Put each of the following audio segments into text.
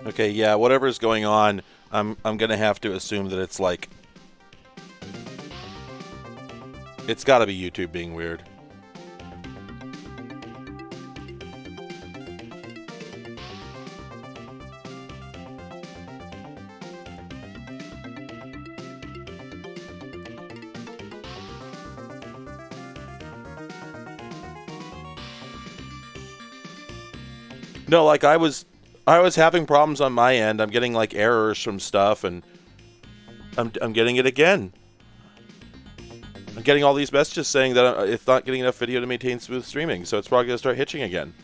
Okay, yeah, whatever's going on, I'm gonna have to assume that it's like it's gotta be YouTube being weird. No, like I was having problems on my end. I'm getting like errors from stuff, and I'm getting it again. I'm getting all these messages saying that it's not getting enough video to maintain smooth streaming, so it's probably gonna start hitching again.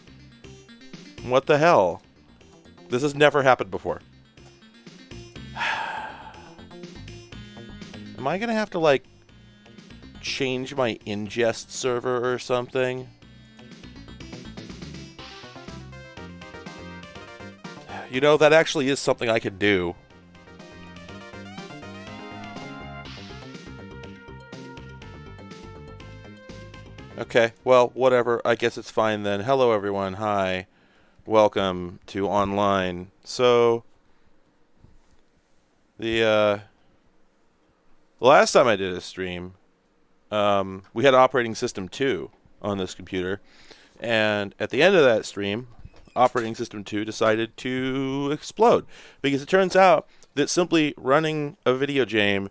What the hell? This has never happened before. Am I gonna have to like change my ingest server or something? You know, that actually is something I could do. Okay, well, whatever. I guess it's fine then. Hello, everyone. Hi. Welcome to online. So, the last time I did a stream, we had operating system 2 on this computer. And at the end of that stream, operating system 2 decided to explode. Because it turns out that simply running a video game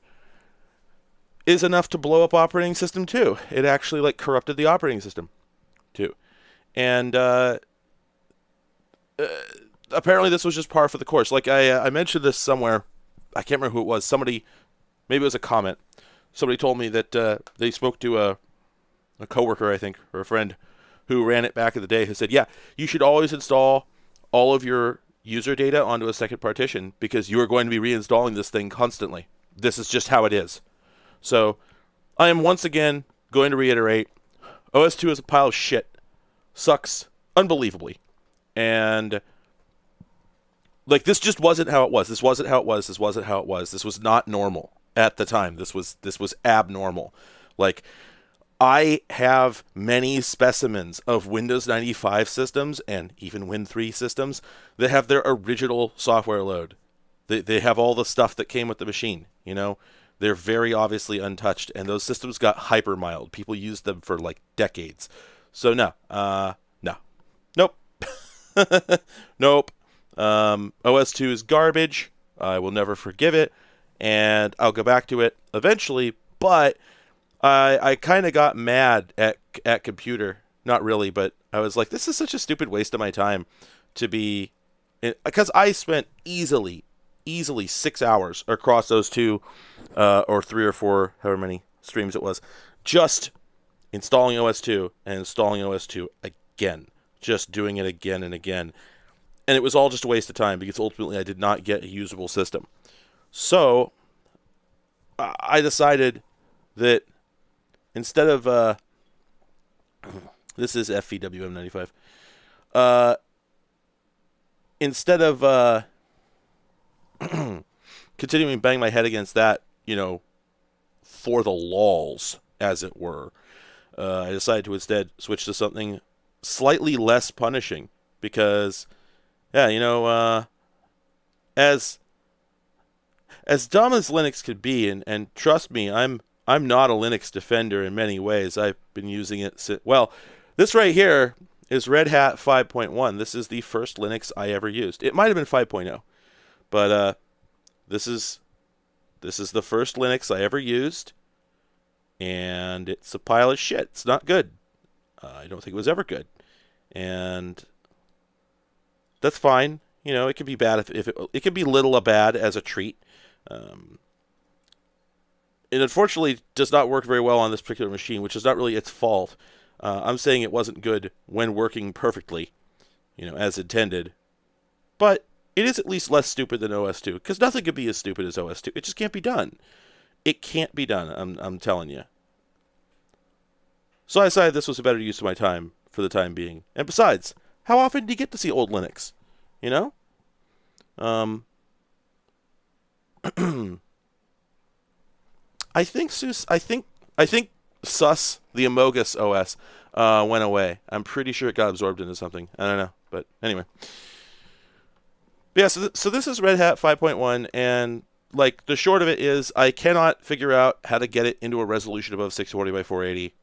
is enough to blow up operating system 2. It actually like corrupted the operating system 2. And apparently this was just par for the course. Like I mentioned this somewhere. I can't remember who it was. Somebody, maybe it was a comment. Somebody told me that they spoke to a coworker, I think, or a friend who ran it back in the day, who said, yeah, you should always install all of your user data onto a second partition because you are going to be reinstalling this thing constantly. This is just how it is. So I am once again going to reiterate, OS2 is a pile of shit. Sucks unbelievably. And like this just wasn't how it was. This wasn't how it was. This wasn't how it was. This was not normal at the time. This was abnormal. Like I have many specimens of Windows 95 systems and even Win3 systems that have their original software load. They have all the stuff that came with the machine, you know? They're very obviously untouched, and those systems got hyper mild. People used them for like decades. So no. Nope. Nope. OS2 is garbage. I will never forgive it, and I'll go back to it eventually, but I kind of got mad at computer. Not really, but I was like, this is such a stupid waste of my time to be... Because I spent easily 6 hours across those 2 or 3 or 4, however many streams it was, just installing OS2 and installing OS2 again. Just doing it again and again. And it was all just a waste of time because ultimately I did not get a usable system. So I decided that instead of this is FVWM95. Instead of continuing to bang my head against that, you know, for the lols, as it were, I decided to instead switch to something slightly less punishing because, yeah, you know, as dumb as Linux could be, and trust me, I'm not a Linux defender in many ways. I've been using it since, well, this right here is Red Hat 5.1. This is the first Linux I ever used. It might have been 5.0, but this is the first Linux I ever used, and it's a pile of shit. It's not good. I don't think it was ever good, and that's fine. You know, it can be bad if it can be little bad as a treat. It unfortunately does not work very well on this particular machine, which is not really its fault. I'm saying it wasn't good when working perfectly, you know, as intended. But it is at least less stupid than OS2, because nothing could be as stupid as OS2. It just can't be done. It can't be done, I'm telling you. So I decided this was a better use of my time for the time being. And besides, how often do you get to see old Linux? You know? I think sus, the Amogus OS went away. I'm pretty sure it got absorbed into something. I don't know, but anyway. But yeah, so this is Red Hat 5.1, and like the short of it is I cannot figure out how to get it into a resolution above 640 by 480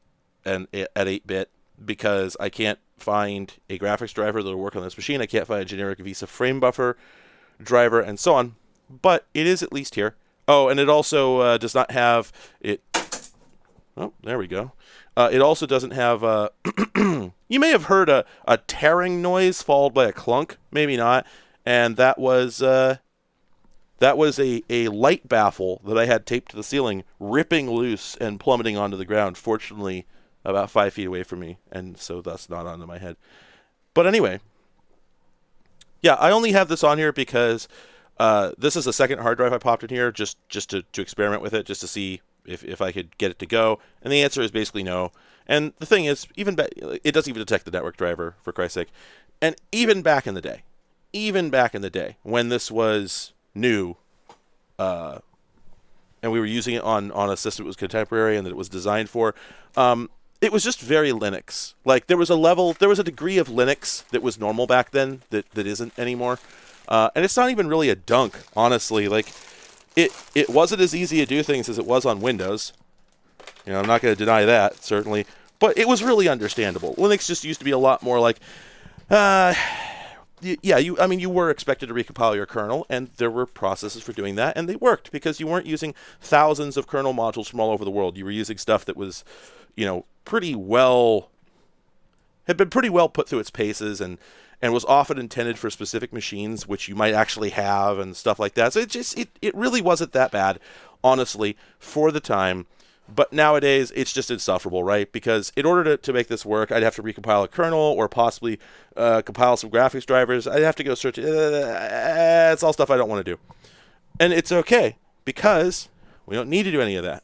and at 8-bit because I can't find a graphics driver that will work on this machine. I can't find a generic Vista frame buffer driver and so on. But it is at least here. Oh, and it also does not have it. Oh, there we go. It also doesn't have. You may have heard a tearing noise followed by a clunk, maybe not, and that was a light baffle that I had taped to the ceiling, ripping loose and plummeting onto the ground. Fortunately, about 5 feet away from me, and so thus not onto my head. But anyway, yeah, I only have this on here because this is a second hard drive I popped in here just to experiment with it, just to see if I could get it to go. And the answer is basically no. And the thing is, it doesn't even detect the network driver, for Christ's sake. And even back in the day, when this was new, and we were using it on a system that was contemporary and that it was designed for, it was just very Linux. Like there was a degree of Linux that was normal back then that isn't anymore. And it's not even really a dunk, honestly. Like it wasn't as easy to do things as it was on Windows. You know, I'm not going to deny that, certainly. But it was really understandable. Linux just used to be a lot more like, you were expected to recompile your kernel, and there were processes for doing that, and they worked because you weren't using thousands of kernel modules from all over the world. You were using stuff that was, had been pretty well put through its paces and was often intended for specific machines, which you might actually have and stuff like that. So it really wasn't that bad, honestly, for the time. But nowadays, it's just insufferable, right? Because in order to make this work, I'd have to recompile a kernel or possibly compile some graphics drivers. I'd have to go search. It's all stuff I don't want to do. And it's okay, because we don't need to do any of that.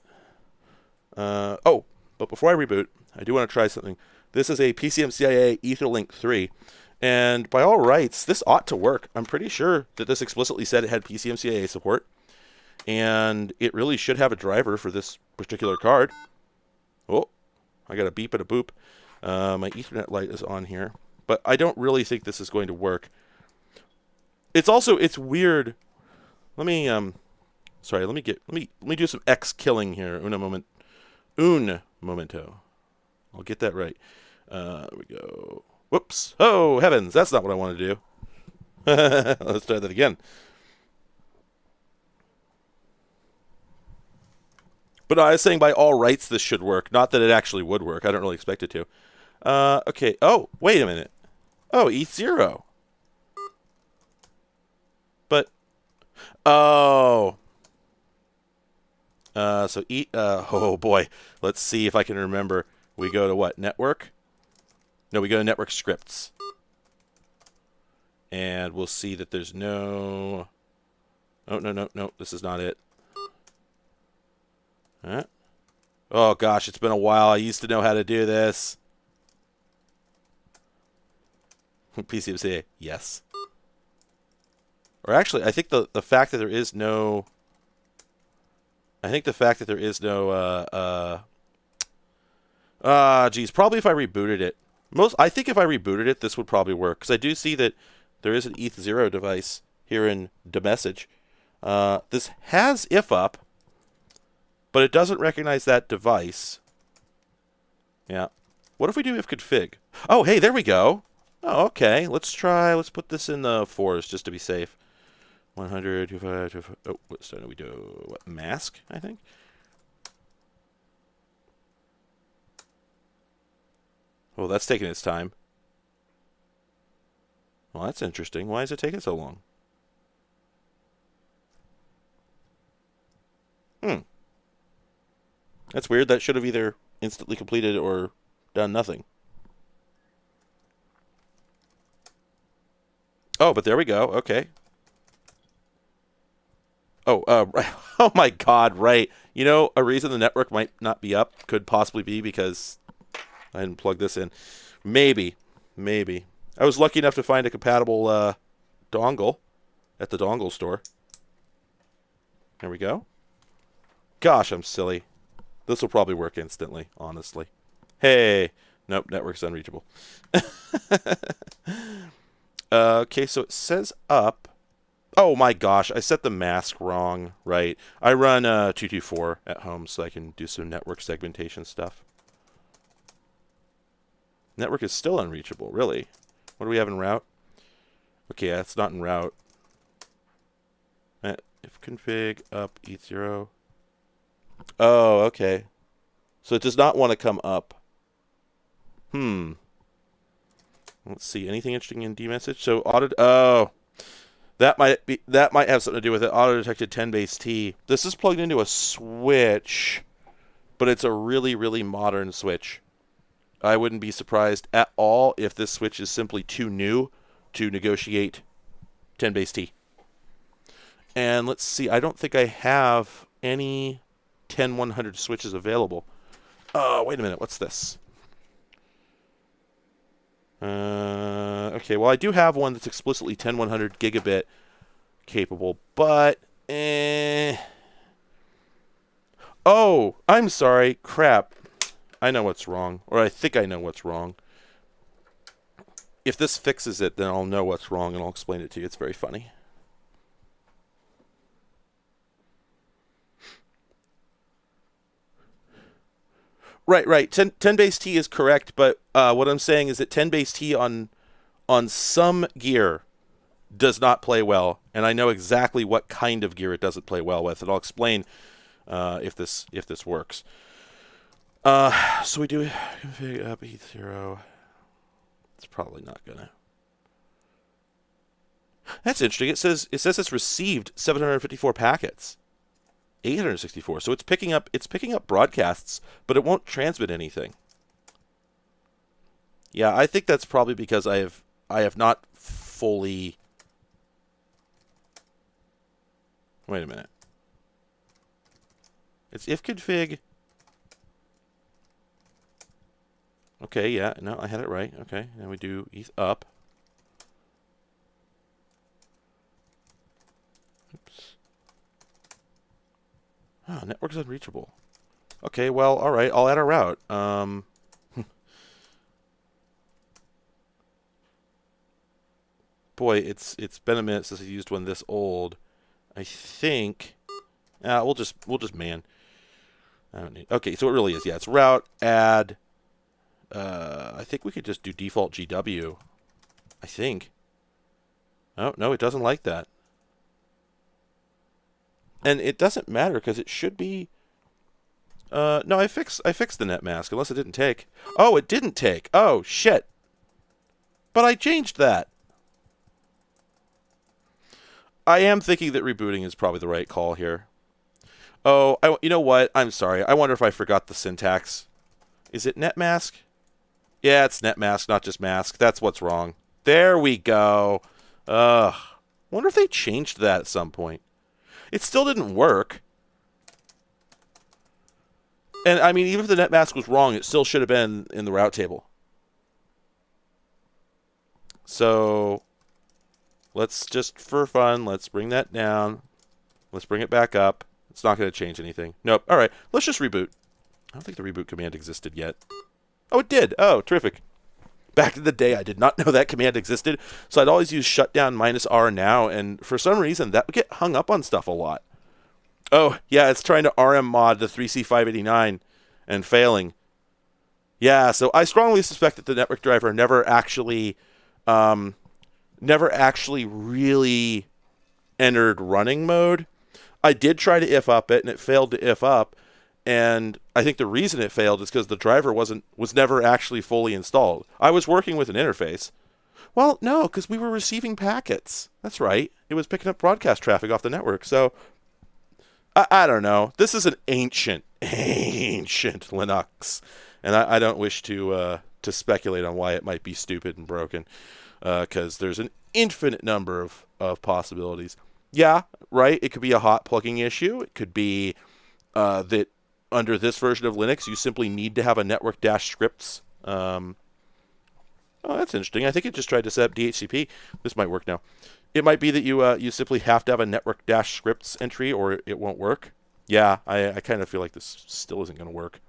But before I reboot, I do want to try something. This is a PCMCIA Etherlink 3. And by all rights, this ought to work. I'm pretty sure that this explicitly said it had PCMCIA support. And it really should have a driver for this particular card. Oh, I got a beep and a boop. My Ethernet light is on here. But I don't really think this is going to work. It's weird. Let me do some X killing here. Un momento. I'll get that right. There we go. Whoops. Oh, heavens. That's not what I want to do. Let's try that again. But no, I was saying by all rights this should work. Not that it actually would work. I don't really expect it to. Okay. Oh, wait a minute. Oh, ETH0. But, oh. Oh boy. Let's see if I can remember. We go to what? Network? No, we go to network scripts. And we'll see that there's no... Oh, no. This is not it. Huh? Oh gosh, it's been a while. I used to know how to do this. PCMCA, yes. Or actually, I think the fact that there is no... probably if I rebooted it. I think if I rebooted it, this would probably work. Because I do see that there is an ETH0 device here in the message. This has if up, but it doesn't recognize that device. Yeah. What if we do if config? Oh, hey, there we go. Oh, okay. Let's put this in the 4s just to be safe. 100, 25, 25. Oh, what do we do? What, mask, I think? Oh, that's taking its time. Well, that's interesting. Why is it taking so long? That's weird. That should have either instantly completed or done nothing. Oh, but there we go. Okay. Oh, oh my God, right. You know, a reason the network might not be up could possibly be because I didn't plug this in. Maybe. I was lucky enough to find a compatible dongle at the dongle store. There we go. Gosh, I'm silly. This will probably work instantly, honestly. Hey. Nope, network's unreachable. Okay, so it says up. Oh my gosh, I set the mask wrong, right? I run 224 at home so I can do some network segmentation stuff. Network is still unreachable, really. What do we have in route? Okay, that's not in route. If config up ETH0. Oh, okay. So it does not want to come up. Let's see. Anything interesting in dmessage? So auto. Oh, that might have something to do with it. Auto detected 10 base T. This is plugged into a switch, but it's a really, really modern switch. I wouldn't be surprised at all if this switch is simply too new to negotiate 10 base T. And let's see. I don't think I have any 10100 switches available. Oh, wait a minute. What's this? Okay, well, I do have one that's explicitly 10100 gigabit capable, but oh, I'm sorry. Crap. I know what's wrong, or I think I know what's wrong. If this fixes it, then I'll know what's wrong, and I'll explain it to you. It's very funny. Right. 10 base T is correct, but what I'm saying is that 10 base T on some gear does not play well, and I know exactly what kind of gear it doesn't play well with, and I'll explain if this works. So we do config up ETH0. It's probably not gonna. That's interesting. It says it's received 754 packets. 864. So it's picking up broadcasts, but it won't transmit anything. Yeah, I think that's probably because I have not fully. Wait a minute. It's if config. Okay, yeah, no, I had it right. Okay, now we do ETH up. Oops. Oh, network's unreachable. Okay, well, all right, I'll add a route. Boy, it's been a minute since I used one this old. I think we'll just man. I don't need. Okay, so it really is. Yeah, it's route add. I think we could just do default GW. I think. Oh no, it doesn't like that. And it doesn't matter because it should be. No, I fixed the net mask unless it didn't take. Oh, it didn't take. Oh shit. But I changed that. I am thinking that rebooting is probably the right call here. Oh, you know what? I'm sorry. I wonder if I forgot the syntax. Is it net mask? Yeah, it's net mask, not just mask. That's what's wrong. There we go. Ugh. Wonder if they changed that at some point. It still didn't work. And, I mean, even if the net mask was wrong, it still should have been in the route table. So, let's just, for fun, let's bring that down. Let's bring it back up. It's not going to change anything. Nope. All right. Let's just reboot. I don't think the reboot command existed yet. Oh, it did. Oh, terrific. Back in the day, I did not know that command existed, so I'd always use shutdown -R now, and for some reason, that would get hung up on stuff a lot. Oh, yeah, it's trying to RM mod the 3C589 and failing. Yeah, so I strongly suspect that the network driver never actually really entered running mode. I did try to if up it, and it failed to if up. And I think the reason it failed is because the driver was never actually fully installed. I was working with an interface. Well, no, because we were receiving packets. That's right. It was picking up broadcast traffic off the network. So, I don't know. This is an ancient Linux. And I don't wish to speculate on why it might be stupid and broken. Because there's an infinite number of possibilities. Yeah, right. It could be a hot plugging issue. It could be that under this version of Linux, you simply need to have a network-scripts. Oh, that's interesting. I think it just tried to set up DHCP. This might work now. It might be that you simply have to have a network-scripts entry or it won't work. Yeah, I kind of feel like this still isn't going to work.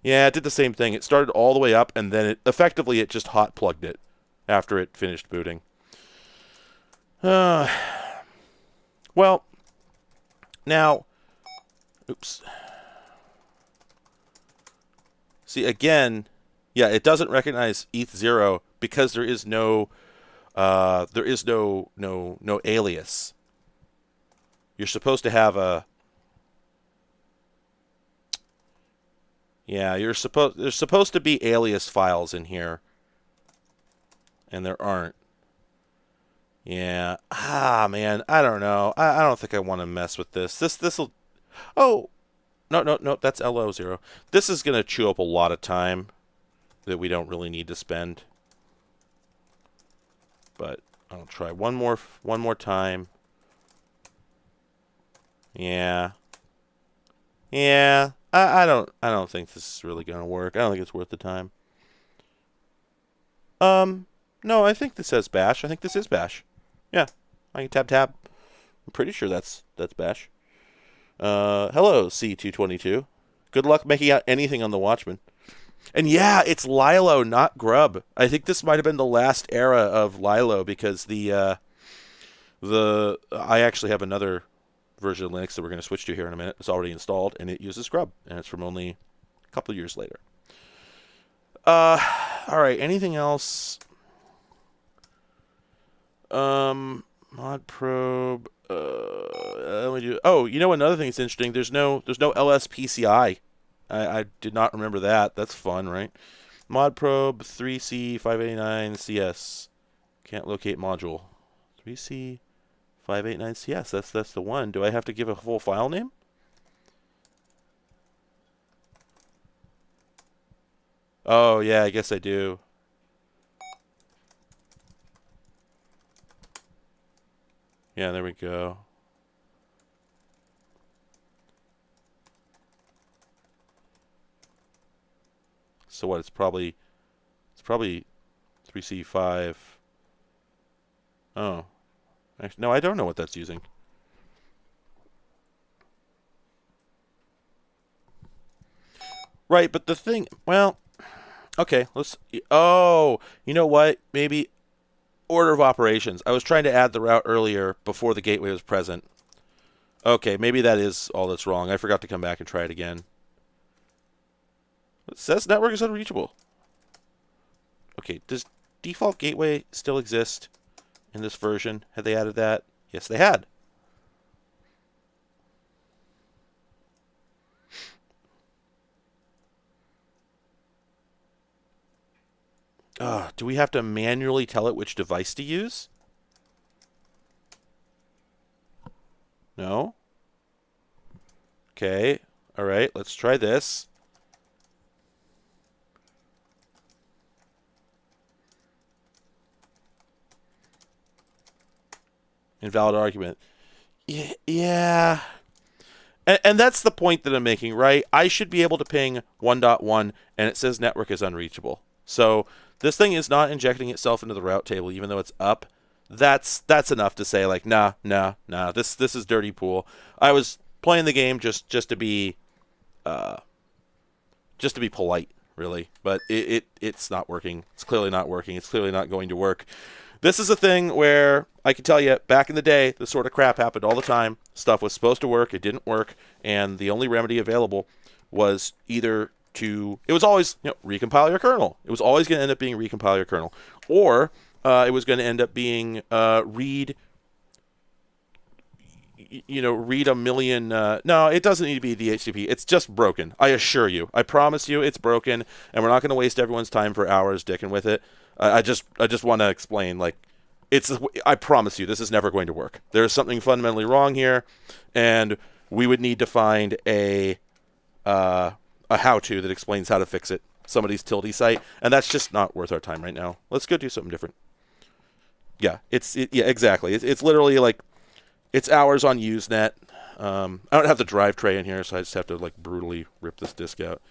Yeah, it did the same thing. It started all the way up, and then effectively it just hot-plugged it after it finished booting. Well, now, oops. See, again, yeah, it doesn't recognize ETH0 because there is no no alias. You're supposed to have a there's supposed to be alias files in here, and there aren't. Yeah, man, I don't know. I don't think I want to mess with this. This'll. Oh, no, that's LO0. This is gonna chew up a lot of time that we don't really need to spend. But I'll try one more time. Yeah. I don't think this is really gonna work. I don't think it's worth the time. No, I think this says bash. I think this is bash. Yeah. I can tab. I'm pretty sure that's bash. Hello, C222. Good luck making out anything on the Watchman. And yeah, it's Lilo, not Grub. I think this might have been the last era of Lilo because I actually have another version of Linux that we're going to switch to here in a minute. It's already installed, and it uses Grub, and it's from only a couple of years later. All right, anything else? Mod probe. Let me do. Oh, you know another thing that's interesting. There's no LSPCI. I did not remember that. That's fun, right? Mod probe 3C589CS. Can't locate module. 3C589CS. That's the one. Do I have to give a full file name? Oh yeah, I guess I do. Yeah, there we go. So what? It's probably 3C5. Oh, actually, no, I don't know what that's using. Right, but the thing, well, okay, let's. Oh, you know what? Maybe order of operations. I was trying to add the route earlier before the gateway was present. Okay, maybe that is all that's wrong. I forgot to come back and try it again. It says network is unreachable. Okay, does default gateway still exist in this version? Had they added that? Yes, they had. Do we have to manually tell it which device to use? No? Okay, all right, let's try this. Invalid argument. Yeah. And that's the point that I'm making, right? I should be able to ping 1.1, and it says network is unreachable. So this thing is not injecting itself into the route table, even though it's up. That's enough to say, like, nah. This is dirty pool. I was playing the game just to be polite, really. But it's not working. It's clearly not working. It's clearly not going to work. This is a thing where I can tell you, back in the day, this sort of crap happened all the time. Stuff was supposed to work, it didn't work, and the only remedy available was either to, it was always, recompile your kernel. It was always going to end up being recompile your kernel. Or it was going to end up being read a million. No, it doesn't need to be DHCP. It's just broken. I assure you. I promise you it's broken, and we're not going to waste everyone's time for hours dicking with it. I just want to explain, like, I promise you, this is never going to work. There's something fundamentally wrong here, and we would need to find a how-to that explains how to fix it. Somebody's tilde site, and that's just not worth our time right now. Let's go do something different. Yeah, exactly. It's literally like, it's hours on Usenet. I don't have the drive tray in here, so I just have to, like, brutally rip this disk out.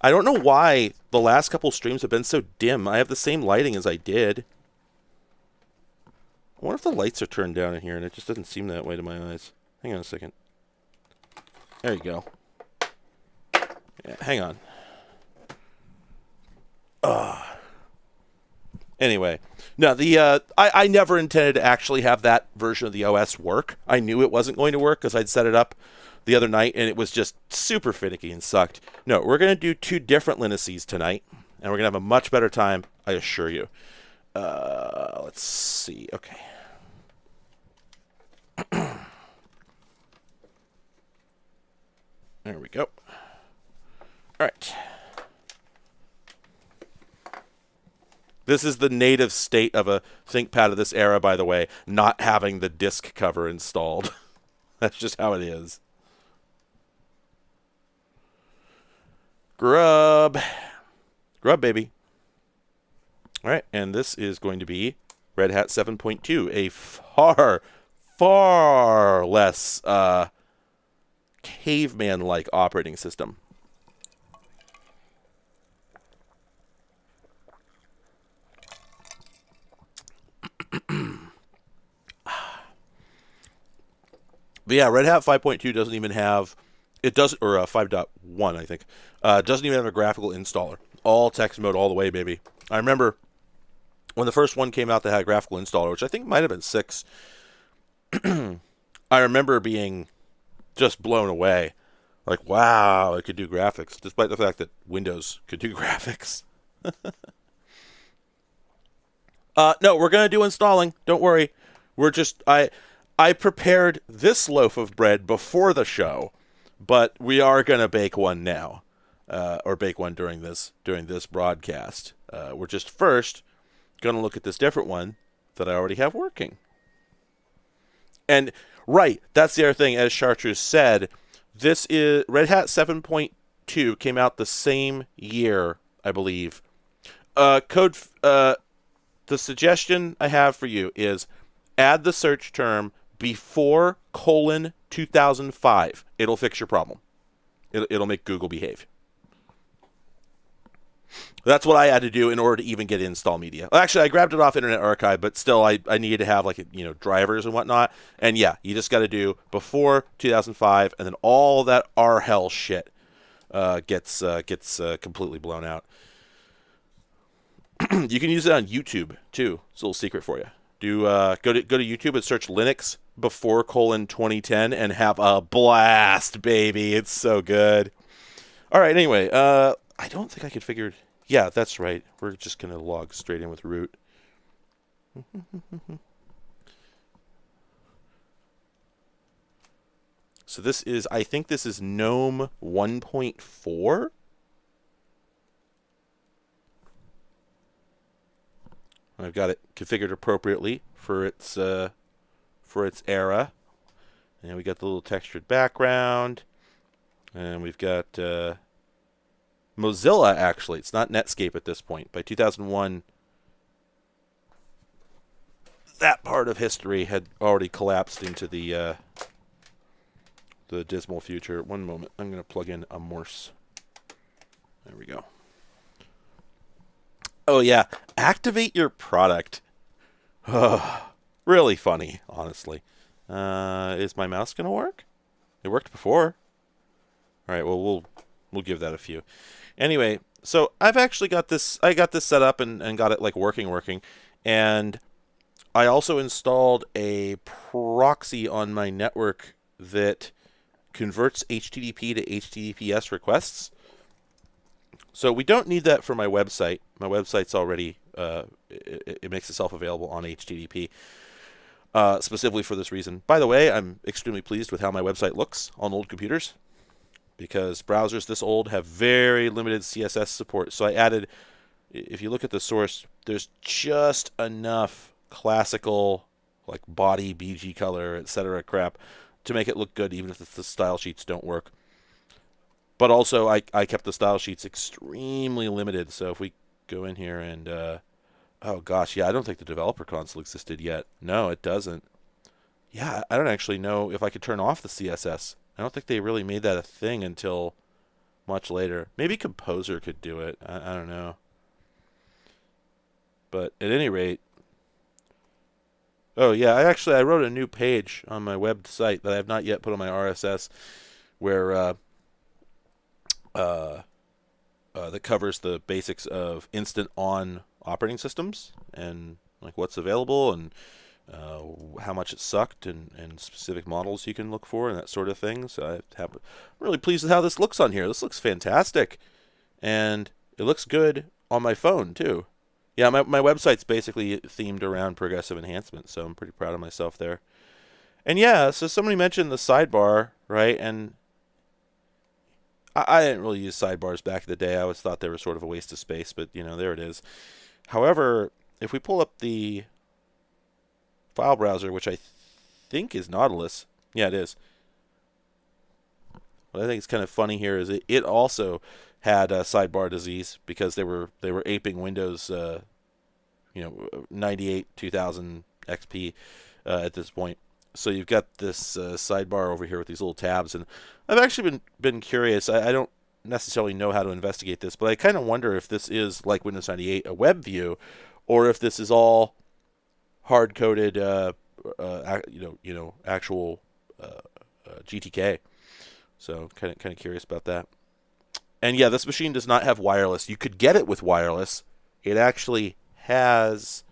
I don't know why the last couple streams have been so dim. I have the same lighting as I did. I wonder if the lights are turned down in here, and it just doesn't seem that way to my eyes. Hang on a second. There you go. Yeah, hang on. Anyway, No, I never intended to actually have that version of the OS work. I knew it wasn't going to work because I'd set it up the other night and it was just super finicky and sucked. No, we're going to do 2 different Linuxes tonight, and we're going to have a much better time, I assure you. Let's see. Okay. There we go. All right. This is the native state of a ThinkPad of this era, by the way, not having the disk cover installed. That's just how it is. Grub. Grub, baby. All right, and this is going to be Red Hat 7.2, a far less caveman-like operating system. But yeah, Red Hat 5.2 doesn't even have, it does, or 5.1, I think, doesn't even have a graphical installer. All text mode all the way, baby. I remember when the first one came out that had a graphical installer, which I think might have been 6, I remember being just blown away. Like, wow, it could do graphics, despite the fact that Windows could do graphics. No, we're going to do installing. Don't worry. We're just, I prepared this loaf of bread before the show, but we are going to bake one now, or bake one during this broadcast. We're just first going to look at this different one that I already have working. And right, that's the other thing. As Chartreuse said, this is Red Hat 7.2 came out the same year, I believe. The suggestion I have for you is add the search term before :2005. It'll fix your problem. It'll make Google behave. That's what I had to do in order to even get install media. Actually, I grabbed it off Internet Archive, but still, I needed to have drivers and whatnot. And yeah, you just got to do before 2005, and then all that R hell shit gets completely blown out. You can use it on YouTube too. It's a little secret for you. Go to YouTube and search Linux before :2010 and have a blast, baby. It's so good. All right. Anyway, I don't think I could figure it. Yeah, that's right. We're just going to log straight in with root. So I think this is GNOME 1.4. I've got it configured appropriately for its era. And we got the little textured background. And we've got Mozilla, actually. It's not Netscape at this point. By 2001, that part of history had already collapsed into the dismal future. One moment. I'm going to plug in a Morse. There we go. Oh, yeah. Activate your product. Really funny, honestly. Is my mouse going to work? It worked before. All right, well, we'll give that a few. Anyway, so I've actually got this. I got this set up and got it like working. And I also installed a proxy on my network that converts HTTP to HTTPS requests. So we don't need that for my website. My website's already, it makes itself available on HTTP, specifically for this reason. By the way, I'm extremely pleased with how my website looks on old computers, because browsers this old have very limited CSS support. So I added, if you look at the source, there's just enough classical, like body, BG color, etc. crap to make it look good, even if the style sheets don't work. But also, I kept the style sheets extremely limited. So if we go in here and, oh gosh, yeah, I don't think the developer console existed yet. No, it doesn't. Yeah, I don't actually know if I could turn off the CSS. I don't think they really made that a thing until much later. Maybe Composer could do it. I don't know. But at any rate, oh yeah, I wrote a new page on my website that I have not yet put on my RSS, where that covers the basics of instant on operating systems and like what's available and how much it sucked, and specific models you can look for and that sort of thing. So I'm really pleased with how this looks on here. This looks fantastic, and it looks good on my phone too. Yeah, my website's basically themed around progressive enhancement, so I'm pretty proud of myself there. And yeah, so somebody mentioned the sidebar, right? And I didn't really use sidebars back in the day. I always thought they were sort of a waste of space, but you know, there it is. However, if we pull up the file browser, which I think is Nautilus, yeah, it is. What I think is kind of funny here is it also had sidebar disease because they were aping Windows, 98, 2000 XP at this point. So you've got this sidebar over here with these little tabs, and I've actually been curious. I don't necessarily know how to investigate this, but I kind of wonder if this is like Windows 98, a web view, or if this is all hard coded, actual GTK. So kind of curious about that. And yeah, this machine does not have wireless. You could get it with wireless. It actually has.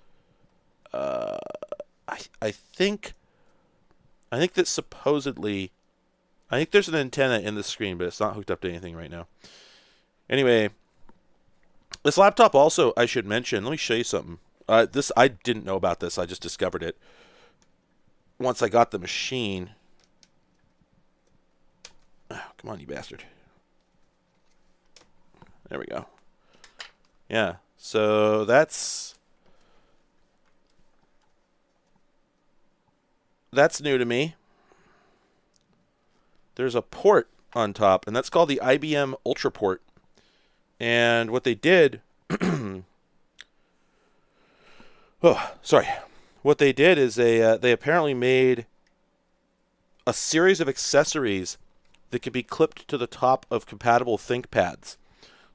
I think that supposedly, I think there's an antenna in the screen, but it's not hooked up to anything right now. Anyway, this laptop also, I should mention, let me show you something. This, I didn't know about this. I just discovered it once I got the machine. Oh, come on, you bastard. There we go. Yeah, so that's new to me. There's a port on top, and that's called the IBM UltraPort. And what they did, oh, sorry. What they did is they apparently made a series of accessories that could be clipped to the top of compatible ThinkPads.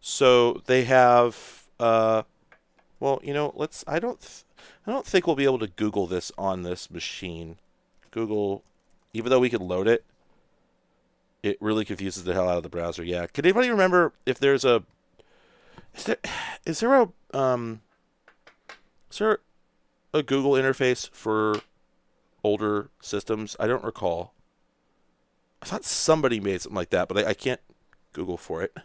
So they have, well, you know, I don't think we'll be able to Google this on this machine. Google, even though we could load it, it really confuses the hell out of the browser. Yeah. Can anybody remember if there's is there a Google interface for older systems? I don't recall. I thought somebody made something like that, but I can't Google for it.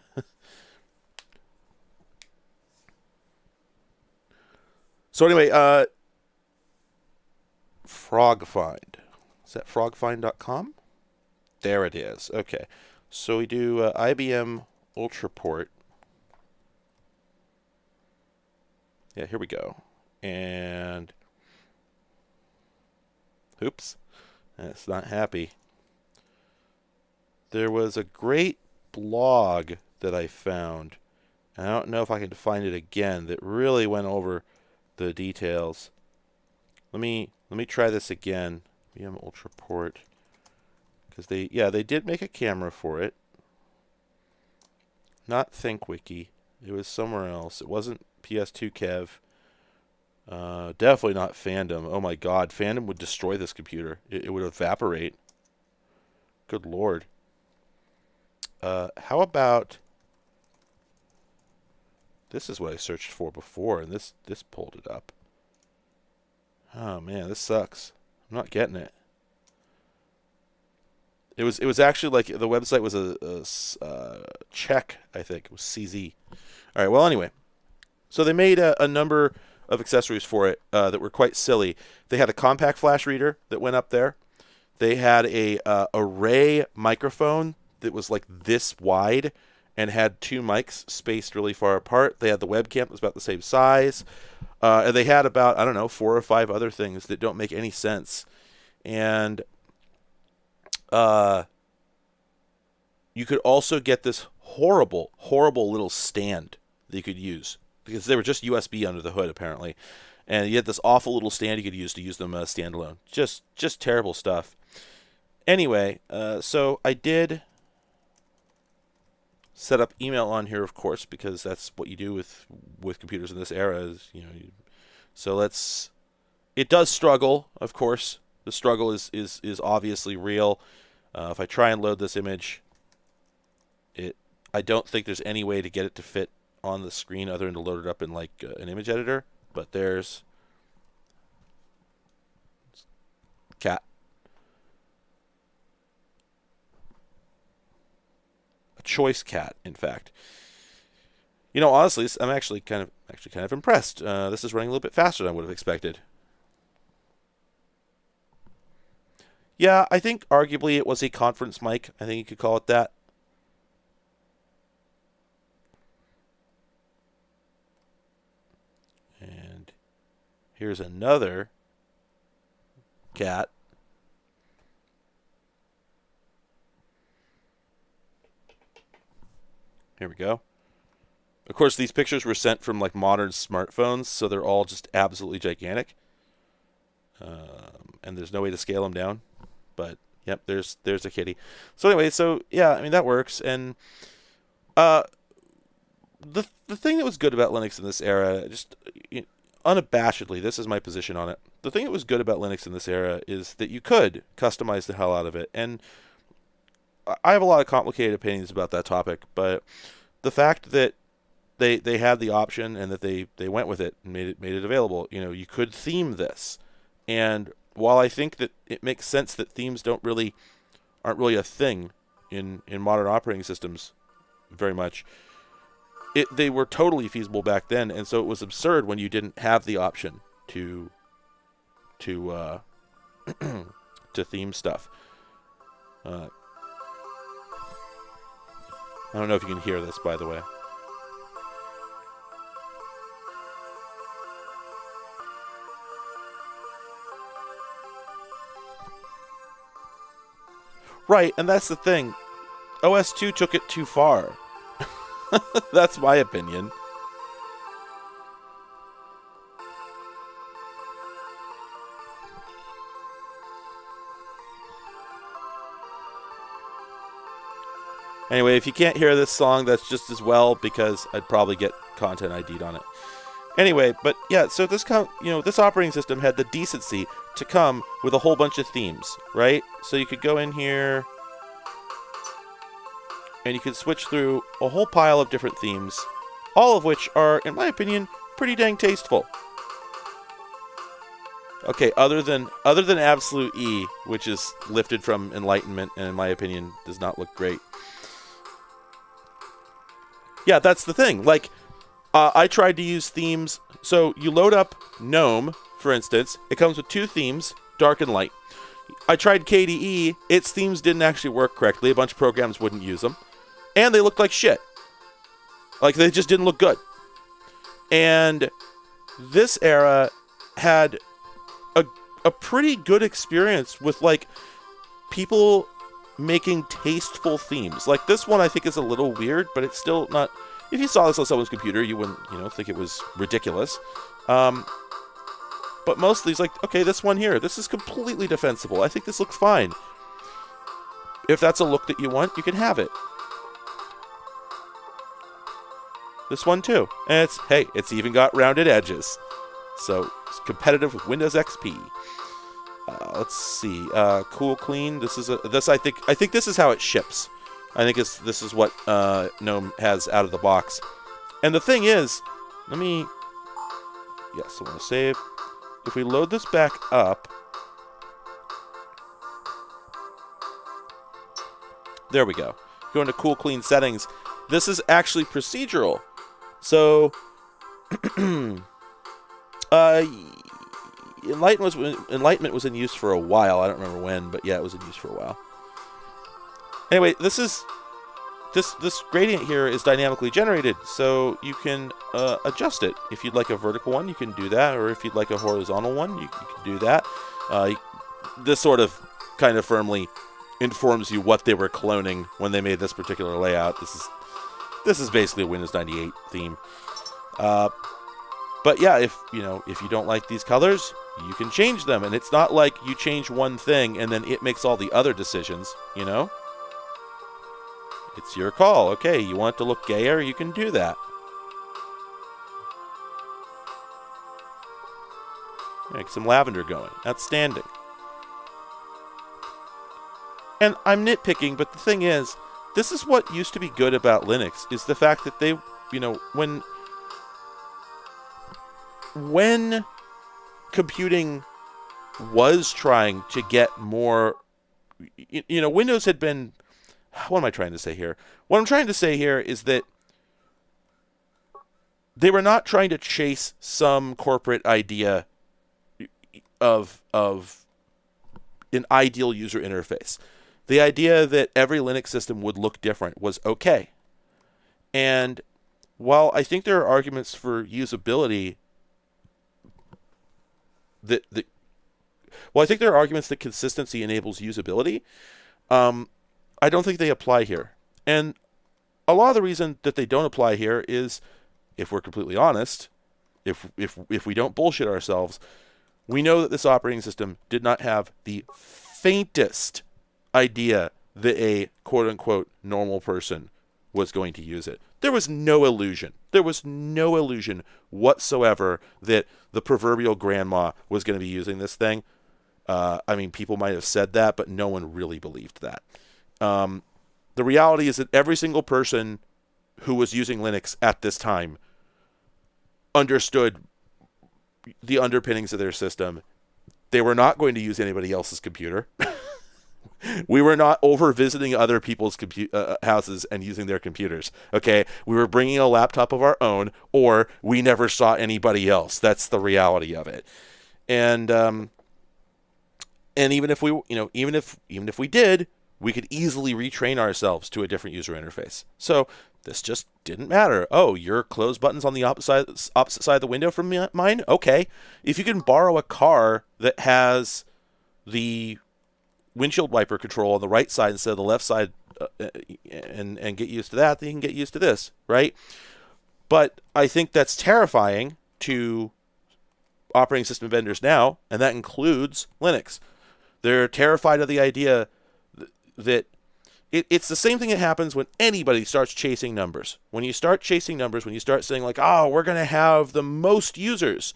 So anyway, FrogFind. Is that frogfind.com? There it is. Okay. So we do IBM UltraPort. Yeah, here we go. And oops, it's not happy. There was a great blog that I found, and I don't know if I can find it again, that really went over the details. Let me try this again. IBM UltraPort, because they did make a camera for it. Not ThinkWiki. It was somewhere else. It wasn't PS2 Kev. Definitely not Fandom. Oh my God, Fandom would destroy this computer. It would evaporate. Good Lord. How about this? Is what I searched for before, and this pulled it up. Oh man, this sucks. I'm not getting it. It was actually like the website was a Czech, I think. It was CZ. All right. Well, anyway, so they made a number of accessories for it that were quite silly. They had a compact flash reader that went up there. They had a array microphone that was like this wide and had two mics spaced really far apart. They had the webcam that was about the same size. And they had about, I don't know, 4 or 5 other things that don't make any sense. And you could also get this horrible little stand that you could use, because they were just USB under the hood apparently. And you had this awful little stand you could use them standalone. Just terrible stuff. Anyway, so I did set up email on here, of course, because that's what you do with computers in this era. Is, you know, so it does struggle, of course. The struggle is obviously real. If I try and load this image, I don't think there's any way to get it to fit on the screen other than to load it up in like an image editor. But there's choice cat, in fact. You know, honestly, I'm actually kind of impressed. This is running a little bit faster than I would have expected. Yeah, I think arguably it was a conference mic. I think you could call it that. And here's another cat. Here we go. Of course, these pictures were sent from like modern smartphones, so they're all just absolutely gigantic. And there's no way to scale them down. But yep, there's a kitty. So anyway, so yeah, I mean that works. And the thing that was good about Linux in this era, just unabashedly, this is my position on it. The thing that was good about Linux in this era is that you could customize the hell out of it. And I have a lot of complicated opinions about that topic, but the fact that they had the option and that they went with it and made it available, you could theme this. And while I think that it makes sense that themes aren't really a thing in modern operating systems very much, they were totally feasible back then, and so it was absurd when you didn't have the option to theme stuff. I don't know if you can hear this, by the way. Right, and that's the thing. OS2 took it too far. That's my opinion. Anyway, if you can't hear this song, that's just as well, because I'd probably get content ID'd on it. Anyway, but yeah, so this operating system had the decency to come with a whole bunch of themes, right? So you could go in here and you could switch through a whole pile of different themes, all of which are, in my opinion, pretty dang tasteful. Okay, other than Absolute E, which is lifted from Enlightenment and in my opinion does not look great. Yeah, that's the thing. Like, I tried to use themes. So you load up GNOME, for instance. It comes with two themes, dark and light. I tried KDE. Its themes didn't actually work correctly. A bunch of programs wouldn't use them. And they looked like shit. Like, they just didn't look good. And this era had a pretty good experience with, like, people making tasteful themes. Like, this one I think is a little weird, but it's still not... If you saw this on someone's computer, you wouldn't, think it was ridiculous. But mostly it's like, okay, this one here, this is completely defensible. I think this looks fine. If that's a look that you want, you can have it. This one too. And it's even got rounded edges. So it's competitive with Windows XP. Let's see. Cool Clean. I think this is how it ships. I think this is what GNOME has out of the box. And the thing is, I want to save. If we load this back up, there we go. Go into Cool Clean settings. This is actually procedural. So, Enlightenment was in use for a while. I don't remember when, but yeah, it was in use for a while. Anyway, this gradient here is dynamically generated, so you can adjust it. If you'd like a vertical one, you can do that, or if you'd like a horizontal one, you can do that. This sort of kind of firmly informs you what they were cloning when they made this particular layout. This is basically a Windows 98 theme. But yeah, if you don't like these colors, you can change them, and it's not like you change one thing and then it makes all the other decisions, It's your call. Okay, you want it to look gayer, you can do that. Make some lavender going. Outstanding. And I'm nitpicking, but the thing is, this is what used to be good about Linux, is the fact that they, when computing was trying to get more, Windows had been what am I trying to say here? What I'm trying to say here is that they were not trying to chase some corporate idea of an ideal user interface. The idea that every Linux system would look different was okay. And while I think there are arguments for usability I think there are arguments that consistency enables usability, I don't think they apply here. And a lot of the reason that they don't apply here is, if we're completely honest, if we don't bullshit ourselves, we know that this operating system did not have the faintest idea that a quote-unquote normal person was going to use it. There was no illusion. There was no illusion whatsoever that the proverbial grandma was going to be using this thing. I mean, people might have said that, but no one really believed that. The reality is that every single person who was using Linux at this time understood the underpinnings of their system. They were not going to use anybody else's computer. We were not over visiting other people's houses and using their computers. Okay, we were bringing a laptop of our own, or we never saw anybody else. That's the reality of it. And even if we, even if we did, we could easily retrain ourselves to a different user interface. So this just didn't matter. Oh, your close button's on the opposite side of the window from mine? Okay. If you can borrow a car that has the windshield wiper control on the right side instead of the left side, and get used to that, then you can get used to this, right? But I think that's terrifying to operating system vendors now, and that includes Linux. They're terrified of the idea that it's the same thing that happens when anybody starts chasing numbers. When you start chasing numbers, when you start saying like, oh, we're going to have the most users,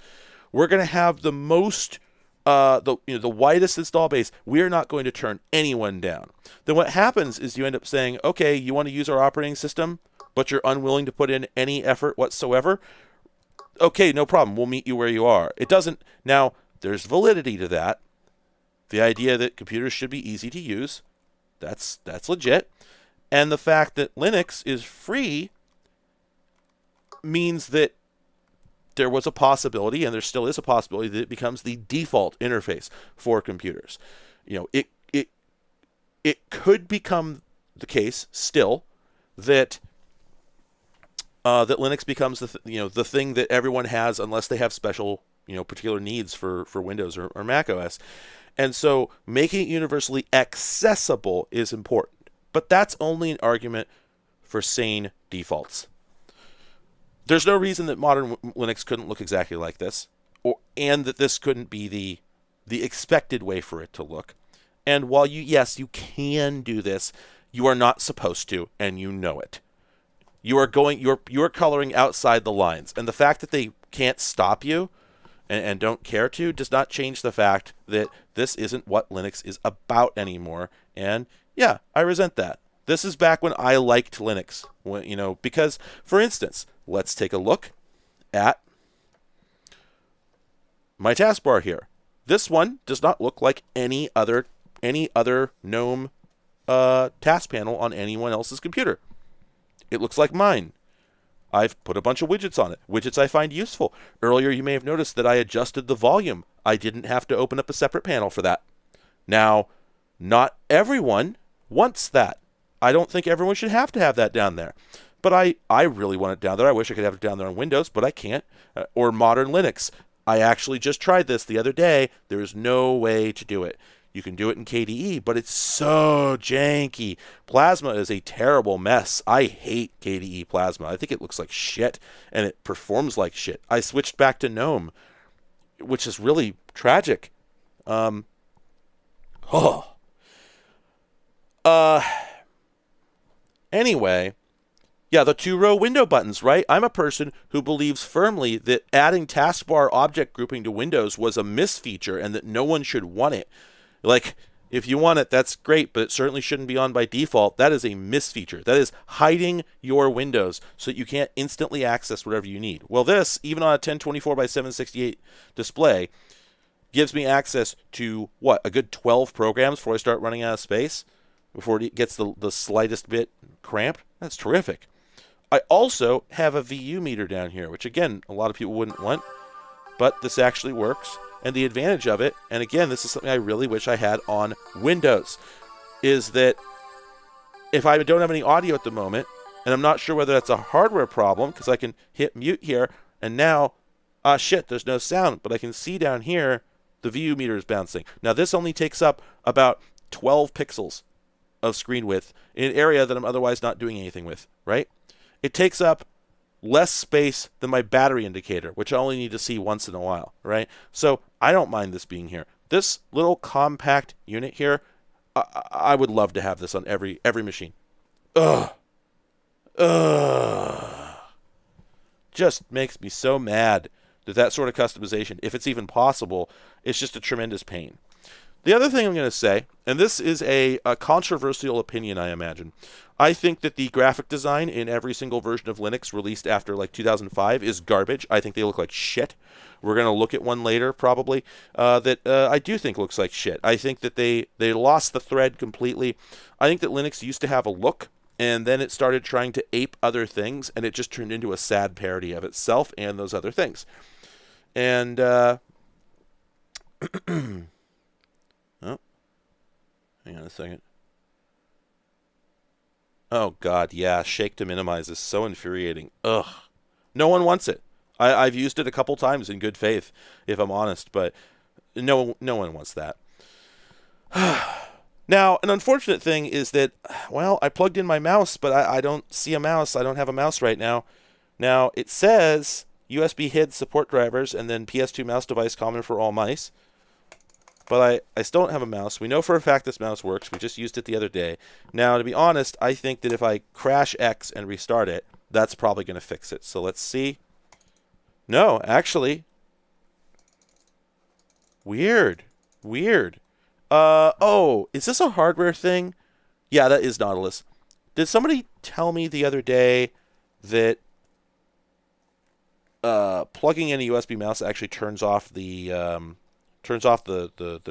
we're going to have the most the widest install base, we're not going to turn anyone down. Then what happens is you end up saying, okay, you want to use our operating system, but you're unwilling to put in any effort whatsoever. Okay, no problem. We'll meet you where you are. It doesn't. Now, there's validity to that. The idea that computers should be easy to use, that's legit. And the fact that Linux is free means that there was a possibility, and there still is a possibility, that it becomes the default interface for computers. It could become the case still that that Linux becomes the thing that everyone has, unless they have special particular needs for Windows or Mac OS. And so making it universally accessible is important. But that's only an argument for sane defaults. There's no reason that modern Linux couldn't look exactly like this, and that this couldn't be the expected way for it to look. And while you can do this, you are not supposed to, and you know it. You're coloring outside the lines, and the fact that they can't stop you and don't care to does not change the fact that this isn't what Linux is about anymore. And yeah, I resent that. This is back when I liked Linux, because, for instance, let's take a look at my taskbar here. This one does not look like any other GNOME task panel on anyone else's computer. It looks like mine. I've put a bunch of widgets on it. Widgets I find useful. Earlier you may have noticed that I adjusted the volume. I didn't have to open up a separate panel for that. Now, not everyone wants that. I don't think everyone should have to have that down there. But I really want it down there. I wish I could have it down there on Windows, but I can't. Or modern Linux. I actually just tried this the other day. There's no way to do it. You can do it in KDE, but it's so janky. Plasma is a terrible mess. I hate KDE Plasma. I think it looks like shit, and it performs like shit. I switched back to GNOME, which is really tragic. Anyway, yeah, the two-row window buttons, right? I'm a person who believes firmly that adding taskbar object grouping to Windows was a misfeature and that no one should want it. Like, if you want it, that's great, but it certainly shouldn't be on by default. That is a misfeature. That is hiding your windows so that you can't instantly access whatever you need. Well, this, even on a 1024 by 768 display, gives me access to, a good 12 programs before I start running out of space? before it gets the slightest bit cramped. That's terrific. I also have a VU meter down here, which again, a lot of people wouldn't want, but this actually works. And the advantage of it, and again, this is something I really wish I had on Windows, is that if I don't have any audio at the moment, and I'm not sure whether that's a hardware problem, because I can hit mute here, and now, shit, there's no sound, but I can see down here the VU meter is bouncing. Now, this only takes up about 12 pixels of screen width in an area that I'm otherwise not doing anything with, right? It takes up less space than my battery indicator, which I only need to see once in a while, right? So I don't mind this being here. This little compact unit here, I would love to have this on every machine. Ugh. Just makes me so mad that sort of customization, if it's even possible, is just a tremendous pain. The other thing I'm going to say, and this is a controversial opinion, I imagine. I think that the graphic design in every single version of Linux released after like 2005 is garbage. I think they look like shit. We're going to look at one later, probably, that I do think looks like shit. I think that they lost the thread completely. I think that Linux used to have a look, and then it started trying to ape other things, and it just turned into a sad parody of itself and those other things. And, oh, hang on a second. Oh, God, yeah, shake to minimize is so infuriating. Ugh. No one wants it. I've used it a couple times in good faith, if I'm honest, but no one wants that. Now, an unfortunate thing is that, well, I plugged in my mouse, but I don't see a mouse. I don't have a mouse right now. Now, it says USB HID support drivers and then PS2 mouse device common for all mice. But I still don't have a mouse. We know for a fact this mouse works. We just used it the other day. Now, to be honest, I think that if I crash X and restart it, that's probably going to fix it. So let's see. No, actually. Weird. Oh, is this a hardware thing? Yeah, that is Nautilus. Did somebody tell me the other day that plugging in a USB mouse actually turns off the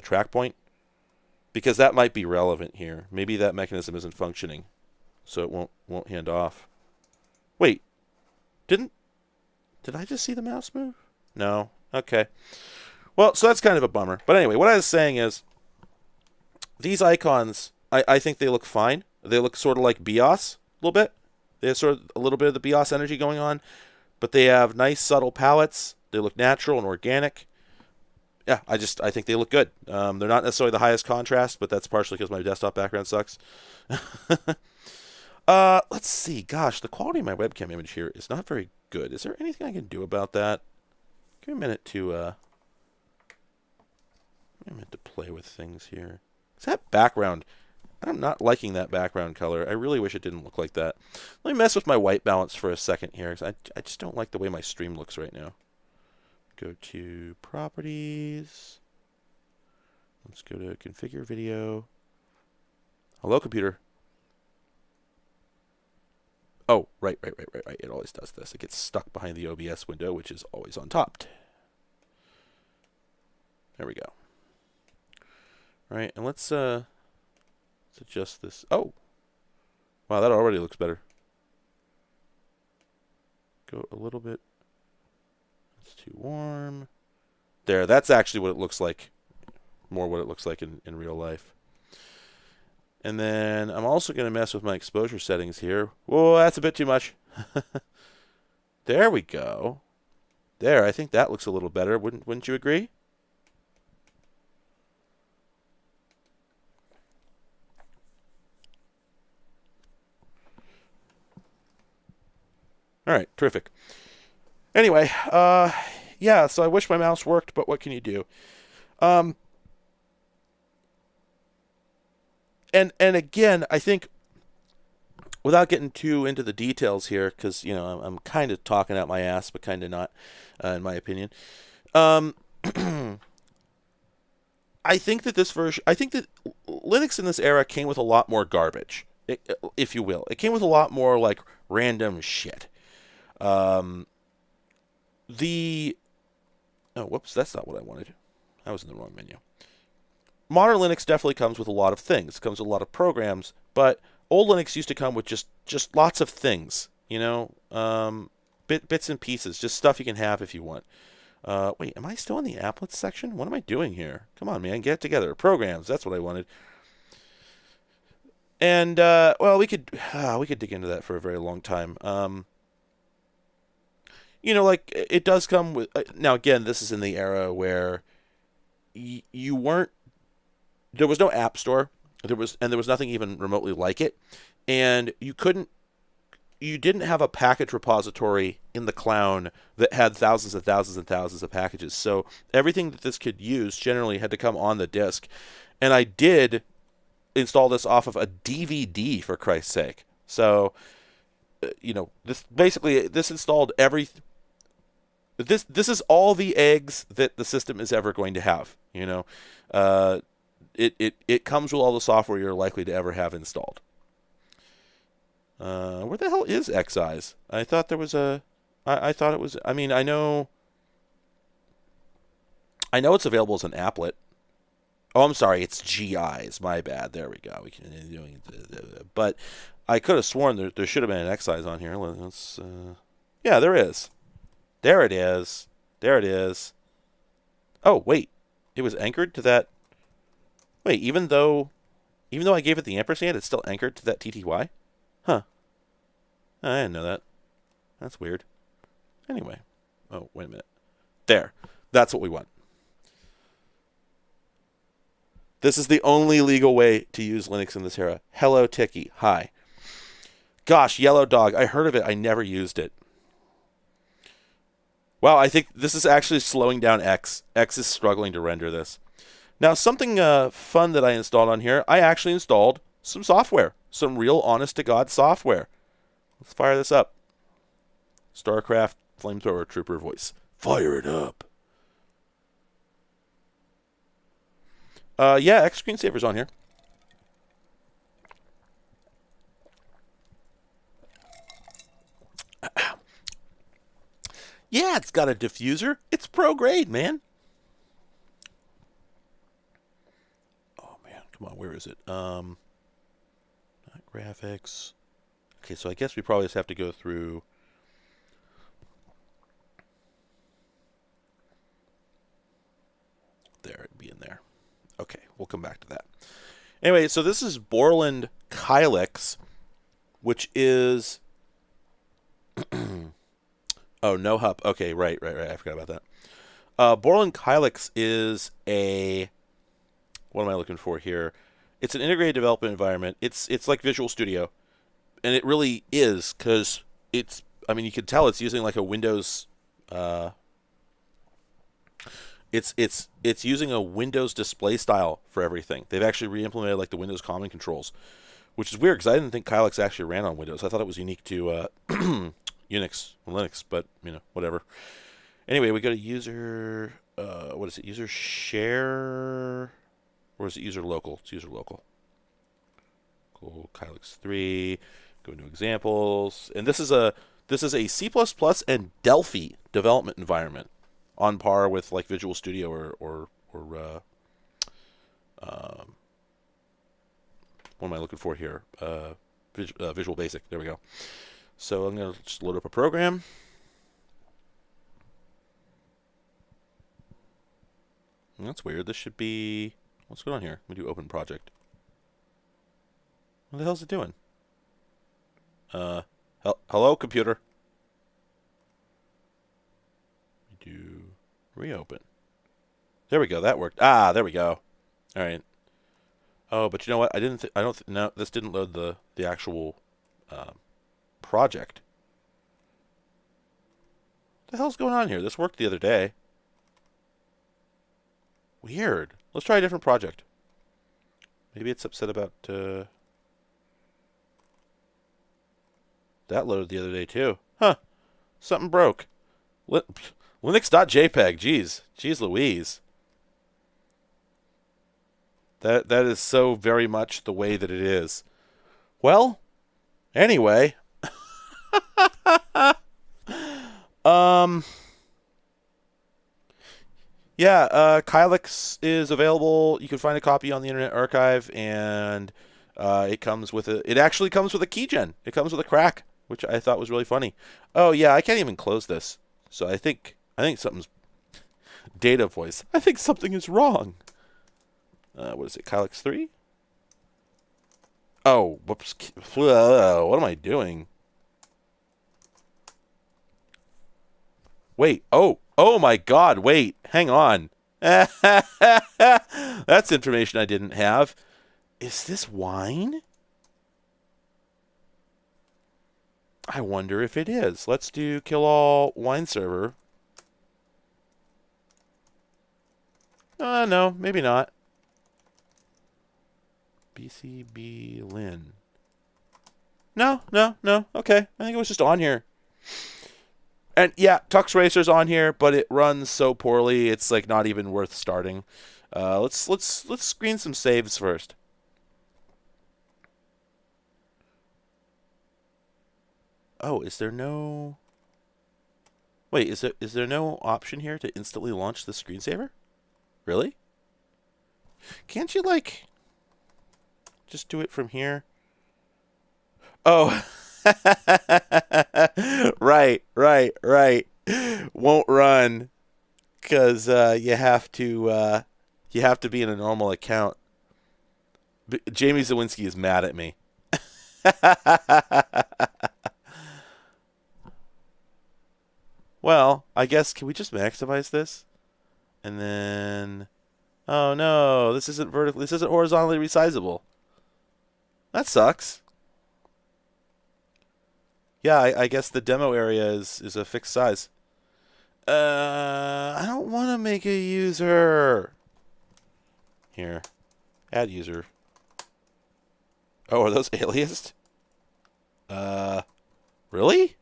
track point? Because that might be relevant here. Maybe that mechanism isn't functioning, so it won't hand off. Wait, did I just see the mouse move? No. Okay. Well, so that's kind of a bummer. But anyway, what I was saying is, these icons, I think they look fine. They look sort of like BIOS a little bit. They have sort of a little bit of the BIOS energy going on, but they have nice subtle palettes. They look natural and organic. Yeah, I think they look good. They're not necessarily the highest contrast, but that's partially because my desktop background sucks. Let's see. Gosh, the quality of my webcam image here is not very good. Is there anything I can do about that? Give me a minute to play with things here. Is that background? I'm not liking that background color. I really wish it didn't look like that. Let me mess with my white balance for a second here, because I just don't like the way my stream looks right now. Go to Properties. Let's go to Configure Video. Hello, computer. Oh, right. It always does this. It gets stuck behind the OBS window, which is always on top. There we go. All right, and let's adjust this. Oh, wow, that already looks better. Go a little bit. It's too warm. There, that's actually what it looks like. More what it looks like in real life. And then I'm also going to mess with my exposure settings here. Whoa, that's a bit too much. There we go. There, I think that looks a little better. Wouldn't you agree? All right, terrific. Anyway, yeah, so I wish my mouse worked, but what can you do? And again, I think, without getting too into the details here, because, you know, I'm kind of talking out my ass, but kind of not, in my opinion. I think that Linux in this era came with a lot more garbage, if you will. It came with a lot more, like, random shit. Oh, whoops, that's not what I wanted. I was in the wrong menu. modern Linux definitely comes with a lot of things. It comes with a lot of programs, but old Linux used to come with just lots of things, bits and pieces, just stuff you can have if you want. Wait, am I still in the applets section? What am I doing here? Come on, man, get it together. Programs, that's what I wanted. And well, we could dig into that for a very long time. Like it does come with. Now again, this is in the era where you weren't. There was no app store. There was nothing even remotely like it, and you didn't have a package repository in the cloud that had thousands and thousands and thousands of packages. So everything that this could use generally had to come on the disk. And I did install this off of a DVD, for Christ's sake. So, this installed this is all the eggs that the system is ever going to have. It comes with all the software you're likely to ever have installed. Where the hell is Xeyes? I thought there was I thought it was. I mean, I know it's available as an applet. Oh, I'm sorry, it's GIs. My bad. There we go. But I could have sworn there should have been an Xeyes on here. Yeah, there is. There it is. There it is. Oh, wait. It was anchored to that. Wait, even though I gave it the ampersand, it's still anchored to that TTY? Huh. I didn't know that. That's weird. Anyway. Oh, wait a minute. There. That's what we want. This is the only legal way to use Linux in this era. Hello, Tiki. Hi. Gosh, Yellow Dog. I heard of it. I never used it. Wow, I think this is actually slowing down X. X is struggling to render this. Now, something fun that I installed on here, I actually installed some software. Some real honest-to-God software. Let's fire this up. StarCraft Flamethrower Trooper voice. Fire it up. Yeah, Xscreensaver's on here. Yeah, it's got a diffuser. It's pro grade, man. Oh man, come on, where is it? Not graphics. Okay, so I guess we probably just have to go through. There, it'd be in there. Okay, we'll come back to that. Anyway, so this is Borland Kylax, which is oh, no hub. Okay, right. I forgot about that. Borland Kylax is what am I looking for here? It's an integrated development environment. It's like Visual Studio, and it really is because I mean, you can tell it's using like a Windows. It's using a Windows display style for everything. They've actually re-implemented like the Windows common controls, which is weird because I didn't think Kylax actually ran on Windows. I thought it was unique to Unix and Linux, but whatever. Anyway, we go to user. What is it? User share, or is it user local? It's user local. Cool. Kylax 3. Go into examples, and this is a C++ and Delphi development environment, on par with like Visual Studio or what am I looking for here? Visual Basic. There we go. So I'm going to just load up a program. That's weird. This should be... What's going on here? Let me do open project. What the hell is it doing? Hello, computer. Do reopen. There we go. That worked. Ah, there we go. All right. Oh, but you know what? No, this didn't load the actual project. What the hell's going on here? This worked the other day. Weird. Let's try a different project. Maybe it's upset about that loaded the other day too. Huh. Something broke. Linux.jpg. Jeez Louise. That is so very much the way that it is. Well, anyway. Yeah, Kylax is available. You can find a copy on the Internet Archive, and it comes with a. It actually comes with a keygen. It comes with a crack, which I thought was really funny. Oh yeah, I can't even close this. So I think something's data voice. I think something is wrong. What is it? Kylax 3? Oh, whoops. What am I doing? Wait. Oh my God. Wait. Hang on. That's information I didn't have. Is this wine? I wonder if it is. Let's do kill all wine server. No, maybe not. BCB Lin. No. Okay. I think it was just on here. And yeah, Tux Racer's on here, but it runs so poorly, it's like not even worth starting. Let's screen some saves first. Oh, is there no? Wait, is there no option here to instantly launch the screensaver? Really? Can't you like just do it from here? Oh. Right. Won't run because you have to be in a normal account. Jamie Zawinski is mad at me. Well, I guess can we just maximize this and then? Oh no, this isn't vertical. This isn't horizontally resizable. That sucks. Yeah, I guess the demo area is a fixed size. I don't want to make a user. Here, add user. Oh, are those aliased? Uh, really?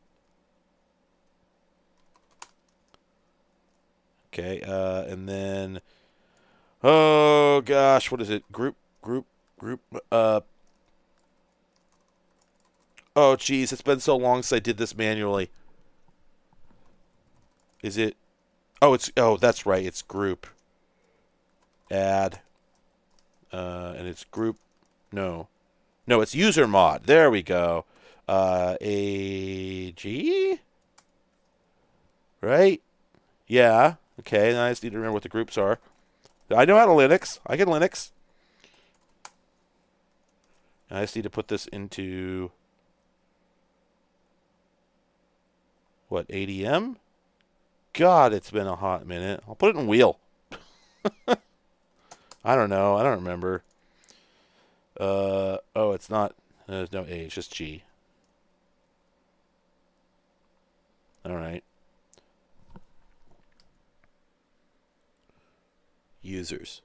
Okay, and then, oh gosh, what is it? Group. Oh geez, it's been so long since I did this manually. Is it? Oh, that's right. It's group. Add. And it's group. No, it's user mod. There we go. AG. Right? Yeah. Okay. Now I just need to remember what the groups are. I know how to Linux. I can Linux. And I just need to put this into what, ADM? God, it's been a hot minute. I'll put it in wheel. I don't know. I don't remember. Oh, it's not. There's no A. It's just G. All right. Users.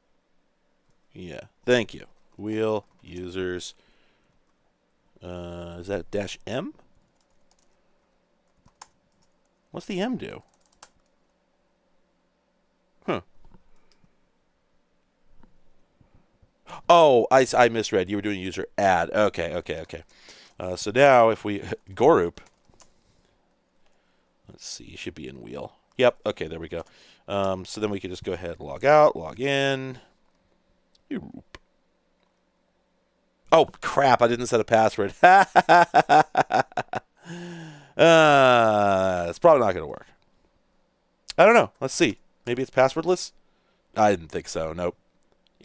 Yeah. Thank you. Wheel users. Is that -M? What's the M do? Huh. Oh, I misread. You were doing user add. Okay. So now if we group, let's see, you should be in wheel. Yep. Okay, there we go. So then we can just go ahead and log out, log in. Oh crap! I didn't set a password. It's probably not going to work. I don't know. Let's see. Maybe it's passwordless? I didn't think so. Nope.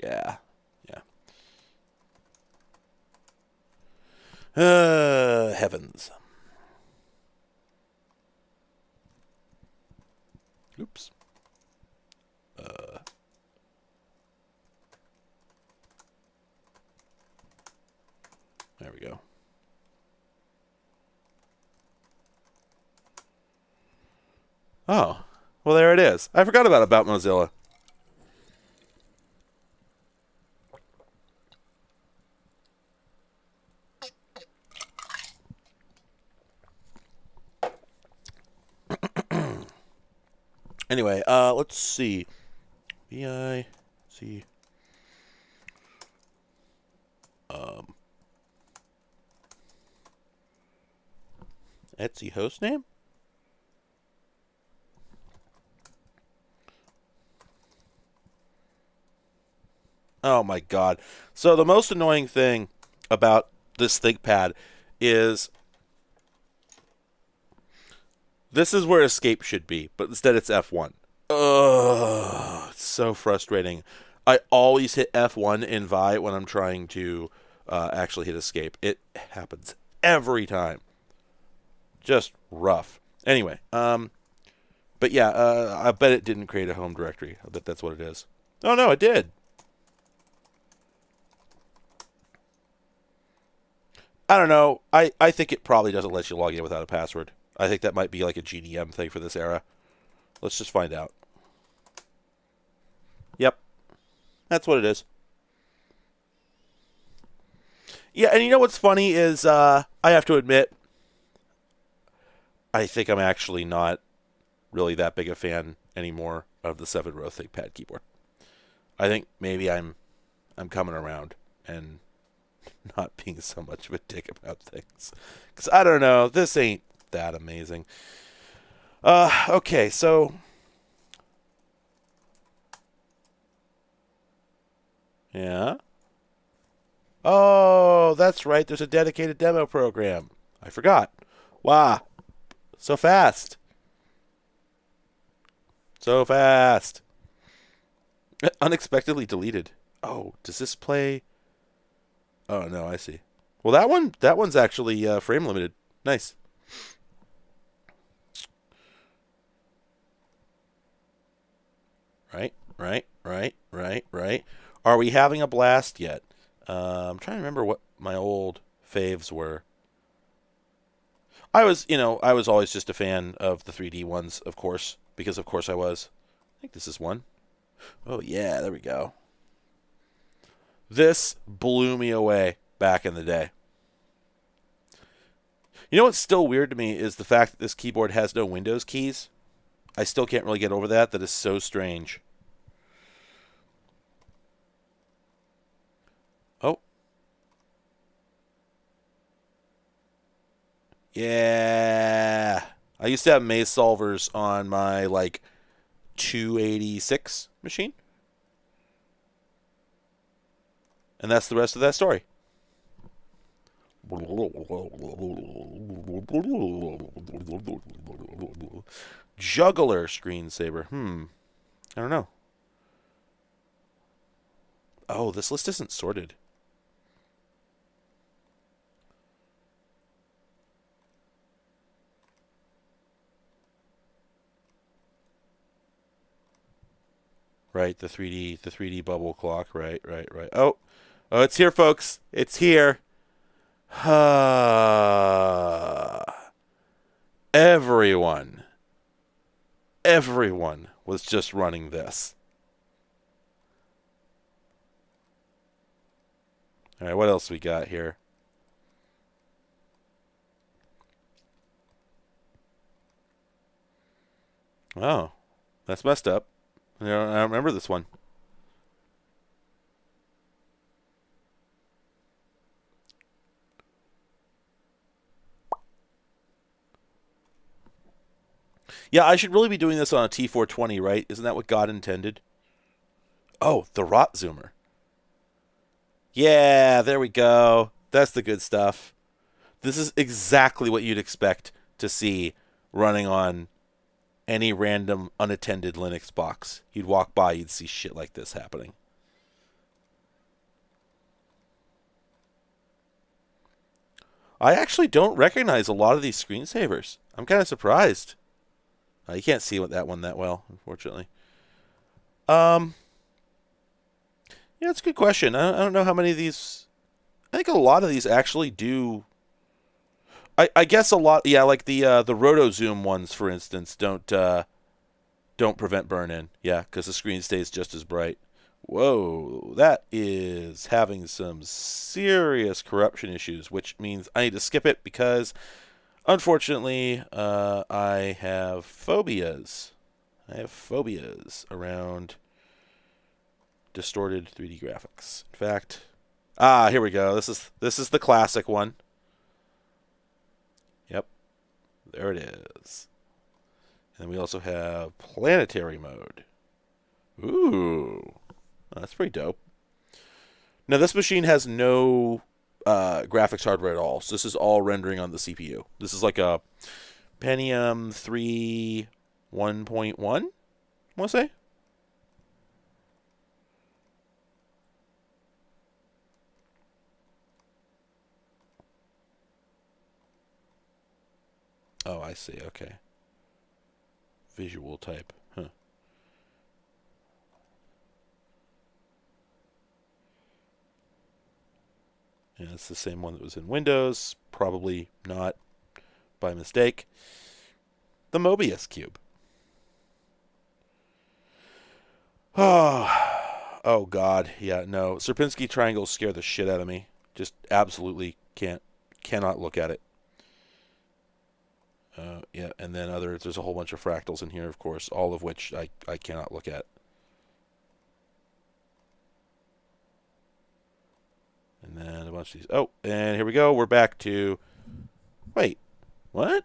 Yeah. Heavens. Oops. There we go. Oh. Well, there it is. I forgot about Mozilla. Anyway, let's see. VI, see. Etsy hostname? Oh my god. So the most annoying thing about this ThinkPad is this is where escape should be, but instead it's F1. Ugh, it's so frustrating. I always hit F1 in Vi when I'm trying to actually hit escape. It happens every time. Just rough. Anyway, but yeah, I bet it didn't create a home directory. I bet that's what it is. Oh no, it did. I don't know. I think it probably doesn't let you log in without a password. I think that might be like a GDM thing for this era. Let's just find out. Yep. That's what it is. Yeah, and you know what's funny is I have to admit, I think I'm actually not really that big a fan anymore of the 7-row ThinkPad keyboard. I think maybe I'm coming around and not being so much of a dick about things. Because I don't know, this ain't that amazing. Okay, so yeah. Oh, that's right. There's a dedicated demo program. I forgot. Wow. So fast. So fast. Unexpectedly deleted. Oh, does this play? Oh, no, I see. Well, that one's actually frame limited. Nice. Right. Are we having a blast yet? I'm trying to remember what my old faves were. I was always just a fan of the 3D ones, of course, because of course I was. I think this is one. Oh yeah, there we go. This blew me away back in the day. You know what's still weird to me is the fact that this keyboard has no Windows keys. I still can't really get over that. That is so strange. Oh. Yeah. I used to have maze solvers on my, like, 286 machine. And that's the rest of that story. Juggler screensaver. I don't know. Oh, this list isn't sorted. Right, the 3D bubble clock. Right. Oh, it's here, folks. It's here. Everyone was just running this. All right, what else we got here? Oh, that's messed up. I don't remember this one. Yeah, I should really be doing this on a T420, right? Isn't that what God intended? Oh, the rot zoomer. Yeah, there we go. That's the good stuff. This is exactly what you'd expect to see running on any random unattended Linux box. You'd walk by, you'd see shit like this happening. I actually don't recognize a lot of these screensavers. I'm kind of surprised. You can't see that one that well, unfortunately. Um, yeah, that's a good question. I don't know how many of these. I think a lot of these actually do. I guess a lot. Yeah, like the Roto Zoom ones, for instance, don't prevent burn-in. Yeah, because the screen stays just as bright. Whoa, that is having some serious corruption issues, which means I need to skip it because, unfortunately, I have phobias. I have phobias around distorted 3D graphics. In fact, here we go. This is the classic one. Yep, there it is. And we also have planetary mode. Ooh, that's pretty dope. Now this machine has no graphics hardware at all. So this is all rendering on the CPU. This is like a Pentium 3 1.1, I want to say. Oh, I see. Okay. Visual type. Huh. And it's the same one that was in Windows. Probably not by mistake. The Mobius cube. Oh, oh God. Yeah, no. Sierpinski triangles scare the shit out of me. Just absolutely cannot look at it. Yeah, and then there's a whole bunch of fractals in here, of course, all of which I cannot look at. And then a bunch of these. Oh, and here we go. We're back to... Wait, what?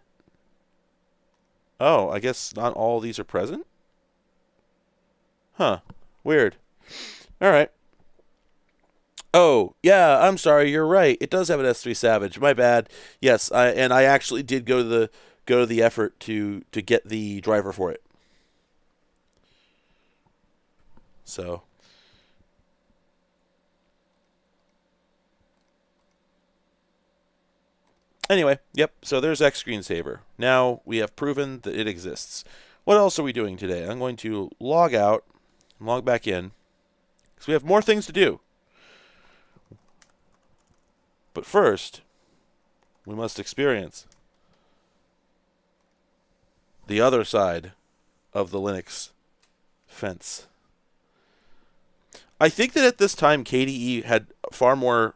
Oh, I guess not all these are present? Huh, weird. All right. Oh, yeah, I'm sorry, you're right. It does have an S3 Savage. My bad. Yes, I actually did go to the effort to get the driver for it. So anyway, yep, so there's Xscreensaver. Now we have proven that it exists. What else are we doing today? I'm going to log out, log back in, because we have more things to do. But first, we must experience the other side of the Linux fence. I think that at this time, KDE had far more...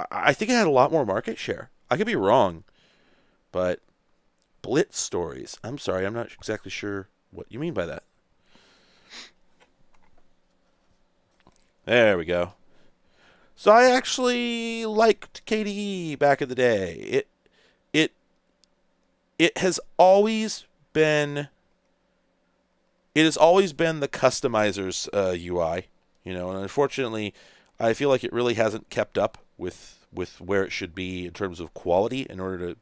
I think it had a lot more market share. I could be wrong, but Blitz stories. I'm sorry, I'm not exactly sure what you mean by that. There we go. So I actually liked KDE back in the day. It has always been... It has always been the customizer's UI, you know, and unfortunately, I feel like it really hasn't kept up with where it should be in terms of quality. In order to,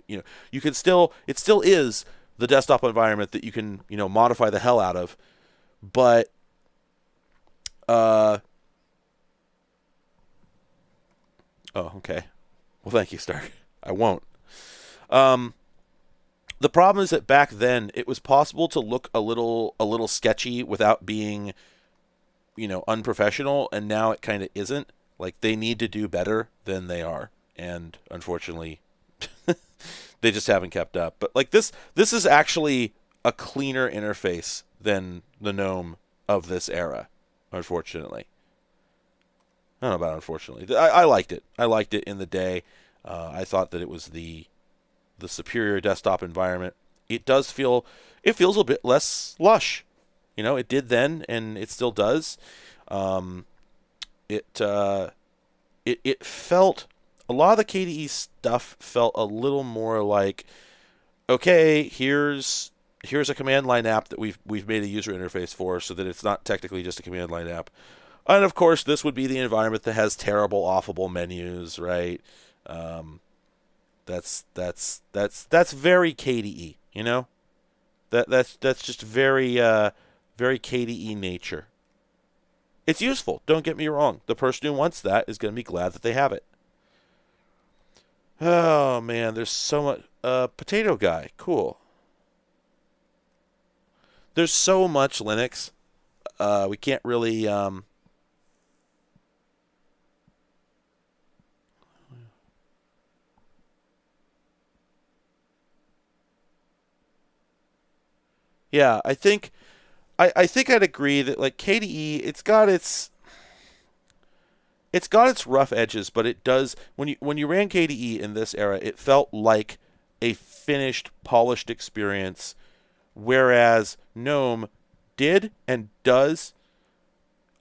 you know, you can still, it still is the desktop environment that you can, you know, modify the hell out of, but oh, okay. Well, thank you, Stark. I won't. The problem is that back then it was possible to look a little sketchy without being, you know, unprofessional, and now it kind of isn't. Like, they need to do better than they are, and unfortunately they just haven't kept up. But like this is actually a cleaner interface than the GNOME of this era, unfortunately. I don't know about unfortunately. I liked it. I liked it in the day. I thought that it was the superior desktop environment. It feels a little bit less lush. You know, it did then, and it still does. It felt, a lot of the KDE stuff felt a little more like, okay, here's a command line app that we've made a user interface for, so that it's not technically just a command line app. And of course, this would be the environment that has terrible, awful menus, right? That's very KDE, you know. That's just very very KDE nature. It's useful. Don't get me wrong. The person who wants that is going to be glad that they have it. Oh man, there's so much. Potato Guy, cool. There's so much Linux. We can't really. Yeah, I think I'd agree that like KDE, it's got its rough edges, but it does, when you ran KDE in this era, it felt like a finished, polished experience, whereas GNOME did and does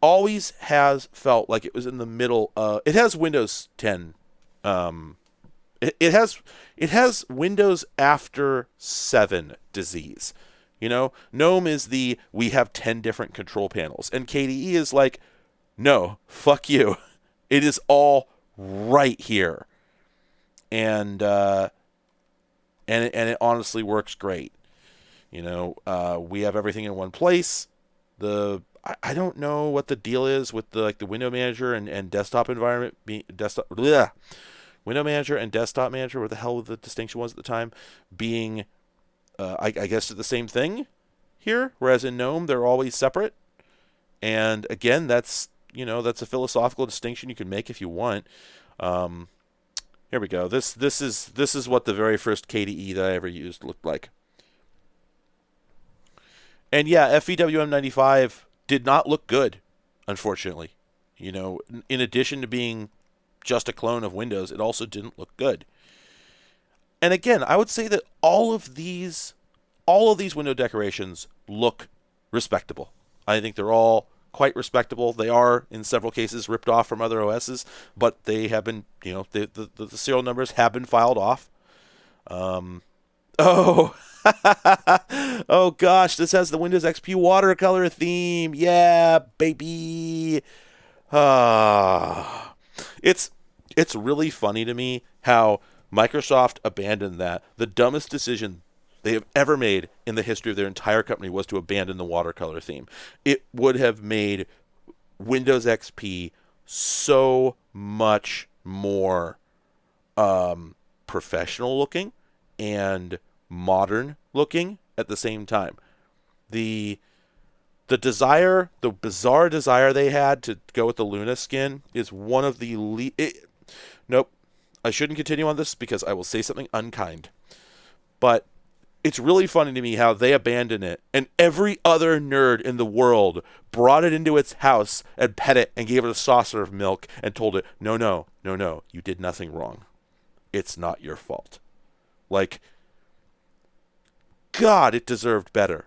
always has felt like it was in the middle. It has Windows 10. It has Windows after 7 disease. You know, GNOME is we have 10 different control panels, and KDE is like, no, fuck you. It is all right here. And it honestly works great. We have everything in one place. I don't know what the deal is with the window manager and desktop environment window manager and desktop manager, what the hell the distinction was at the time, being I guess the same thing here, whereas in GNOME they're always separate. And again, that's a philosophical distinction you can make if you want. Here we go. This is what the very first KDE that I ever used looked like. And yeah, FEWM95 did not look good, unfortunately. In addition to being just a clone of Windows, it also didn't look good. And again, I would say that all of these window decorations look respectable. I think they're all quite respectable. They are, in several cases, ripped off from other OSs, but they have been, the serial numbers have been filed off. Oh, oh gosh, this has the Windows XP watercolor theme. Yeah, baby. It's really funny to me how Microsoft abandoned that. The dumbest decision they have ever made in the history of their entire company was to abandon the watercolor theme. It would have made Windows XP so much more professional looking and modern looking at the same time. The bizarre desire they had to go with the Luna skin is one of the nope, I shouldn't continue on this because I will say something unkind. But it's really funny to me how they abandoned it, and every other nerd in the world brought it into its house and pet it and gave it a saucer of milk and told it, no, you did nothing wrong. It's not your fault. Like, God, it deserved better.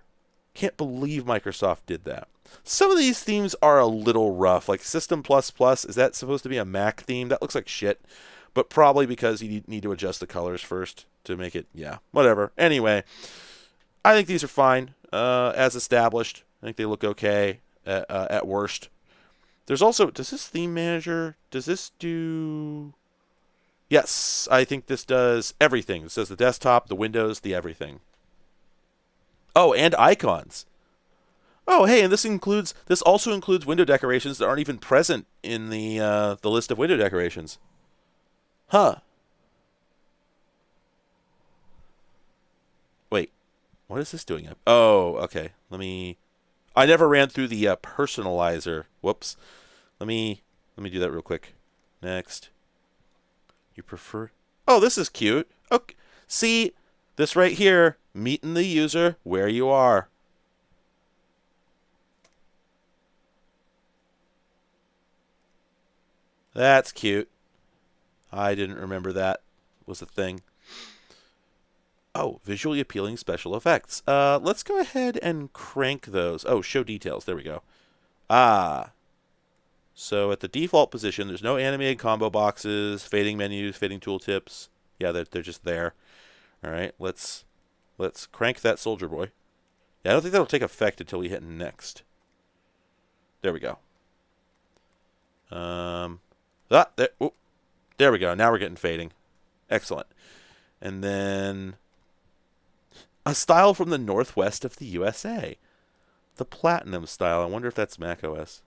Can't believe Microsoft did that. Some of these themes are a little rough. Like System++, is that supposed to be a Mac theme? That looks like shit. But probably because you need to adjust the colors first to make it, yeah, whatever. Anyway, I think these are fine as established. I think they look okay at worst. There's also, does this theme manager, does this do... Yes, I think this does everything. This does the desktop, the windows, the everything. Oh, and icons. Oh, hey, and this also includes window decorations that aren't even present in the list of window decorations. Huh. Wait, what is this doing? Oh, okay. I never ran through the personalizer. Whoops. Let me do that real quick. Next. You prefer? Oh, this is cute. Okay. See, this right here, meeting the user where you are. That's cute. I didn't remember that was a thing. Oh, visually appealing special effects. Let's go ahead and crank those. Oh, show details. There we go. So at the default position, there's no animated combo boxes, fading menus, fading tooltips. Yeah, they're just there. All right, let's crank that soldier boy. Yeah, I don't think that'll take effect until we hit next. There we go. There we go. Now we're getting fading. Excellent. And then a style from the northwest of the USA. The platinum style. I wonder if that's Mac OS.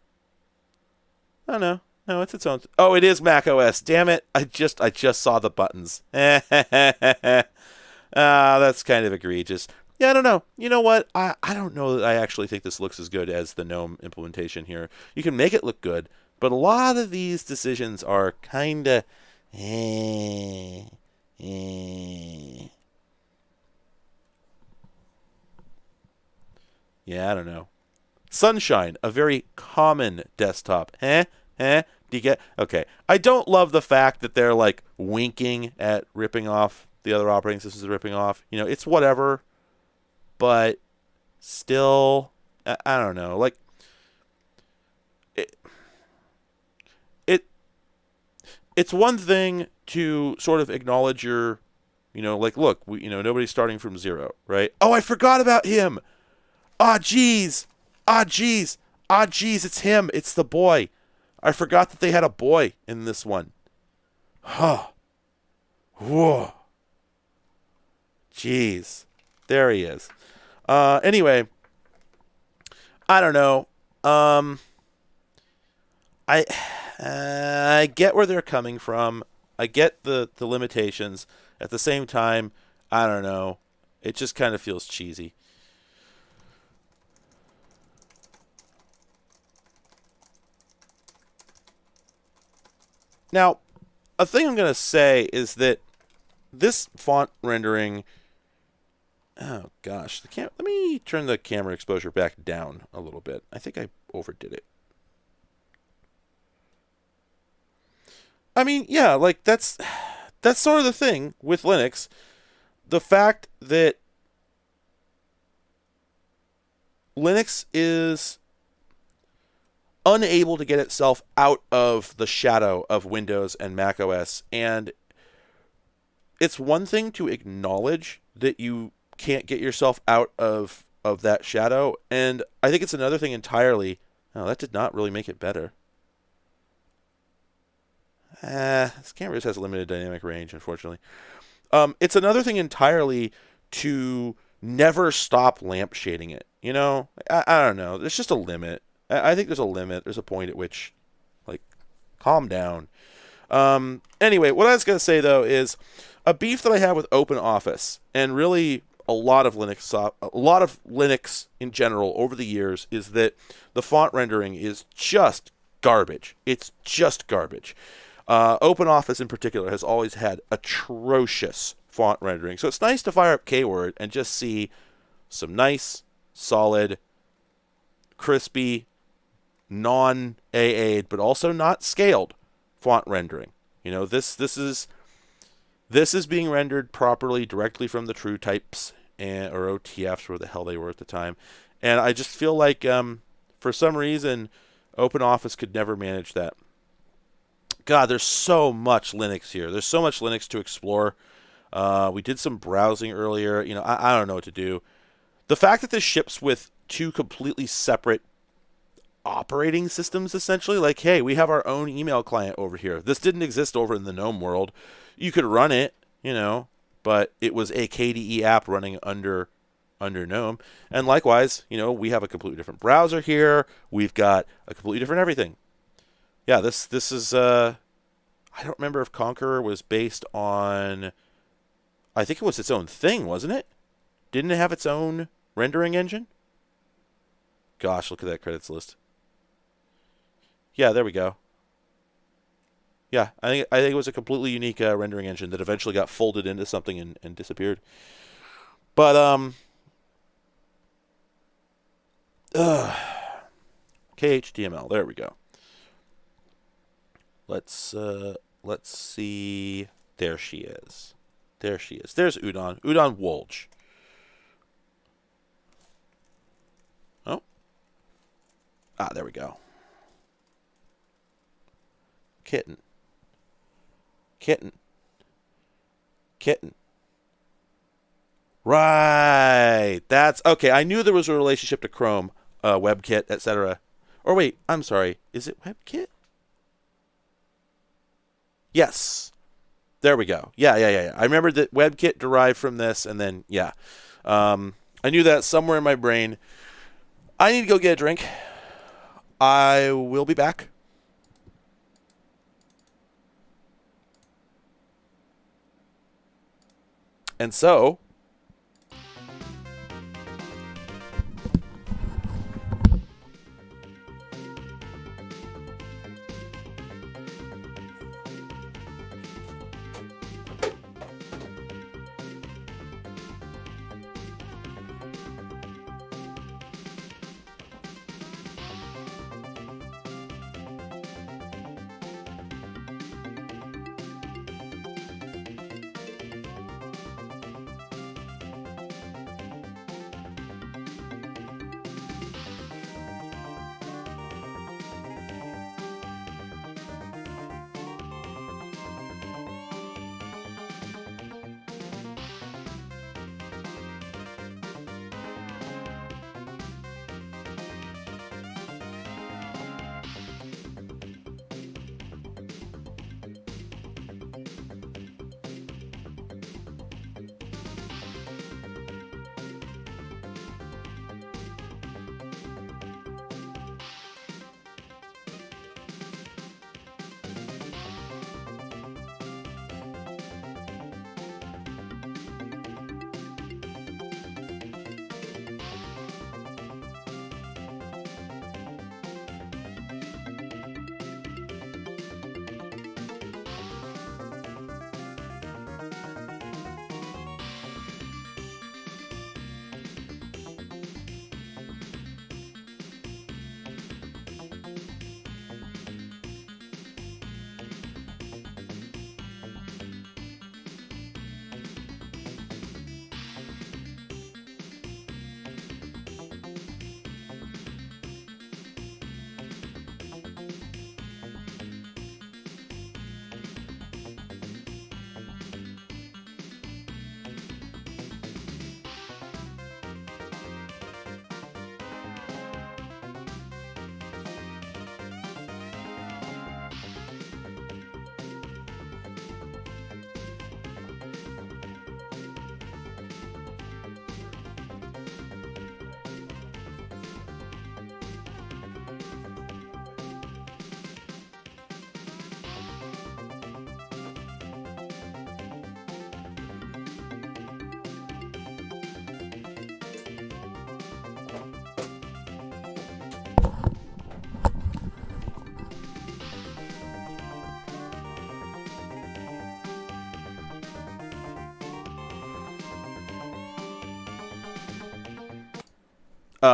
Oh, no. No, it's its own. Oh, it is Mac OS. Damn it. I just saw the buttons. That's kind of egregious. Yeah, I don't know. You know what? I don't know that I actually think this looks as good as the GNOME implementation here. You can make it look good, but a lot of these decisions are kind of... Yeah, I don't know. Sunshine, a very common desktop. Do you get? Okay. I don't love the fact that they're like winking at ripping off the other operating systems ripping off. It's whatever. But still, I don't know. Like, it's one thing to sort of acknowledge your, like, look, nobody's starting from zero, right? Oh, I forgot about him. Ah, jeez, it's him. It's the boy. I forgot that they had a boy in this one. Huh. Whoa. Jeez. There he is. Anyway, I don't know. I get where they're coming from. I get the limitations. At the same time, I don't know. It just kind of feels cheesy. Now, a thing I'm going to say is that this font rendering... Oh, gosh. Let me turn the camera exposure back down a little bit. I think I overdid it. I mean, yeah, like, that's sort of the thing with Linux. The fact that Linux is unable to get itself out of the shadow of Windows and Mac OS. And it's one thing to acknowledge that you can't get yourself out of that shadow. And I think it's another thing entirely. Oh, that did not really make it better. This camera just has limited dynamic range, unfortunately. It's another thing entirely to never stop lampshading it. You know, I don't know. There's just a limit. I think there's a limit. There's a point at which, like, calm down. Anyway, what I was going to say, though, is a beef that I have with OpenOffice, and really a lot of Linux in general over the years, is that the font rendering is just garbage. It's just garbage. OpenOffice in particular has always had atrocious font rendering. So it's nice to fire up Kword and just see some nice, solid, crispy, non-AA'd, but also not scaled font rendering. You know, this is being rendered properly directly from the true types or OTFs, where the hell they were at the time. And I just feel like for some reason OpenOffice could never manage that. God, there's so much Linux here. There's so much Linux to explore. We did some browsing earlier. You know, I don't know what to do. The fact that this ships with two completely separate operating systems, essentially, like, hey, we have our own email client over here. This didn't exist over in the GNOME world. You could run it, you know, but it was a KDE app running under GNOME. And likewise, you know, we have a completely different browser here. We've got a completely different everything. Yeah, this is I don't remember if Conqueror was based on, I think it was its own thing, wasn't it? Didn't it have its own rendering engine? Gosh, look at that credits list. Yeah, there we go. Yeah, I think it was a completely unique rendering engine that eventually got folded into something and disappeared. But KHTML, there we go. Let's see. There she is. There she is. There's Udon. Udon Wolj. Oh. Ah, there we go. Kitten. Kitten. Kitten. Right. That's okay. I knew there was a relationship to Chrome, WebKit, etc. Or wait, I'm sorry. Is it WebKit? Yes. There we go. Yeah. I remember that WebKit derived from this, and then, yeah. I knew that somewhere in my brain. I need to go get a drink. I will be back. And so...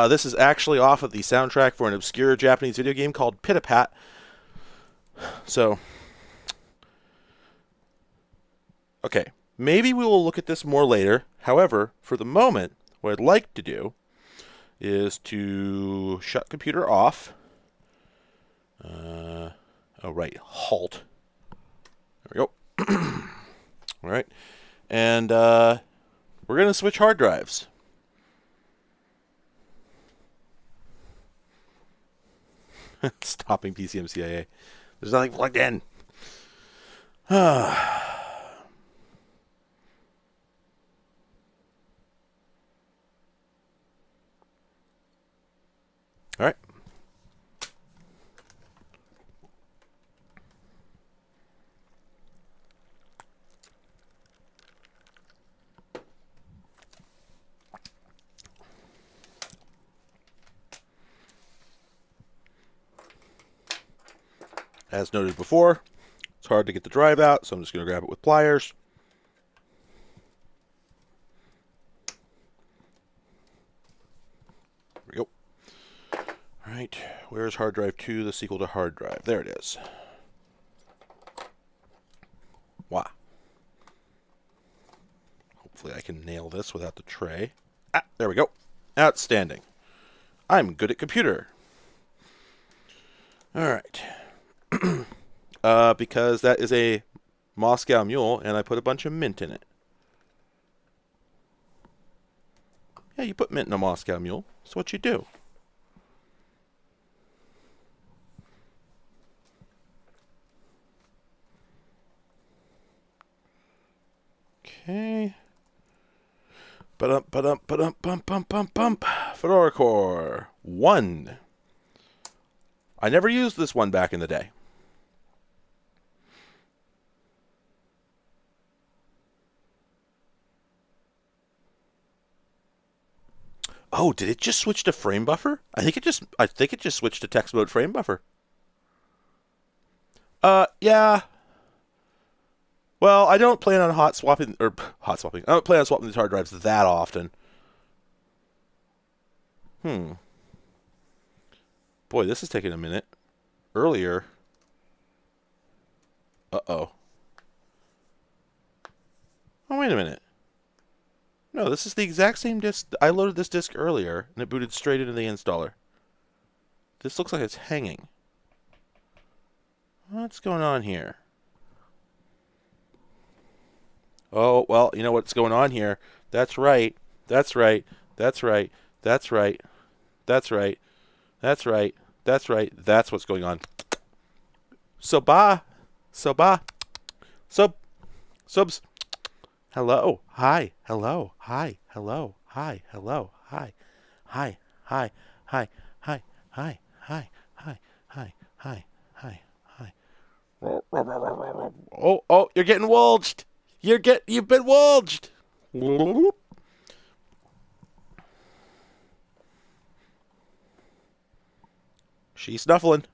This is actually off of the soundtrack for an obscure Japanese video game called Pitapat. So, okay, maybe we will look at this more later. However, for the moment, what I'd like to do is to shut computer off. Oh, right, halt. There we go. All right, and we're going to switch hard drives. Stopping PCMCIA. There's nothing plugged in. All right. As noted before, it's hard to get the drive out, so I'm just going to grab it with pliers. There we go. All right, where's hard drive 2, the sequel to hard drive? There it is. Wow. Hopefully I can nail this without the tray. Ah, there we go. Outstanding. I'm good at computer. All right. Because that is a Moscow Mule, and I put a bunch of mint in it. Yeah, you put mint in a Moscow Mule. That's what you do. Okay. Fedora Core 1. I never used this one back in the day. Oh, did it just switch to frame buffer? I think it just switched to text mode frame buffer. Yeah. Well, I don't plan on hot swapping. I don't plan on swapping these hard drives that often. Boy, this is taking a minute. Earlier. Uh-oh. Oh, wait a minute. No, this is the exact same disk. I loaded this disk earlier, and it booted straight into the installer. This looks like it's hanging. What's going on here? Oh, well, you know what's going on here. That's right. That's right. That's right. That's right. That's right. That's right. That's right. That's what's going on. Soba. Subs. Hello. Hi. Hello. Hi. Hello. Hi. Hello. Hi. Hi. Hi. Hi. Hi. Hi. Hi. Hi. Hi. Hi. Hi. Hi. Oh, you're getting wulged. You've been wulged. She's snuffling.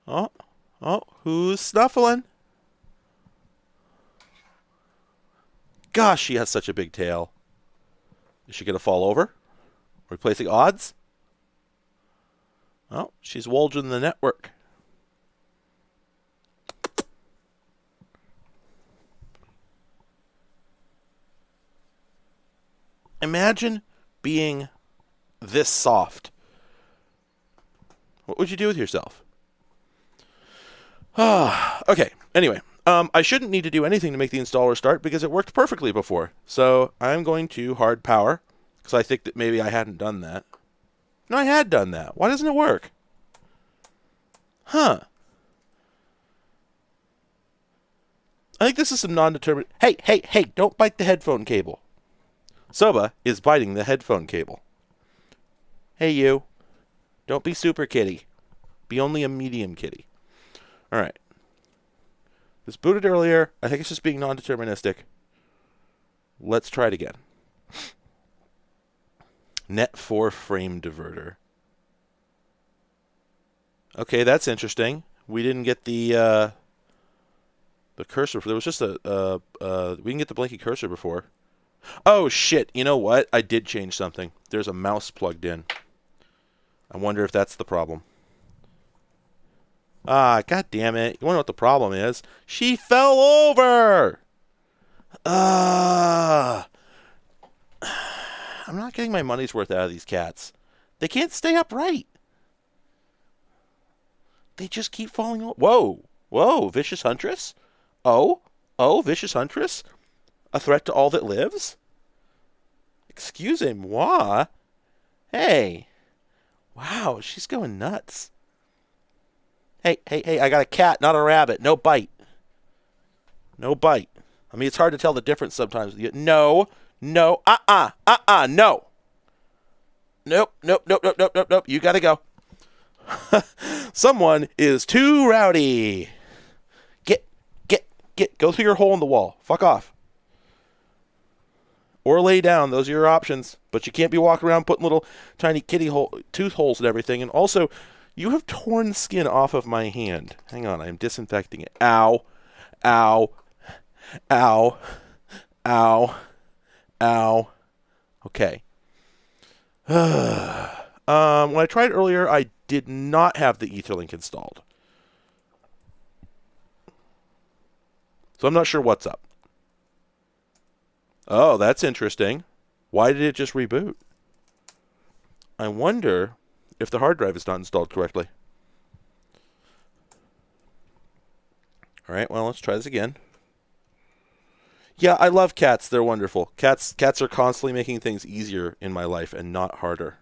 Oh, who's snuffling? Gosh, she has such a big tail. Is she going to fall over? Replacing odds? Oh, she's wulging the network. Imagine being this soft. What would you do with yourself? Okay, anyway. I shouldn't need to do anything to make the installer start because it worked perfectly before. So I'm going to hard power because I think that maybe I hadn't done that. No, I had done that. Why doesn't it work? Huh. I think this is some non-determined... Hey, don't bite the headphone cable. Soba is biting the headphone cable. Hey, you. Don't be super kitty. Be only a medium kitty. All right. This booted earlier. I think it's just being non-deterministic. Let's try it again. Net 4 frame diverter. Okay, that's interesting. We didn't get the The cursor. There was just we can get the blinky cursor before. Oh, shit. You know what? I did change something. There's a mouse plugged in. I wonder if that's the problem. Ah, god damn it. You wonder what the problem is? She fell over! I'm not getting my money's worth out of these cats. They can't stay upright. They just keep falling over. Whoa. Whoa, Vicious Huntress? Oh, Vicious Huntress? A threat to all that lives? Excusez-moi. Hey. Wow, she's going nuts. Hey, I got a cat, not a rabbit. No bite. No bite. I mean, it's hard to tell the difference sometimes. No. No. No. Nope. You gotta go. Someone is too rowdy. Get. Go through your hole in the wall. Fuck off. Or lay down. Those are your options. But you can't be walking around putting little tiny kitty tooth holes and everything. And also, you have torn skin off of my hand. Hang on. I'm disinfecting it. Ow. Ow. Ow. Ow. Ow. Okay. When I tried earlier, I did not have the Etherlink installed. So I'm not sure what's up. Oh, that's interesting. Why did it just reboot? I wonder if the hard drive is not installed correctly. All right, well, let's try this again. Yeah, I love cats. They're wonderful. Cats are constantly making things easier in my life and not harder.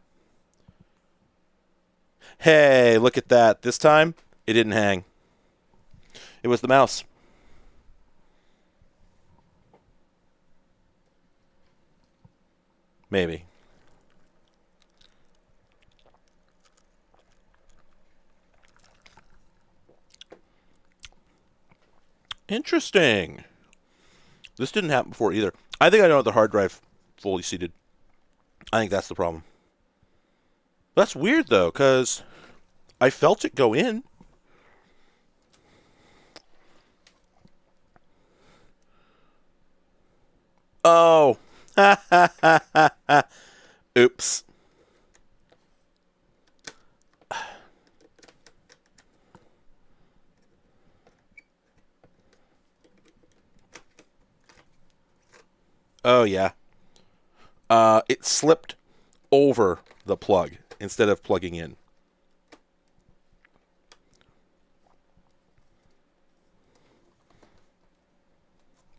Hey, look at that. This time, it didn't hang. It was the mouse. Maybe. Interesting. This didn't happen before either. I think I know the hard drive fully seated. I think that's the problem. That's weird, though, because I felt it go in. Oh. Oops. Oh, yeah. It slipped over the plug instead of plugging in.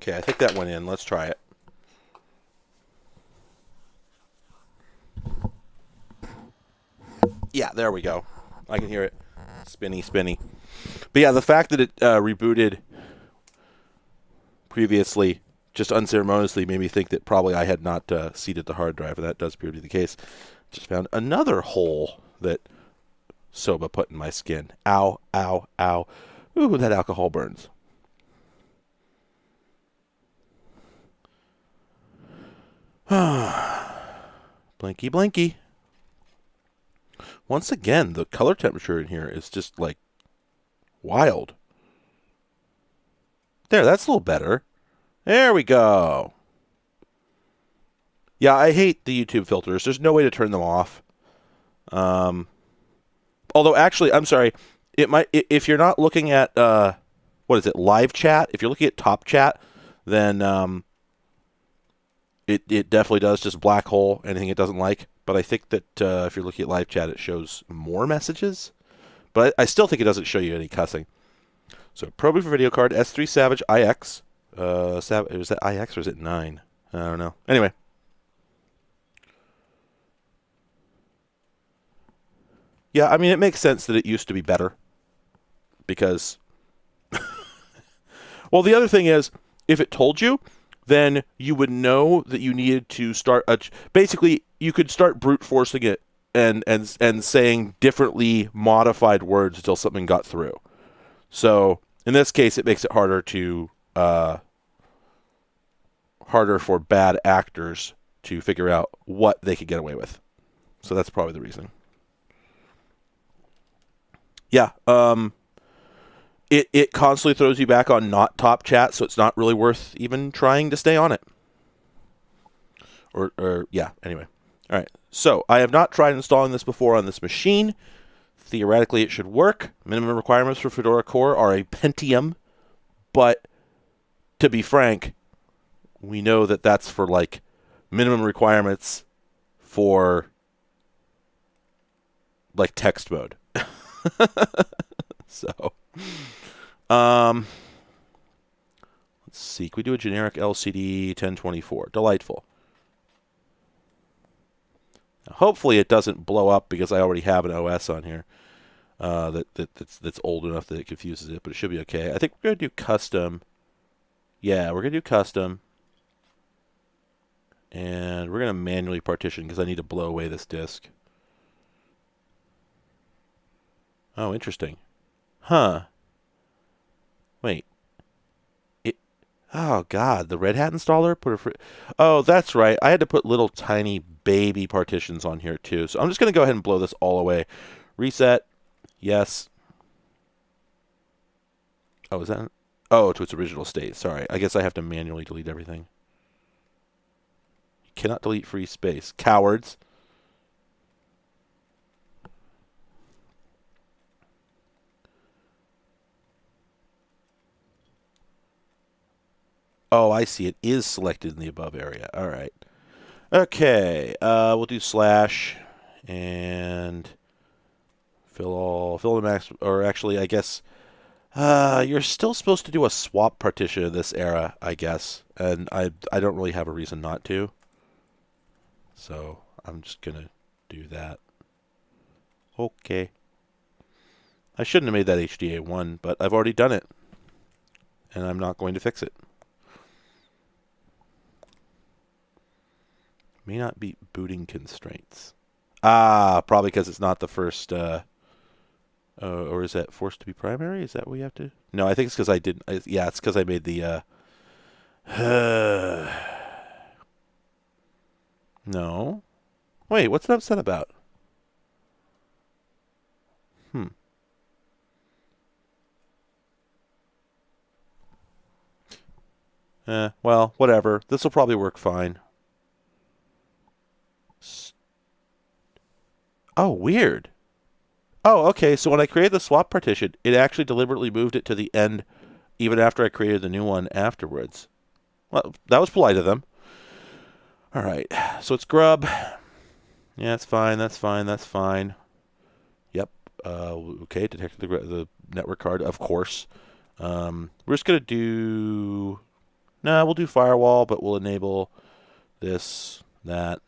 Okay, I think that went in. Let's try it. Yeah, there we go. I can hear it. Spinny. But yeah, the fact that it rebooted previously just unceremoniously made me think that probably I had not seated the hard drive, and that does appear to be the case. Just found another hole that Soba put in my skin. Ow. Ooh, that alcohol burns. Blinky. Once again, the color temperature in here is just, like, wild. There, that's a little better. There we go. Yeah, I hate the YouTube filters. There's no way to turn them off. Although, actually, I'm sorry. It might, if you're not looking at, what is it, live chat? If you're looking at top chat, then it definitely does just black hole anything it doesn't like. But I think that if you're looking at live chat, it shows more messages. But I still think it doesn't show you any cussing. So, probing for video card, S3 Savage IX. Is that IX or is it 9? I don't know. Anyway. Yeah, I mean, it makes sense that it used to be better. Because, well, the other thing is, if it told you, then you would know that you needed to start basically you could start brute forcing it and saying differently modified words until something got through. So in this case, it makes it harder for bad actors to figure out what they could get away with. So that's probably the reason. Yeah. it constantly throws you back on not top chat, so it's not really worth even trying to stay on it. Or yeah, anyway. All right, so I have not tried installing this before on this machine. Theoretically, it should work. Minimum requirements for Fedora Core are a Pentium, but to be frank, we know that that's for like minimum requirements for like text mode. So, let's see. Can we do a generic LCD 1024? Delightful. Now, hopefully, it doesn't blow up because I already have an OS on here that's old enough that it confuses it, but it should be okay. I think we're gonna do custom. Yeah, we're gonna do custom, and we're gonna manually partition because I need to blow away this disk. Oh, interesting. Huh. Wait. Oh, God. The Red Hat installer? Oh, that's right. I had to put little tiny baby partitions on here, too. So I'm just going to go ahead and blow this all away. Reset. Yes. Oh, is that... Oh, to its original state. Sorry. I guess I have to manually delete everything. You cannot delete free space. Cowards. Oh, I see. It is selected in the above area. All right. Okay. We'll do slash and fill the max. Or actually, I guess you're still supposed to do a swap partition in this era, I guess. And I don't really have a reason not to. So I'm just gonna do that. Okay. I shouldn't have made that HDA1, but I've already done it, and I'm not going to fix it. May not be booting constraints. Ah, probably because it's not the first, or is that forced to be primary? Is that what we have to? No, I think it's because I didn't. Yeah, it's because I made the, no. Wait, what's it upset about? Well, whatever. This will probably work fine. Oh, weird. Oh, okay. So when I created the swap partition, it actually deliberately moved it to the end even after I created the new one afterwards. Well, that was polite of them. All right. So it's grub. Yeah, that's fine. That's fine. That's fine. Yep. Okay. Detected the network card, of course. We're just going to do... No, we'll do firewall, but we'll enable this, that.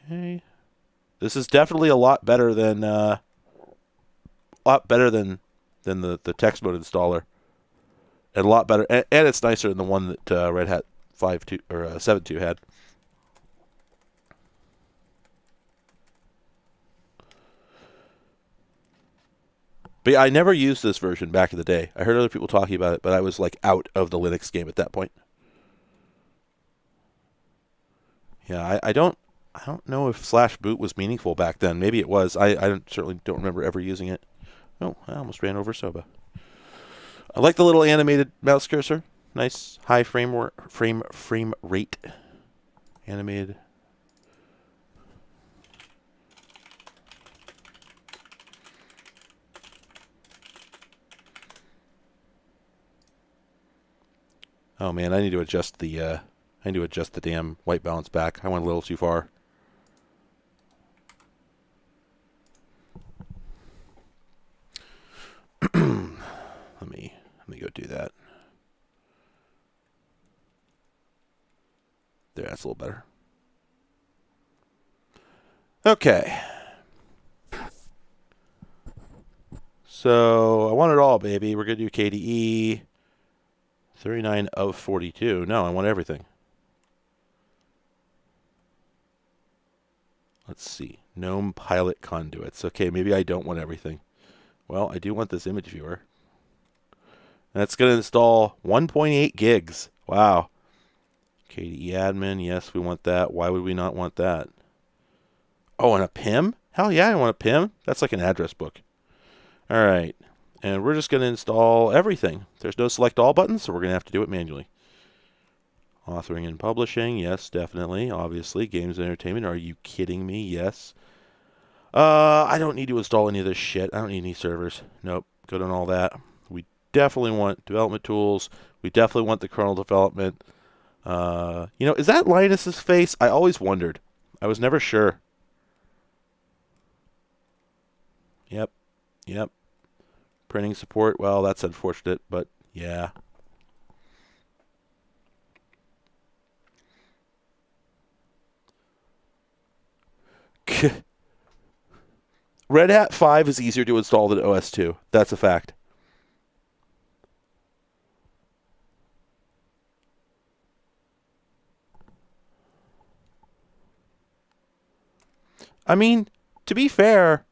Okay. This is definitely a lot better than the text mode installer, and a lot better, and it's nicer than the one that Red Hat 5.2 or 7.2 had. But yeah, I never used this version back in the day. I heard other people talking about it, but I was like out of the Linux game at that point. Yeah, I don't know if /boot was meaningful back then. Maybe it was. I certainly don't remember ever using it. Oh, I almost ran over Soba. I like the little animated mouse cursor. Nice high frame rate. Animated. Oh man, I need to adjust the damn white balance back. I went a little too far. Let me go do that. There, that's a little better. Okay. So I want it all, baby. We're gonna do KDE 39 of 42. No, I want everything. Let's see. GNOME pilot conduits. Okay, maybe I don't want everything. Well, I do want this image viewer. That's going to install 1.8 gigs. Wow. KDE admin. Yes, we want that. Why would we not want that? Oh, and a PIM? Hell yeah, I want a PIM. That's like an address book. All right. And we're just going to install everything. There's no select all buttons, so we're going to have to do it manually. Authoring and publishing, yes, definitely, obviously. Games and entertainment, are you kidding me? Yes. I don't need to install any of this shit. I don't need any servers. Nope, good on all that. We definitely want development tools. We definitely want the kernel development. Is that Linus's face? I always wondered. I was never sure. Yep, yep. Printing support, well, that's unfortunate, but yeah. Red Hat 5 is easier to install than OS 2. That's a fact. I mean, to be fair,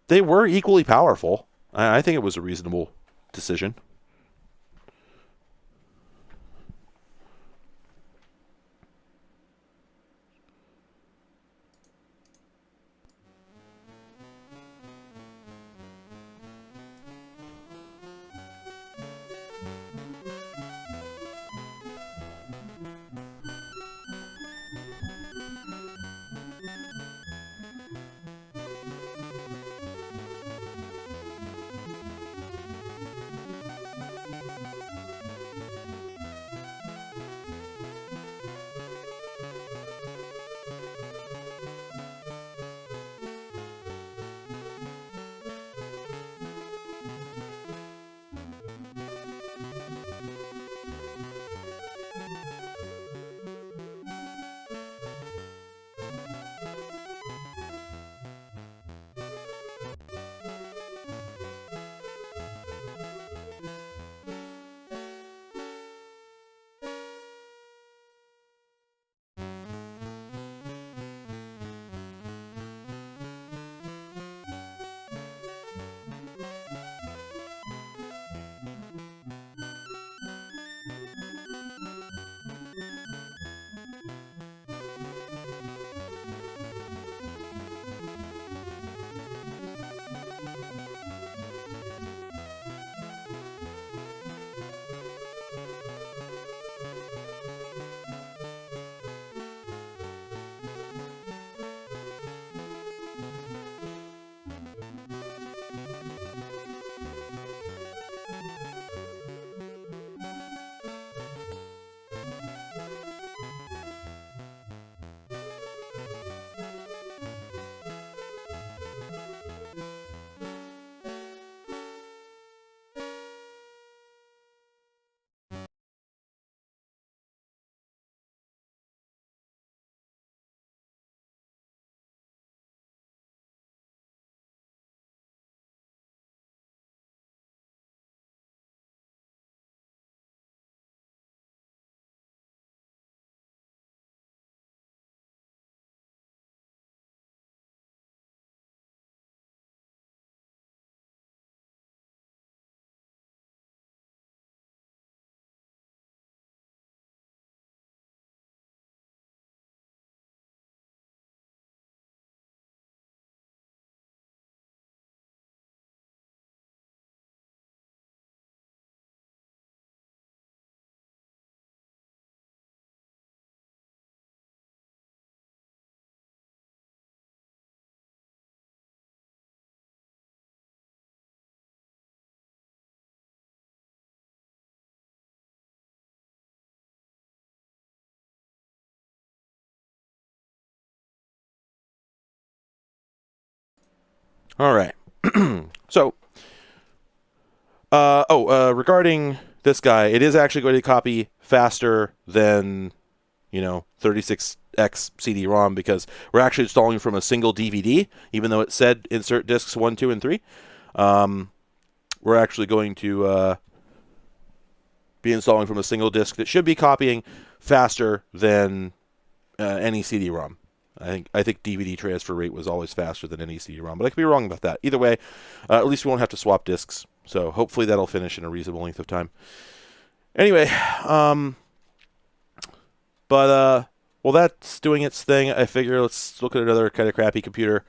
they were equally powerful. I think it was a reasonable decision. All right. So, regarding this guy, it is actually going to copy faster than 36x CD-ROM because we're actually installing from a single DVD, even though it said insert discs 1, 2, and 3. We're actually going to be installing from a single disk that should be copying faster than any CD-ROM. I think DVD transfer rate was always faster than any CD-ROM, but I could be wrong about that. Either way, at least we won't have to swap disks, so hopefully that'll finish in a reasonable length of time. Anyway, while that's doing its thing, I figure let's look at another kind of crappy computer.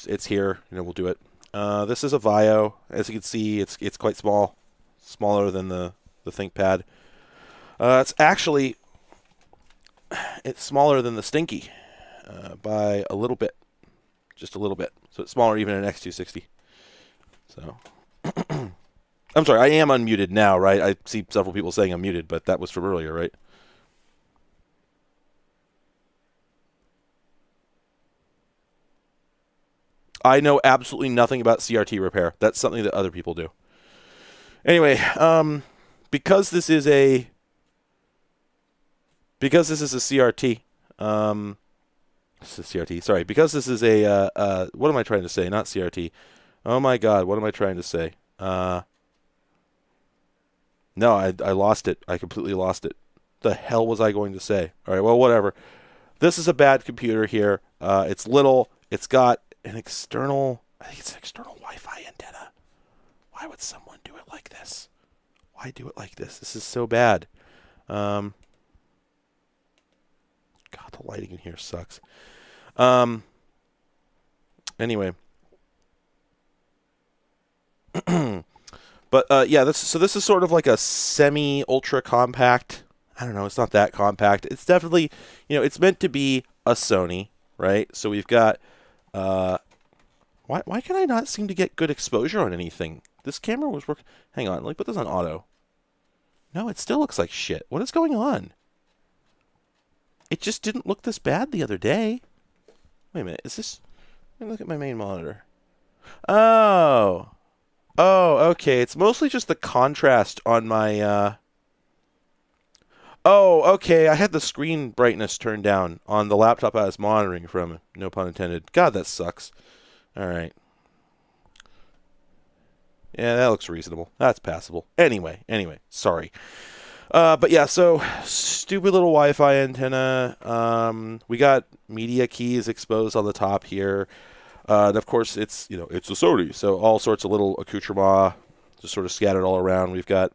It's here, we'll do it. This is a Vaio. As you can see, it's quite small, smaller than the ThinkPad. It's smaller than the Stinky by a little bit, just a little bit. So it's smaller even than X260. So I'm sorry, I am unmuted now, right? I see several people saying I'm muted, but that was from earlier, right? I know absolutely nothing about CRT repair. That's something that other people do. Anyway, because this is a CRT, this is CRT. Sorry, because this is a what am I trying to say? Not CRT. Oh my God, what am I trying to say? No, I lost it. I completely lost it. The hell was I going to say? All right, well, whatever. This is a bad computer here. It's little. It's got an external. I think it's an external Wi-Fi antenna. Why would someone do it like this? Why do it like this? This is so bad. God, the lighting in here sucks. Anyway. But yeah, this is sort of like a semi-ultra compact. I don't know, it's not that compact. It's definitely, it's meant to be a Sony, right? So we've got why can I not seem to get good exposure on anything? This camera was working. Hang on, let me put this on auto. No, it still looks like shit. What is going on? It just didn't look this bad the other day. Wait a minute, is this... Let me look at my main monitor. Oh, okay. It's mostly just the contrast on my... Oh, okay. I had the screen brightness turned down on the laptop I was monitoring from. No pun intended. God, that sucks. All right. Yeah, that looks reasonable. That's passable. Anyway. Sorry. But yeah, so stupid little Wi-Fi antenna. We got media keys exposed on the top here. And of course, it's a Sony, so all sorts of little accoutrements just sort of scattered all around. We've got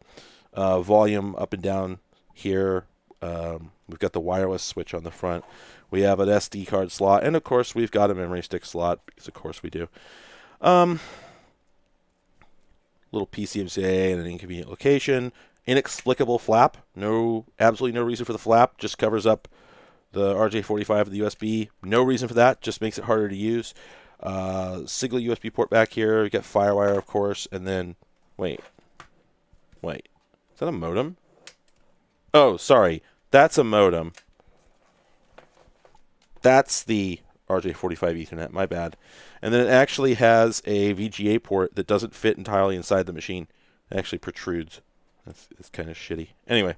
volume up and down here. We've got the wireless switch on the front. We have an SD card slot, and of course, we've got a memory stick slot, because of course we do. Little PCMCA in an inconvenient location. Inexplicable flap. Absolutely no reason for the flap. Just covers up the RJ45 of the USB. No reason for that. Just makes it harder to use. Single USB port back here. You got FireWire, of course, and then wait. Is that a modem? Oh, sorry. That's a modem. That's the RJ45 Ethernet. My bad. And then it actually has a VGA port that doesn't fit entirely inside the machine. It actually protrudes. It's kind of shitty. Anyway,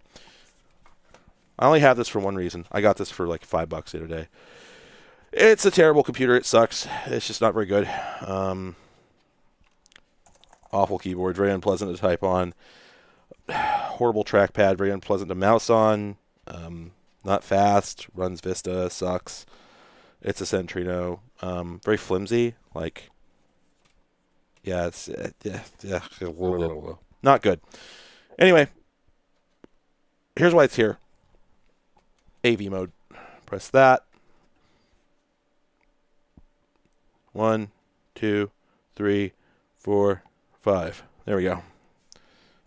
I only have this for one reason. I got this for like $5 the other day. It's a terrible computer. It sucks. It's just not very good. Awful keyboard. Very unpleasant to type on. Horrible trackpad. Very unpleasant to mouse on. Not fast. Runs Vista. Sucks. It's a Centrino. Very flimsy. Like, yeah, it's not good. Anyway, here's why it's here. AV mode. Press that. 1, 2, 3, 4, 5. There we go.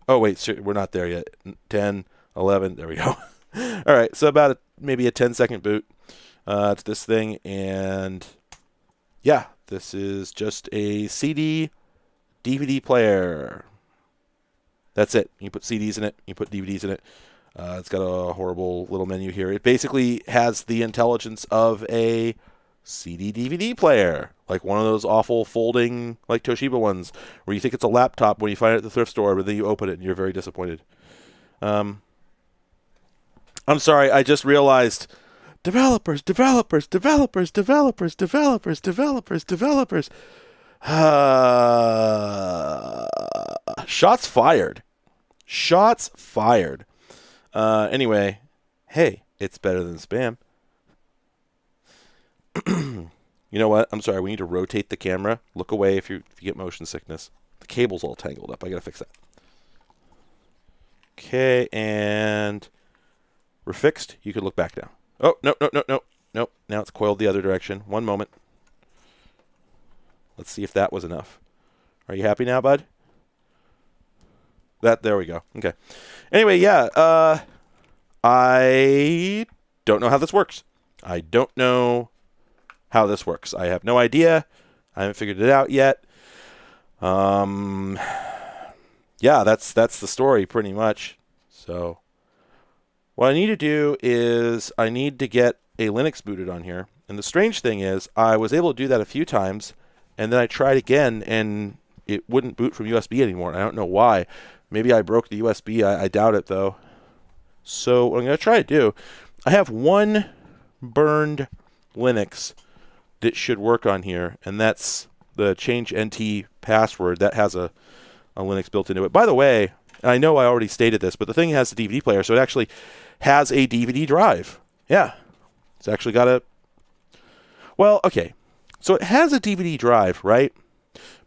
Oh, wait, we're not there yet. 10, 11. There we go. All right, so about maybe a 10-second boot to this thing. And, yeah, this is just a CD DVD player. That's it. You put CDs in it. You put DVDs in it. It's got a horrible little menu here. It basically has the intelligence of a CD DVD player, like one of those awful folding, like Toshiba ones, where you think it's a laptop when you find it at the thrift store, but then you open it and you're very disappointed. I'm sorry, I just realized developers. Shots fired. Anyway, hey, it's better than spam. You know what? I'm sorry. We need to rotate the camera. Look away if you get motion sickness. The cable's all tangled up. I gotta fix that. Okay, and we're fixed. You could look back now. Oh, no. Now it's coiled the other direction. One moment. Let's see if that was enough. Are you happy now, bud? There we go. Okay. Anyway, yeah, I don't know how this works. I don't know how this works. I have no idea. I haven't figured it out yet. Yeah, that's the story pretty much. So what I need to do is I need to get a Linux booted on here. And the strange thing is I was able to do that a few times, and then I tried again, and it wouldn't boot from USB anymore. I don't know why. Maybe I broke the USB. I doubt it, though. So what I'm going to try to do, I have one burned Linux that should work on here, and that's the change NT password. That has a Linux built into it. By the way, I know I already stated this, but the thing has a DVD player, so it actually has a DVD drive. Yeah. It's actually got a... Well, okay. So it has a DVD drive, right?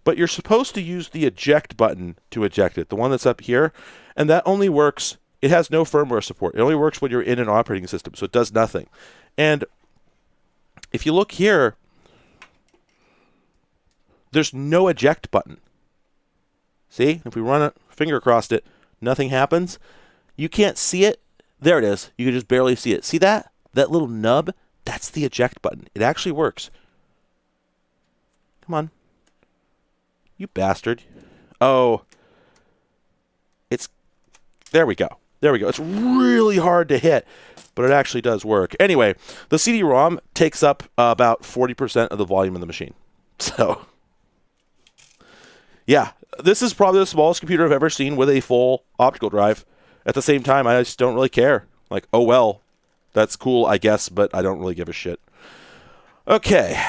But you're supposed to use the eject button to eject it, the one that's up here, and that only works... It has no firmware support. It only works when you're in an operating system, so it does nothing. And if you look here, there's no eject button. See? If we run a finger across it, nothing happens. You can't see it. There it is. You can just barely see it. See that? That little nub? That's the eject button. It actually works. Come on. You bastard. Oh. There we go. There we go. It's really hard to hit, but it actually does work. Anyway, the CD-ROM takes up about 40% of the volume of the machine. So, yeah. This is probably the smallest computer I've ever seen with a full optical drive. At the same time, I just don't really care. Like, oh well, that's cool, I guess, but I don't really give a shit. Okay.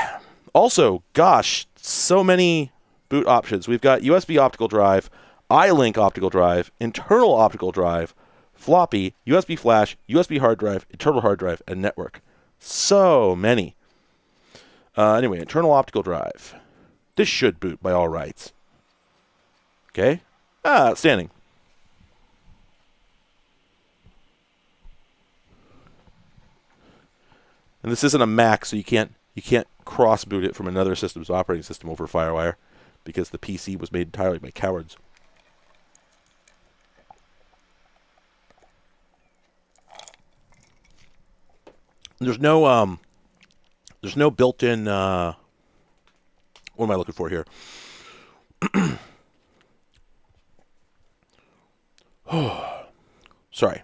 Also, gosh, so many boot options. We've got USB optical drive, iLink optical drive, internal optical drive, floppy, USB flash, USB hard drive, internal hard drive, and network. So many. Anyway, internal optical drive. This should boot by all rights. Okay. Outstanding. And this isn't a Mac, so you can't cross boot it from another system's operating system over FireWire, because the PC was made entirely by cowards. There's no built-in what am I looking for here? Sorry.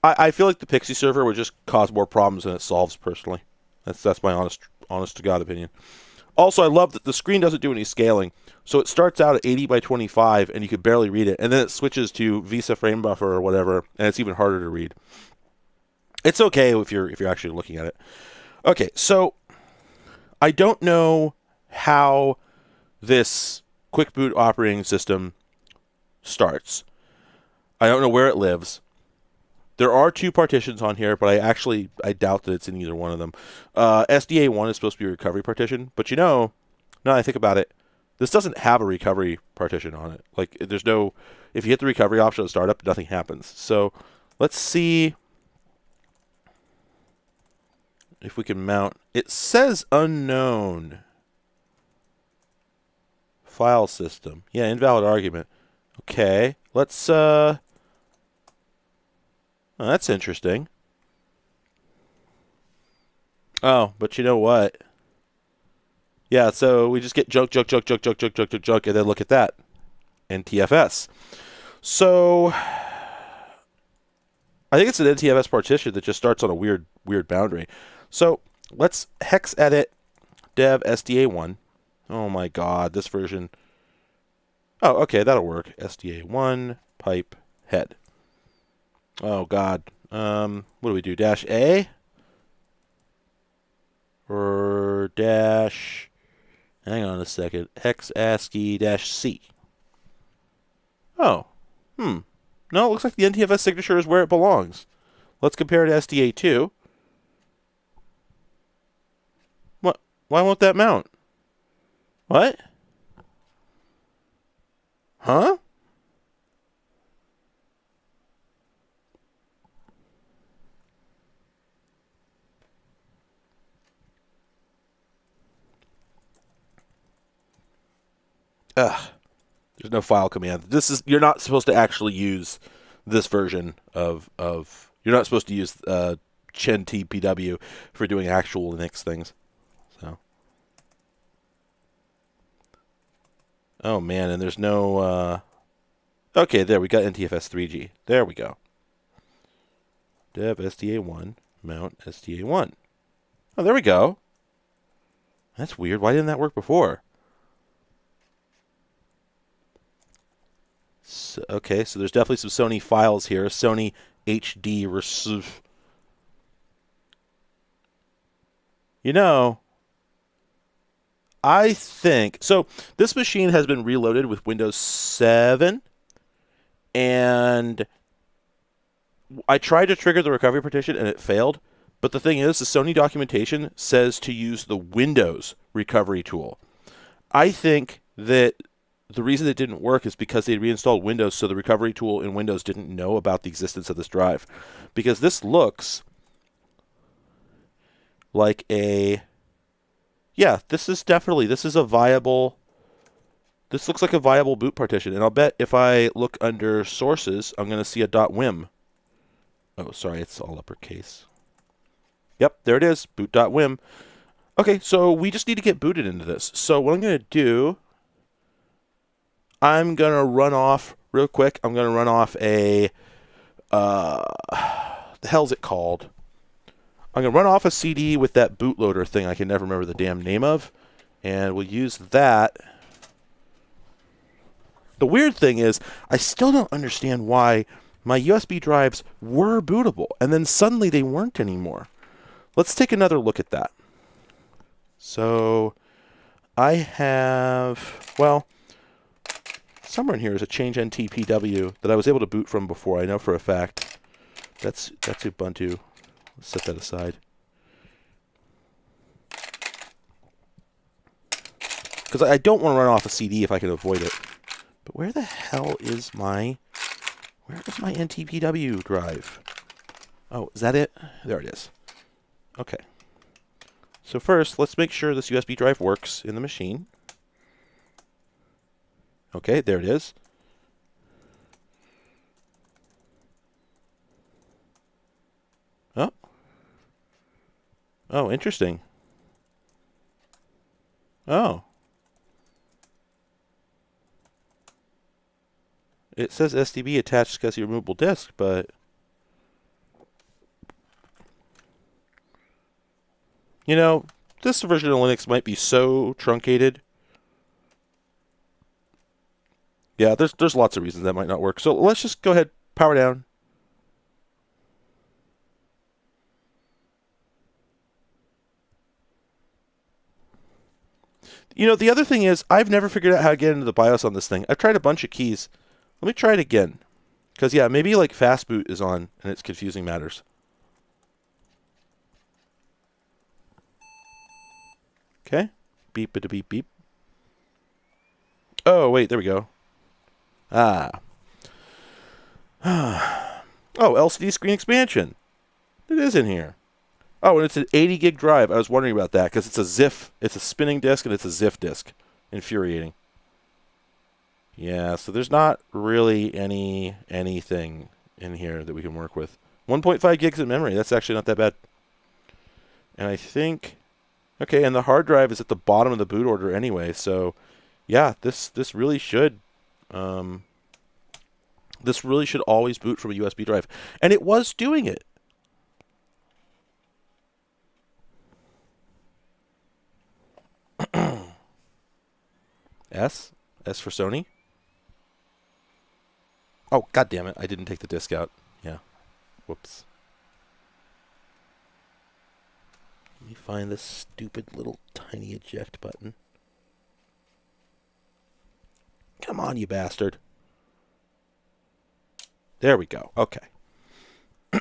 I feel like the Pixie server would just cause more problems than it solves personally. That's my honest to God opinion. Also, I love that the screen doesn't do any scaling. So it starts out at 80 by 25 and you could barely read it, and then it switches to Vista frame buffer or whatever, and it's even harder to read. It's okay if you're actually looking at it. Okay, so I don't know how this quick boot operating system starts. I don't know where it lives. There are two partitions on here, but I doubt that it's in either one of them. SDA1 is supposed to be a recovery partition, but now that I think about it, this doesn't have a recovery partition on it. Like, there's no, if you hit the recovery option at startup, nothing happens. So let's see if we can mount. It says unknown file system. Yeah, invalid argument. Okay, let's oh, that's interesting. Oh, but you know what? Yeah, so we just get junk, and then look at that. NTFS. So I think it's an NTFS partition that just starts on a weird boundary. So let's hex edit dev SDA1. Oh my god, this version. Oh, okay, that'll work. SDA1 pipe head. Oh god. What do we do? Dash A? Or dash... Hang on a second. Hex ASCII dash C. Oh. No, it looks like the NTFS signature is where it belongs. Let's compare it to SDA2. What? Why won't that mount? What? Huh? Ugh. There's no file command. You're not supposed to actually use this version of you're not supposed to use ChenTPW for doing actual Linux things. So, oh man, and there's no okay, there we got NTFS 3G. There we go. Dev SDA1 mount SDA1. Oh, there we go. That's weird. Why didn't that work before? So, okay, so there's definitely some Sony files here. Sony HD receive. You know, I think so. This machine has been reloaded with Windows 7, and I tried to trigger the recovery partition and it failed. But the thing is, the Sony documentation says to use the Windows recovery tool. I think that the reason it didn't work is because they reinstalled Windows, so the recovery tool in Windows didn't know about the existence of this drive. Because this looks like a... Yeah, this is a viable... This looks like a viable boot partition. And I'll bet if I look under sources, I'm going to see a .wim. Oh, sorry, it's all uppercase. Yep, there it is, boot.wim. Okay, so we just need to get booted into this. So what I'm going to do... I'm going to run off real quick. I'm going to run off a, the hell's it called? I'm going to run off a CD with that bootloader thing I can never remember the damn name of. And we'll use that. The weird thing is, I still don't understand why my USB drives were bootable, and then suddenly they weren't anymore. Let's take another look at that. So, I have, well... somewhere in here is a change NTPW that I was able to boot from before. I know for a fact. That's Ubuntu. Let's set that aside. Because I don't want to run off a CD if I can avoid it. But where the hell is my... where is my NTPW drive? Oh, is that it? There it is. Okay. So first, let's make sure this USB drive works in the machine. Okay, there it is. Oh. Oh, interesting. Oh. It says SDB attached SCSI removable disk, but... you know, this version of Linux might be so truncated. Yeah, there's lots of reasons that might not work. So let's just go ahead, power down. You know, the other thing is, I've never figured out how to get into the BIOS on this thing. I've tried a bunch of keys. Let me try it again. Because, yeah, maybe like fast boot is on and it's confusing matters. Okay. Beep, beep, beep, beep. Oh, wait, there we go. Ah. Oh, LCD screen expansion. It is in here. Oh, and it's an 80 gig drive. I was wondering about that because it's a ZIF. It's a spinning disk and it's a ZIF disk. Infuriating. Yeah, so there's not really anything in here that we can work with. 1.5 gigs of memory. That's actually not that bad. And I think... okay, and the hard drive is at the bottom of the boot order anyway. So, yeah, this really should... this really should always boot from a USB drive. And it was doing it. S? S for Sony? Oh, god damn it. I didn't take the disk out. Yeah. Whoops. Let me find this stupid little tiny eject button. Come on, you bastard. There we go. Okay.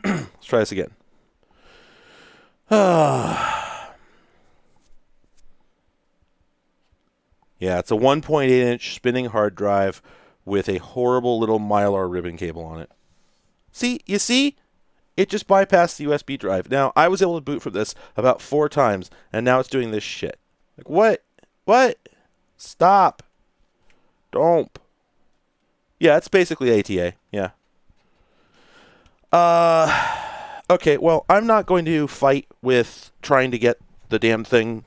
Let's try this again. Yeah, it's a 1.8-inch spinning hard drive with a horrible little Mylar ribbon cable on it. See? You see? It just bypassed the USB drive. Now, I was able to boot from this about 4 times, and now it's doing this shit. Like, what? What? Stop. Don't. Yeah, it's basically ATA. Yeah. Okay, well, I'm not going to fight with trying to get the damn thing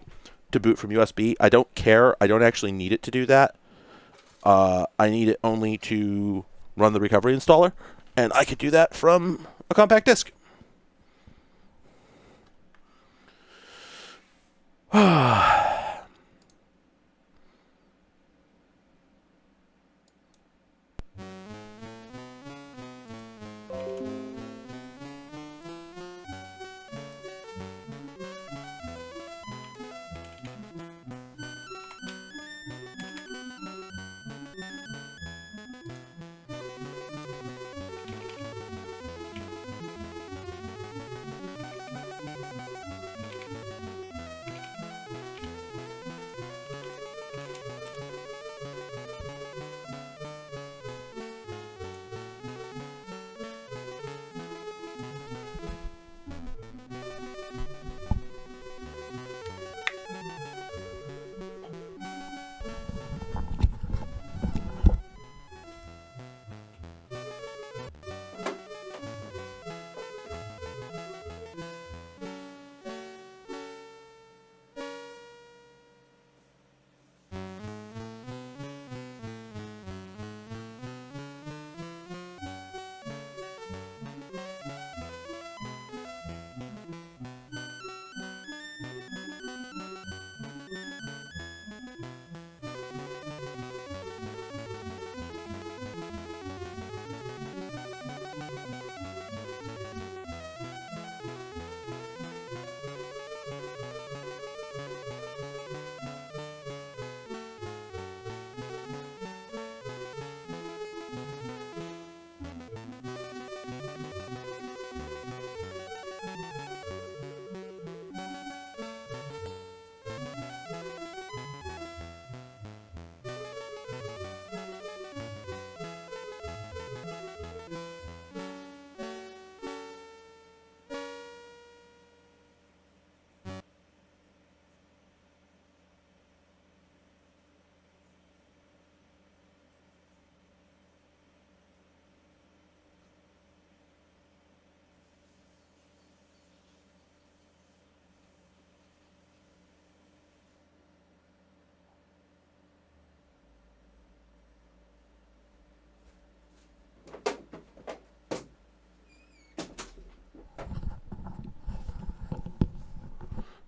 to boot from USB. I don't care. I don't actually need it to do that. I need it only to run the recovery installer, and I could do that from a compact disc.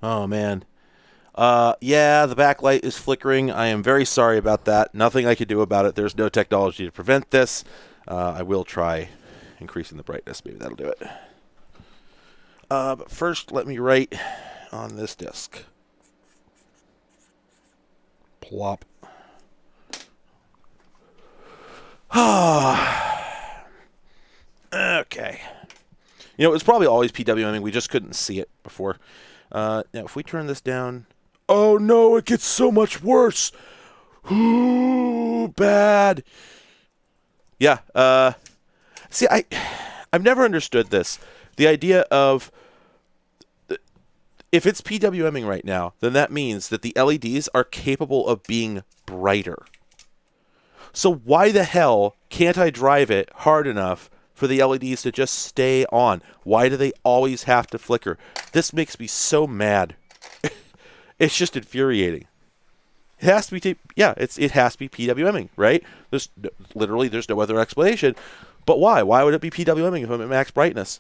Oh, man. Yeah, the backlight is flickering. I am very sorry about that. Nothing I could do about it. There's no technology to prevent this. I will try increasing the brightness. Maybe that'll do it. But first, let me write on this disk. Plop. Okay. You know, it was probably always PWMing. We just couldn't see it before. Now, if we turn this down... Oh, no, it gets so much worse. Ooh, bad. Yeah. See, I've never understood this. The idea of... If it's PWMing right now, then that means that the LEDs are capable of being brighter. So why the hell can't I drive it hard enough for the LEDs to just stay on? Why do they always have to flicker? This makes me so mad. It's just infuriating. It has to be, it has to be PWMing, right? There's no other explanation. But why? Why would it be PWMing if I'm at max brightness?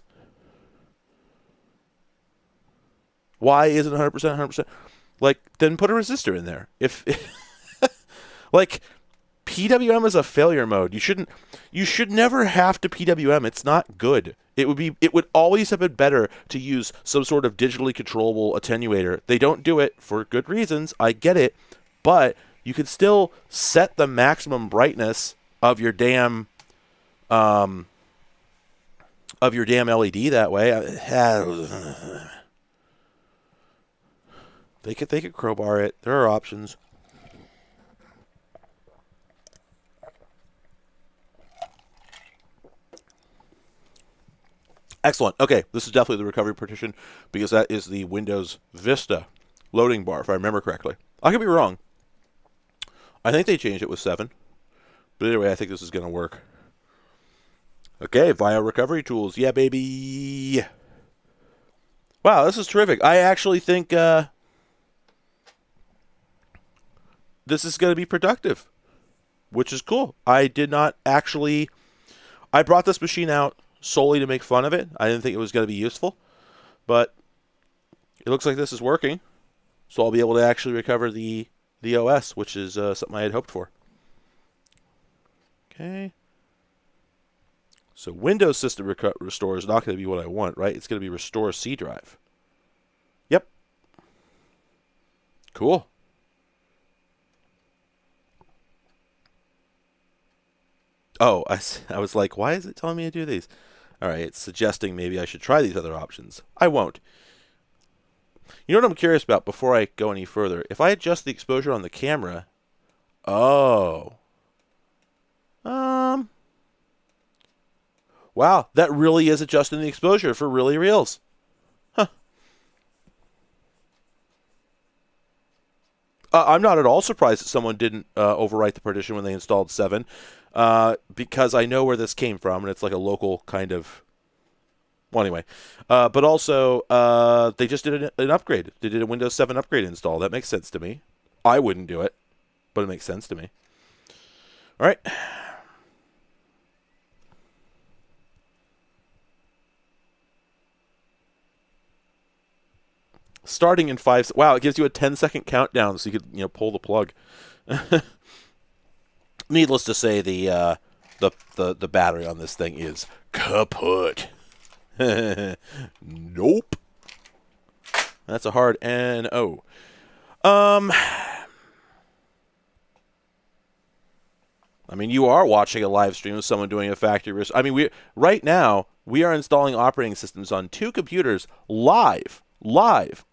Why isn't 100%, 100%? Like, then put a resistor in there. Like, PWM is a failure mode. You should never have to PWM. It's not good. It would always have been better to use some sort of digitally controllable attenuator. They don't do it for good reasons. I get it, but you can still set the maximum brightness of your damn LED that way. They could crowbar it. There are options. Excellent. Okay, this is definitely the recovery partition because that is the Windows Vista loading bar, if I remember correctly. I could be wrong. I think they changed it with 7. But anyway, I think this is going to work. Okay, Vaio recovery tools. Yeah, baby. Wow, this is terrific. I actually think this is going to be productive, which is cool. I did not actually... I brought this machine out solely to make fun of it. I didn't think it was going to be useful, but it looks like this is working. So I'll be able to actually recover the OS, which is something I had hoped for. Okay. So Windows System Restore is not going to be what I want, right? It's going to be Restore C Drive. Yep. Cool. Oh, I was like, why is it telling me to do these? All right, it's suggesting maybe I should try these other options. I won't. You know what I'm curious about before I go any further? If I adjust the exposure on the camera... Oh. Wow, that really is adjusting the exposure for really reals. Huh. I'm not at all surprised that someone didn't overwrite the partition when they installed 7, because I know where this came from, and it's like a local kind of... Well, anyway. But also, they just did an upgrade. They did a Windows 7 upgrade install. That makes sense to me. I wouldn't do it, but it makes sense to me. All right. Starting in 5... Wow, it gives you a 10-second countdown so you could, pull the plug. Needless to say, the battery on this thing is kaput. Nope. That's a hard N-O. I mean, you are watching a live stream of someone doing a factory... I mean, right now, we are installing operating systems on 2 computers live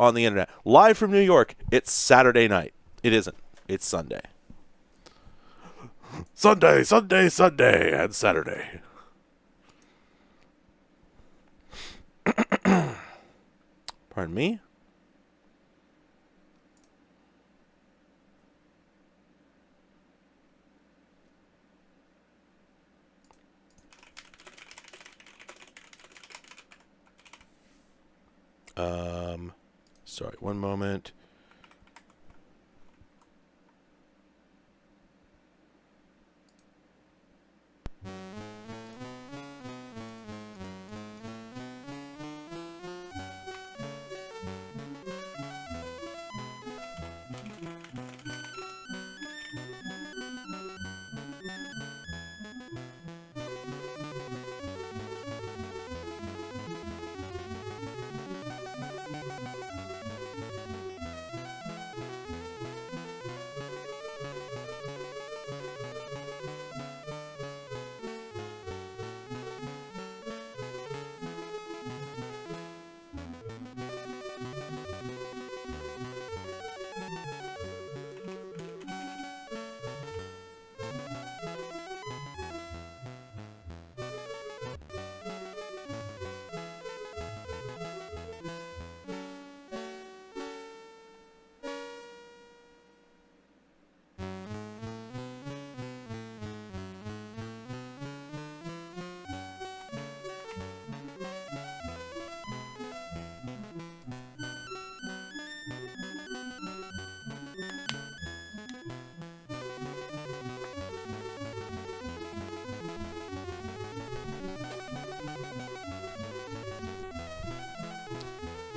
on the internet. Live from New York. It's Saturday night. It isn't. It's Sunday. Sunday, and Saturday. Pardon me? Sorry, one moment.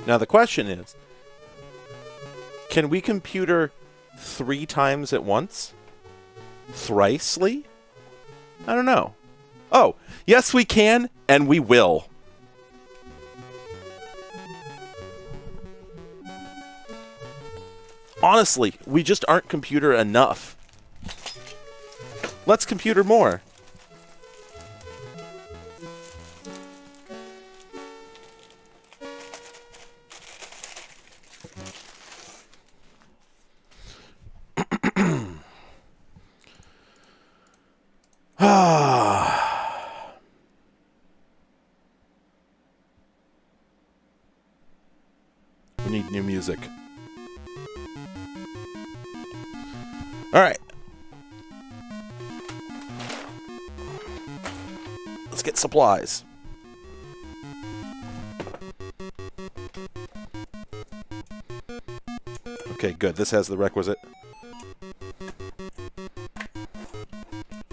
Now the question is, can we computer 3 times at once? Thricely? I don't know. Oh, yes we can, and we will. Honestly, we just aren't computer enough. Let's computer more. We need new music. All right. Let's get supplies. Okay, good. This has the requisite.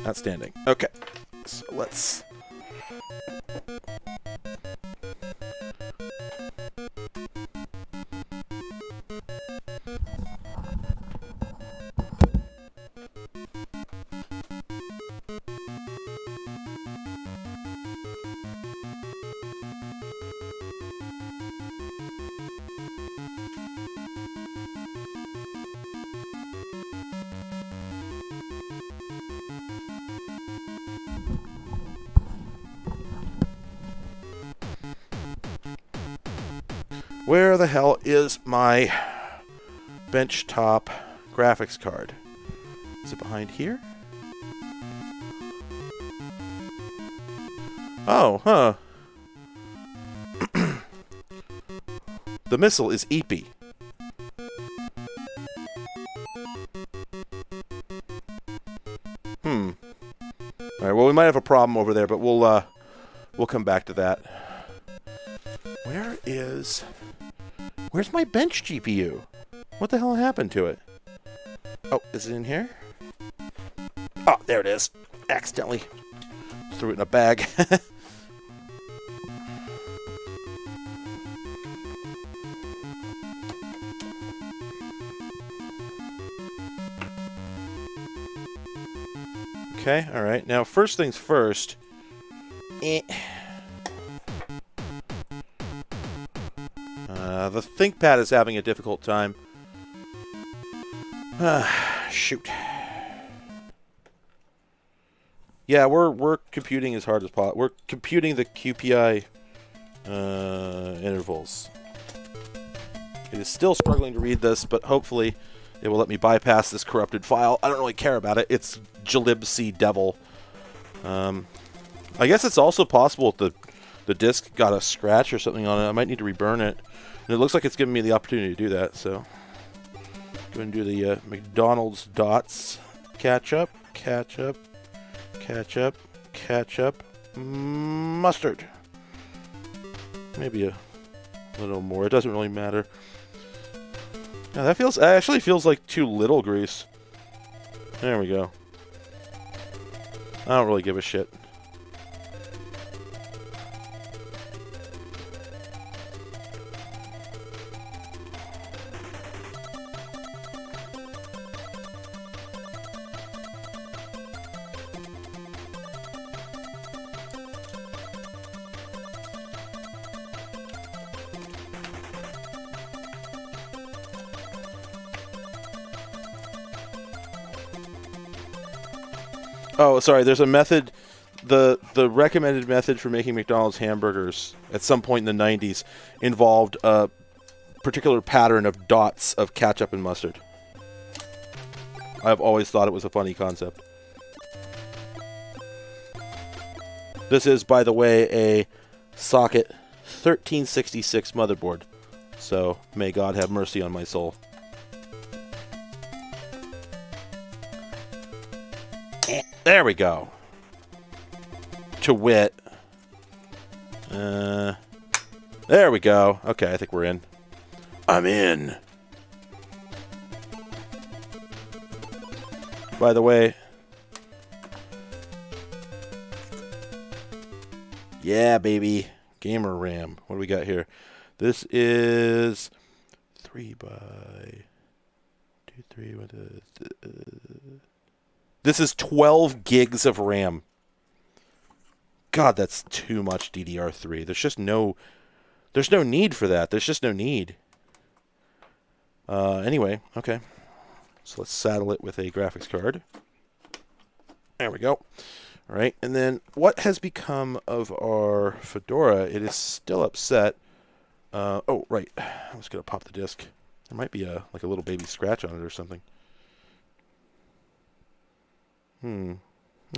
Outstanding. Okay. So let's... Where the hell is my benchtop graphics card? Is it behind here? Oh, huh. The missile is eepy. Alright, well, we might have a problem over there, but we'll come back to that. Where's my bench GPU? What the hell happened to it? Oh, is it in here? Oh, there it is. Accidentally threw it in a bag. Okay, alright. Now, first things first. The ThinkPad is having a difficult time. Shoot. Yeah, we're computing as hard as possible. We're computing the QPI intervals. It is still struggling to read this, but hopefully it will let me bypass this corrupted file. I don't really care about it. It's Jalibc Devil. I guess it's also possible the disk got a scratch or something on it. I might need to reburn it. And it looks like it's giving me the opportunity to do that, so go and do the McDonald's dots. Ketchup, ketchup, ketchup, ketchup, mustard. Maybe a little more. It doesn't really matter. Yeah, that actually feels like too little grease. There we go. I don't really give a shit. Oh, sorry, there's a method, the recommended method for making McDonald's hamburgers at some point in the 90s involved a particular pattern of dots of ketchup and mustard. I've always thought it was a funny concept. This is, by the way, a socket 1366 motherboard, so may God have mercy on my soul. There we go. To wit. There we go. Okay, I think we're in. I'm in. By the way. Yeah, baby. Gamer RAM. What do we got here? This is 3 by 2, 3. This is 12 gigs of RAM. God, that's too much DDR3. There's no need for that. There's just no need. Anyway, okay. So let's saddle it with a graphics card. There we go. All right, and then what has become of our Fedora? It is still upset. Oh, right. I was going to pop the disk. There might be like a little baby scratch on it or something.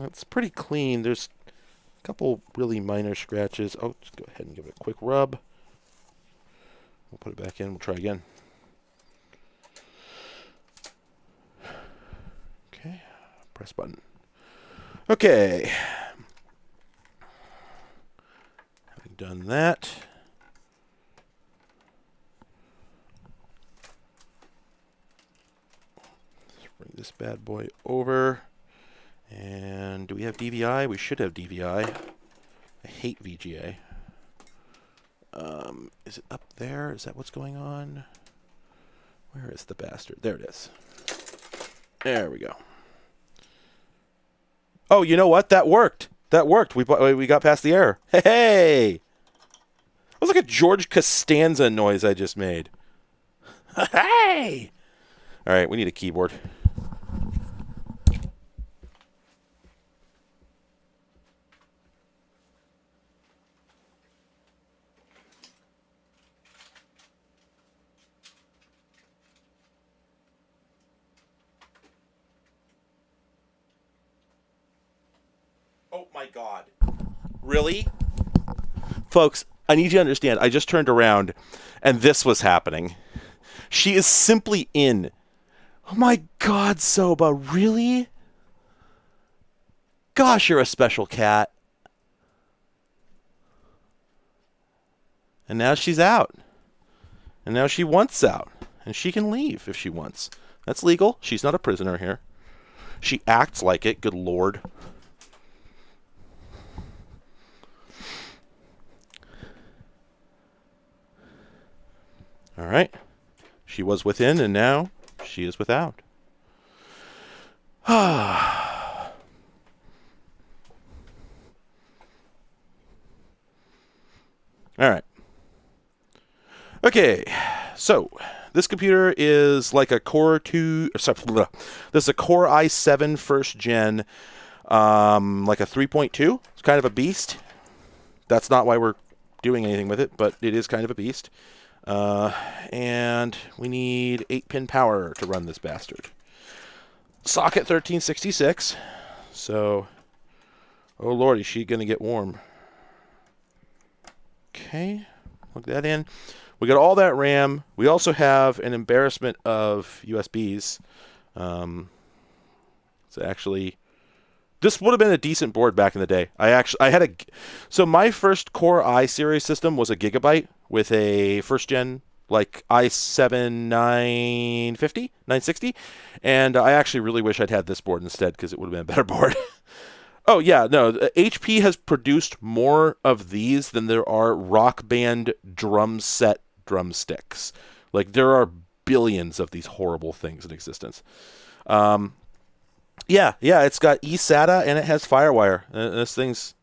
It's pretty clean. There's a couple really minor scratches. Oh, just go ahead and give it a quick rub. We'll put it back in. We'll try again. Okay. Press button. Okay. done that. Let's bring this bad boy over. And do we have DVI? We should have DVI. I hate VGA. Is it up there? Is that what's going on? Where is the bastard? There it is. There we go. Oh, you know what? That worked. That worked. We got past the error. Hey! That was like a George Costanza noise I just made. Hey! All right, we need a keyboard. Oh my God. Really? Folks, I need you to understand, I just turned around and this was happening. She is simply in. Oh my God, Soba, really? Gosh, you're a special cat. And now she's out. And now she wants out. And she can leave if she wants. That's legal. She's not a prisoner here. She acts like it, good Lord. All right. She was within, and now she is without. All right. Okay. So this computer is like a Core 2. Sorry, this is a Core i7 first gen, like a 3.2. It's kind of a beast. That's not why we're doing anything with it, but it is kind of a beast. And we need 8-pin power to run this bastard. Socket 1366. So, oh Lord, is she going to get warm? Okay, plug that in. We got all that RAM. We also have an embarrassment of USBs. So actually, this would have been a decent board back in the day. So my first Core i series system was a gigabyte with a first gen like i7 960, and I actually really wish I'd had this board instead because it would have been a better board. Oh yeah, no, HP has produced more of these than there are Rock Band drum set drumsticks. Like there are billions of these horrible things in existence. Yeah, it's got eSATA and it has FireWire. This thing's...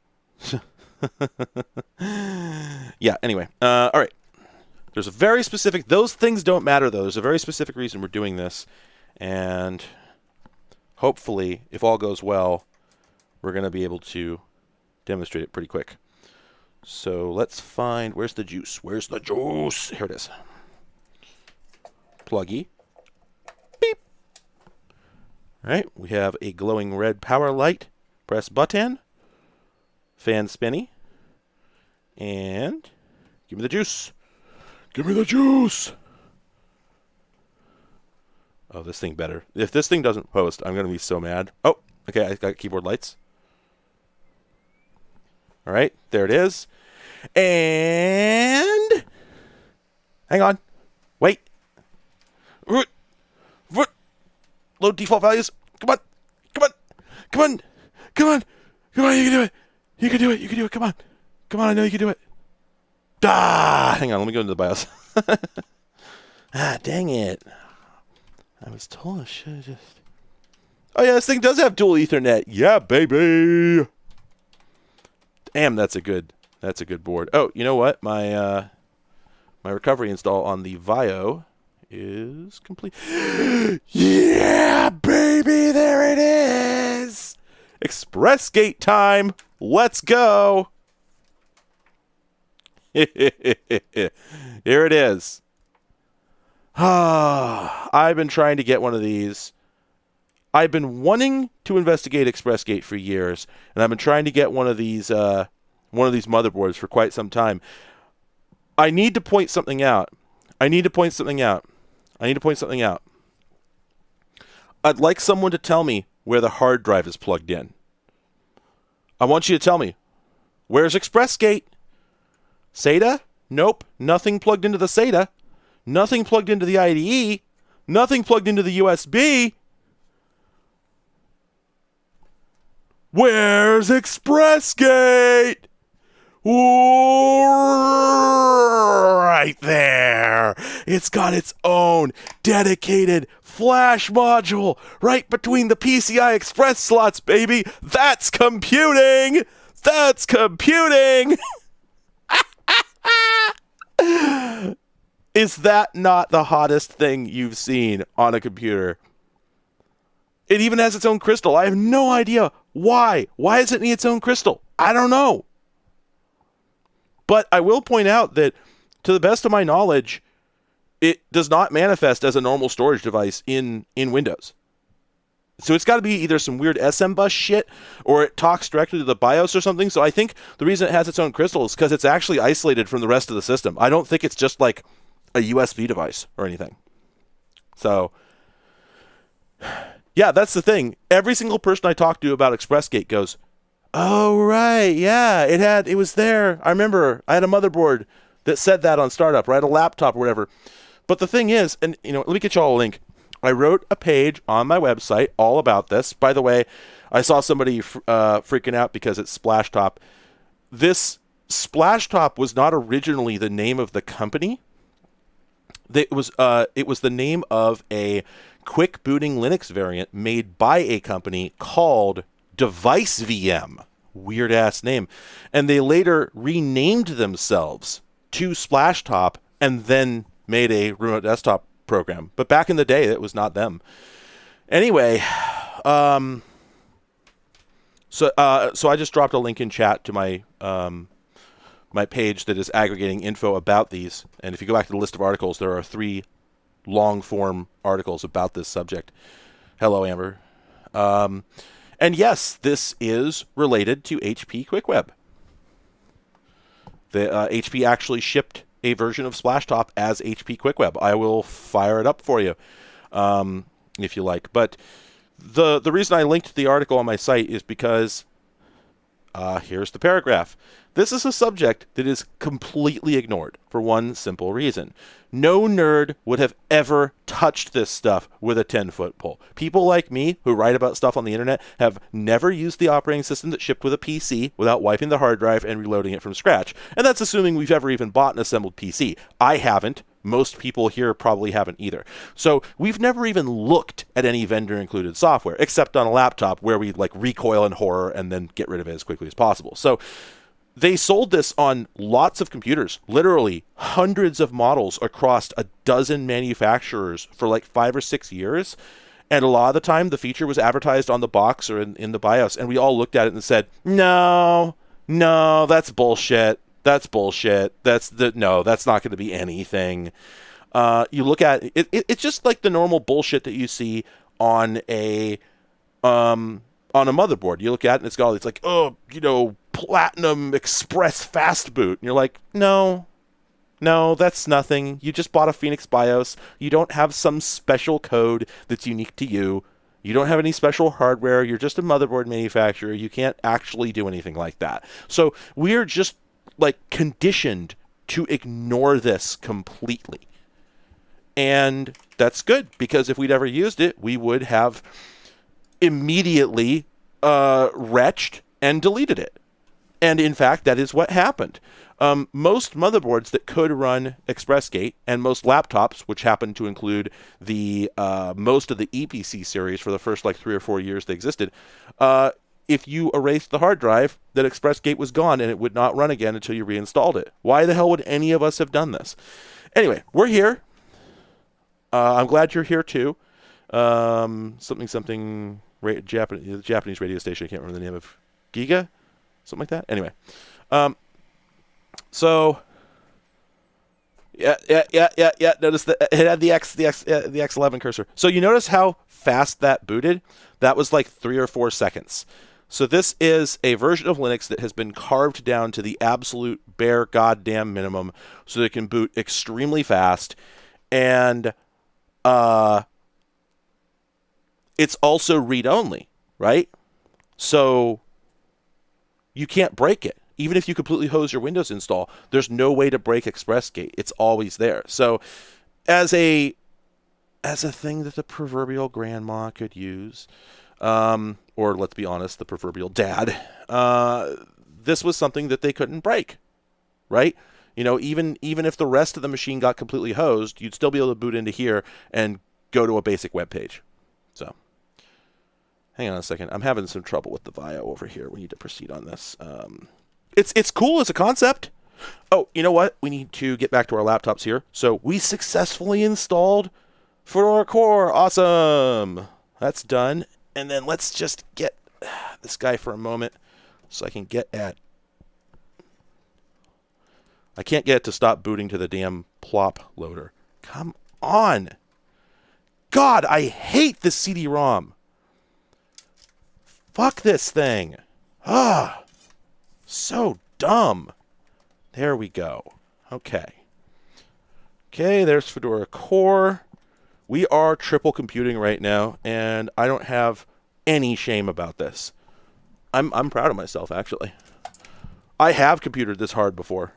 Yeah, anyway. All right. There's a very specific... Those things don't matter, though. There's a very specific reason we're doing this. And hopefully, if all goes well, we're going to be able to demonstrate it pretty quick. So let's find... Where's the juice? Where's the juice? Here it is. Pluggy. Beep. All right. We have a glowing red power light. Press button. Fan spinny. And give me the juice. Give me the juice. Oh, this thing better. If this thing doesn't post, I'm going to be so mad. Oh, okay. I got keyboard lights. All right. There it is. And hang on. Wait. Load default values. Come on. Come on. Come on. Come on. Come on. You can do it. You can do it. You can do it. Come on. Come on. I know you can do it. Ah, hang on. Let me go into the BIOS. Dang it. I was told I should have just... Oh, yeah. This thing does have dual Ethernet. Yeah, baby. Damn, that's a good board. Oh, you know what? My recovery install on the Vaio is complete. Yeah, baby, there it is. Express gate time. Let's go. Here it is. I've been trying to get one of these. I've been wanting to investigate ExpressGate for years, and I've been trying to get one of these motherboards for quite some time. I need to point something out. I'd like someone to tell me where the hard drive is plugged in. I want you to tell me, where's ExpressGate? SATA? Nope. Nothing plugged into the SATA. Nothing plugged into the IDE. Nothing plugged into the USB. Where's ExpressGate? Right there. It's got its own dedicated flash module right between the PCI Express slots, baby. That's computing. That's computing. Is that not the hottest thing you've seen on a computer? It even has its own crystal. I have no idea why. Why is it in its own crystal? I don't know. But I will point out that, to the best of my knowledge, it does not manifest as a normal storage device in Windows. So it's got to be either some weird SM bus shit, or it talks directly to the BIOS or something. So I think the reason it has its own crystal is because it's actually isolated from the rest of the system. I don't think it's just like a USB device or anything. So, yeah, that's the thing. Every single person I talk to about ExpressGate goes, oh, right, yeah, it was there. I remember I had a motherboard that said that on startup, or I had a laptop or whatever. But the thing is, and let me get you all a link. I wrote a page on my website all about this. By the way, I saw somebody freaking out because it's Splashtop. This Splashtop was not originally the name of the company. It was the name of a quick booting Linux variant made by a company called Device VM. Weird ass name. And they later renamed themselves to Splashtop and then made a remote desktop program. But back in the day, it was not them. Anyway, so I just dropped a link in chat to my my page that is aggregating info about these. And if you go back to the list of articles, there are 3 long-form articles about this subject. Hello, Amber. And yes, this is related to HP QuickWeb. The HP actually shipped a version of Splashtop as HP QuickWeb. I will fire it up for you if you like. But the reason I linked the article on my site is because here's the paragraph. This is a subject that is completely ignored for one simple reason. No nerd would have ever touched this stuff with a 10-foot pole. People like me who write about stuff on the internet have never used the operating system that shipped with a PC without wiping the hard drive and reloading it from scratch. And that's assuming we've ever even bought an assembled PC. I haven't. Most people here probably haven't either. So we've never even looked at any vendor-included software, except on a laptop where we like recoil in horror and then get rid of it as quickly as possible. So they sold this on lots of computers, literally hundreds of models across a dozen manufacturers for like 5 or 6 years. And a lot of the time, the feature was advertised on the box or in the BIOS. And we all looked at it and said, no, that's bullshit. That's bullshit. That's not going to be anything. You look at it, it's just like the normal bullshit that you see on a motherboard. You look at it and it's like, Platinum Express Fast Boot. And you're like, no, that's nothing. You just bought a Phoenix BIOS. You don't have some special code that's unique to you. You don't have any special hardware. You're just a motherboard manufacturer. You can't actually do anything like that. So we're just like conditioned to ignore this completely. And that's good, because if we'd ever used it, we would have immediately retched and deleted it. And in fact, that is what happened. Most motherboards that could run ExpressGate, and most laptops, which happen to include the most of the EPC series for the first like 3 or 4 years they existed, if you erased the hard drive, that ExpressGate was gone and it would not run again until you reinstalled it. Why the hell would any of us have done this? Anyway, we're here. I'm glad you're here too. Japanese radio station. I can't remember the name of. Giga? Something like that. Anyway. So yeah. Notice that it had the X11 cursor. So you notice how fast that booted? That was like 3 or 4 seconds. So this is a version of Linux that has been carved down to the absolute bare goddamn minimum so that it can boot extremely fast. And it's also read-only, right? So you can't break it. Even if you completely hose your Windows install, there's no way to break ExpressGate. It's always there. So as a thing that the proverbial grandma could use, or let's be honest, the proverbial dad, this was something that they couldn't break, right? You know, even if the rest of the machine got completely hosed, you'd still be able to boot into here and go to a basic web page. So, hang on a second. I'm having some trouble with the Vaio over here. We need to proceed on this. It's cool as a concept. Oh, you know what? We need to get back to our laptops here. So, we successfully installed Fedora Core. Awesome. That's done. And then let's just get this guy for a moment so I can get at... I can't get it to stop booting to the damn plop loader. Come on. God, I hate this CD-ROM. Fuck this thing. Ah, so dumb. There we go. Okay. Okay, there's Fedora Core. We are triple computing right now, and I don't have any shame about this. I'm proud of myself, actually. I have computed this hard before.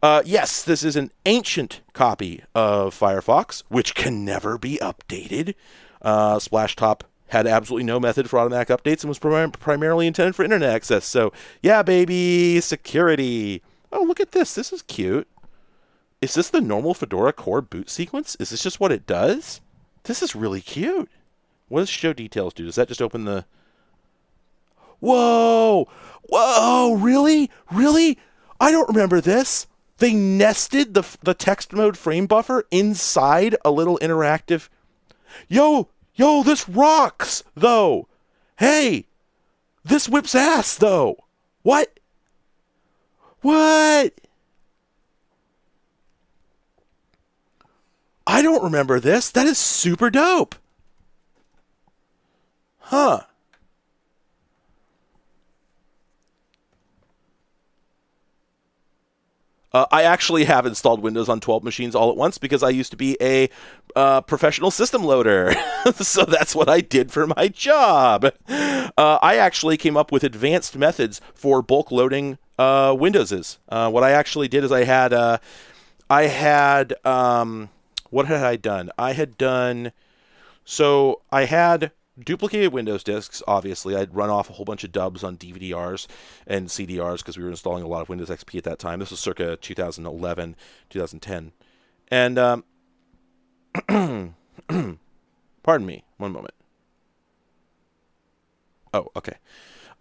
Yes, this is an ancient copy of Firefox, which can never be updated. Splashtop had absolutely no method for automatic updates and was primarily intended for internet access. So, yeah, baby, security. Oh, look at this. This is cute. Is this the normal Fedora Core boot sequence? Is this just what it does? This is really cute. What does show details do? Does that just open the... Whoa! Whoa! Really? Really? I don't remember this. They nested the text mode frame buffer inside a little interactive... Yo, this rocks, though. Hey, this whips ass, though. What? I don't remember this. That is super dope. Huh. I actually have installed Windows on 12 machines all at once because I used to be a professional system loader. So that's what I did for my job. I actually came up with advanced methods for bulk loading Windowses. What I actually did is what had I done? I had duplicated Windows disks, obviously. I'd run off a whole bunch of dubs on DVD-Rs and CDRs because we were installing a lot of Windows XP at that time. This was circa 2011, 2010. And, pardon me, one moment. Oh, okay.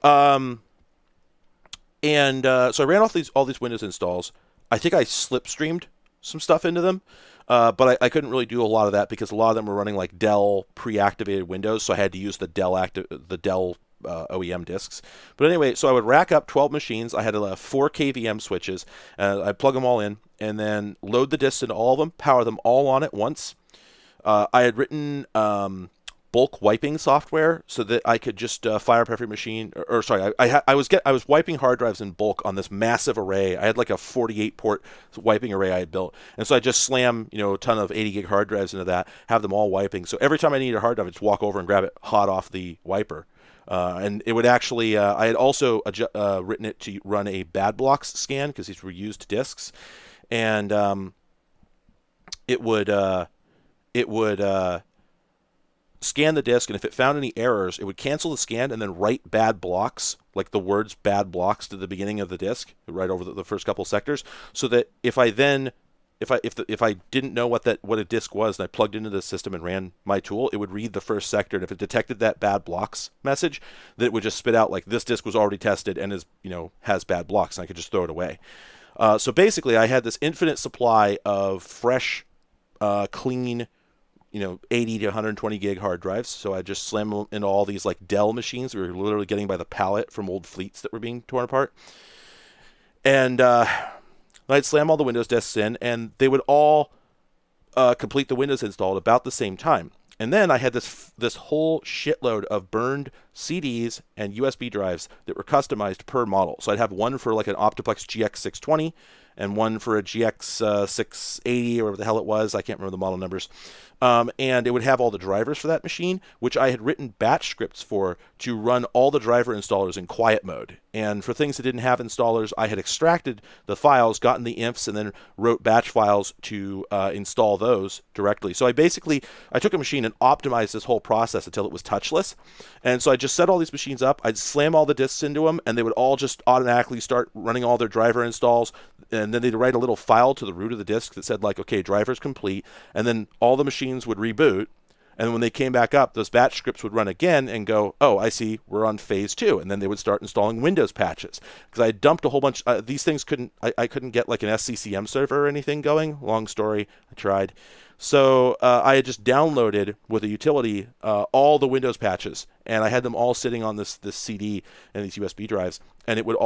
So I ran off all these Windows installs. I think I slipstreamed some stuff into them. But I couldn't really do a lot of that because a lot of them were running like Dell pre-activated Windows, so I had to use the Dell OEM disks. But anyway, so I would rack up 12 machines. I had 4 KVM switches. I'd plug them all in and then load the disks into all of them, power them all on at once. I had written bulk wiping software so that I could just fire up every machine. I was wiping hard drives in bulk on this massive array. I had like a 48 port wiping array I had built, and so I just slam a ton of 80 gig hard drives into that, have them all wiping. So every time I needed a hard drive, I just walk over and grab it hot off the wiper. And it would actually, I had also written it to run a bad blocks scan because these were used disks, and it would scan the disk, and if it found any errors, it would cancel the scan and then write bad blocks, like the words bad blocks, to the beginning of the disk, right over the first couple sectors, so that if I didn't know what a disk was and I plugged into the system and ran my tool, it would read the first sector, and if it detected that bad blocks message, that it would just spit out like this disk was already tested and has bad blocks, and I could just throw it away. So basically, I had this infinite supply of fresh, clean, 80 to 120 gig hard drives. So I just slam them into all these like Dell machines we were literally getting by the pallet from old fleets that were being torn apart. And I'd slam all the Windows disks in, and they would all complete the Windows install at about the same time. And then I had this whole shitload of burned CDs and USB drives that were customized per model. So I'd have one for like an Optiplex GX620, and one for a GX 680 or whatever the hell it was. I can't remember the model numbers. And it would have all the drivers for that machine, which I had written batch scripts for to run all the driver installers in quiet mode. And for things that didn't have installers, I had extracted the files, gotten the infs, and then wrote batch files to install those directly. So I took a machine and optimized this whole process until it was touchless. And so I just set all these machines up, I'd slam all the disks into them, and they would all just automatically start running all their driver installs. And then they'd write a little file to the root of the disk that said, like, okay, driver's complete. And then all the machines would reboot. And when they came back up, those batch scripts would run again and go, oh, I see, we're on phase 2. And then they would start installing Windows patches. Because I dumped a whole bunch. These things I couldn't get like an SCCM server or anything going. Long story, I tried. So I had just downloaded with a utility all the Windows patches. And I had them all sitting on this CD and these USB drives. And it would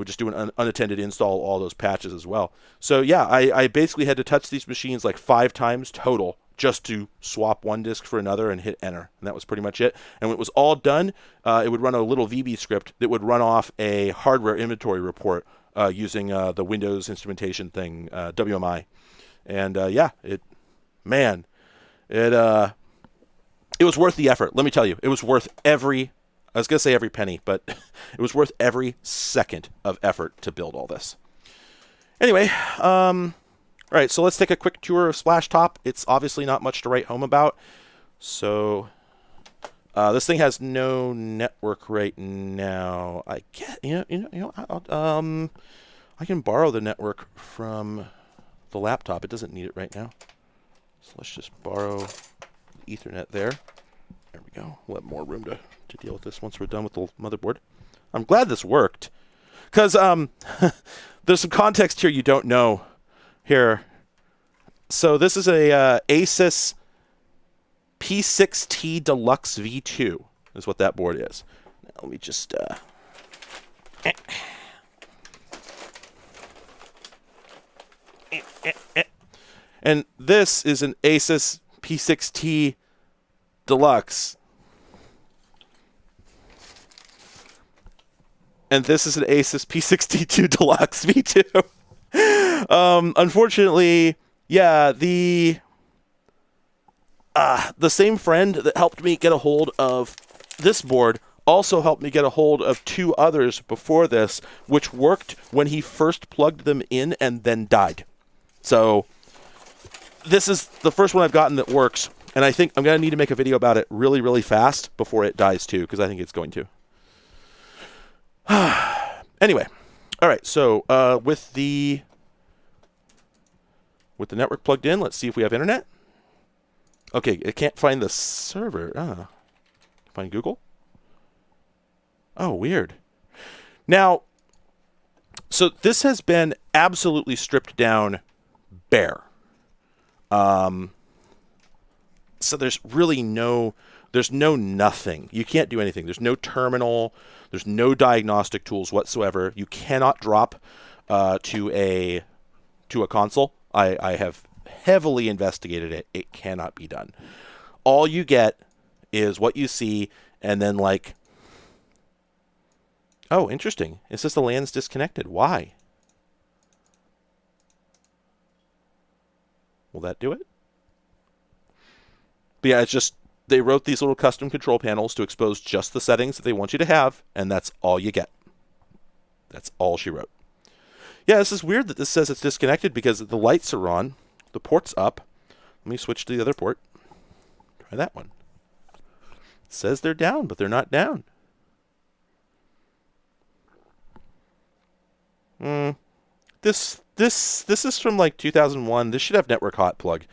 just do an unattended install of all those patches as well. So yeah, I basically had to touch these machines like 5 times total just to swap one disk for another and hit enter. And that was pretty much it. And when it was all done, it would run a little VB script that would run off a hardware inventory report using the Windows instrumentation thing, WMI. And yeah, it was worth the effort. Let me tell you, it was worth I was going to say every penny, but it was worth every second of effort to build all this. Anyway, all right, so let's take a quick tour of Splashtop. It's obviously not much to write home about. So this thing has no network right now. I can borrow the network from the laptop. It doesn't need it right now. So let's just borrow Ethernet there. There we go. We'll have more room to deal with this once we're done with the motherboard. I'm glad this worked, because there's some context here you don't know here. So this is a Asus P6T Deluxe V2 is what that board is. Now, let me just and this is an Asus P6T Deluxe. And this is an Asus P62 Deluxe V2. Unfortunately, yeah, the same friend that helped me get a hold of this board also helped me get a hold of 2 others before this, which worked when he first plugged them in and then died. So this is the first one I've gotten that works, and I think I'm going to need to make a video about it really, really fast before it dies too, because I think it's going to. Anyway, all right, so with the network plugged in, let's see if we have internet. Okay, it can't find the server. Find Google? Oh, weird. Now, so this has been absolutely stripped down bare. So there's really there's nothing. You can't do anything. There's no terminal. There's no diagnostic tools whatsoever. You cannot drop to a console. I have heavily investigated it. It cannot be done. All you get is what you see, and then like, oh, interesting. It says the LAN's disconnected. Why? Will that do it? But yeah, it's just, they wrote these little custom control panels to expose just the settings that they want you to have, and that's all you get. That's all she wrote. Yeah, this is weird that this says it's disconnected because the lights are on, the port's up. Let me switch to the other port. Try that one. It says they're down, but they're not down. This is from like 2001. This should have network hot plug.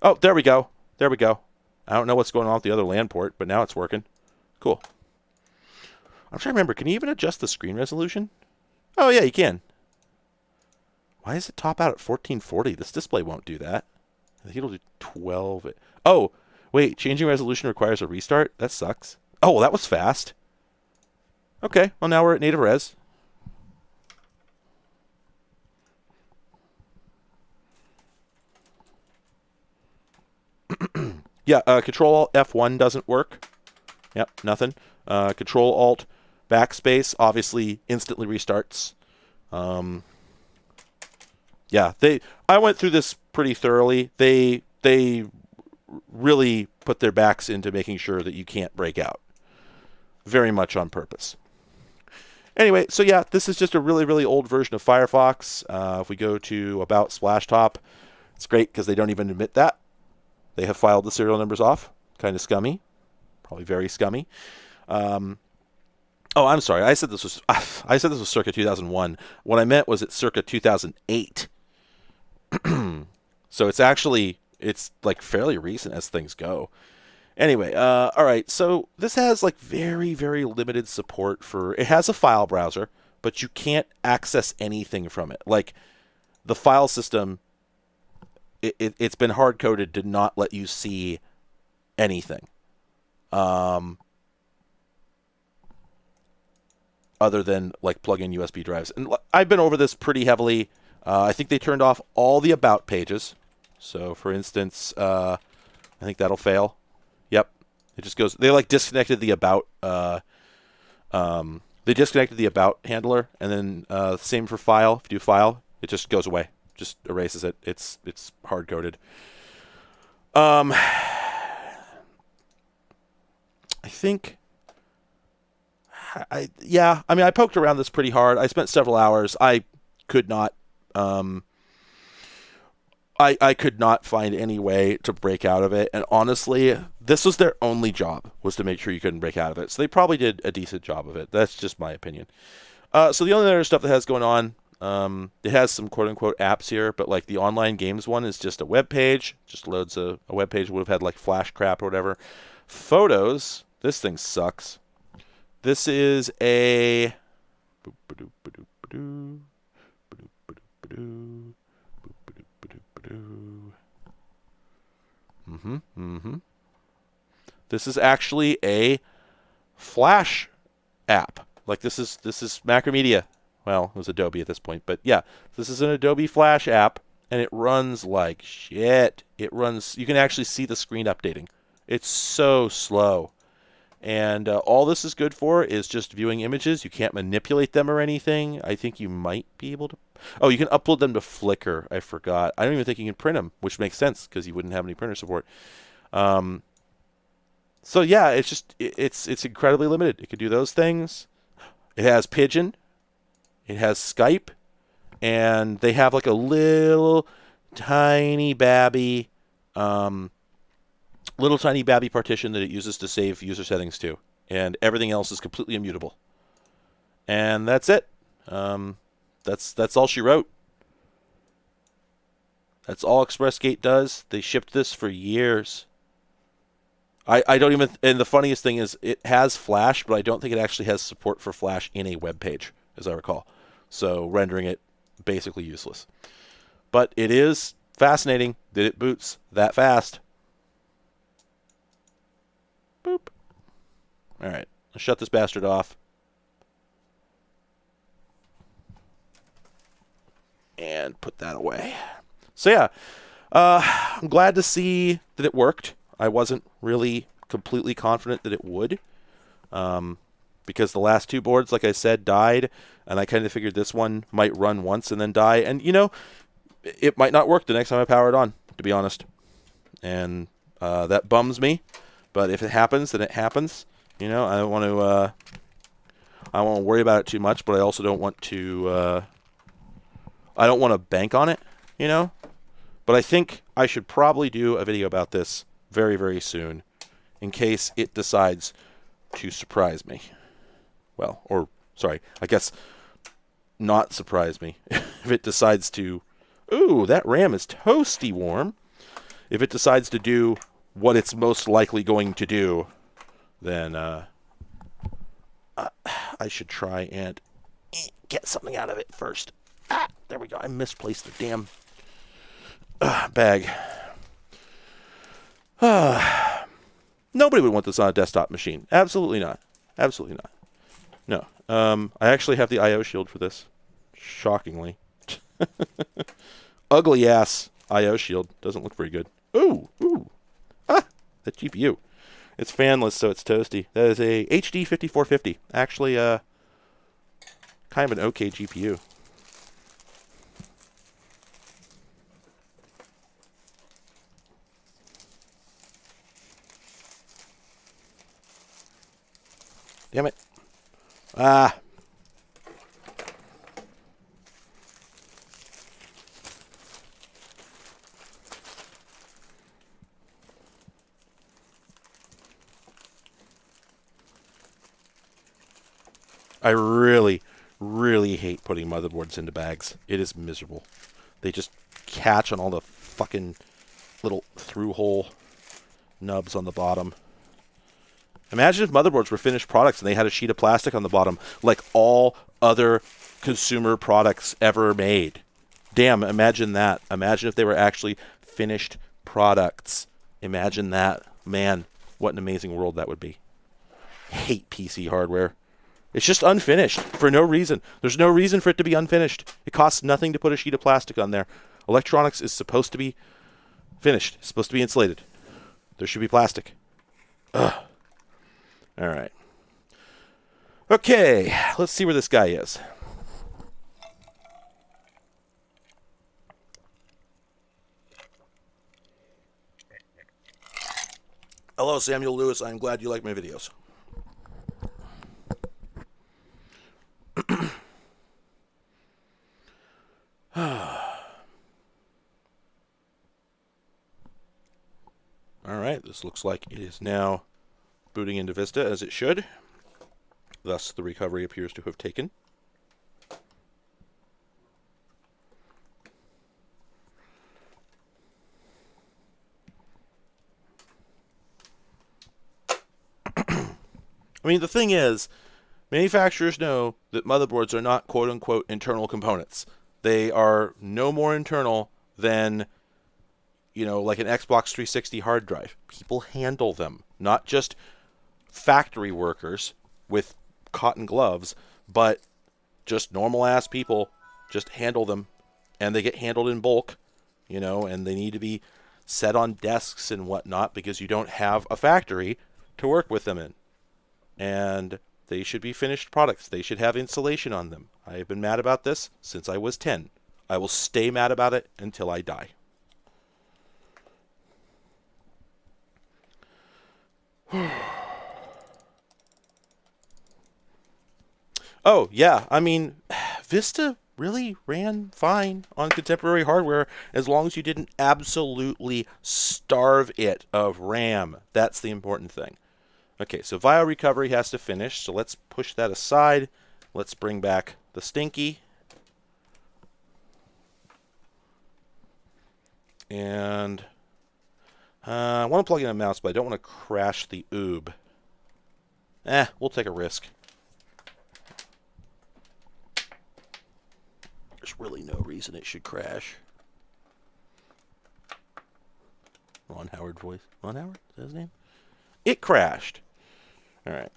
Oh, there we go. There we go. I don't know what's going on with the other LAN port, but now it's working. Cool. I'm trying to remember. Can you even adjust the screen resolution? Oh, yeah, you can. Why does it top out at 1440? This display won't do that. I think it'll do 12. Oh, wait. Changing resolution requires a restart? That sucks. Oh, well, that was fast. Okay. Well, now we're at native res. Yeah, Control-Alt F1 doesn't work. Yep, nothing. Control-Alt Backspace obviously instantly restarts. yeah, I went through this pretty thoroughly. They really put their backs into making sure that you can't break out. Very much on purpose. Anyway, so yeah, this is just a really, really old version of Firefox. If we go to About Splashtop, it's great because they don't even admit that. They have filed the serial numbers off. Kind of scummy. Probably very scummy. Oh, I'm sorry. I said this was circa 2001. What I meant was it's circa 2008. So it's like fairly recent as things go. Anyway, all right. So this has like very, very limited support for. It has a file browser, but you can't access anything from it. Like the file system, it's been hard coded to not let you see anything, other than like plug-in USB drives. And I've been over this pretty heavily. I think they turned off all the about pages. So, for instance, I think that'll fail. Yep, it just goes. They like disconnected the about. They disconnected the about handler, and then same for file. If you do file, it just goes away, just erases it. It's hard coded. I think. I mean, I poked around this pretty hard. I spent several hours. I could not. I could not find any way to break out of it, and honestly, this was their only job, was to make sure you couldn't break out of it. So they probably did a decent job of it. That's just my opinion. So the only other stuff that has going on, it has some quote-unquote apps here, but like the online games one is just a web page, just loads a web page. Would have had like Flash crap or whatever. Photos, this thing sucks. This is a This is actually a Flash app. Like this is Macromedia. Well, it was Adobe at this point, but yeah, this is an Adobe Flash app, and it runs like shit. It runs. You can actually see the screen updating. It's so slow. And all this is good for is just viewing images. You can't manipulate them or anything. I think you might be able to. Oh, you can upload them to Flickr. I forgot. I don't even think you can print them, which makes sense because you wouldn't have any printer support. So yeah, it's incredibly limited. It can do those things. It has Pigeon. It has Skype, and they have like a little tiny babby. Little tiny babby partition that it uses to save user settings to, and everything else is completely immutable. And that's it. That's all she wrote. That's all ExpressGate does. They shipped this for years. I don't even, and the funniest thing is it has Flash, but I don't think it actually has support for Flash in a web page, as I recall. So rendering it basically useless. But it is fascinating that it boots that fast. Boop. All right, let's shut this bastard off. And put that away. So yeah, I'm glad to see that it worked. I wasn't really completely confident that it would, because the last two boards, like I said, died, and I kind of figured this one might run once and then die. And, you know, it might not work the next time I power it on, to be honest. And that bums me. But if it happens, then it happens. You know, I don't want to worry about it too much, but I also don't want to I don't want to bank on it, you know. But I think I should probably do a video about this very, very soon in case it decides to surprise me. Well, or, sorry, I guess not surprise me. If it decides to, ooh, that RAM is toasty warm. If it decides to do what it's most likely going to do, then I should try and get something out of it first. There we go. I misplaced the damn bag. Nobody would want this on a desktop machine. Absolutely not. Absolutely not. No. I actually have the I/O shield for this. Shockingly. Ugly ass I/O shield. Doesn't look very good. Ooh. That GPU. It's fanless, so it's toasty. That is a HD 5450. Actually, kind of an okay GPU. Damn it. Ah. I really, really hate putting motherboards into bags. It is miserable. They just catch on all the fucking little through-hole nubs on the bottom. Imagine if motherboards were finished products and they had a sheet of plastic on the bottom like all other consumer products ever made. Damn, imagine that. Imagine if they were actually finished products. Imagine that. Man, what an amazing world that would be. Hate PC hardware. It's just unfinished for no reason. There's no reason for it to be unfinished. It costs nothing to put a sheet of plastic on there. Electronics is supposed to be finished. It's supposed to be insulated. There should be plastic. Ugh. All right. Okay, let's see where this guy is. Hello, Samuel Lewis. I'm glad you like my videos. All right, this looks like it is now booting into Vista as it should. Thus, the recovery appears to have taken. I mean, the thing is, manufacturers know that motherboards are not quote-unquote internal components. They are no more internal than, you know, like an Xbox 360 hard drive. People handle them, not just factory workers with cotton gloves, but just normal-ass people just handle them, and they get handled in bulk, you know, and they need to be set on desks and whatnot because you don't have a factory to work with them in. And they should be finished products. They should have insulation on them. I have been mad about this since I was 10. I will stay mad about it until I die. Oh, yeah. I mean, Vista really ran fine on contemporary hardware as long as you didn't absolutely starve it of RAM. That's the important thing. Okay, so Vaio recovery has to finish, so let's push that aside. Let's bring back the Stinky. And I want to plug in a mouse, but I don't want to crash the oob. We'll take a risk. There's really no reason it should crash. Ron Howard voice. Ron Howard? Is that his name? It crashed. All right.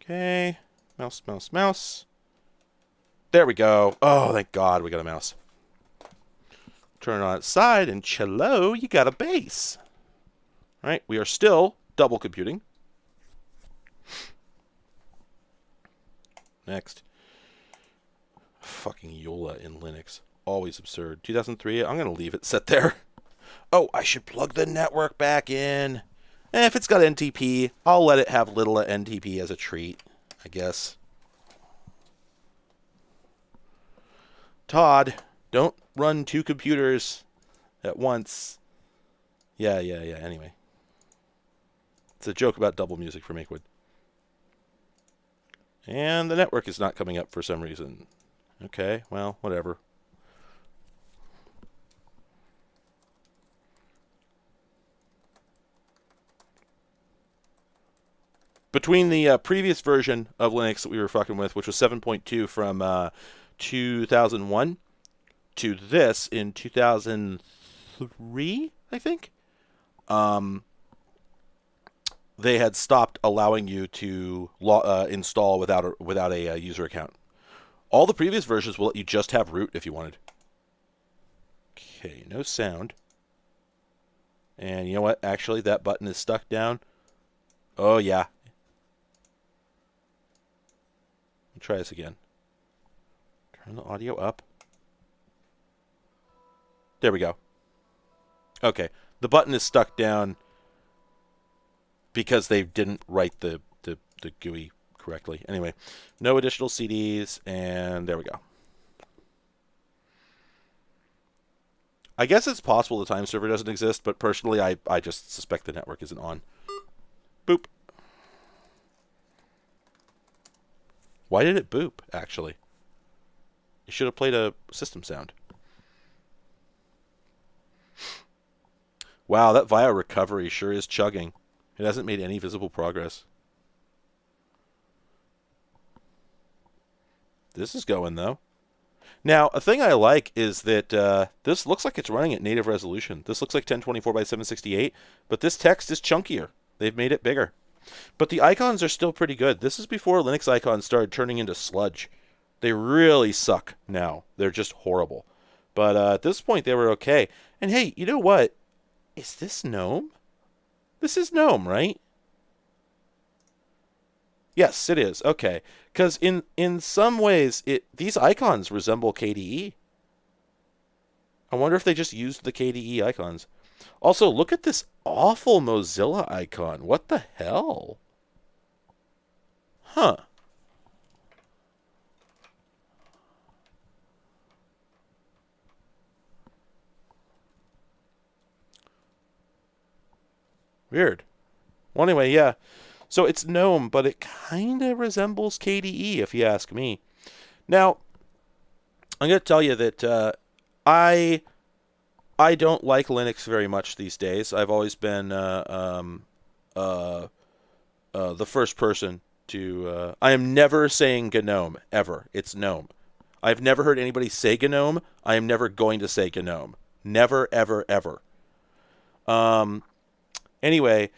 Okay. Mouse, mouse, mouse. There we go. Oh, thank God we got a mouse. Turn it on its side, and cello, you got a base. All right. We are still double computing. Next. Fucking Yola in Linux. Always absurd. 2003. I'm going to leave it set there. Oh, I should plug the network back in. If it's got NTP, I'll let it have little NTP as a treat, I guess. Todd, don't run two computers at once. Yeah. Anyway. It's a joke about double music for Makewood. And the network is not coming up for some reason. Okay, well, whatever. Between the previous version of Linux that we were fucking with, which was 7.2 from 2001, to this in 2003, I think, they had stopped allowing you to install without a user account. All the previous versions will let you just have root if you wanted. Okay, no sound. And you know what? Actually, that button is stuck down. Oh, yeah. Try this again. Turn the audio up. There we go. Okay. The button is stuck down because they didn't write the GUI correctly. Anyway, no additional CDs, and there we go. I guess it's possible the time server doesn't exist, but personally, I just suspect the network isn't on. Boop. Why did it boop, actually? It should have played a system sound. Wow, that Vaio recovery sure is chugging. It hasn't made any visible progress. This is going, though. Now, a thing I like is that this looks like it's running at native resolution. This looks like 1024 by 768, but this text is chunkier. They've made it bigger. But the icons are still pretty good. This is before Linux icons started turning into sludge. They really suck now. They're just horrible. But at this point, they were okay. And hey, you know what? Is this GNOME? This is GNOME, right? Yes, it is. Okay. Because in some ways, these icons resemble KDE. I wonder if they just used the KDE icons. Also, look at this awful Mozilla icon. What the hell? Huh. Weird. Well, anyway, yeah. So it's GNOME, but it kind of resembles KDE, if you ask me. Now, I'm going to tell you that I don't like Linux very much these days. I've always been the first person to... I am never saying GNOME, ever. It's GNOME. I've never heard anybody say GNOME. I am never going to say GNOME. Never, ever, ever. Anyway...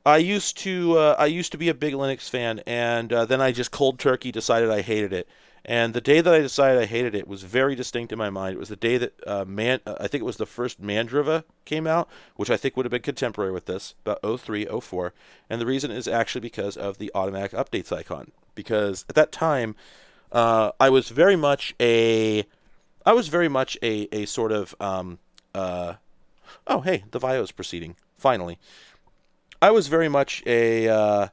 I used to be a big Linux fan, and then I just cold turkey decided I hated it. And the day that I decided I hated it was very distinct in my mind. It was the day that I think it was the first Mandriva came out, which I think would have been contemporary with this, about 03, 04. And the reason is actually because of the automatic updates icon. Because at that time, I was very much a sort of oh hey, the Vaio is proceeding finally. I was very much a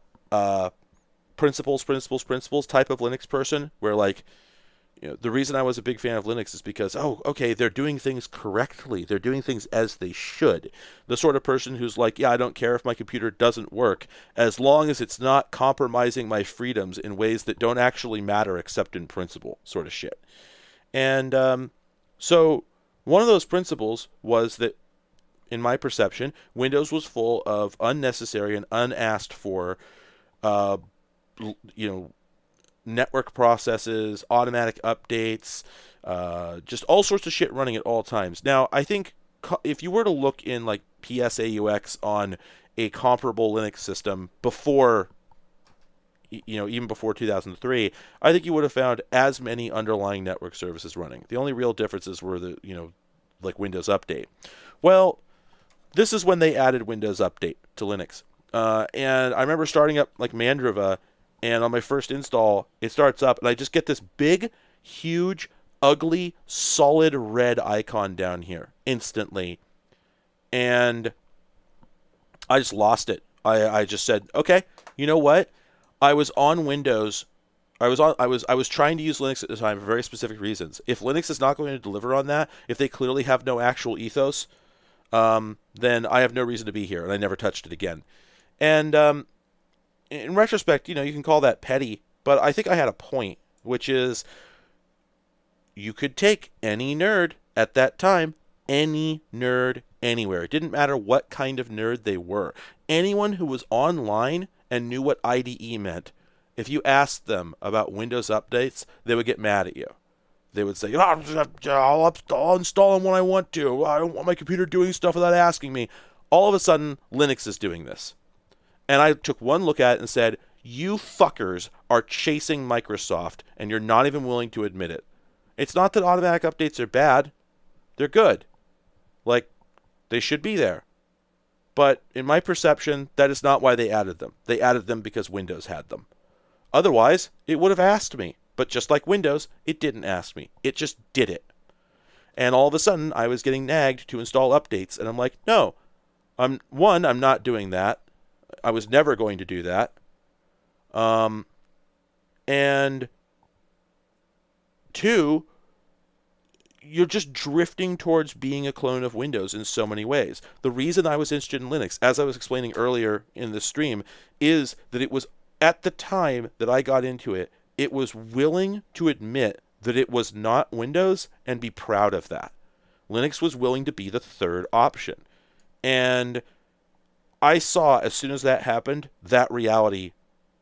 principles type of Linux person, where, like, you know, the reason I was a big fan of Linux is because, oh, okay, they're doing things correctly. They're doing things as they should. The sort of person who's like, yeah, I don't care if my computer doesn't work, as long as it's not compromising my freedoms in ways that don't actually matter except in principle, sort of shit. And so one of those principles was that, in my perception, Windows was full of unnecessary and unasked for, network processes, automatic updates, just all sorts of shit running at all times. Now, I think if you were to look in like PSAUX on a comparable Linux system before, even before 2003, I think you would have found as many underlying network services running. The only real differences were like Windows Update. Well, this is when they added Windows Update to Linux. And I remember starting up like Mandriva, and on my first install, it starts up, and I just get this big, huge, ugly, solid red icon down here instantly. And I just lost it. I just said, okay, you know what? I was on Windows. I was trying to use Linux at the time for very specific reasons. If Linux is not going to deliver on that, if they clearly have no actual ethos, then I have no reason to be here, and I never touched it again. And in retrospect, you can call that petty, but I think I had a point, which is you could take any nerd at that time, any nerd anywhere. It didn't matter what kind of nerd they were. Anyone who was online and knew what IDE meant, if you asked them about Windows updates, they would get mad at you. They would say, I'll install them when I want to. I don't want my computer doing stuff without asking me. All of a sudden, Linux is doing this. And I took one look at it and said, you fuckers are chasing Microsoft, and you're not even willing to admit it. It's not that automatic updates are bad. They're good. Like, they should be there. But in my perception, that is not why they added them. They added them because Windows had them. Otherwise, it would have asked me. But just like Windows, it didn't ask me. It just did it. And all of a sudden, I was getting nagged to install updates. And I'm like, no. I'm not doing that. I was never going to do that. And two, you're just drifting towards being a clone of Windows in so many ways. The reason I was interested in Linux, as I was explaining earlier in the stream, is that it was at the time that I got into it, it was willing to admit that it was not Windows and be proud of that. Linux was willing to be the third option. And I saw, as soon as that happened, that reality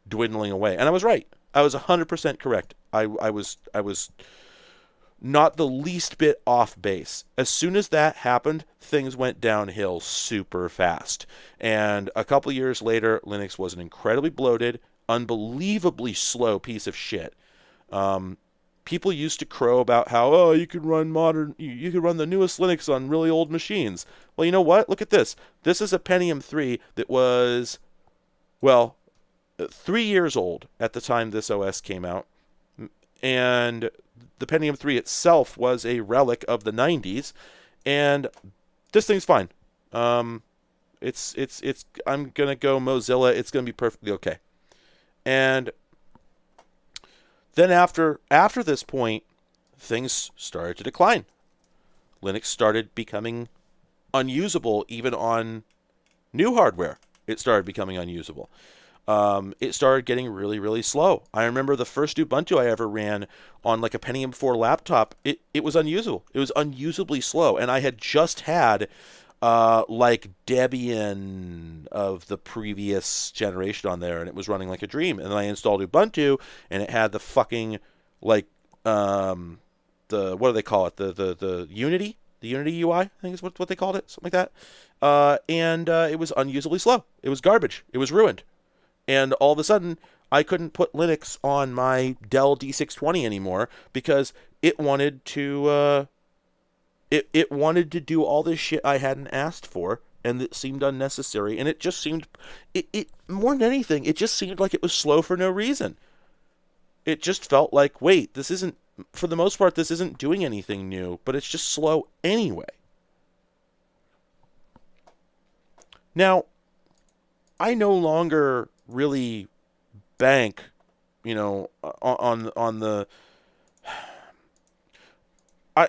dwindling away. And I was right. I was 100% correct. I was not the least bit off base. As soon as that happened, things went downhill super fast. And a couple years later, Linux was an incredibly bloated, unbelievably slow piece of shit. People used to crow about how, oh, you could run you could run the newest Linux on really old machines. Well, you know what? Look at this. This is a Pentium 3 that was, well, 3 years old at the time this OS came out. And the Pentium 3 itself was a relic of the 90s, and this thing's fine. It's I'm gonna go Mozilla. It's gonna be perfectly okay. And then after this point, things started to decline. Linux started becoming unusable even on new hardware. It started becoming unusable. It started getting really, really slow. I remember the first Ubuntu I ever ran on like a Pentium 4 laptop. It was unusable. It was unusably slow. And I had just had like Debian of the previous generation on there, and it was running like a dream. And then I installed Ubuntu, and it had the fucking like the what do they call it? The Unity. The Unity UI, I think is what they called it, something like that. And it was unusably slow. It was garbage. It was ruined. And all of a sudden, I couldn't put Linux on my Dell D620 anymore because it wanted to it wanted to do all this shit I hadn't asked for, and it seemed unnecessary. And it just seemed it more than anything, it just seemed like it was slow for no reason. It just felt like, wait, this isn't, for the most part, this isn't doing anything new, but it's just slow anyway. Now, I no longer really bank, on the.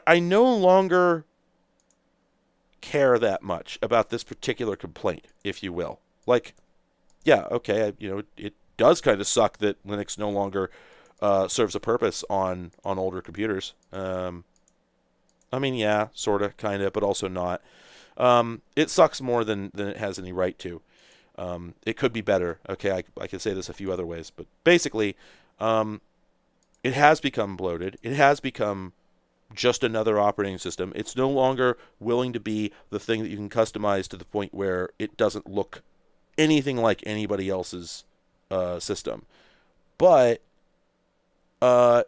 I no longer care that much about this particular complaint, if you will. Like, yeah, okay, it does kind of suck that Linux no longer serves a purpose on older computers. I mean, yeah, sort of, kind of, but also not. It sucks more than it has any right to. It could be better. Okay, I could say this a few other ways, but basically, it has become bloated. It has become just another operating system. It's no longer willing to be the thing that you can customize to the point where it doesn't look anything like anybody else's system. But you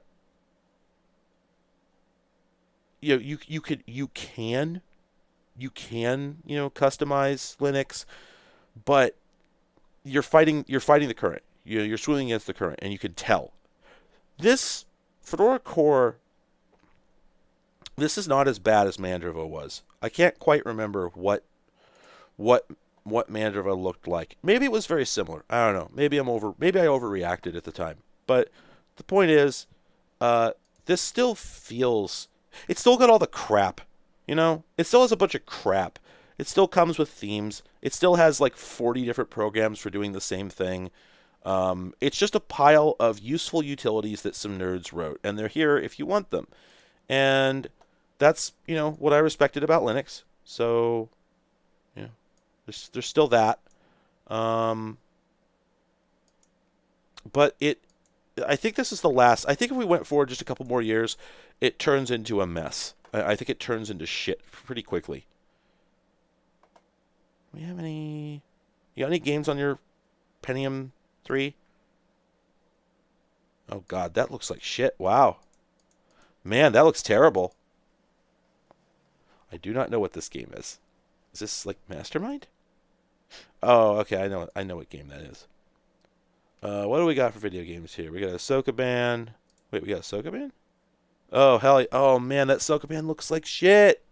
can customize Linux, but you're fighting the current. You're swimming against the current, and you can tell. This Fedora Core, this is not as bad as Mandriva was. I can't quite remember what Mandriva looked like. Maybe it was very similar. I don't know. Maybe I overreacted at the time. But the point is, this still feels. It's still got all the crap. It still has a bunch of crap. It still comes with themes. It still has like 40 different programs for doing the same thing. It's just a pile of useful utilities that some nerds wrote, and they're here if you want them. And that's, what I respected about Linux. So, there's still that. But I think this is the last. I think if we went forward just a couple more years, it turns into a mess. I think it turns into shit pretty quickly. Do we have any? You got any games on your Pentium 3? Oh god, that looks like shit. Wow. Man, that looks terrible. I do not know what this game is. Is this like Mastermind? Oh, okay, I know what game that is. What do we got for video games here? We got a Sokoban. Wait, we got a Sokoban? Oh, hell. Oh, man, that Sokoban looks like shit.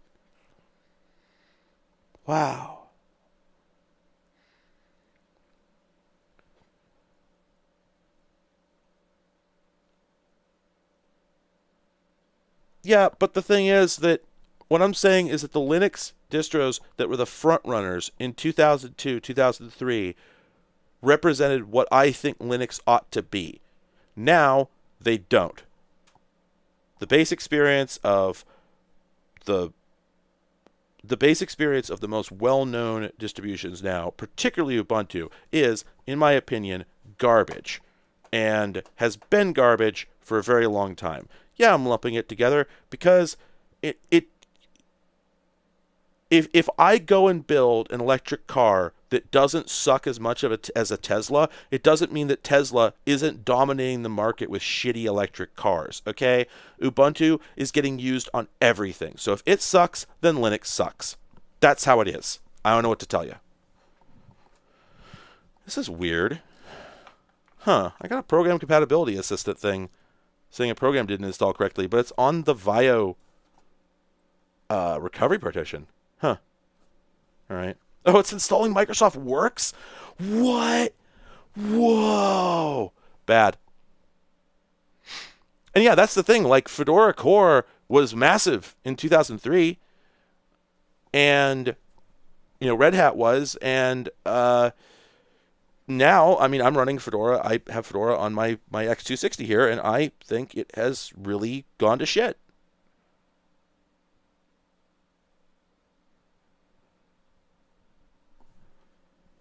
Wow. Yeah, but the thing is that what I'm saying is that the Linux distros that were the front runners in 2002, 2003 represented what I think Linux ought to be. Now they don't. The base experience of the base experience of the most well-known distributions now, particularly Ubuntu, is, in my opinion, garbage, and has been garbage for a very long time. Yeah, I'm lumping it together because if I go and build an electric car that doesn't suck as much as a Tesla, it doesn't mean that Tesla isn't dominating the market with shitty electric cars, okay? Ubuntu is getting used on everything. So if it sucks, then Linux sucks. That's how it is. I don't know what to tell you. This is weird. Huh, I got a program compatibility assistant thing saying a program didn't install correctly, but it's on the Vaio recovery partition. Huh. All right. Oh, it's installing Microsoft Works? What? Whoa. Bad. And yeah, that's the thing. Like, Fedora Core was massive in 2003. And, Red Hat was. And now, I mean, I'm running Fedora. I have Fedora on my X260 here, and I think it has really gone to shit.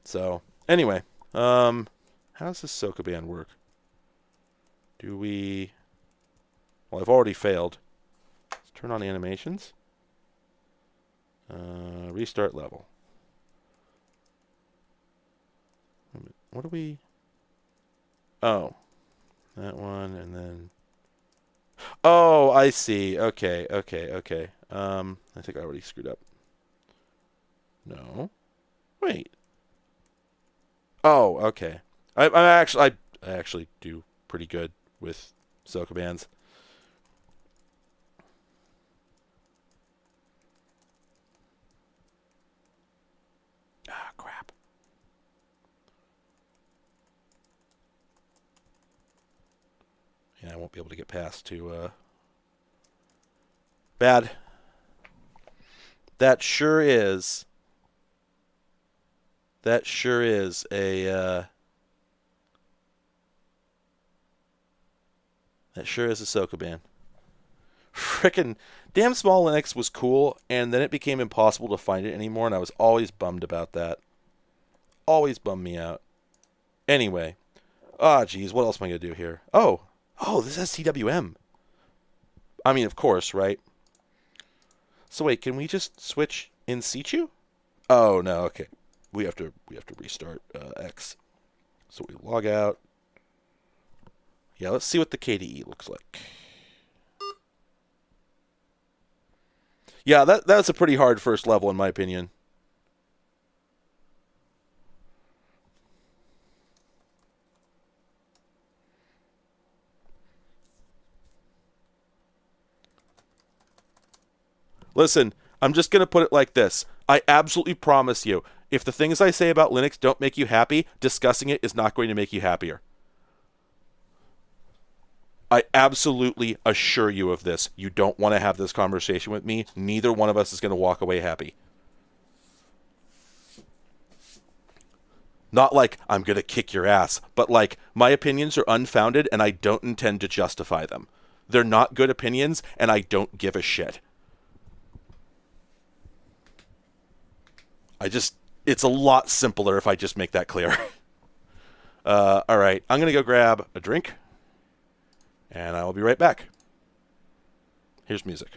So, anyway, how does this Soka band work? Do we... Well, I've already failed. Let's turn on animations. Restart level. What do we... Oh. That one, and then... Oh, I see. Okay. I think I already screwed up. No. Wait. Oh, okay. I actually do pretty good with Soka bands. Ah, crap. Yeah, I won't be able to get past to bad. That sure is. That sure is a Soka band. Frickin' damn Small Linux was cool, and then it became impossible to find it anymore, and I was always bummed about that. Always bummed me out. Anyway. Ah, geez, what else am I going to do here? Oh, this has TWM. I mean, of course, right? So wait, can we just switch in situ? Oh, no, okay. We have to restart X. So we log out. Yeah, let's see what the KDE looks like. Yeah, that's a pretty hard first level in my opinion. Listen, I'm just going to put it like this. I absolutely promise you, if the things I say about Linux don't make you happy, discussing it is not going to make you happier. I absolutely assure you of this. You don't want to have this conversation with me. Neither one of us is going to walk away happy. Not like I'm going to kick your ass, but like my opinions are unfounded and I don't intend to justify them. They're not good opinions and I don't give a shit. It's a lot simpler if I just make that clear. All right, I'm going to go grab a drink. And I will be right back. Here's music.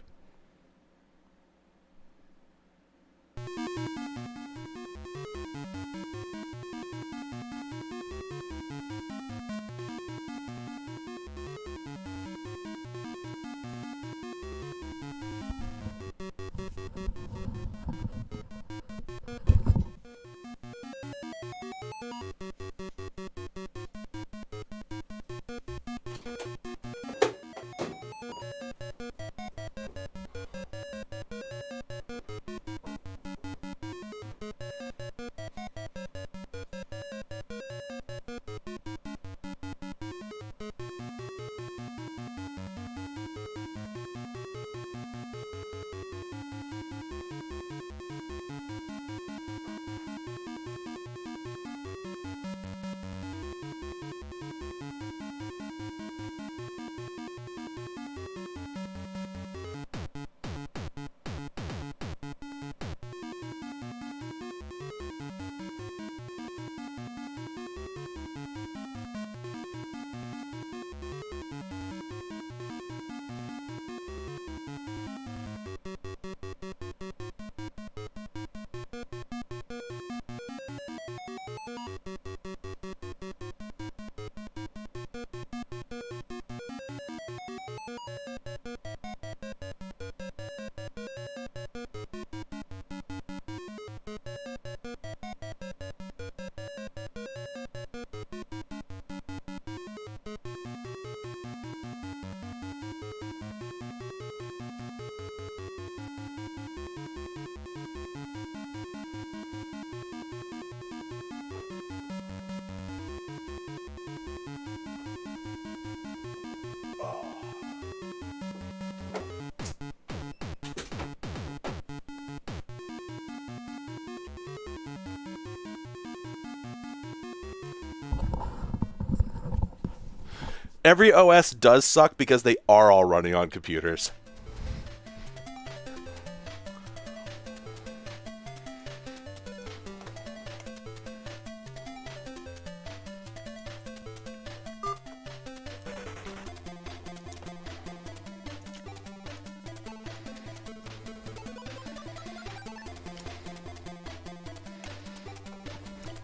every OS does suck because they are all running on computers.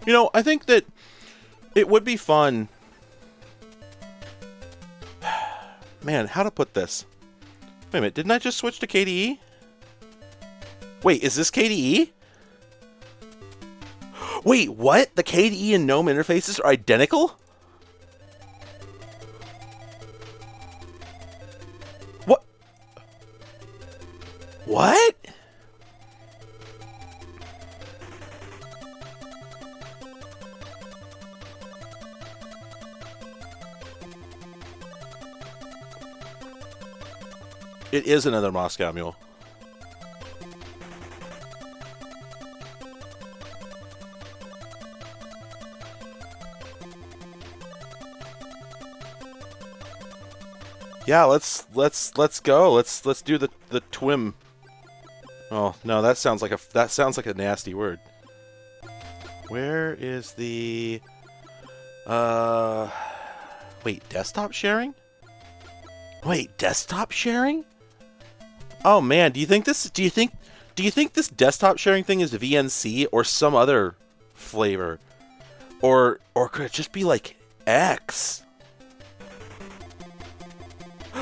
You know, I think that it would be fun. Man, how to put this? Wait a minute, didn't I just switch to KDE? Wait, is this KDE? Wait, what? The KDE and GNOME interfaces are identical? What? What? It is another Moscow Mule. Yeah, let's go. Let's do the twim. Oh no, that sounds like a nasty word. Where is the wait, desktop sharing? Wait, desktop sharing? Oh man, do you think this desktop sharing thing is VNC or some other flavor? Or could it just be like X?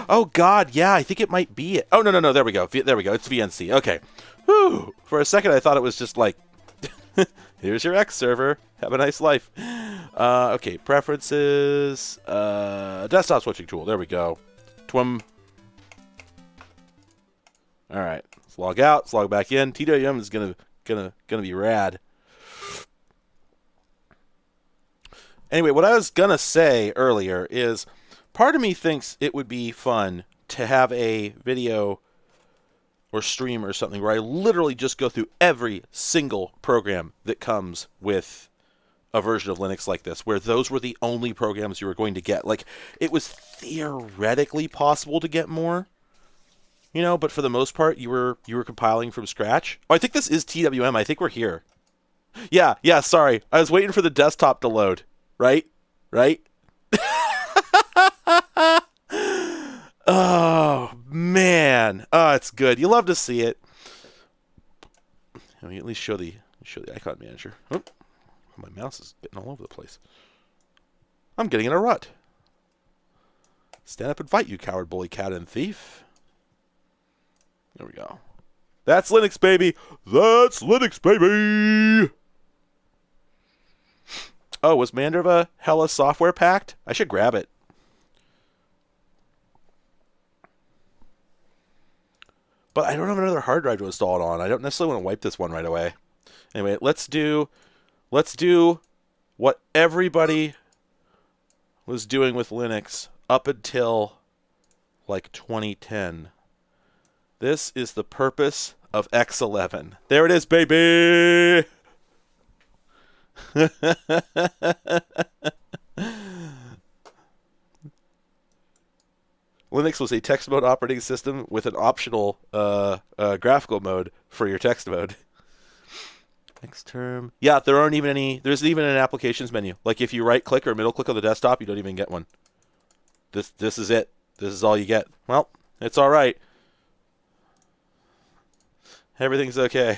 Oh god, yeah, I think it might be it. Oh no, there we go. There we go. It's VNC. Okay. Whew. For a second I thought it was just like here's your X server. Have a nice life. Okay, preferences, desktop switching tool. There we go. Twim. All right, let's log out. Let's log back in. TWM is gonna be rad. Anyway, what I was gonna say earlier is, part of me thinks it would be fun to have a video or stream or something where I literally just go through every single program that comes with a version of Linux like this, where those were the only programs you were going to get. Like, it was theoretically possible to get more, you know, but for the most part, you were compiling from scratch. Oh, I think this is TWM. I think we're here. Yeah, sorry. I was waiting for the desktop to load. Right? Oh, man. Oh, it's good. You love to see it. Let me at least show the icon manager. Oh, my mouse is getting all over the place. I'm getting in a rut. Stand up and fight, you coward, bully, cat, and thief. There we go. That's Linux, baby. That's Linux, baby. Oh, was Mandriva hella software packed? I should grab it. But I don't have another hard drive to install it on. I don't necessarily want to wipe this one right away. Anyway, let's do what everybody was doing with Linux up until like 2010. This is the purpose of X11. There it is, baby! Linux was a text mode operating system with an optional graphical mode for your text mode. Next term. Yeah, there aren't even any. There's even an applications menu. Like if you right click or middle click on the desktop, you don't even get one. This is it. This is all you get. Well, it's all right. Everything's okay.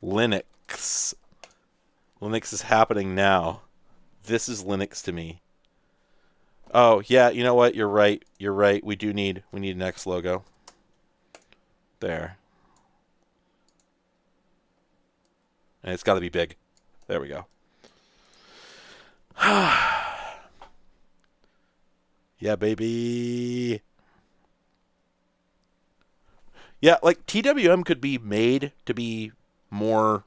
Linux. Linux is happening now. This is Linux to me. Oh, yeah, you know what? You're right. We need an X logo. There. And it's got to be big. There we go. Yeah, baby. Yeah, like TWM could be made to be more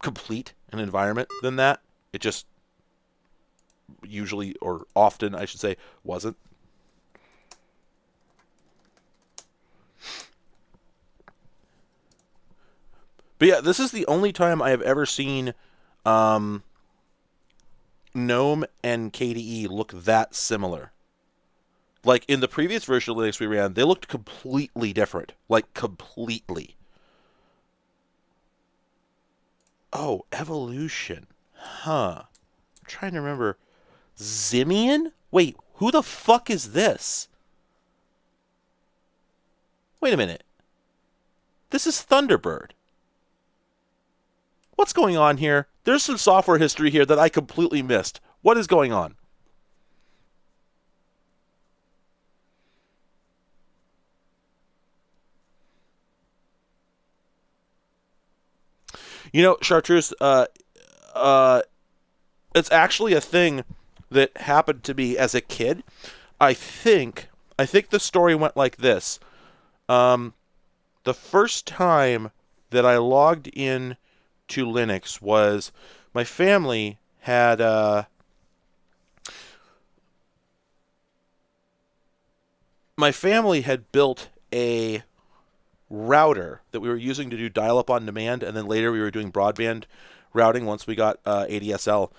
complete an environment than that. It just usually, or often I should say, wasn't. But yeah, this is the only time I have ever seen GNOME and KDE look that similar. Like in the previous version of Linux we ran, they looked completely different. Like completely. Oh, Evolution. Huh. I'm trying to remember. Zimian? Wait, who the fuck is this? Wait a minute. This is Thunderbird. What's going on here? There's some software history here that I completely missed. What is going on? You know, Chartreuse, it's actually a thing that happened to me as a kid. I think the story went like this. The first time that I logged in to Linux was my family had built a router that we were using to do dial-up on demand, and then later we were doing broadband routing once we got ADSL,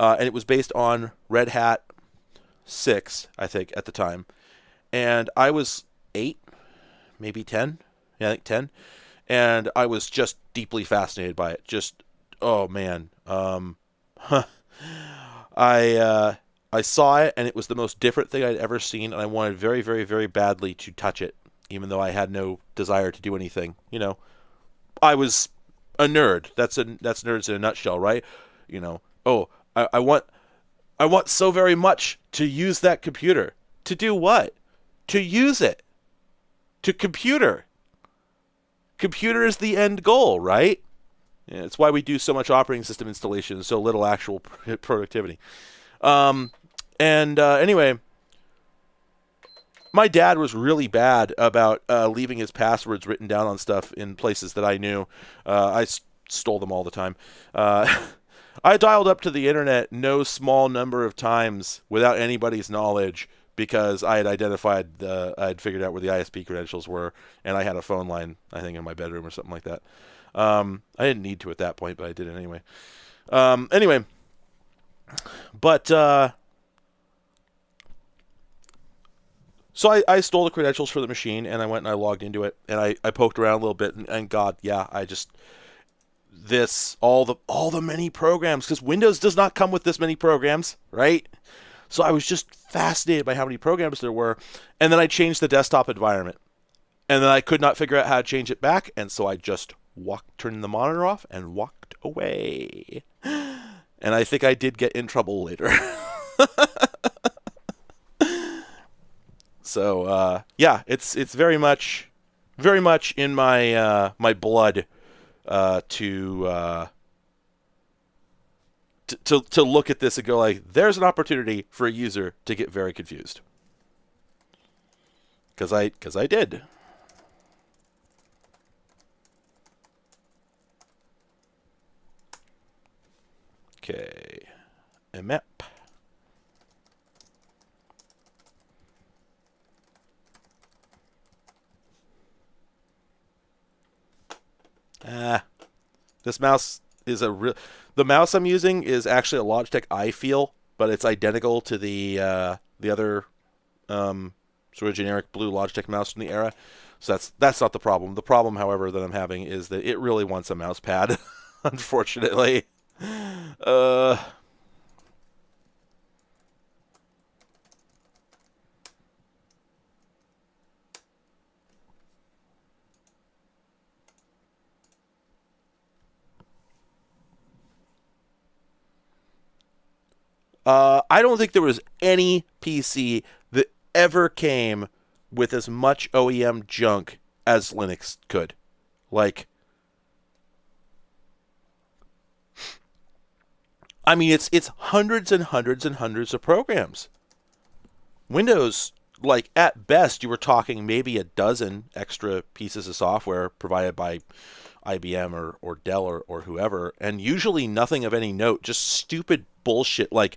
and it was based on Red Hat 6, I think, at the time, and I was 8, maybe 10, yeah, I think 10, and I was just deeply fascinated by it. Just, oh man, I saw it, and it was the most different thing I'd ever seen, and I wanted very, very, very badly to touch it, even though I had no desire to do anything. You know, I was a nerd. That's nerds in a nutshell, right? You know, oh, I want so very much to use that computer. To do what? To use it. To computer. Computer is the end goal, right? Yeah, it's why we do so much operating system installation and so little actual productivity. Anyway, my dad was really bad about leaving his passwords written down on stuff in places that I knew. I stole them all the time. I dialed up to the internet no small number of times without anybody's knowledge because I had identified, I had figured out where the ISP credentials were, and I had a phone line, I think, in my bedroom or something like that. I didn't need to at that point, but I did it anyway. So I stole the credentials for the machine, and I went and I logged into it, and I poked around a little bit, and God, yeah, all the many programs, because Windows does not come with this many programs, right? So I was just fascinated by how many programs there were, and then I changed the desktop environment, and then I could not figure out how to change it back, and so I just turned the monitor off and walked away. And I think I did get in trouble later. So yeah, it's very much in my my blood to look at this and go like, there's an opportunity for a user to get very confused. Because I did. Okay, map. This mouse is the mouse I'm using is actually a Logitech iFeel, but it's identical to the other sort of generic blue Logitech mouse from the era. So that's not the problem. The problem, however, that I'm having is that it really wants a mouse pad, unfortunately. I don't think there was any PC that ever came with as much OEM junk as Linux could. Like, I mean, it's hundreds and hundreds and hundreds of programs. Windows, like, at best, you were talking maybe a dozen extra pieces of software provided by IBM or Dell or whoever, and usually nothing of any note, just stupid bullshit like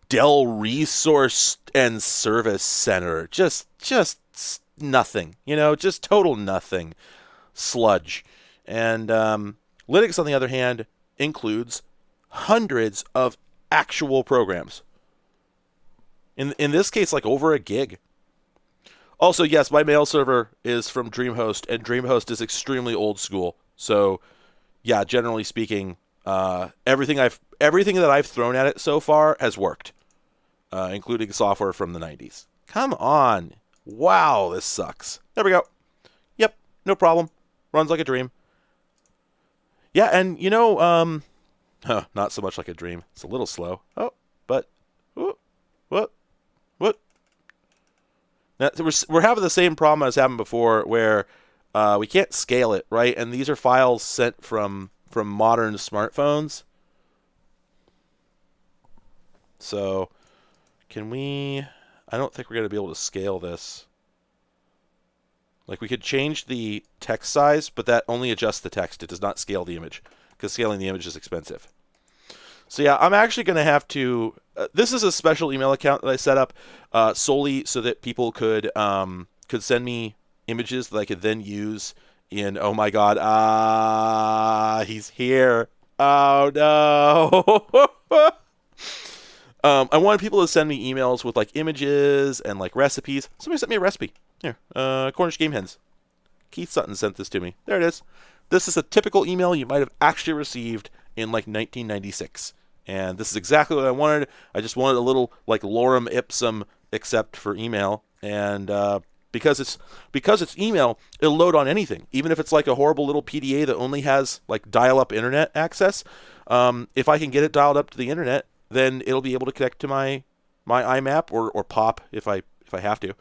Dell Resource and Service Center. Just nothing, just total nothing. Sludge. And Linux, on the other hand, includes hundreds of actual programs. In this case, like over a gig. Also, yes, my mail server is from DreamHost, and DreamHost is extremely old school. So, yeah, generally speaking, everything that I've thrown at it so far has worked, including software from the 90s. Come on. Wow, this sucks. There we go. Yep, no problem. Runs like a dream. Yeah, and you know, not so much like a dream. It's a little slow. Oh, but what? Now, we're having the same problem as happened before, where we can't scale it, right? And these are files sent from modern smartphones. So, can we? I don't think we're going to be able to scale this. Like, we could change the text size, but that only adjusts the text. It does not scale the image, because scaling the image is expensive. So yeah, I'm actually going to have to... this is a special email account that I set up solely so that people could send me images that I could then use in... Oh my god, he's here. Oh no. I wanted people to send me emails with like images and like recipes. Somebody sent me a recipe. Here, Cornish Game Hens. Keith Sutton sent this to me. There it is. This is a typical email you might have actually received in like 1996. And this is exactly what I wanted. I just wanted a little like lorem ipsum except for email. And because it's email, it'll load on anything. Even if it's like a horrible little PDA that only has like dial-up internet access. If I can get it dialed up to the internet, then it'll be able to connect to my IMAP or POP if I have to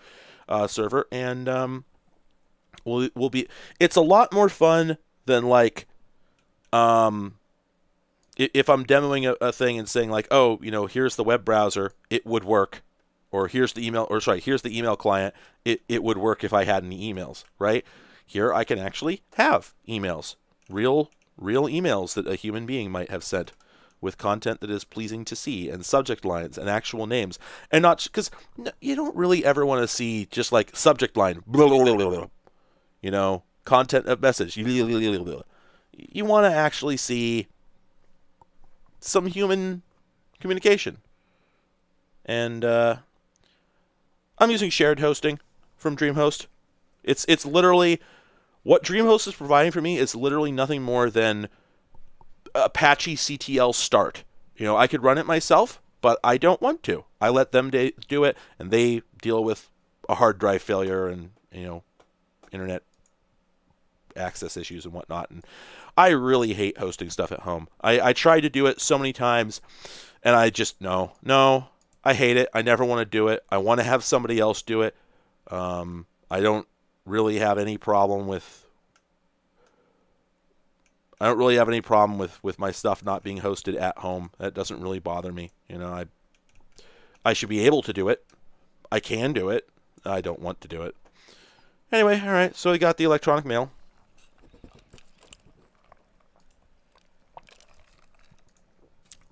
server, and we'll be. It's a lot more fun than like if I'm demoing a thing and saying like, oh, you know, here's the web browser, it would work, or here's the email, or sorry, here's the email client, it would work if I had any emails, right? Here I can actually have emails, real emails that a human being might have sent, with content that is pleasing to see, and subject lines and actual names, and not because you don't really ever want to see just like subject line, blah, blah, blah, blah, you know, content of message. You want to actually see some human communication, and I'm using shared hosting from DreamHost. It's literally what DreamHost is providing for me is literally nothing more than Apache CTL start. You know, I could run it myself, but I don't want to. I let them do it, and they deal with a hard drive failure and, you know, internet access issues and whatnot. And I really hate hosting stuff at home. I tried to do it so many times, and I just, no, I hate it. I never want to do it. I want to have somebody else do it. I don't really have any problem with my stuff not being hosted at home. That doesn't really bother me. You know, I should be able to do it. I can do it. I don't want to do it. Anyway, all right. So we got the electronic mail.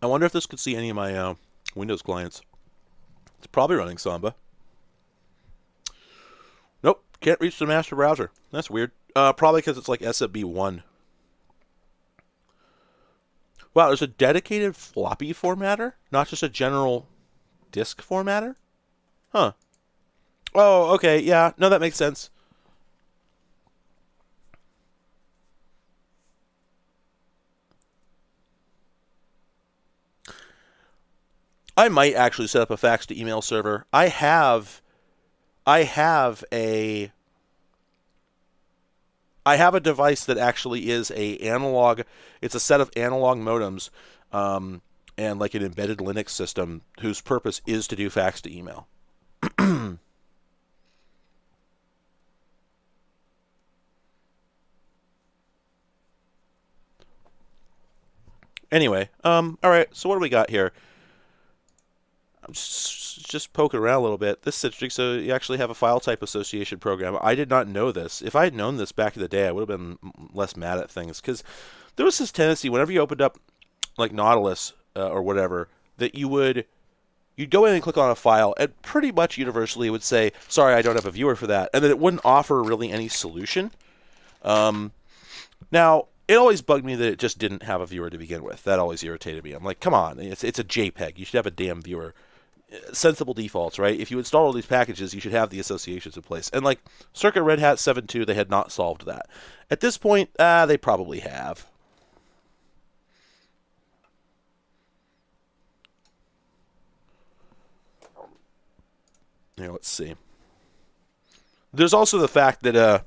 I wonder if this could see any of my Windows clients. It's probably running Samba. Nope, can't reach the master browser. That's weird. Probably because it's like SFB1. Wow, there's a dedicated floppy formatter, not just a general disk formatter? Huh. Oh, okay, yeah. No, that makes sense. I might actually set up a fax to email server. I have a device that actually is a analog. It's a set of analog modems, and like an embedded Linux system whose purpose is to do fax to email. Anyway, all right. So what do we got here? I'm just poking around a little bit. This is interesting. So you actually have a file type association program. I did not know this. If I had known this back in the day, I would have been less mad at things, because there was this tendency whenever you opened up like Nautilus or whatever, that you'd go in and click on a file, and pretty much universally it would say, sorry, I don't have a viewer for that, and then it wouldn't offer really any solution. Now, it always bugged me that it just didn't have a viewer to begin with. That always irritated me. I'm like, come on, it's a JPEG. You should have a damn viewer. Sensible defaults, right? If you install all these packages, you should have the associations in place. And like Circa Red Hat 7.2, they had not solved that. At this point, they probably have. Let's see. There's also the fact that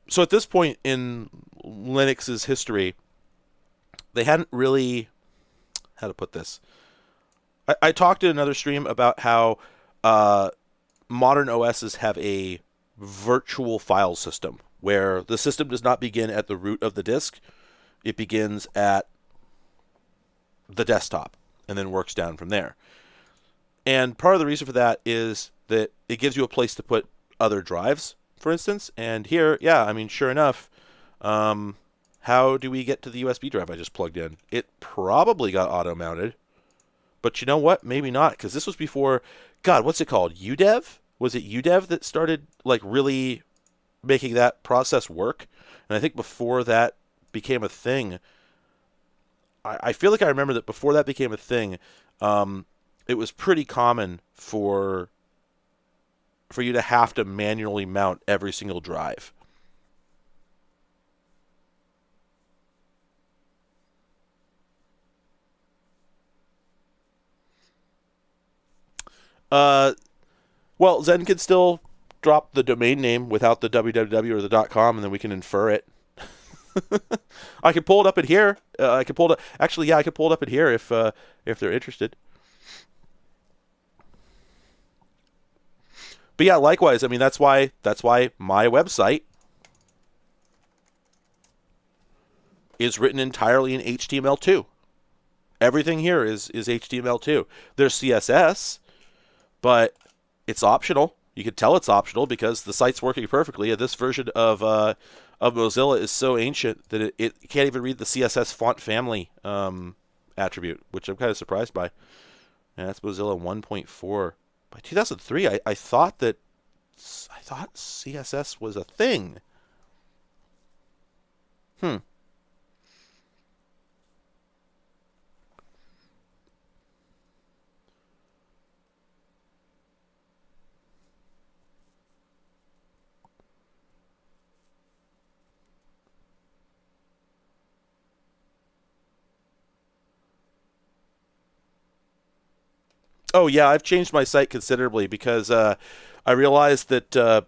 so at this point in Linux's history, they hadn't really, how to put this. I talked in another stream about how modern OSs have a virtual file system where the system does not begin at the root of the disk. It begins at the desktop and then works down from there. And part of the reason for that is that it gives you a place to put other drives, for instance. And here, yeah, I mean, sure enough, how do we get to the USB drive I just plugged in? It probably got auto-mounted. But you know what? Maybe not, because this was before, God, what's it called? UDEV? Was it UDEV that started, like, really making that process work? And I think before that became a thing, I feel like I remember that before that became a thing, it was pretty common for you to have to manually mount every single drive. Well, Zen could still drop the domain name without the www or the .com, and then we can infer it. I could pull it up in here. I could pull it up. Actually, yeah, I could pull it up in here if they're interested. But yeah, likewise, I mean that's why my website is written entirely in HTML2. Everything here is HTML2. There's CSS, but it's optional. You can tell it's optional because the site's working perfectly. And this version of Mozilla is so ancient that it can't even read the CSS font family attribute, which I'm kind of surprised by. And that's Mozilla 1.4. By 2003, I thought CSS was a thing. Oh yeah, I've changed my site considerably because I realized that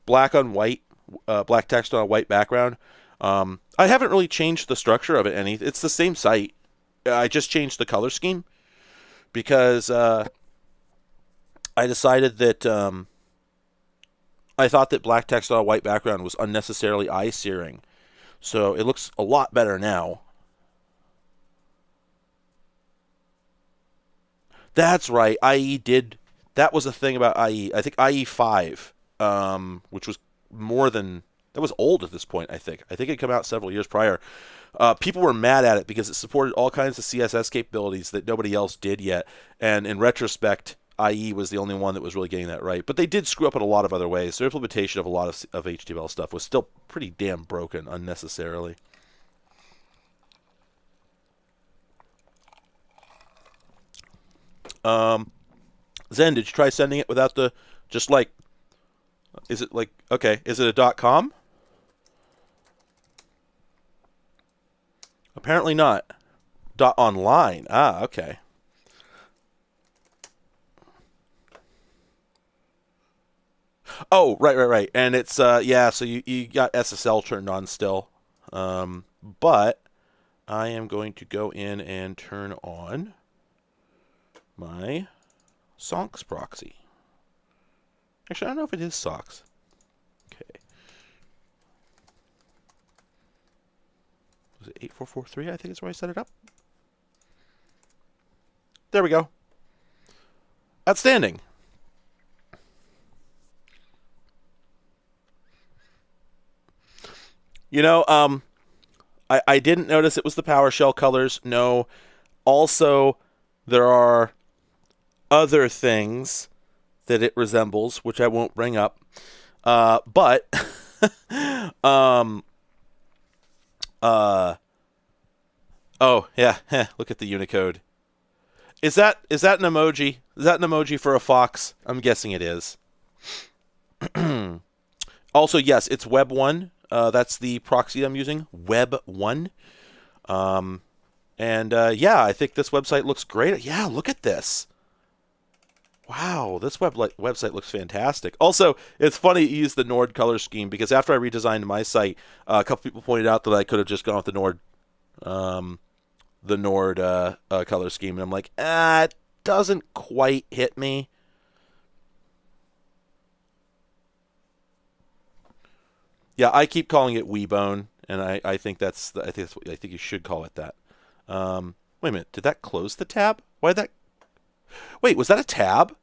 black on white, black text on a white background. I haven't really changed the structure of it any. It's the same site. I just changed the color scheme because I decided that I thought that black text on a white background was unnecessarily eye-searing. So it looks a lot better now. That's right. IE did. That was a thing about IE. I think IE 5, which was more than. That was old at this point, I think. I think it had come out several years prior. People were mad at it because it supported all kinds of CSS capabilities that nobody else did yet. And in retrospect, IE was the only one that was really getting that right. But they did screw up in a lot of other ways. Their implementation of a lot of HTML stuff was still pretty damn broken unnecessarily. Zen, did you try sending it without the, just like, is it like, okay, is it a .com? Apparently not. .online. Ah, okay. Oh, right. And it's, yeah, so you got SSL turned on still. But I am going to go in and turn on my socks proxy. Actually, I don't know if it is socks. Okay. Was it 8443? I think is where I set it up. There we go. Outstanding. You know, I didn't notice it was the PowerShell colors. No. Also, there are other things that it resembles, which I won't bring up. But Oh yeah, look at the Unicode. Is that an emoji? Is that an emoji for a fox? I'm guessing it is. Also, yes, it's Web 1. That's the proxy I'm using, Web 1. Yeah, I think this website looks great. Yeah, look at this. Wow, this website looks fantastic. Also, it's funny you use the Nord color scheme because after I redesigned my site, a couple people pointed out that I could have just gone with the Nord color scheme, and I'm like, it doesn't quite hit me. Yeah, I keep calling it Weebone, and I think I think you should call it that. Wait a minute, did that close the tab? Why did that? Wait, was that a tab?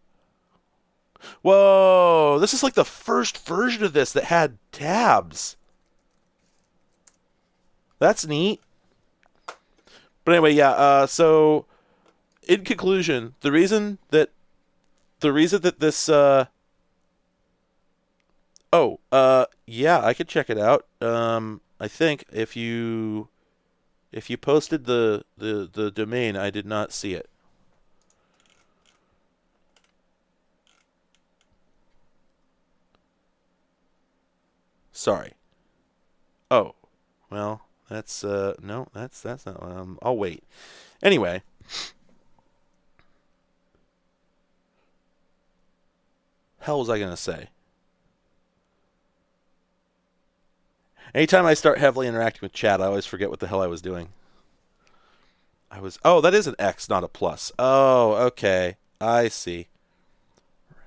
Whoa, this is like the first version of this that had tabs. That's neat. But anyway, yeah. So, in conclusion, the reason that this yeah, I could check it out. I think if you posted the domain, I did not see it. Sorry. Oh, well, that's no, that's not. I'll wait. Anyway. Hell was I gonna say? Anytime I start heavily interacting with chat, I always forget what the hell I was doing. Oh, that is an X, not a plus. Oh, okay. I see.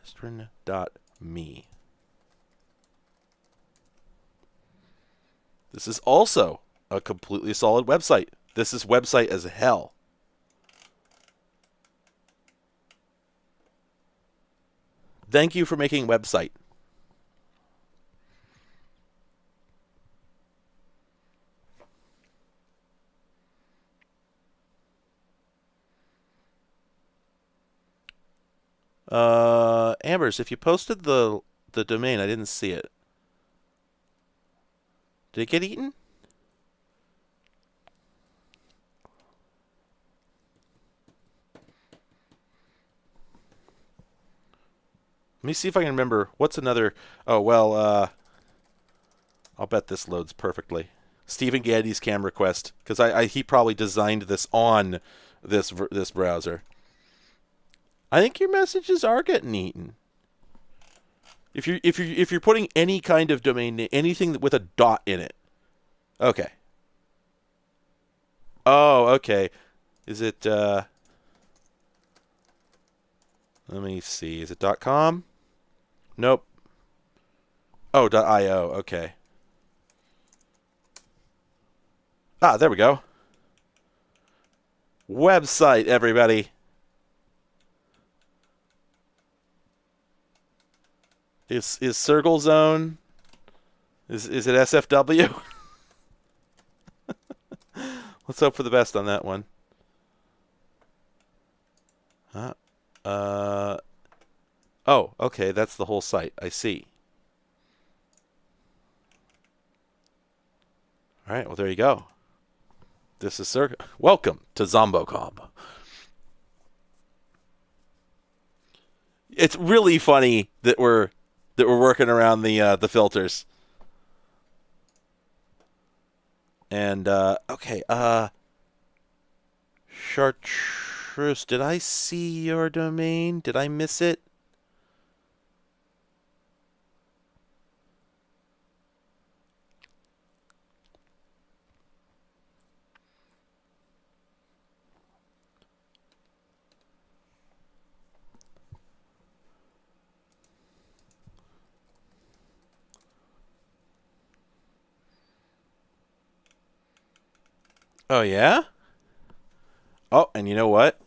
Restaurant.me. This is also a completely solid website. This is website as hell. Thank you for making website. Ambers, if you posted the domain, I didn't see it. Did it get eaten? Let me see if I can remember. What's another? Oh, well, I'll bet this loads perfectly. Stephen Gandy's cam request, because he probably designed this on this browser. I think your messages are getting eaten. If you're putting any kind of domain name, anything with a dot in it. Okay. Oh, okay. Is it let me see. Is it .com? Nope. Oh, .io. Okay. Ah, there we go. Website, everybody. Is Circle Zone? Is it SFW? Let's hope for the best on that one. Oh, okay, that's the whole site. I see. All right, well, there you go. This is Welcome to Zombocom. It's really funny that we're working around the filters. And okay, Chartreuse, did I see your domain? Did I miss it? Oh, yeah? Oh, and you know what?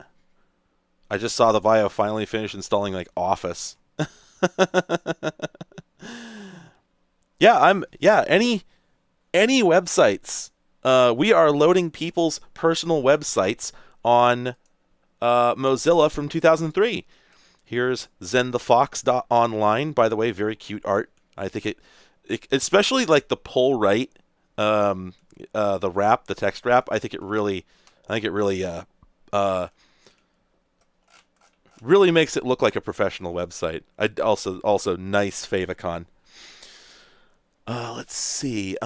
I just saw the Vaio finally finish installing, like, Office. Any websites. We are loading people's personal websites on Mozilla from 2003. Here's zenthefox.online. By the way, very cute art. I think it especially like the pull right the wrap, the text wrap. I think it really really makes it look like a professional website. I also nice favicon. Let's see.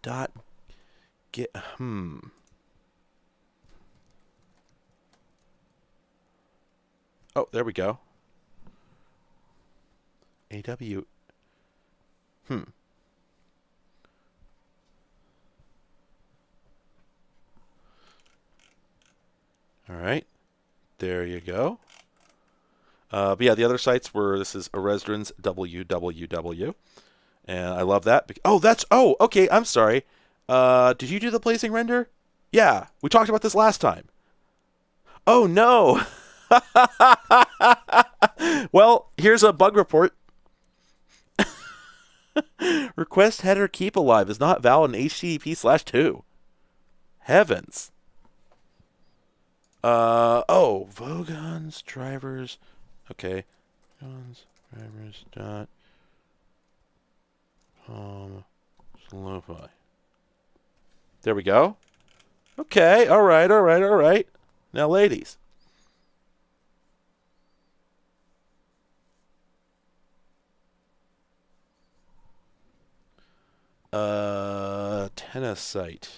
Dot get Oh, there we go. AW. All right. There you go. But yeah, the other sites were, this is Aresdrins www. And I love that. Oh, okay, I'm sorry. Did you do the blazing render? Yeah, we talked about this last time. Oh, no. Well, here's a bug report. Request header keep alive is not valid in HTTP/2. Heavens. Vogons drivers. Okay. Vogons drivers dot Slofi. There we go. Okay. All right. Now, ladies. Tennis site.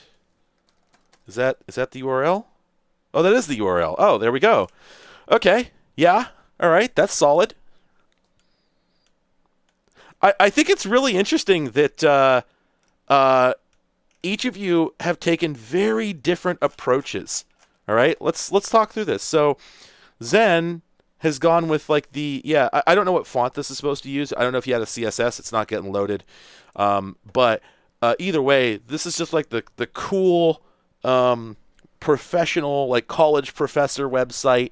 Is that the URL? Oh, that is the URL. Oh, there we go. Okay. Yeah. All right. That's solid. I think it's really interesting that each of you have taken very different approaches. All right. Let's talk through this. So, Zen has gone with like I don't know what font this is supposed to use. I don't know if you had a CSS. It's not getting loaded. But either way, this is just like the cool professional, like college professor website.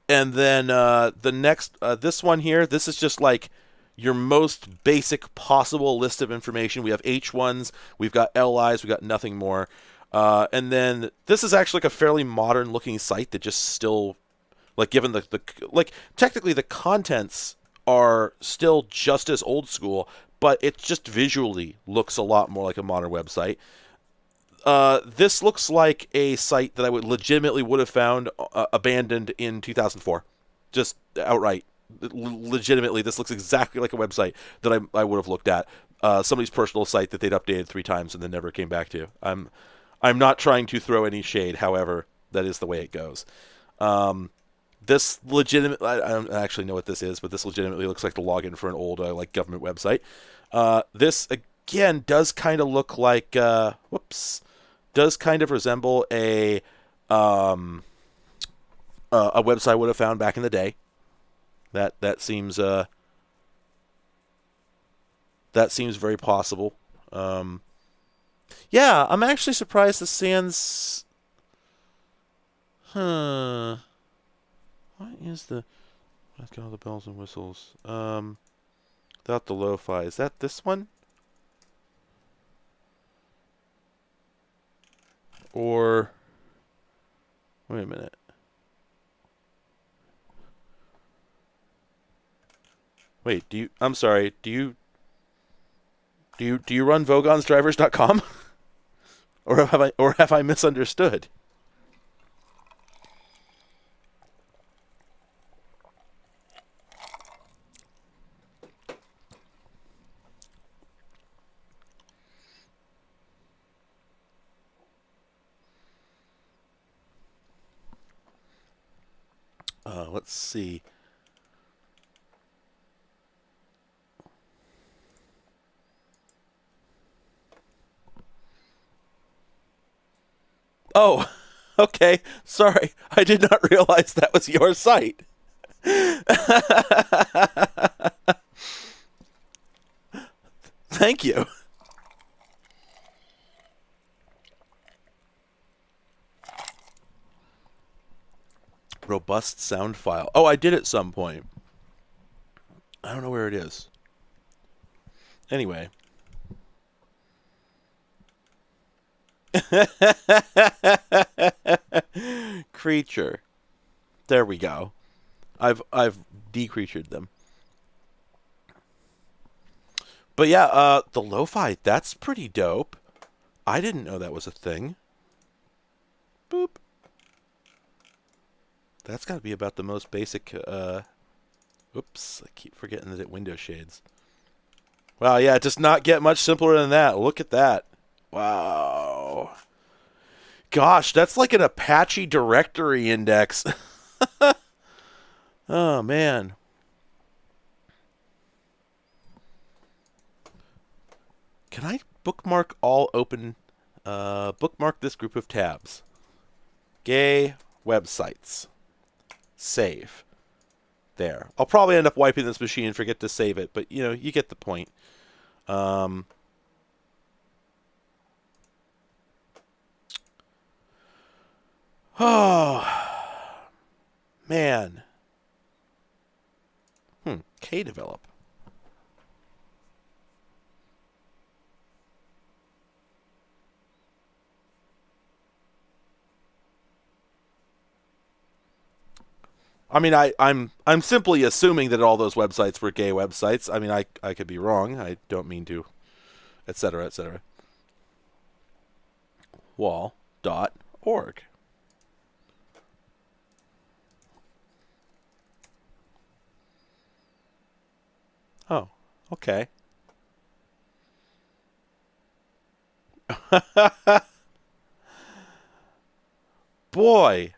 And then the next, this one here, this is just like your most basic possible list of information. We have H1s, we've got LIs, we've got nothing more. And then this is actually like a fairly modern looking site that just still, like, given the like, technically the contents are still just as old school, but it just visually looks a lot more like a modern website. This looks like a site that I would have found abandoned in 2004, just outright. Legitimately, this looks exactly like a website that I would have looked at. Somebody's personal site that they'd updated 3 times and then never came back to. I'm not trying to throw any shade, however, that is the way it goes. This legitimate, I don't actually know what this is, but this legitimately looks like the login for an old like government website. This again does kind of look like does kind of resemble a website I would have found back in the day. That seems very possible. Yeah, I'm actually surprised the sans. What is the? I've got all the bells and whistles. Without the lo-fi, is that this one? Or wait a minute. Wait, I'm sorry. Do you run vogonsdrivers.com? or have I misunderstood? Let's see. Oh, okay. Sorry. I did not realize that was your site. Thank you. Robust sound file. Oh, I did at some point. I don't know where it is. Anyway. Creature. There we go. I've decreatured them. But yeah, the lo-fi, that's pretty dope. I didn't know that was a thing. Boop. That's got to be about the most basic, oops, I keep forgetting that it window shades. Wow, yeah, it does not get much simpler than that. Look at that. Wow. Gosh, that's like an Apache directory index. Oh, man. Can I bookmark all open, bookmark this group of tabs? Gay websites. Save. There. I'll probably end up wiping this machine and forget to save it, but, you know, you get the point. Oh, man. Kdevelop. I mean, I'm simply assuming that all those websites were gay websites. I mean, I could be wrong. I don't mean to, etc., etc. Wall.org. Oh, okay. Boy,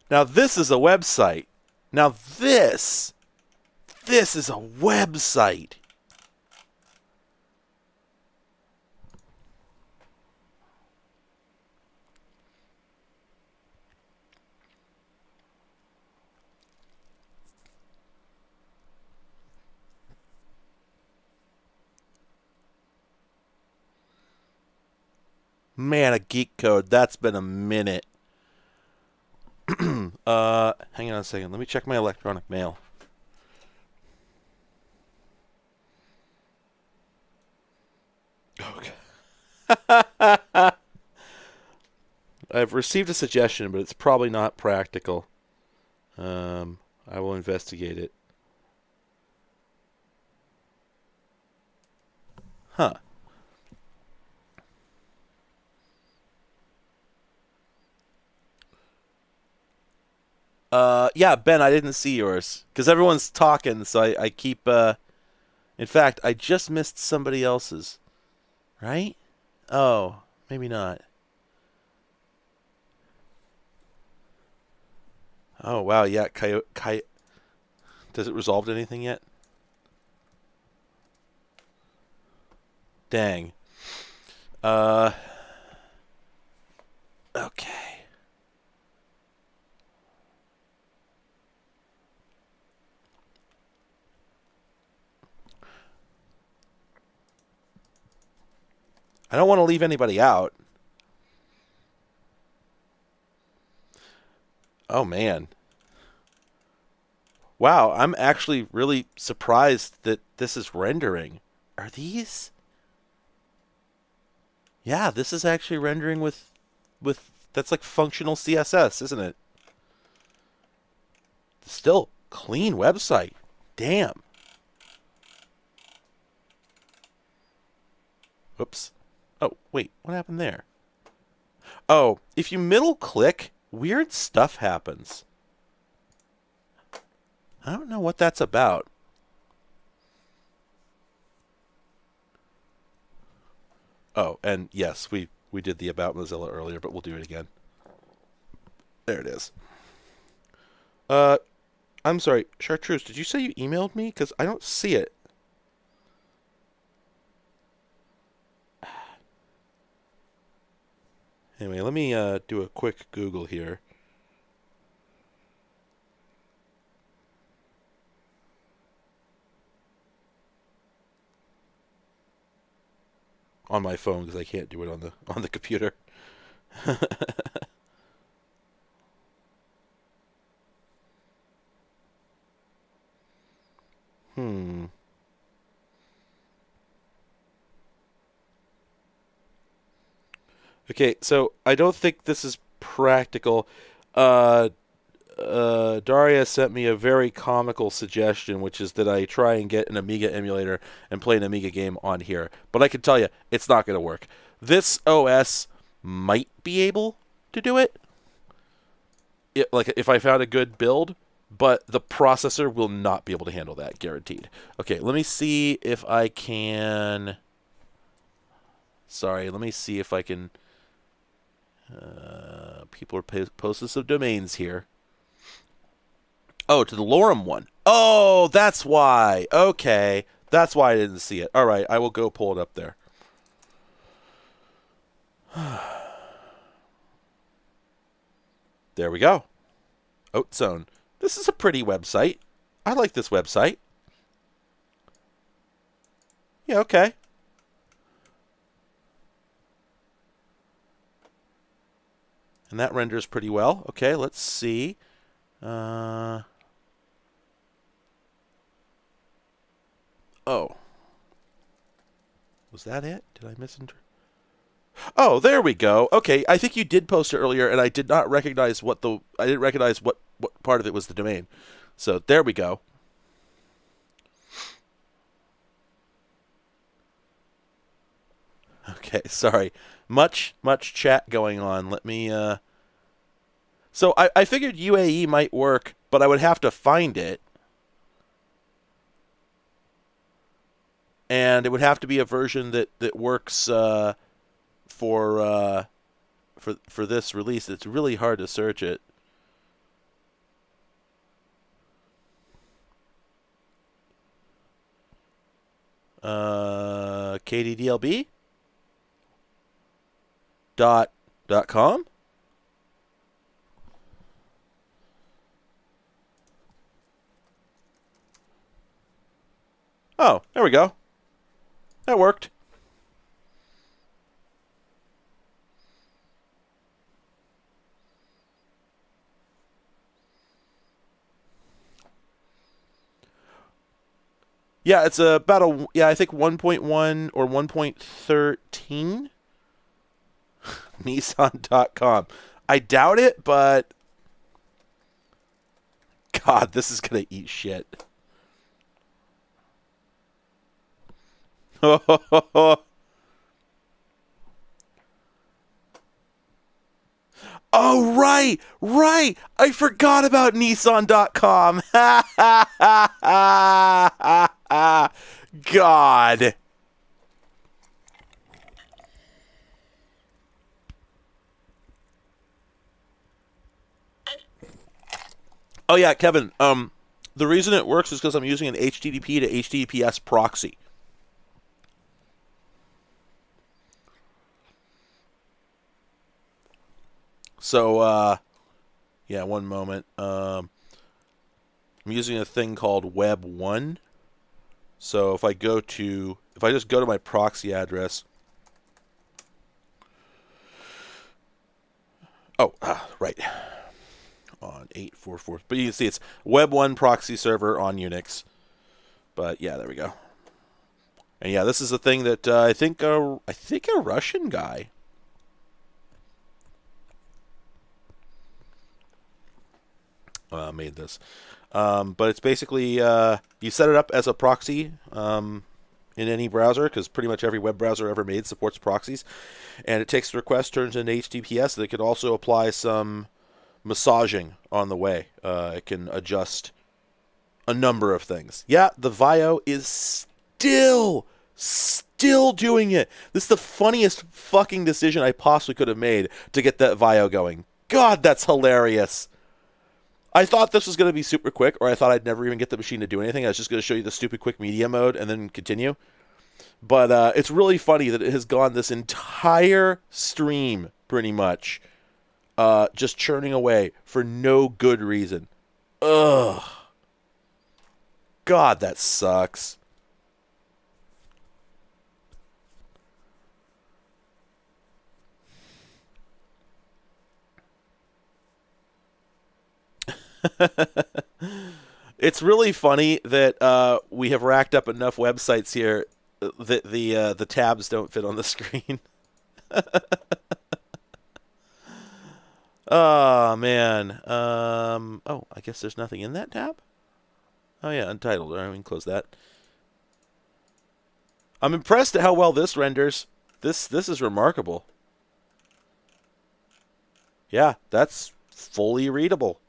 now this is a website. Now this is a website. Man, a geek code. That's been a minute. Hang on a second. Let me check my electronic mail. Okay. I've received a suggestion, but it's probably not practical. I will investigate it. Huh. Yeah, Ben, I didn't see yours because everyone's talking, so I keep. In fact, I just missed somebody else's. Right? Oh, maybe not. Oh wow, yeah. Coyote. Does it resolved anything yet? Dang. Uh. Okay. I don't want to leave anybody out. Oh man. Wow, I'm actually really surprised that this is rendering. Are these? Yeah, this is actually rendering with that's like functional CSS, isn't it? Still clean website. Damn. Oops. Oh, wait, what happened there? Oh, if you middle click, weird stuff happens. I don't know what that's about. Oh, and yes, we did the About Mozilla earlier, but we'll do it again. There it is. Uh, I'm sorry, Chartreuse, did you say you emailed me? Because I don't see it. Anyway, let me do a quick Google here. On my phone because I can't do it on the computer. Hmm. Okay, so I don't think this is practical. Uh, Daria sent me a very comical suggestion, which is that I try and get an Amiga emulator and play an Amiga game on here. But I can tell you, it's not going to work. This OS might be able to do it, like if I found a good build, but the processor will not be able to handle that, guaranteed. Okay, let me see if I can. Sorry, let me see if I can. People are posting some domains here. Oh, to the Lorem one. Oh, that's why. Okay, that's why I didn't see it. All right, I will go pull it up there. There we go. Oatzone. This is a pretty website. I like this website. Yeah, okay. And that renders pretty well. Okay, let's see. Oh. Was that it? Did I misinterpret? Oh, there we go. Okay, I think you did post it earlier, and I did not recognize I didn't recognize what part of it was the domain. So there we go. Okay, sorry. Much chat going on. Let me. So I figured UAE might work, but I would have to find it, and it would have to be a version that works for this release. It's really hard to search it. KDDLB .com. Oh, there we go. That worked. Yeah, it's about I think 1.1 or 1.13. Nissan.com. I doubt it, but God, this is going to eat shit. Oh, right. I forgot about Nissan.com. God. Oh yeah, Kevin. The reason it works is because I'm using an HTTP to HTTPS proxy. So, yeah, one moment. I'm using a thing called Web 1. So if I just go to my proxy address. Oh, right. On 844. But you can see it's Web 1 proxy server on Unix. But yeah, there we go. And yeah, this is a thing that I think a Russian guy made this. But it's basically you set it up as a proxy in any browser, because pretty much every web browser ever made supports proxies, and it takes the request, turns into HTTPS. That could also apply some massaging on the way. It can adjust a number of things. Yeah, the Vaio is still doing it. This is the funniest fucking decision I possibly could have made to get that Vaio going. God, that's hilarious. I thought this was going to be super quick, or I thought I'd never even get the machine to do anything. I was just going to show you the stupid quick media mode and then continue. But it's really funny that it has gone this entire stream, pretty much, just churning away for no good reason. Ugh. God, that sucks. It's really funny that we have racked up enough websites here that the tabs don't fit on the screen. Oh, man. Oh, I guess there's nothing in that tab? Oh, yeah, untitled. All right, we can close that. I'm impressed at how well this renders. This is remarkable. Yeah, that's fully readable.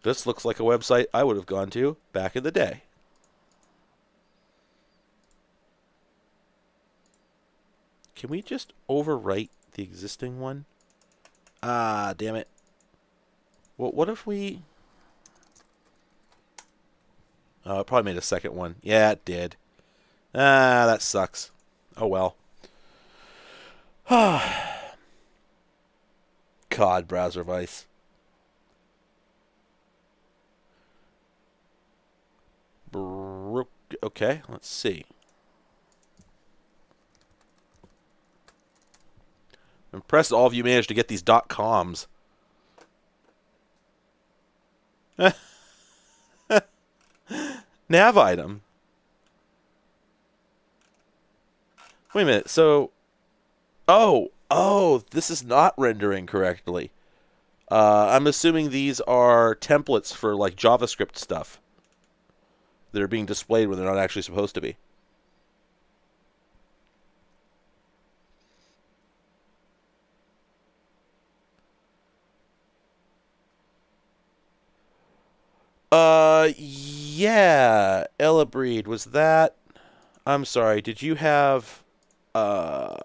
This looks like a website I would have gone to back in the day. Can we just overwrite the existing one? Ah, damn it. Well, what if we... Oh, it probably made a second one. Yeah, it did. Ah, that sucks. Oh, well. God, browser vice. Okay, let's see. I'm impressed all of you managed to get these .coms. Nav item. Wait a minute. So, oh, this is not rendering correctly. I'm assuming these are templates for like JavaScript stuff that are being displayed when they're not actually supposed to be. Yeah, Ella Breed, was that... I'm sorry, did you have, a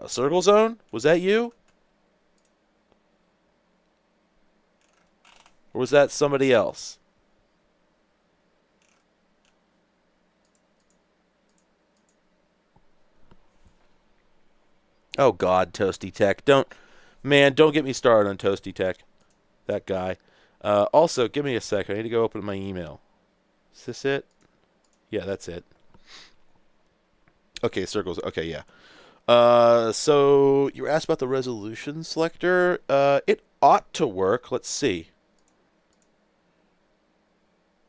Circle Zone? Was that you? Or was that somebody else? Oh, God, Toasty Tech. Don't get me started on Toasty Tech. That guy. Also, give me a second. I need to go open my email. Is this it? Yeah, that's it. Okay, circles. Okay, yeah. So you were asked about the resolution selector. It ought to work. Let's see.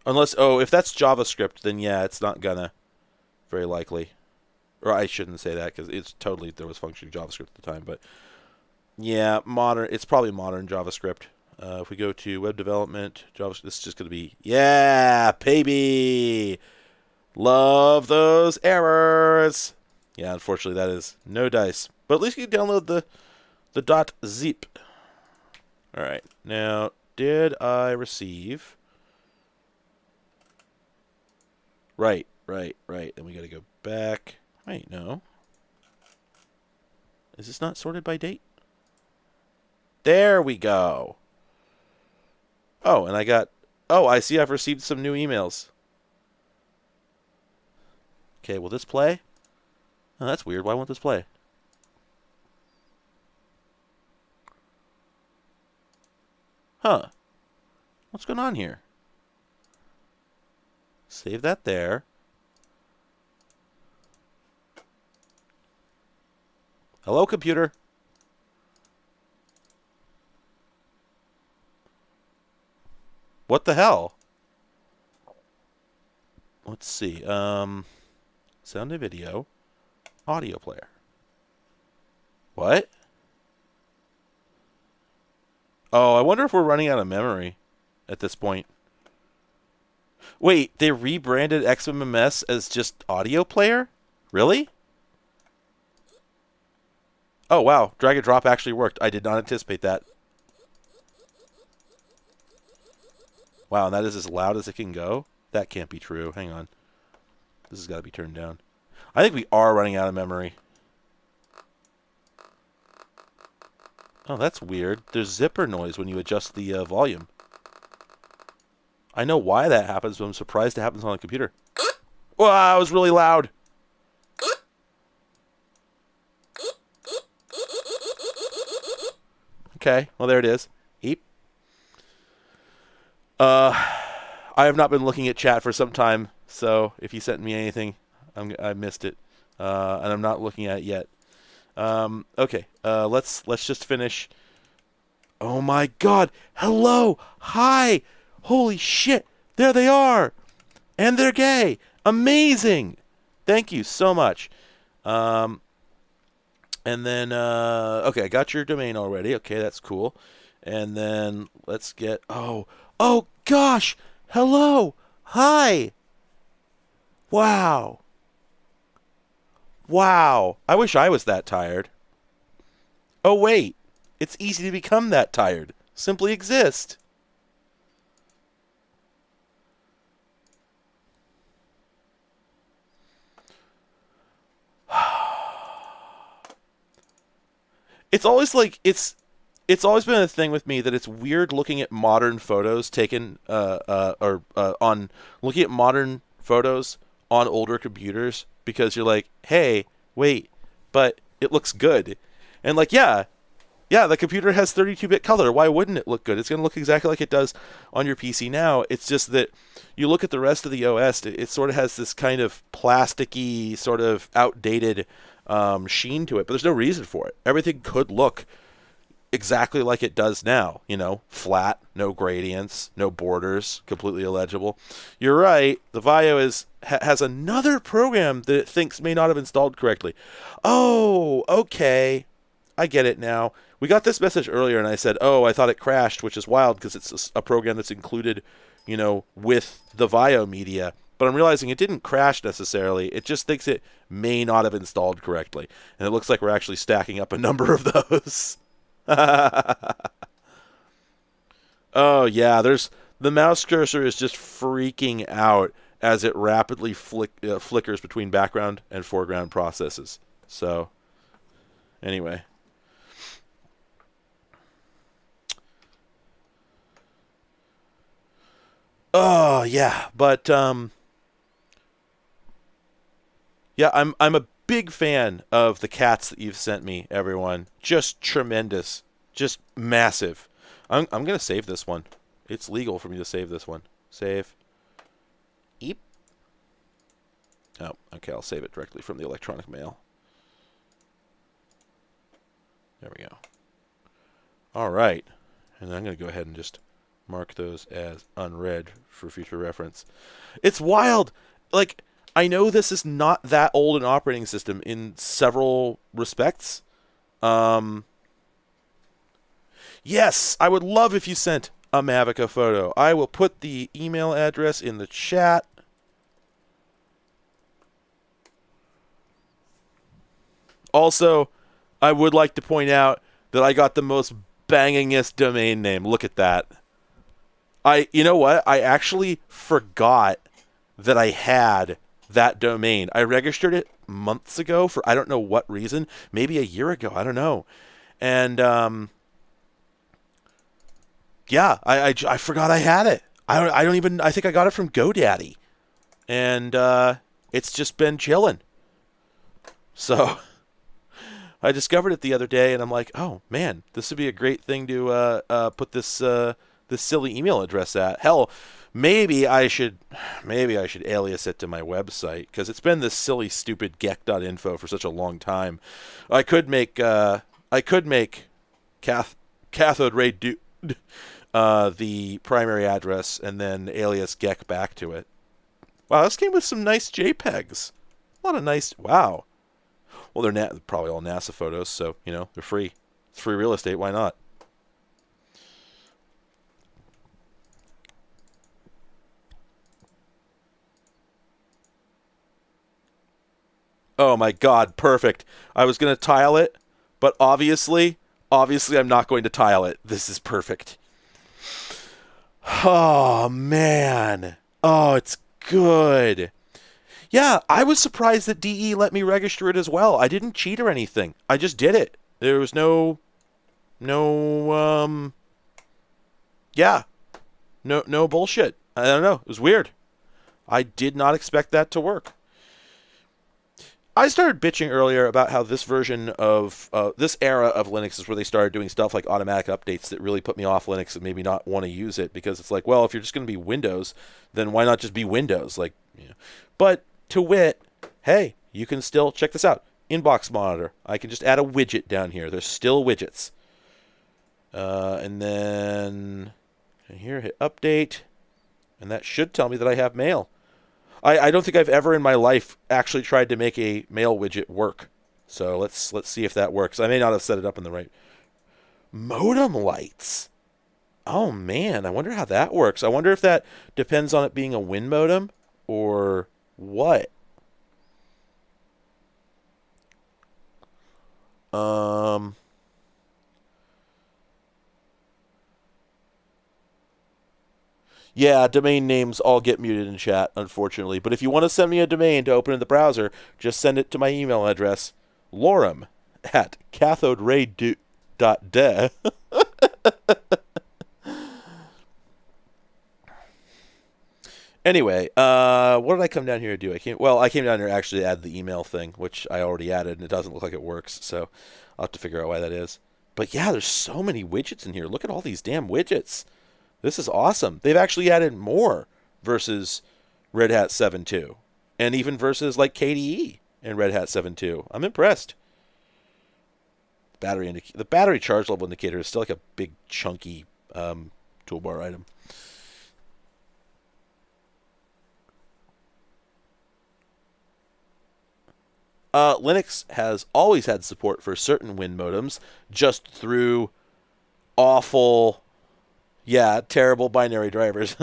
Unless, if that's JavaScript, then yeah, it's not gonna. Very likely. Or I shouldn't say that because it's totally, there was functioning JavaScript at the time. But yeah, modern. It's probably modern JavaScript. If we go to web development, JavaScript, this is just going to be, yeah, baby. Love those errors. Yeah, unfortunately, that is no dice. But at least you can download the .zip. All right. Now, did I receive... Right. Then we got to go back. Wait, no. Is this not sorted by date? There we go. Oh, and I got... Oh, I see I've received some new emails. Okay, will this play? Oh, that's weird. Why won't this play? Huh. What's going on here? Save that there. Hello, computer. What the hell? Let's see. Sound and video. Audio player. What? Oh, I wonder if we're running out of memory at this point. Wait, they rebranded XMMS as just audio player? Really? Oh, wow. Drag and drop actually worked. I did not anticipate that. Wow, and that is as loud as it can go? That can't be true. Hang on. This has got to be turned down. I think we are running out of memory. Oh, that's weird. There's zipper noise when you adjust the volume. I know why that happens, but I'm surprised it happens on a computer. Wow, it was really loud. Okay, well, there it is. Eep. I have not been looking at chat for some time, so if you sent me anything, I missed it, and I'm not looking at it yet. Okay, let's just finish. Oh my God! Hello, hi, holy shit! There they are, and they're gay. Amazing! Thank you so much. And then, okay, I got your domain already. Okay, that's cool. And then let's get, oh gosh, hello, hi, wow, wow. I wish I was that tired. Oh wait, it's easy to become that tired. Simply exist. It's always like it's always been a thing with me that it's weird looking at modern photos taken or on looking at modern photos on older computers because you're like, hey, wait, but it looks good, and like, yeah, the computer has 32-bit color. Why wouldn't it look good? It's going to look exactly like it does on your PC now. It's just that you look at the rest of the OS, it sort of has this kind of plasticky, sort of outdated sheen to it, but there's no reason for it. Everything could look exactly like it does now. You know, flat, no gradients, no borders, completely illegible. You're right. The Vaio has another program that it thinks may not have installed correctly. Oh, okay. I get it now. We got this message earlier, and I said, oh, I thought it crashed, which is wild because it's a program that's included, you know, with the Vaio media. But I'm realizing it didn't crash necessarily. It just thinks it may not have installed correctly. And it looks like we're actually stacking up a number of those. Oh, yeah, the mouse cursor is just freaking out as it rapidly flickers between background and foreground processes. So, anyway. Oh, yeah, but yeah, I'm a big fan of the cats that you've sent me, everyone. Just tremendous. Just massive. I'm going to save this one. It's legal for me to save this one. Save. Eep. Oh, okay, I'll save it directly from the electronic mail. There we go. All right. And I'm going to go ahead and just mark those as unread for future reference. It's wild. Like, I know this is not that old an operating system in several respects. Yes, I would love if you sent a Mavica photo. I will put the email address in the chat. Also, I would like to point out that I got the most bangingest domain name. Look at that. You know what? I actually forgot that I had that domain. I registered it months ago for I don't know what reason. Maybe a year ago. I don't know. And yeah, I forgot I had it. I don't even. I think I got it from GoDaddy, and it's just been chilling. So I discovered it the other day, and I'm like, oh man, this would be a great thing to put this silly email address at. Hell, maybe I should alias it to my website because it's been this silly, stupid geck.info for such a long time. I could make cathode ray the primary address and then alias geck back to it. Wow, this came with some nice JPEGs. A lot of nice. Wow. Well, they're probably all NASA photos, so you know they're free. It's free real estate. Why not? Oh my God, perfect. I was gonna tile it, but obviously I'm not going to tile it. This is perfect. Oh man. Oh, it's good. Yeah, I was surprised that DE let me register it as well. I didn't cheat or anything. I just did it. There was no yeah. No bullshit. I don't know. It was weird. I did not expect that to work. I started bitching earlier about how this version of this era of Linux is where they started doing stuff like automatic updates that really put me off Linux and made me not want to use it because it's like, well, if you're just going to be Windows, then why not just be Windows? Like, you know. But to wit, hey, you can still check this out. Inbox monitor. I can just add a widget down here. There's still widgets. And then here, hit update, and that should tell me that I have mail. I don't think I've ever in my life actually tried to make a mail widget work. So let's see if that works. I may not have set it up in the right modem lights. Oh man, I wonder how that works. I wonder if that depends on it being a WIN modem or what. Yeah, domain names all get muted in chat, unfortunately. But if you want to send me a domain to open in the browser, just send it to my email address, lorem@cathoderay.de. Anyway, what did I come down here to do? I came down here actually to add the email thing, which I already added, and it doesn't look like it works, so I'll have to figure out why that is. But yeah, there's so many widgets in here. Look at all these damn widgets. This is awesome. They've actually added more versus Red Hat 7.2, and even versus like KDE and Red Hat 7.2. I'm impressed. The battery charge level indicator is still like a big chunky toolbar item. Linux has always had support for certain WIN modems, just through awful, terrible binary drivers.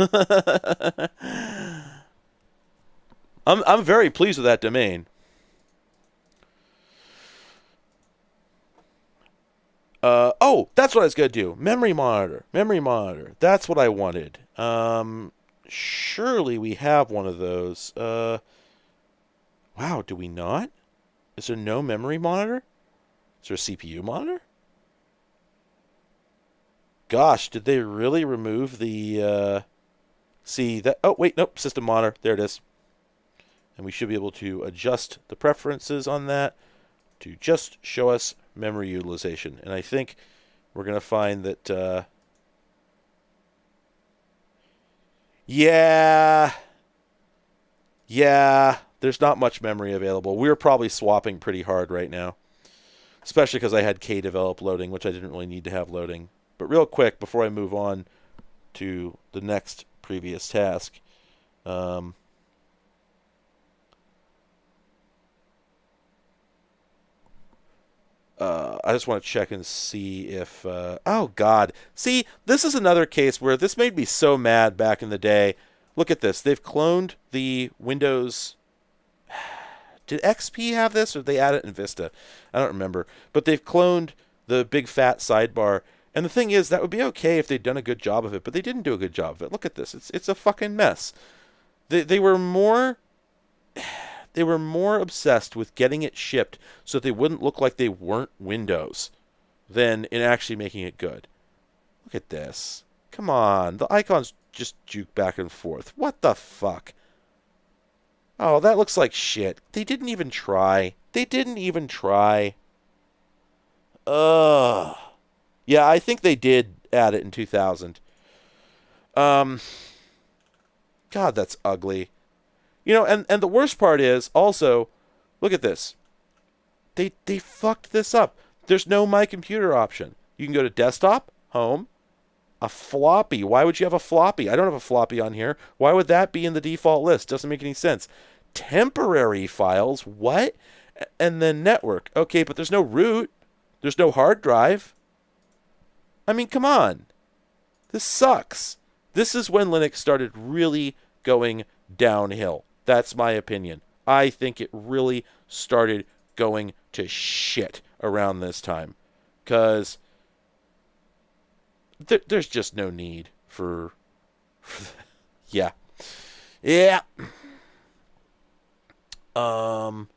I'm very pleased with that domain. That's what I was gonna do. Memory monitor. That's what I wanted. Surely we have one of those. Wow, do we not? Is there no memory monitor? Is there a CPU monitor? Gosh, did they really remove the, see that? Oh, wait, nope, system monitor. There it is. And we should be able to adjust the preferences on that to just show us memory utilization. And I think we're going to find that, yeah, there's not much memory available. We're probably swapping pretty hard right now, especially because I had kdevelop loading, which I didn't really need to have loading. But real quick, before I move on to the next previous task, I just want to check and see if... oh, God. See, this is another case where this made me so mad back in the day. Look at this. They've cloned the Windows... Did XP have this, or did they add it in Vista? I don't remember. But they've cloned the big fat sidebar. And the thing is, that would be okay if they'd done a good job of it, but they didn't do a good job of it. Look at this. It's a fucking mess. They were more obsessed with getting it shipped so that they wouldn't look like they weren't Windows than in actually making it good. Look at this. Come on. The icons just juke back and forth. What the fuck? Oh, that looks like shit. They didn't even try. Ugh. Yeah, I think they did add it in 2000. God, that's ugly. You know, and the worst part is also, look at this. They fucked this up. There's no My Computer option. You can go to desktop, home, a floppy. Why would you have a floppy? I don't have a floppy on here. Why would that be in the default list? Doesn't make any sense. Temporary files? What? And then network. Okay, but there's no root. There's no hard drive. I mean, come on. This sucks. This is when Linux started really going downhill. That's my opinion. I think it really started going to shit around this time. Because there's just no need for yeah. No,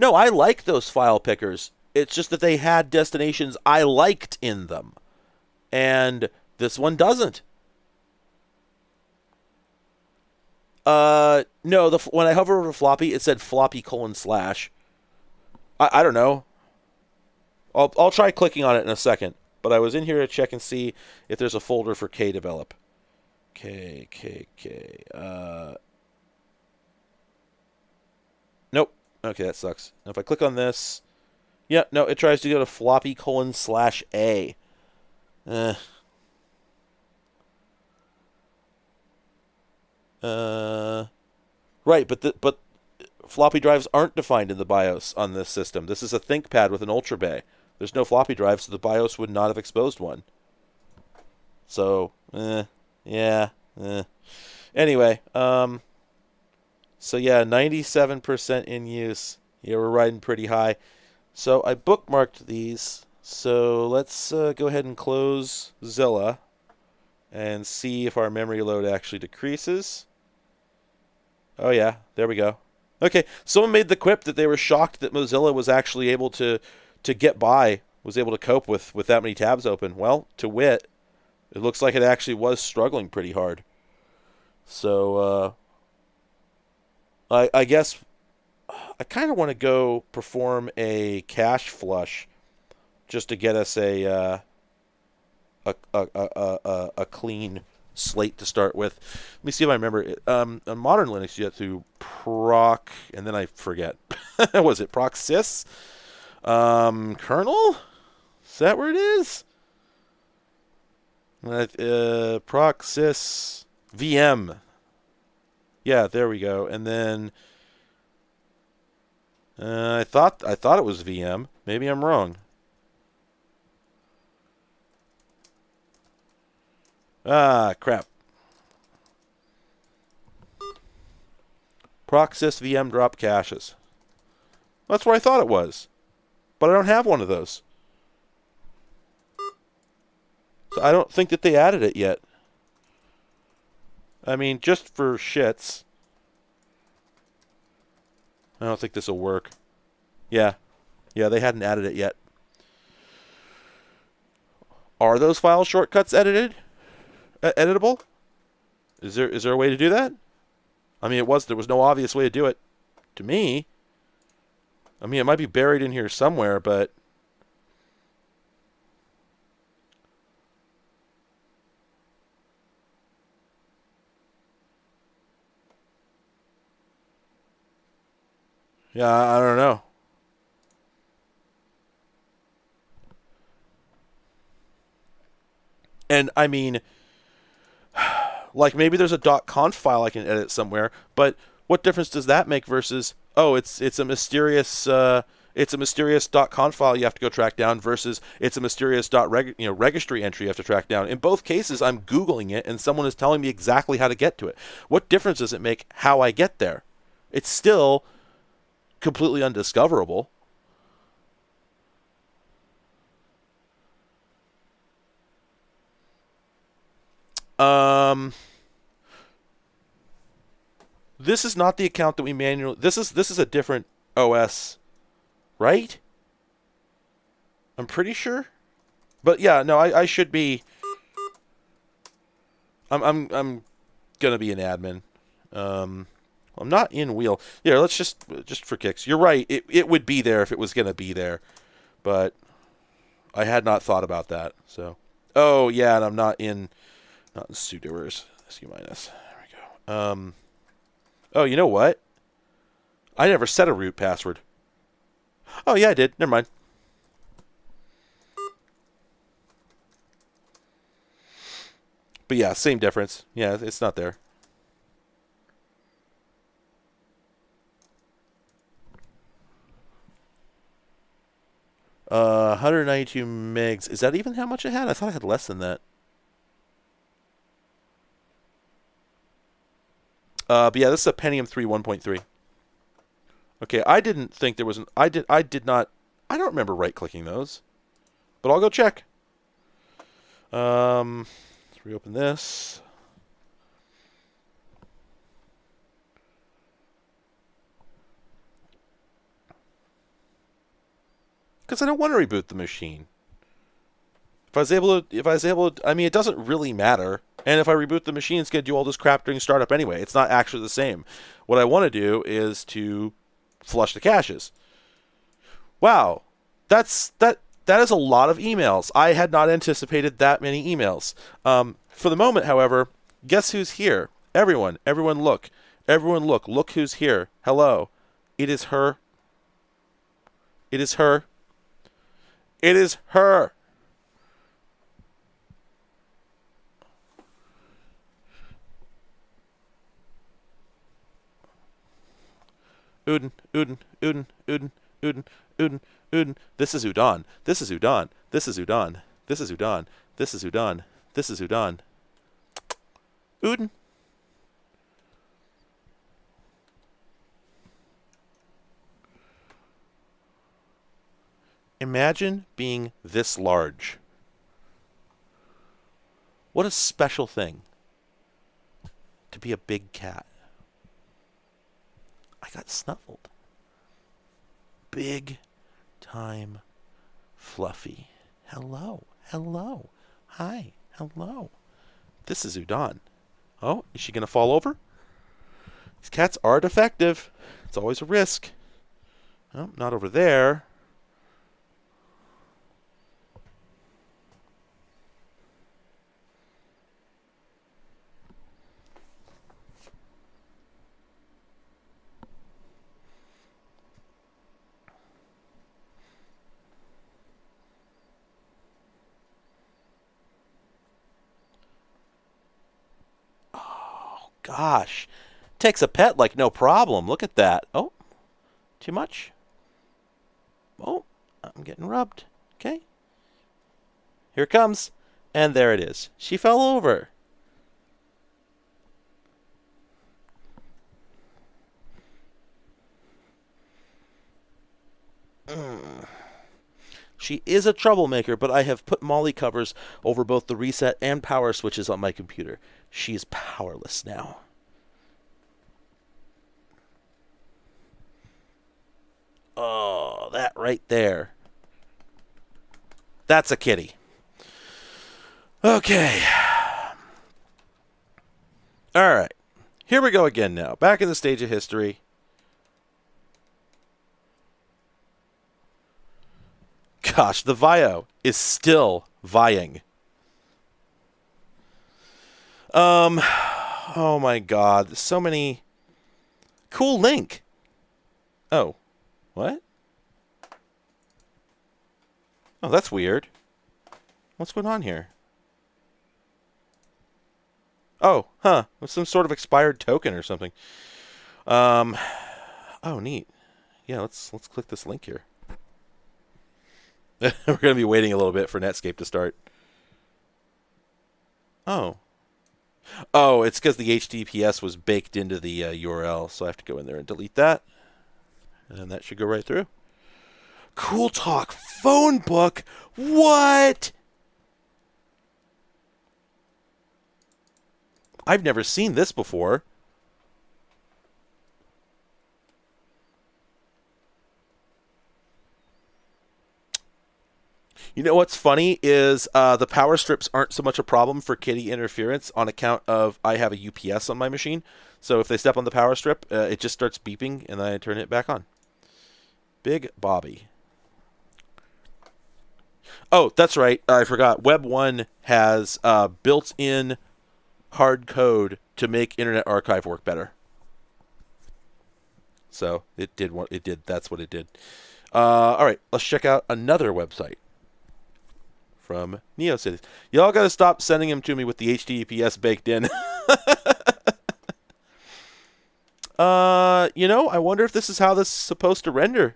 I like those file pickers. It's just that they had destinations I liked in them. And this one doesn't. No, when I hover over floppy, it said floppy : / I don't know. I'll try clicking on it in a second. But I was in here to check and see if there's a folder for kdevelop. Nope. Okay, that sucks. Now if I click on this, yeah, no, it tries to go to floppy : /a. Right, but floppy drives aren't defined in the BIOS on this system. This is a ThinkPad with an UltraBay. There's no floppy drive, so the BIOS would not have exposed one. So, yeah. Anyway, so yeah, 97% in use. Yeah, we're riding pretty high. So I bookmarked these. So let's go ahead and close Zilla and see if our memory load actually decreases. Oh yeah, there we go. Okay, someone made the quip that they were shocked that Mozilla was actually able to get by, was able to cope with that many tabs open. Well, to wit, it looks like it actually was struggling pretty hard. So I guess I kind of want to go perform a cache flush just to get us a clean slate to start with. Let me see if I remember. On modern Linux, you have to proc, and then I forget. Was it proxys? Kernel? Is that where it is? Proxys VM. Yeah, there we go. And then I thought it was VM. Maybe I'm wrong. Ah, crap. Proxys VM drop caches. That's where I thought it was. But I don't have one of those. So I don't think that they added it yet. I mean, just for shits. I don't think this will work. Yeah, they hadn't added it yet. Are those file shortcuts editable? Is there a way to do that? I mean, there was no obvious way to do it to me. I mean, it might be buried in here somewhere, but yeah, I don't know. And I mean, like maybe there's a .conf file I can edit somewhere, but what difference does that make versus it's a mysterious .conf file you have to go track down versus it's a mysterious registry entry you have to track down. In both cases, I'm Googling it and someone is telling me exactly how to get to it. What difference does it make how I get there? It's still completely undiscoverable. This is not the account that we manually. This is a different OS, right? I'm pretty sure. But yeah, no, I should be. I'm gonna be an admin. I'm not in wheel. Yeah, let's just for kicks. You're right. It would be there if it was gonna be there, but I had not thought about that. So, oh yeah, and I'm not in sudoers. SU minus. There we go. Oh, you know what? I never set a root password. Oh yeah, I did. Never mind. But yeah, same difference. Yeah, it's not there. Uh, 192 megs. Is that even how much I had? I thought I had less than that. But yeah, this is a Pentium 3 1.3. Okay, I didn't think there was an. I did not. I don't remember right-clicking those, but I'll go check. Let's reopen this. Because I don't want to reboot the machine. If I was able to, I mean, it doesn't really matter. And if I reboot the machine, it's going to do all this crap during startup anyway. It's not actually the same. What I want to do is to flush the caches. Wow, that is a lot of emails. I had not anticipated that many emails. For the moment, however, guess who's here? Everyone look. Look who's here. Hello. It is her. It is her. It is her. udon, udon, udon, udon, udon, udon, udon. This is udon. This is udon. This is udon. This is udon. This is udon. This is udon. Udon. Imagine being this large. What a special thing to be a big cat. I got snuffled. Big time fluffy. Hello. Hello. Hi. Hello. This is Udon. Oh, is she going to fall over? These cats are defective. It's always a risk. Oh, not over there. Gosh, takes a pet like no problem. Look at that. Oh, too much? Oh, I'm getting rubbed. Okay. Here it comes. And there it is. She fell over. She is a troublemaker, but I have put Molly covers over both the reset and power switches on my computer. She is powerless now. Oh, that right there. That's a kitty. Okay. All right. Here we go again now. Back in the stage of history. Gosh, the Vaio is still vying. Oh my God, so many. Cool link. Oh, what? Oh, that's weird. What's going on here? Oh, huh. It's some sort of expired token or something. Oh, neat. Yeah, let's click this link here. We're going to be waiting a little bit for Netscape to start. Oh. Oh, it's because the HTTPS was baked into the URL, so I have to go in there and delete that. And that should go right through. Cool Talk phone book? What? I've never seen this before. You know what's funny is the power strips aren't so much a problem for kitty interference on account of I have a UPS on my machine. So if they step on the power strip, it just starts beeping and then I turn it back on. Big Bobby. Oh, that's right. I forgot. Web 1 has built-in hard code to make Internet Archive work better. So it did what it did. That's what it did. All right, let's check out another website from NeoCities. Y'all got to stop sending them to me with the HTTPS baked in. You know, I wonder if this is how this is supposed to render.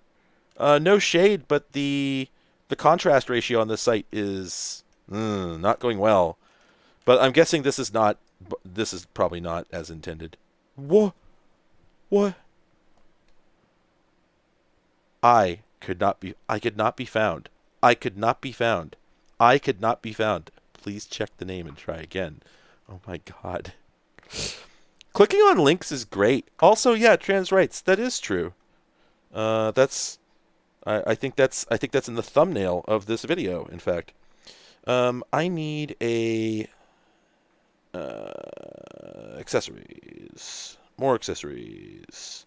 No shade, but the contrast ratio on this site is not going well. But I'm guessing this is not. This is probably not as intended. What? What? I could not be found. I could not be found. I could not be found. Please check the name and try again. Oh my God. Clicking on links is great. Also, yeah, trans rights. That is true. That's. I think that's in the thumbnail of this video. In fact, I need a accessories. More accessories.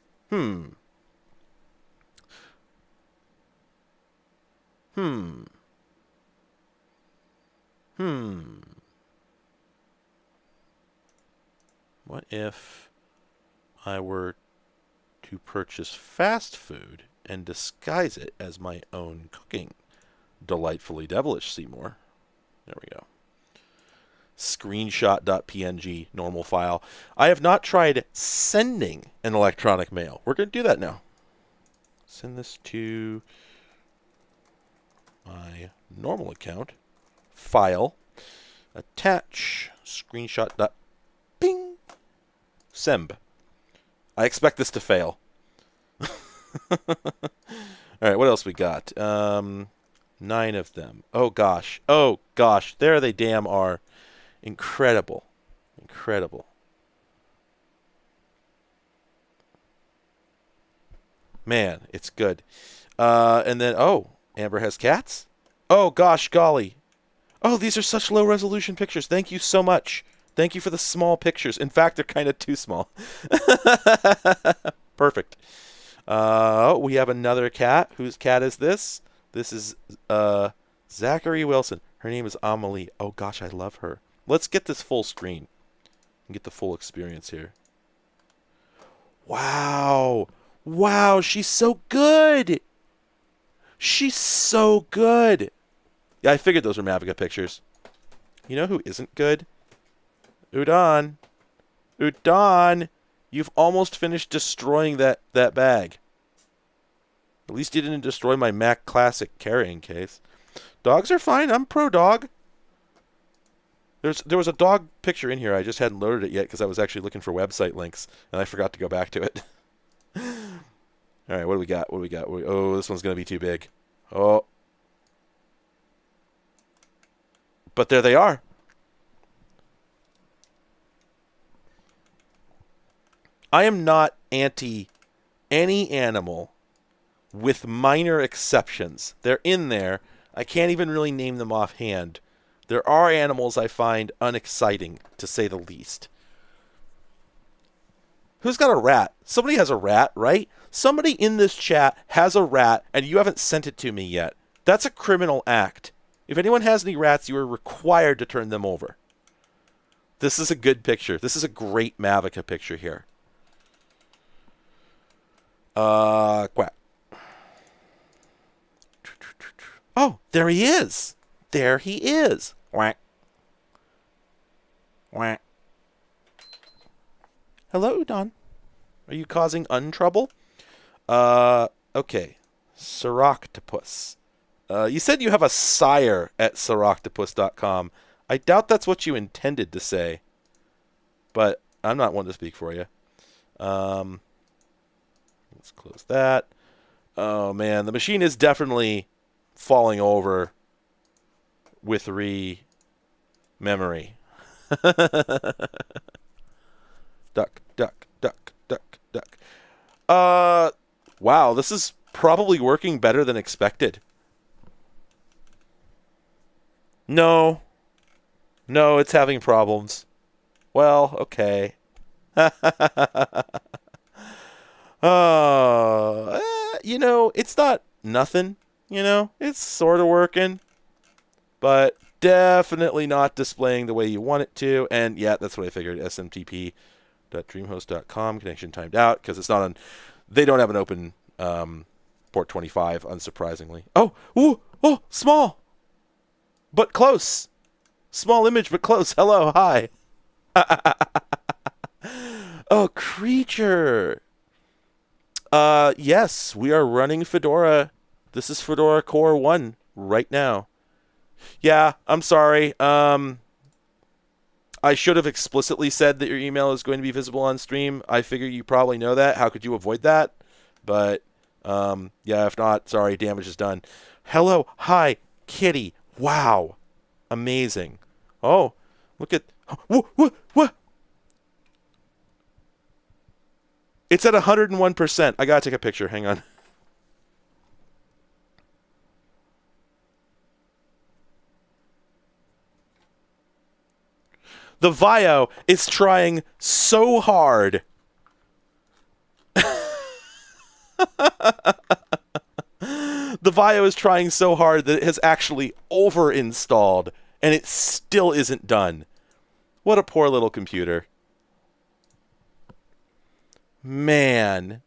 What if I were to purchase fast food and disguise it as my own cooking? Delightfully devilish, Seymour. There we go. Screenshot.png, normal file. I have not tried sending an electronic mail. We're going to do that now. Send this to my normal account. File. Attach. Screenshot. Ping. Semb. I expect this to fail. Alright, what else we got? 9 of them. Oh gosh. Oh gosh. There they damn are. Incredible. Incredible. Man, it's good. And then, oh, Amber has cats? Oh gosh, golly. Oh, these are such low resolution pictures. Thank you so much. Thank you for the small pictures. In fact, they're kind of too small. Perfect. We have another cat. Whose cat is this? This is Zachary Wilson. Her name is Amelie. Oh gosh, I love her. Let's get this full screen and get the full experience here. Wow. Wow, she's so good. She's so good. Yeah, I figured those were Mavica pictures. You know who isn't good? Udon. Udon. You've almost finished destroying that bag. At least you didn't destroy my Mac Classic carrying case. Dogs are fine. I'm pro dog. There was a dog picture in here. I just hadn't loaded it yet because I was actually looking for website links, and I forgot to go back to it. All right, what do we got? What do we got? Oh, this one's going to be too big. Oh. But there they are. I am not anti any animal with minor exceptions. They're in there. I can't even really name them offhand. There are animals I find unexciting, to say the least. Who's got a rat? Somebody has a rat, right? Somebody in this chat has a rat, and you haven't sent it to me yet. That's a criminal act. If anyone has any rats, you are required to turn them over. This is a good picture. This is a great Mavica picture here. Quack. Oh, there he is. There he is. Quack. Quack. Hello, Udon. Are you causing untrouble? Okay. Soroctopus. You said you have a sire at soroctopus.com. I doubt that's what you intended to say. But I'm not one to speak for you. Let's close that. Oh, man. The machine is definitely falling over with memory. Duck, duck, duck, duck, duck. Wow, this is probably working better than expected. No. No, it's having problems. Well, okay. You know, it's not nothing, you know? It's sort of working, but definitely not displaying the way you want it to. And yeah, that's what I figured. smtp.dreamhost.com connection timed out because it's not on. They don't have an open port 25, unsurprisingly. Oh, ooh, oh, small, but close. Small image, but close. Hello, hi. Oh, creature. Yes, we are running Fedora. This is Fedora Core 1 right now. Yeah, I'm sorry. I should have explicitly said that your email is going to be visible on stream. I figure you probably know that. How could you avoid that? But, yeah, if not, sorry, damage is done. Hello, hi, kitty. Wow. Amazing. Oh, look at... What? It's at 101%. I gotta take a picture. Hang on. The Vaio is trying so hard. The Vaio is trying so hard that it has actually over-installed, and it still isn't done. What a poor little computer. Man.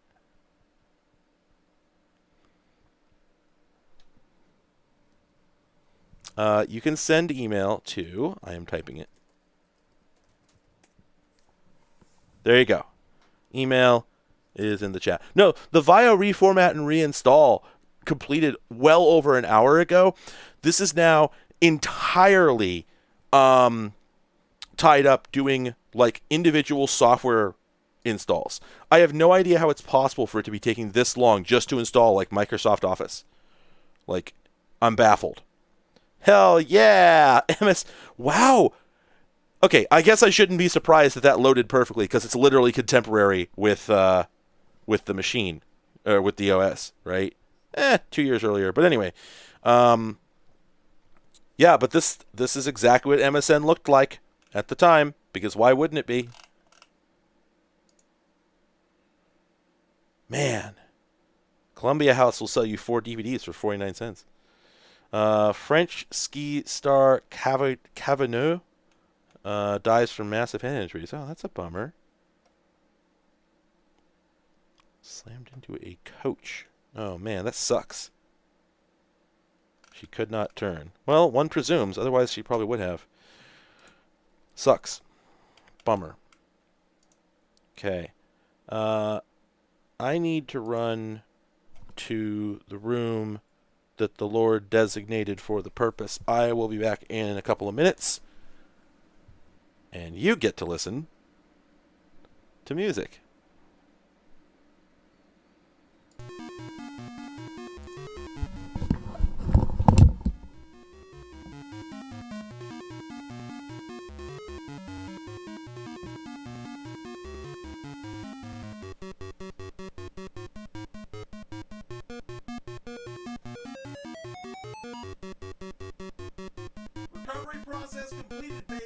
You can send email to... I am typing it. There you go. Email is in the chat. No, the Vaio reformat and reinstall completed well over an hour ago. This is now entirely tied up doing like individual software installs. I have no idea how it's possible for it to be taking this long just to install like Microsoft Office. Like, I'm baffled. Hell yeah! Wow! Okay, I guess I shouldn't be surprised that that loaded perfectly because it's literally contemporary with the machine, or with the OS, right? 2 years earlier. But anyway, yeah, but this is exactly what MSN looked like at the time, because why wouldn't it be? Man. Columbia House will sell you 4 DVDs for 49 cents. French ski star Cavagnou dies from massive head injuries. Oh, that's a bummer. Slammed into a coach. Oh, man, that sucks. She could not turn. Well, one presumes. Otherwise, she probably would have. Sucks. Bummer. Okay. I need to run to the room that the Lord designated for the purpose. I will be back in a couple of minutes. And you get to listen to music. Recovery process completed, baby.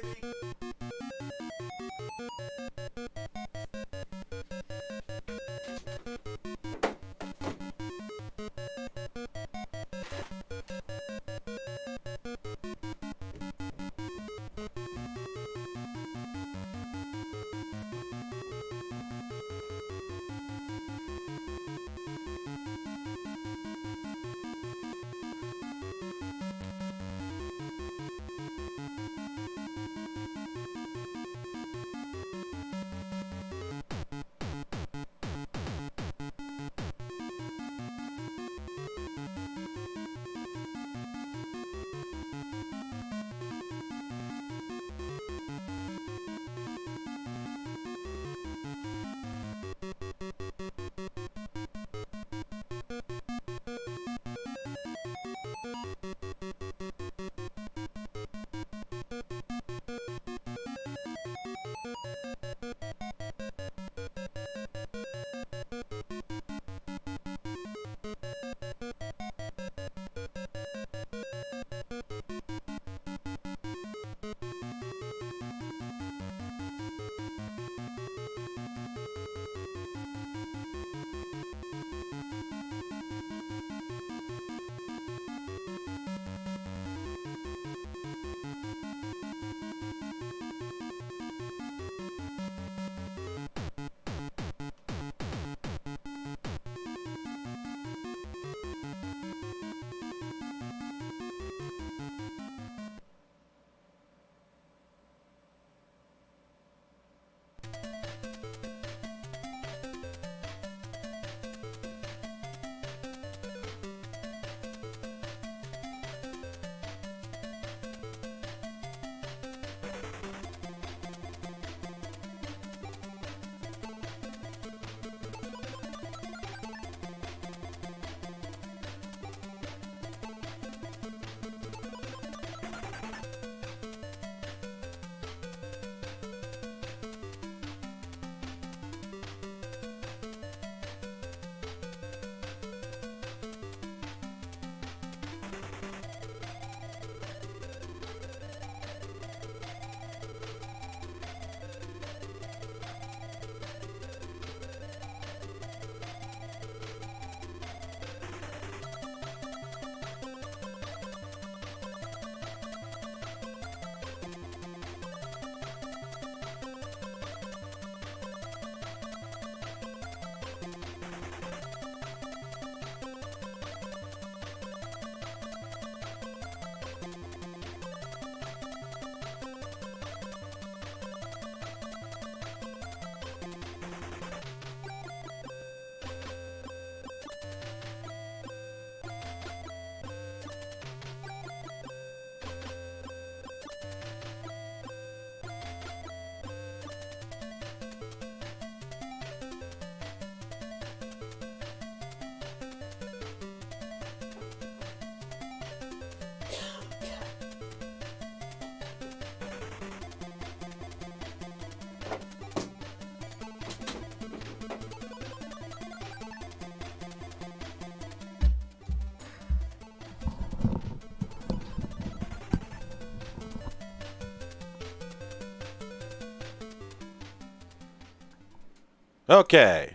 Okay.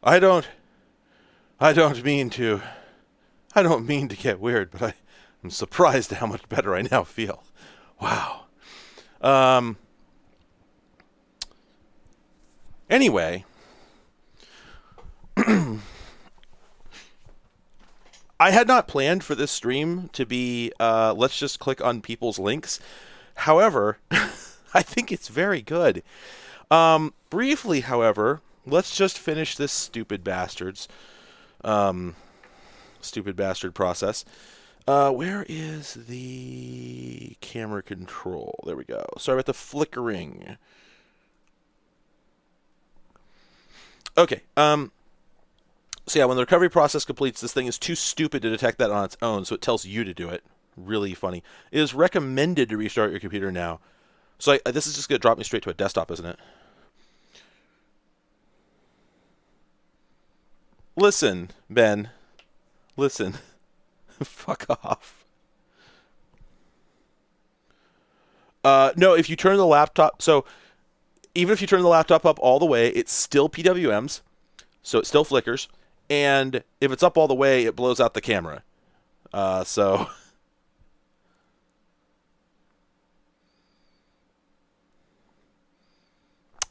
I don't mean to get weird, but I'm surprised at how much better I now feel. Wow. Anyway, I had not planned for this stream to be let's just click on people's links. However, I think it's very good. Briefly, however, let's just finish this stupid bastard process. Where is the camera control? There we go. Sorry about the flickering. Okay. So yeah, when the recovery process completes, this thing is too stupid to detect that on its own, so it tells you to do it. Really funny. It is recommended to restart your computer now. So this is just going to drop me straight to a desktop, isn't it? Listen, Ben. Listen. Fuck off. No, if you turn the laptop... So, even if you turn the laptop up all the way, it's still PWMs. So, it still flickers. And if it's up all the way, it blows out the camera. So...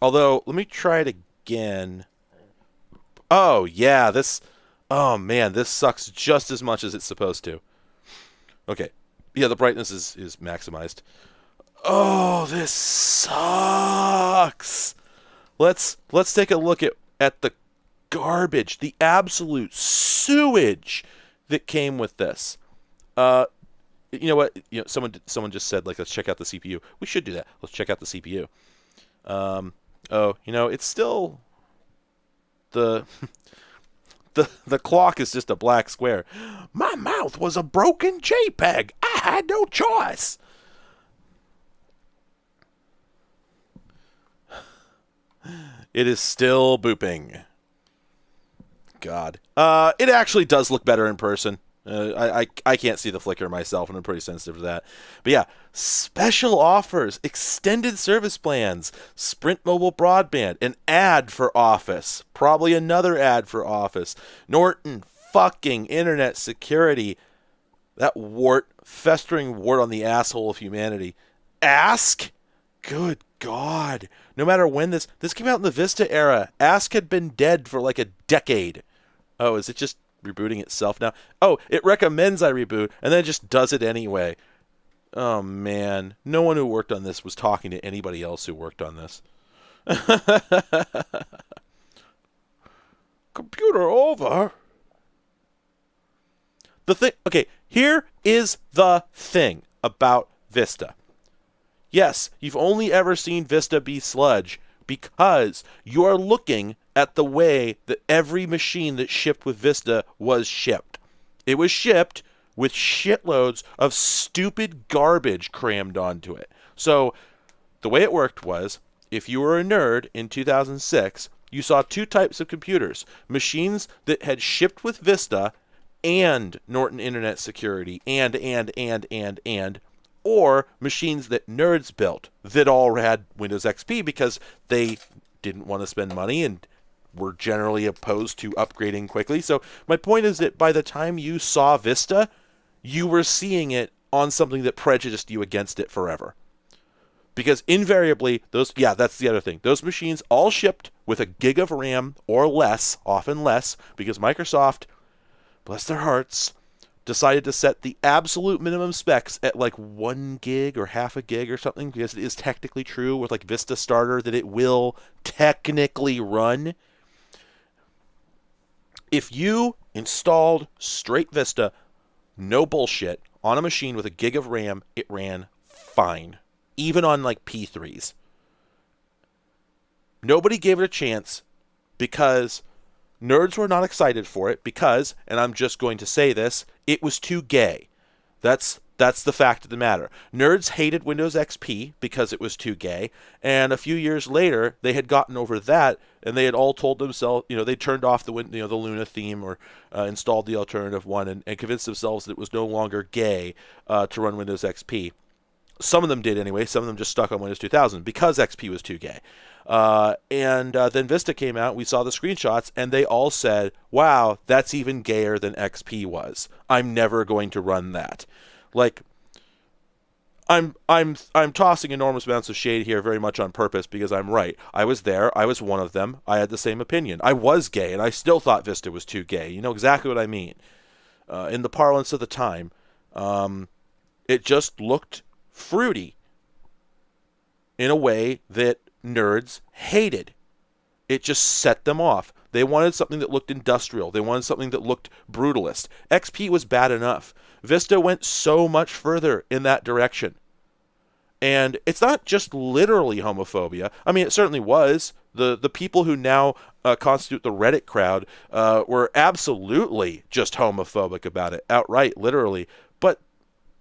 Although, let me try it again. Oh, yeah, this... Oh, man, this sucks just as much as it's supposed to. Okay. Yeah, the brightness is maximized. Oh, this sucks. Let's take a look at the garbage, the absolute sewage that came with this. You know what? You know, someone just said, like, let's check out the CPU. We should do that. Let's check out the CPU. Oh, you know, it's still the clock is just a black square. My mouth was a broken JPEG. I had no choice. It is still booping. God. It actually does look better in person. I can't see the flicker myself, and I'm pretty sensitive to that. But yeah, special offers, extended service plans, Sprint mobile broadband, an ad for Office, probably another ad for Office, Norton fucking internet security, that festering wart on the asshole of humanity. Ask? Good God. No matter when this came out in the Vista era, Ask had been dead for like a decade. Oh, is it just rebooting itself now? Oh, it recommends I reboot, and then it just does it anyway. Oh, man. No one who worked on this was talking to anybody else who worked on this. Computer over. Okay, here is the thing about Vista. Yes, you've only ever seen Vista be sludge because you are looking at the way that every machine that shipped with Vista was shipped. It was shipped with shitloads of stupid garbage crammed onto it. So the way it worked was, if you were a nerd in 2006, you saw two types of computers. Machines that had shipped with Vista and Norton Internet Security and, or machines that nerds built that all had Windows XP because they didn't want to spend money and were generally opposed to upgrading quickly. So my point is that by the time you saw Vista, you were seeing it on something that prejudiced you against it forever. Because invariably, that's the other thing. Those machines all shipped with a gig of RAM or less, often less, because Microsoft, bless their hearts, decided to set the absolute minimum specs at like 1 gig or half a gig or something, because it is technically true with like Vista Starter that it will technically run. If you installed straight Vista, no bullshit, on a machine with a gig of RAM, it ran fine. Even on like P3s. Nobody gave it a chance because nerds were not excited for it because, and I'm just going to say this, it was too gay. That's the fact of the matter. Nerds hated Windows XP because it was too gay, and a few years later, they had gotten over that, and they had all told themselves, they turned off the Luna theme or installed the alternative one and convinced themselves that it was no longer gay to run Windows XP. Some of them did anyway. Some of them just stuck on Windows 2000 because XP was too gay. And then Vista came out. We saw the screenshots, and they all said, "Wow, that's even gayer than XP was. I'm never going to run that." Like, I'm tossing enormous amounts of shade here, very much on purpose, because I'm right. I was there. I was one of them. I had the same opinion. I was gay, and I still thought Vista was too gay. You know exactly what I mean. In the parlance of the time, it just looked fruity in a way that nerds hated. It just set them off. They wanted something that looked industrial. They wanted something that looked brutalist. XP was bad enough. Vista went so much further in that direction. And it's not just literally homophobia. I mean, it certainly was. The people who now constitute the Reddit crowd were absolutely just homophobic about it, outright, literally. But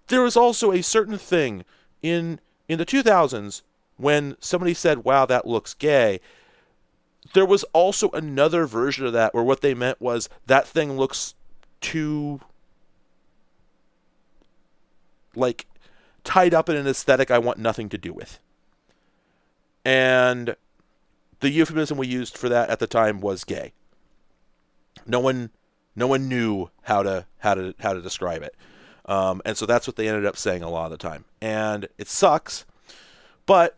there was also a certain thing in the 2000s when somebody said, "Wow, that looks gay." There was also another version of that where what they meant was, that thing looks too, like, tied up in an aesthetic I want nothing to do with. And the euphemism we used for that at the time was gay. No one knew how to describe it. And so that's what they ended up saying a lot of the time. And it sucks. But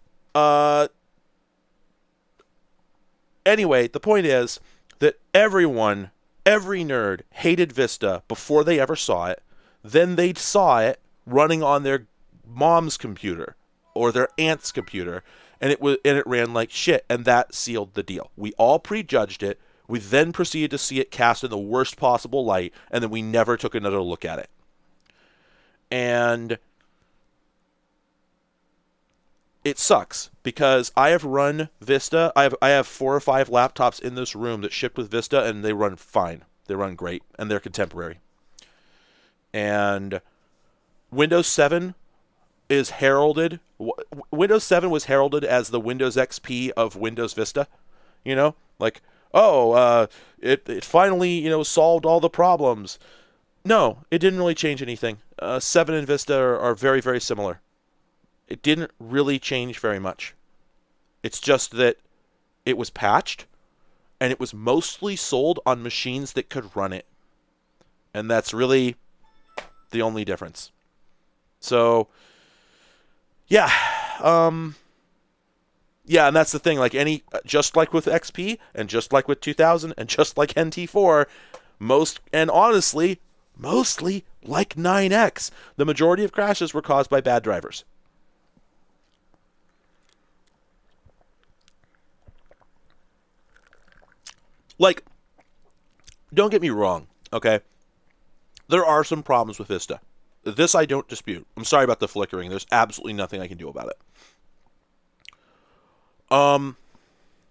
anyway, the point is that every nerd hated Vista before they ever saw it. Then they saw it running on their mom's computer or their aunt's computer, and it ran like shit, and that sealed the deal. We all prejudged it. We then proceeded to see it cast in the worst possible light, and then we never took another look at it. And it sucks because I have run Vista. I have 4 or 5 laptops in this room that shipped with Vista, and they run fine. They run great, and they're contemporary. And Windows 7 is heralded. Windows 7 was heralded as the Windows XP of Windows Vista. You know, like, it finally, solved all the problems. No, it didn't really change anything. 7 and Vista are very, very similar. It didn't really change very much. It's just that it was patched, and it was mostly sold on machines that could run it. And that's really the only difference. So, yeah. Yeah, and that's the thing. Like just like with XP, and just like with 2000, and just like NT4, honestly, mostly like 9X, the majority of crashes were caused by bad drivers. Like, don't get me wrong, okay? There are some problems with Vista. This I don't dispute. I'm sorry about the flickering. There's absolutely nothing I can do about it.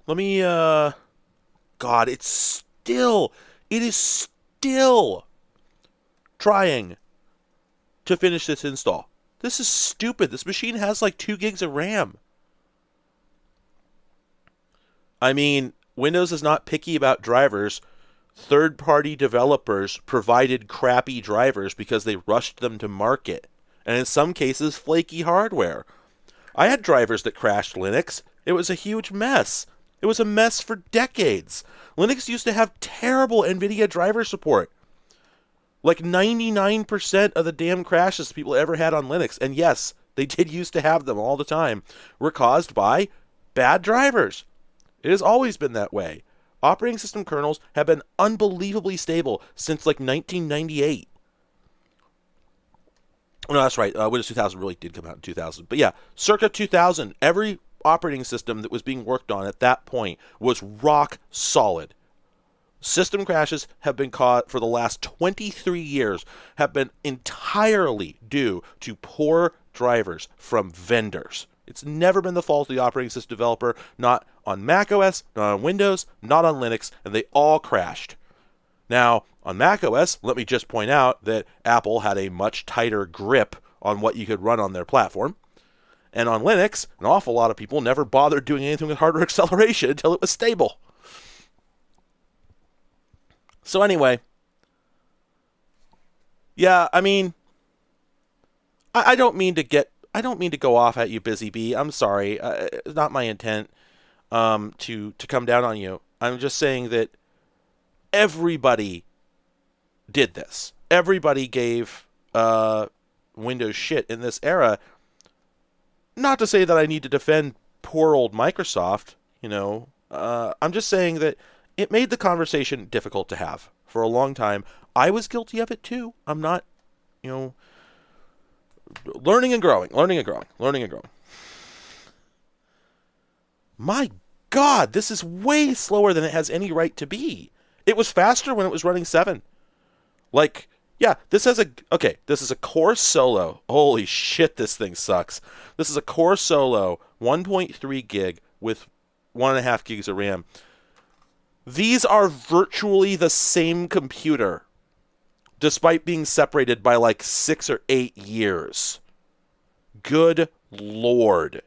Let me, God, it is still trying to finish this install. This is stupid. This machine has like 2 gigs of RAM. I mean, Windows is not picky about drivers. Third-party developers provided crappy drivers because they rushed them to market, and in some cases, flaky hardware. I had drivers that crashed Linux. It was a huge mess. It was a mess for decades. Linux used to have terrible NVIDIA driver support. Like 99% of the damn crashes people ever had on Linux, and yes, they did used to have them all the time, were caused by bad drivers. It has always been that way. Operating system kernels have been unbelievably stable since like 1998. No, that's right. Windows 2000 really did come out in 2000. But yeah, circa 2000, every operating system that was being worked on at that point was rock solid. System crashes have been caught for the last 23 years, have been entirely due to poor drivers from vendors. It's never been the fault of the operating system developer, not on macOS, not on Windows, not on Linux, and they all crashed. Now, on macOS, let me just point out that Apple had a much tighter grip on what you could run on their platform. And on Linux, an awful lot of people never bothered doing anything with hardware acceleration until it was stable. So anyway, yeah, I mean, I don't mean to get I don't mean to go off at you, Busy Bee. I'm sorry. It's not my intent to come down on you. I'm just saying that everybody did this. Everybody gave Windows shit in this era. Not to say that I need to defend poor old Microsoft, you know. I'm just saying that it made the conversation difficult to have for a long time. I was guilty of it too. I'm not, you know, learning and growing. My God, this is way slower than it has any right to be. It was faster when it was running 7. Like, yeah, this is a Core Solo. Holy shit, this thing sucks. This is a Core Solo 1.3 gig with 1.5 gigs of RAM. These are virtually the same computer, despite being separated by like 6 or 8 years. Good Lord.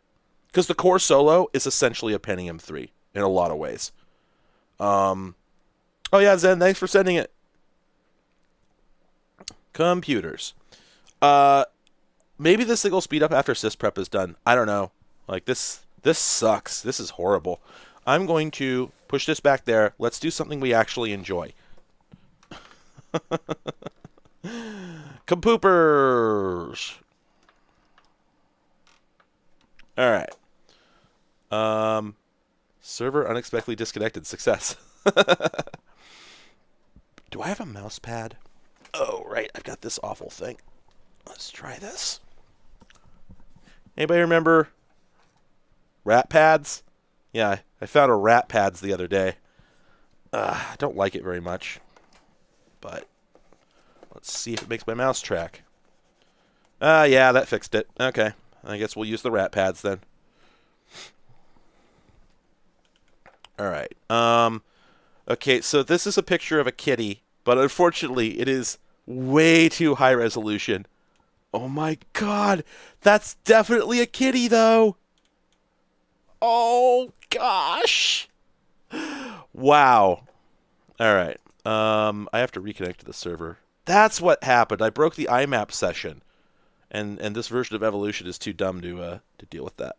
Because the Core Solo is essentially a Pentium 3 in a lot of ways. Oh yeah, Zen, thanks for sending it. Computers. Maybe this thing will speed up after sysprep is done. I don't know. Like, this sucks. This is horrible. I'm going to push this back there. Let's do something we actually enjoy. Compoopers. All right. Server unexpectedly disconnected. Success. Do I have a mouse pad? Oh, right. I've got this awful thing. Let's try this. Anybody remember rat pads? Yeah, I found a rat pads the other day. I don't like it very much. But let's see if it makes my mouse track. Yeah, that fixed it. Okay. I guess we'll use the rat pads then. All right. Okay, so this is a picture of a kitty, but unfortunately it is way too high resolution. Oh my God, that's definitely a kitty though. Oh gosh. Wow. All right. I have to reconnect to the server. That's what happened. I broke the IMAP session, and this version of Evolution is too dumb to deal with that.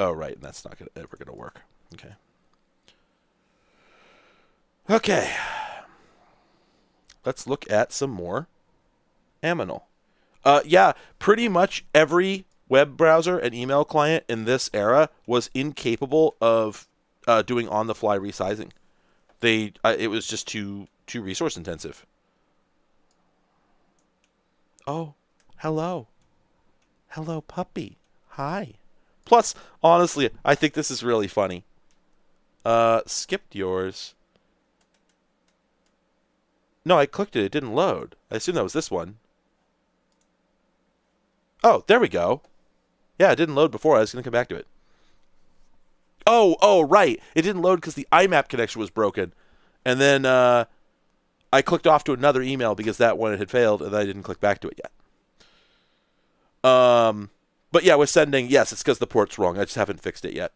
Oh right, and that's not ever gonna work. Okay. Okay. Let's look at some more Aminal. Yeah, pretty much every web browser and email client in this era was incapable of doing on-the-fly resizing. It was just too resource intensive. Oh, hello. Hello, puppy. Hi. Plus, honestly, I think this is really funny. Skipped yours. No, I clicked it. It didn't load. I assume that was this one. Oh, there we go. Yeah, it didn't load before. I was going to come back to it. Oh, right. It didn't load because the IMAP connection was broken. And then I clicked off to another email because that one had failed, and I didn't click back to it yet. But yeah, we're sending... Yes, it's because the port's wrong. I just haven't fixed it yet.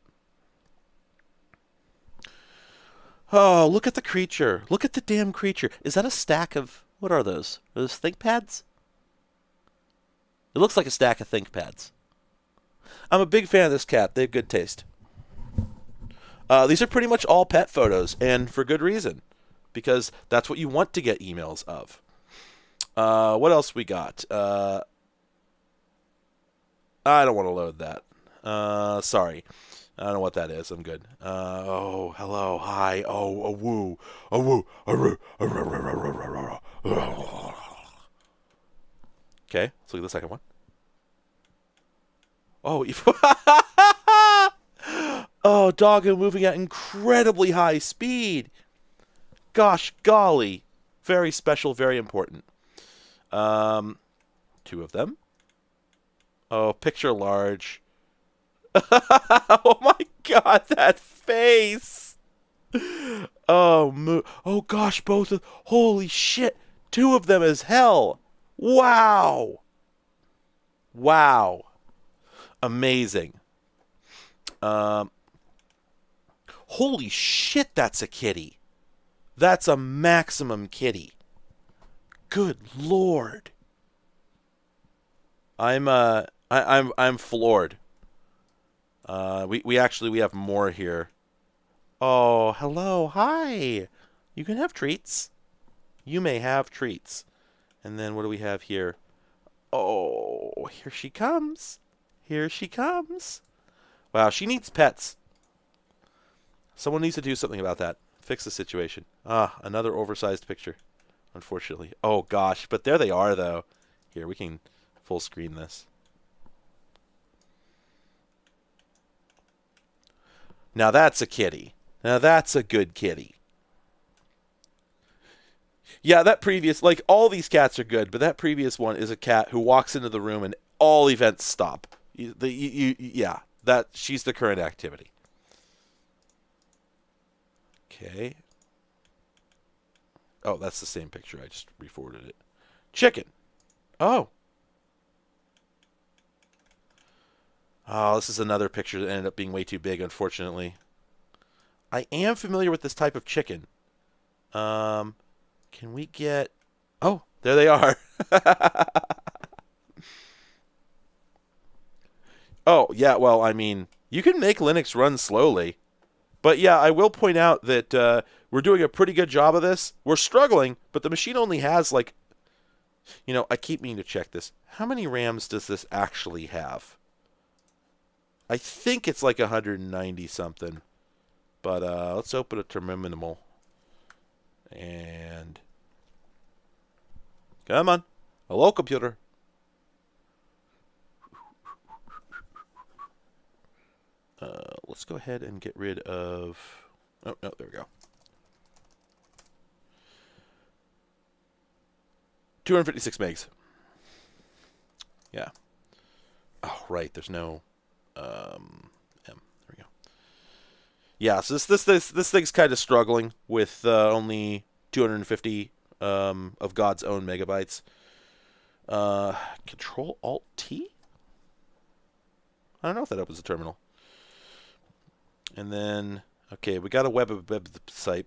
Oh, look at the creature. Look at the damn creature. Is that a stack of... What are those? Are those ThinkPads? It looks like a stack of ThinkPads. I'm a big fan of this cat. They have good taste. These are pretty much all pet photos, and for good reason. Because that's what you want to get emails of. What else we got? I don't want to load that. Sorry. I don't know what that is. I'm good. Oh, hello. Hi. Oh, a woo. A woo. A roo. A roo. Okay, let's look at the second one. Oh, oh, doggo moving at incredibly high speed. Gosh golly. Very special, very important. 2 of them. Oh, picture large. Oh my God, that face. Oh gosh, both of... Holy shit. 2 of them as hell. Wow. Wow. Amazing. Holy shit, that's a kitty. That's a maximum kitty. Good Lord. I'm floored. We actually have more here. Oh, hello, hi. You can have treats. You may have treats. And then what do we have here? Oh, here she comes. Here she comes. Wow, she needs pets. Someone needs to do something about that. Fix the situation. Ah, another oversized picture, unfortunately. Oh, gosh. But there they are, though. Here, we can full screen this. Now that's a kitty. Now that's a good kitty. Yeah, that previous, like, all these cats are good, but that previous one is a cat who walks into the room and all events stop. Yeah, that she's the current activity. Okay. Oh, that's the same picture. I just re-forwarded it. Chicken. Oh. Oh, this is another picture that ended up being way too big, unfortunately. I am familiar with this type of chicken. Can we get... Oh, there they are. Oh, yeah, well, I mean, you can make Linux run slowly. But yeah, I will point out that we're doing a pretty good job of this. We're struggling, but the machine only has, like... You know, I keep meaning to check this. How many RAMs does this actually have? I think it's like 190 something. But let's open a terminal. And... Come on. Hello, computer. Let's go ahead and get rid of... Oh, no, there we go. 256 megs. Yeah. Oh, right. There's no M. There we go. Yeah. So this thing's kind of struggling with only 250 of God's own megabytes. Control Alt T. I don't know if that opens the terminal. And then, okay, we got a website.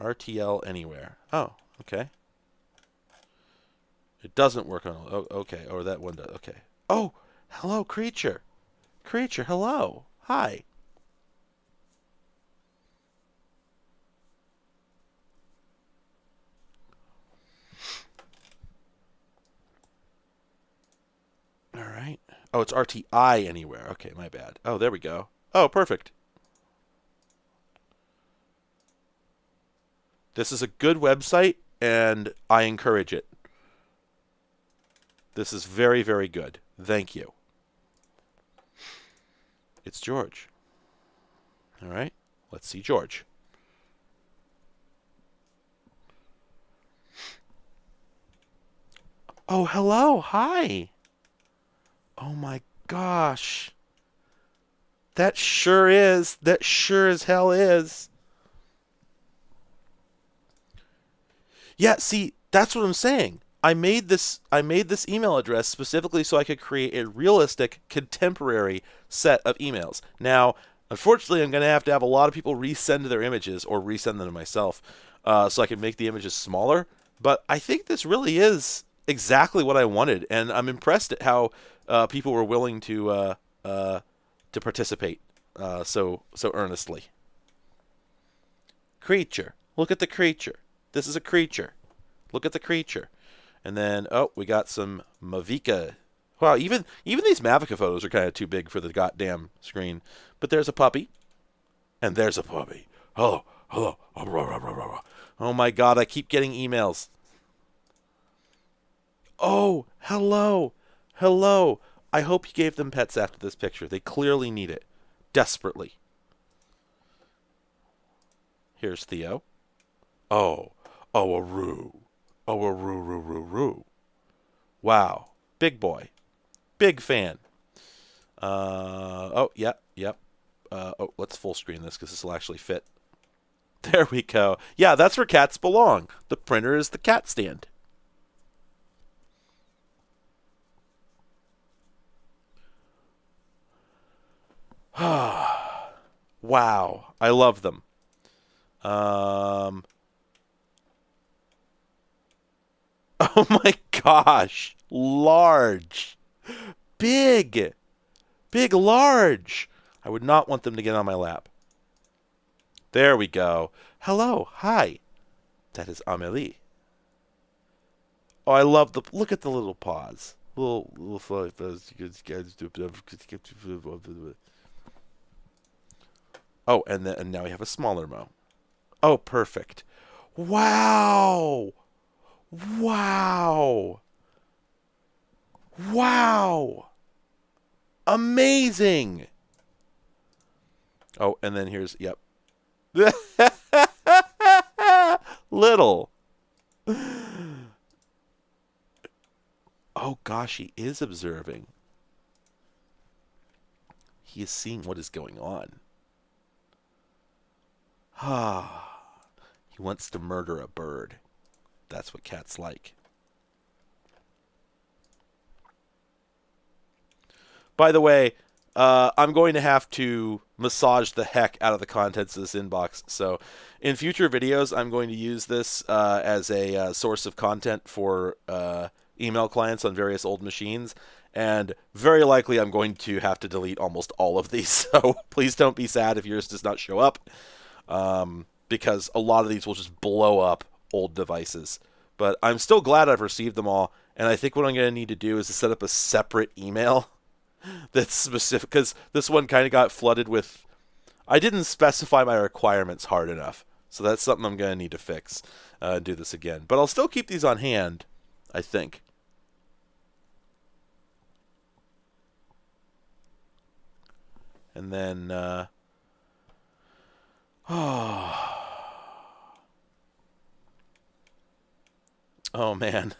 RTL anywhere. Oh, okay. It doesn't work on... Oh, okay. Or that one does. Okay. Oh, hello, creature. Creature, hello. Hi. All right. Oh, it's RTI anywhere. Okay, my bad. Oh, there we go. Oh, perfect. This is a good website, and I encourage it. This is very, very good. Thank you. It's George. All right. Let's see George. Oh, hello. Hi. Oh, my gosh. That sure is. That sure as hell is. Yeah, see, that's what I'm saying. I made this email address specifically so I could create a realistic contemporary set of emails. Now, unfortunately, I'm going to have a lot of people resend their images or resend them to myself so I can make the images smaller. But I think this really is exactly what I wanted, and I'm impressed at how people were willing to participate so earnestly. Creature. Look at the creature. This is a creature. Look at the creature. And then, oh, we got some Mavica. Wow, even these Mavica photos are kind of too big for the goddamn screen. But there's a puppy. And there's a puppy. Hello, hello. Oh my god, I keep getting emails. Oh, hello. Hello. I hope you gave them pets after this picture. They clearly need it. Desperately. Here's Theo. Oh. Oh, a roo. Oh, a roo, roo, roo, roo. Wow. Big boy. Big fan. Oh, yep, yep. Oh, let's full screen this because this will actually fit. There we go. Yeah, that's where cats belong. The printer is the cat stand. Wow. I love them. Oh my gosh. Large. Big. Big, large. I would not want them to get on my lap. There we go. Hello. Hi. That is Amélie. Oh, I love the... Look at the little paws. Little oh, and now we have a smaller Mo. Oh, perfect. Wow. Wow. Wow. Amazing. Oh, and then here's, yep. Little. Oh, gosh, he is observing. He is seeing what is going on. Ah, he wants to murder a bird. That's what cats like. By the way, I'm going to have to massage the heck out of the contents of this inbox. So in future videos, I'm going to use this as a source of content for email clients on various old machines. And very likely I'm going to have to delete almost all of these. So please don't be sad if yours does not show up. Because a lot of these will just blow up old devices. But I'm still glad I've received them all. And I think what I'm going to need to do is to set up a separate email that's specific, because this one kind of got flooded with... I didn't specify my requirements hard enough. So that's something I'm going to need to fix and do this again. But I'll still keep these on hand, I think. And then... Oh, man.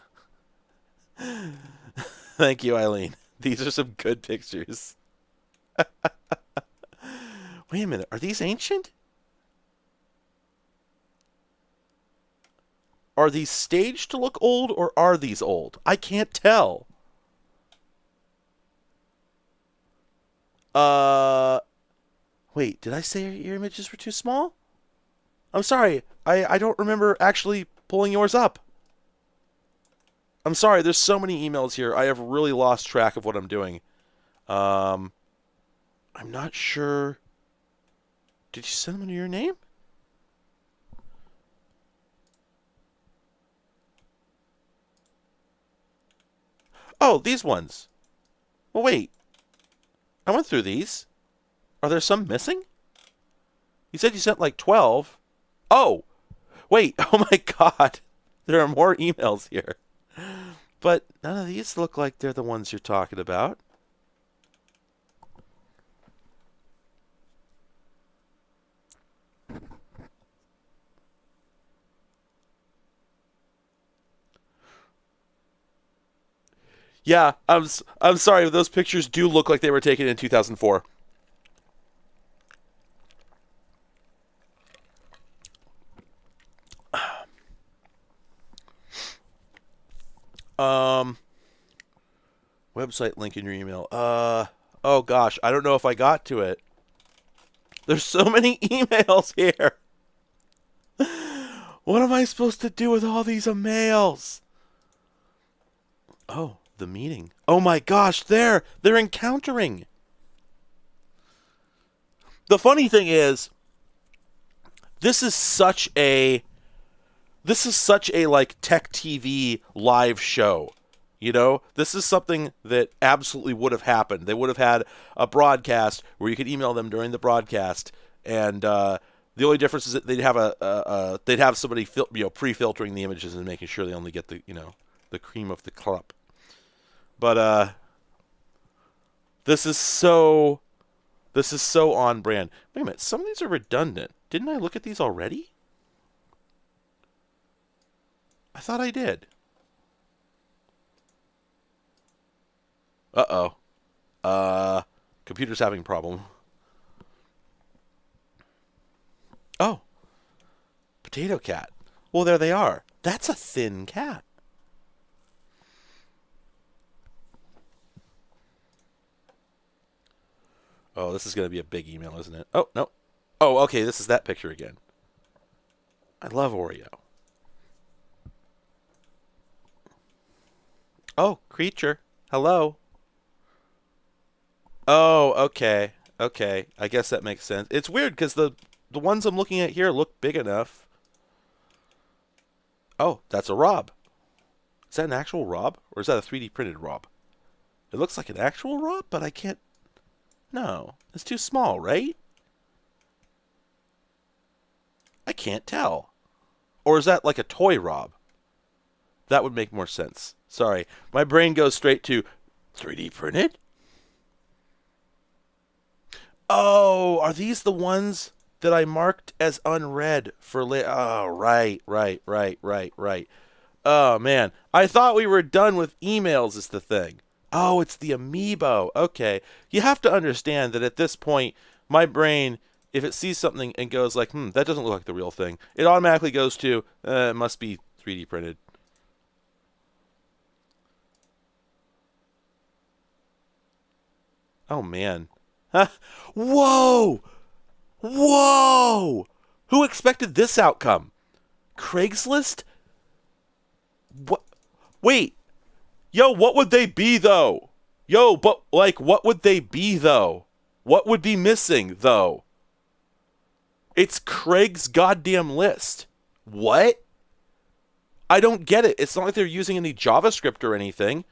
Thank you, Eileen. These are some good pictures. Wait a minute. Are these ancient? Are these staged to look old, or are these old? I can't tell. Wait, did I say your images were too small? I'm sorry. I don't remember actually pulling yours up. I'm sorry, there's so many emails here. I have really lost track of what I'm doing. I'm not sure. Did you send them under your name? Oh, these ones. Well, wait. I went through these. Are there some missing? You said you sent like 12. Oh, wait. Oh my God. There are more emails here. But none of these look like they're the ones you're talking about. Yeah, I'm sorry. Those pictures do look like they were taken in 2004. Website link in your email. Oh gosh, I don't know if I got to it. There's so many emails here. What am I supposed to do with all these emails? Oh, the meeting. Oh my gosh, they're encountering. The funny thing is, this is such a like tech TV live show. You know, this is something that absolutely would have happened. They would have had a broadcast where you could email them during the broadcast, and the only difference is that they'd have somebody pre-filtering the images and making sure they only get the the cream of the crop. But this is so on brand. Wait a minute, some of these are redundant. Didn't I look at these already? I thought I did. Uh-oh. Computer's having a problem. Oh. Potato cat. Well, there they are. That's a thin cat. Oh, this is going to be a big email, isn't it? Oh, no. Oh, okay, this is that picture again. I love Oreo. Oh, creature. Hello. Oh, okay. Okay. I guess that makes sense. It's weird because the ones I'm looking at here look big enough. Oh, that's a Rob. Is that an actual Rob? Or is that a 3D printed Rob? It looks like an actual Rob, but I can't... No. It's too small, right? I can't tell. Or is that like a toy Rob? That would make more sense. Sorry. My brain goes straight to 3D printed? Oh, are these the ones that I marked as unread for Oh, right, right, right, right, right. Oh, man. I thought we were done with emails is the thing. Oh, it's the amiibo. Okay. You have to understand that at this point, my brain, if it sees something and goes like, that doesn't look like the real thing, it automatically goes to, it must be 3D printed. Oh, man. Huh? Whoa! Whoa! Who expected this outcome? Craigslist? What? Wait. Yo, what would they be, though? Yo, but, like, what would they be, though? What would be missing, though? It's Craig's goddamn list. What? I don't get it. It's not like they're using any JavaScript or anything.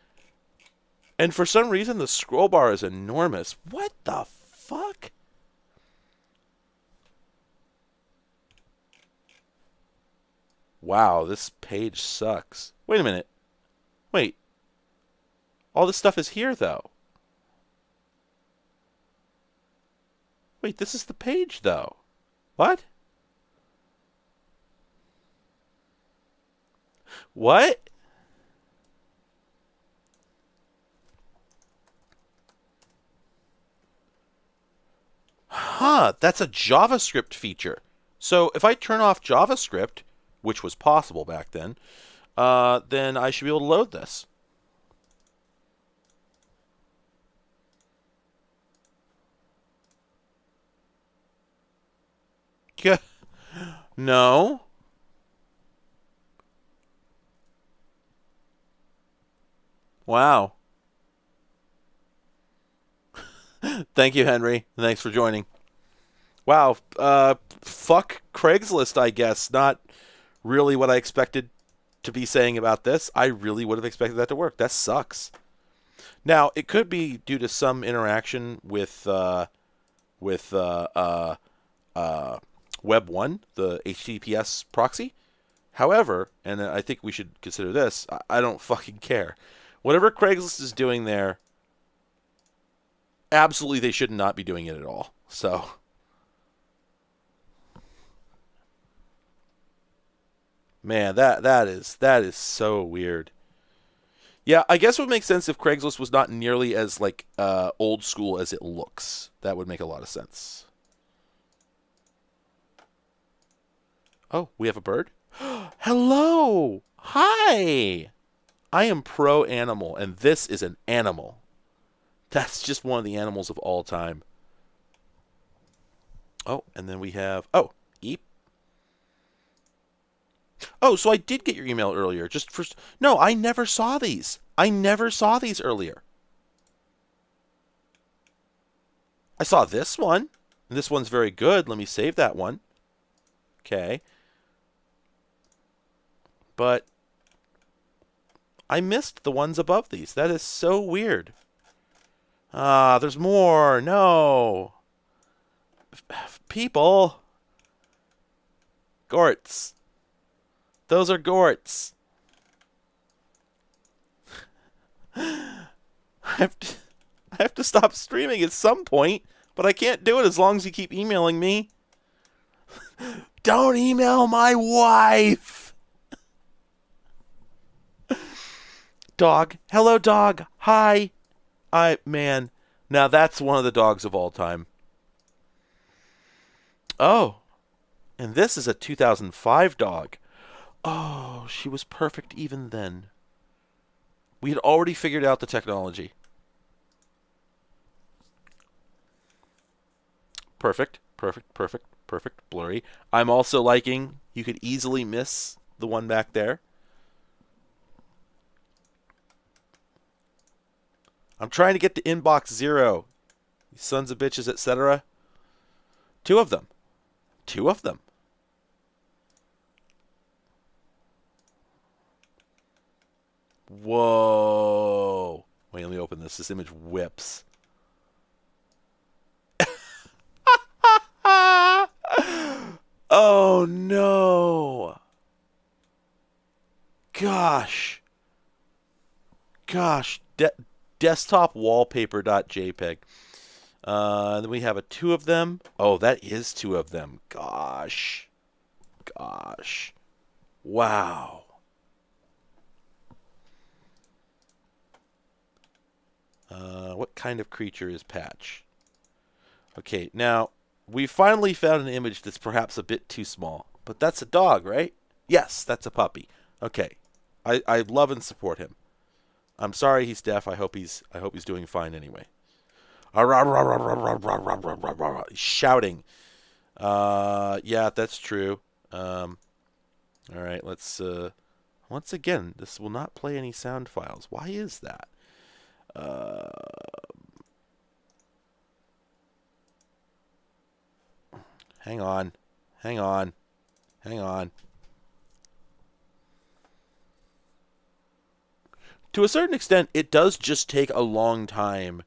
And for some reason, the scroll bar is enormous. What the fuck? Wow, this page sucks. Wait a minute. Wait. All this stuff is here, though. Wait, this is the page, though. What? What? Huh, that's a JavaScript feature. So if I turn off JavaScript, which was possible back then I should be able to load this. Yeah. No. Wow. Thank you, Henry. Thanks for joining. Wow. Fuck Craigslist, I guess. Not really what I expected to be saying about this. I really would have expected that to work. That sucks. Now, it could be due to some interaction with Web 1, the HTTPS proxy. However, and I think we should consider this, I don't fucking care. Whatever Craigslist is doing there, absolutely they should not be doing it at all. So, man, that is so weird. Yeah, I guess it would make sense if Craigslist was not nearly as like old school as it looks. That would make a lot of sense. Oh, we have a bird? Hello! Hi! I am pro animal, and this is an animal. That's just one of the animals of all time. Oh, and then we have... Oh, Eep. Oh, so I did get your email earlier. Just for... No, I never saw these. I never saw these earlier. I saw this one. This one's very good. Let me save that one. Okay. But I missed the ones above these. That is so weird. Ah, there's more. No. People. Gorts. Those are gorts. I have to stop streaming at some point, but I can't do it as long as you keep emailing me. Don't email my wife. Dog. Hello, dog. Hi. Man. Now that's one of the dogs of all time. Oh. And this is a 2005 dog. Oh, she was perfect even then. We had already figured out the technology. Perfect, perfect, perfect, perfect. Blurry. I'm also liking, you could easily miss the one back there. I'm trying to get to inbox 0. sons of bitches, etc. Two of them. Two of them. Whoa. Wait, let me open this. This image whips. Oh, no. Gosh. Gosh. Desktop wallpaper.jpg. Then we have a two of them. Oh, that is two of them. Gosh. Gosh. Wow. What kind of creature is Patch? Okay, now, we finally found an image that's perhaps a bit too small. But that's a dog, right? Yes, that's a puppy. Okay. I love and support him. I'm sorry he's deaf. I hope he's doing fine anyway. He's shouting. Yeah, that's true. All right, let's once again, this will not play any sound files. Why is that? Hang on. Hang on. Hang on. To a certain extent, it does just take a long time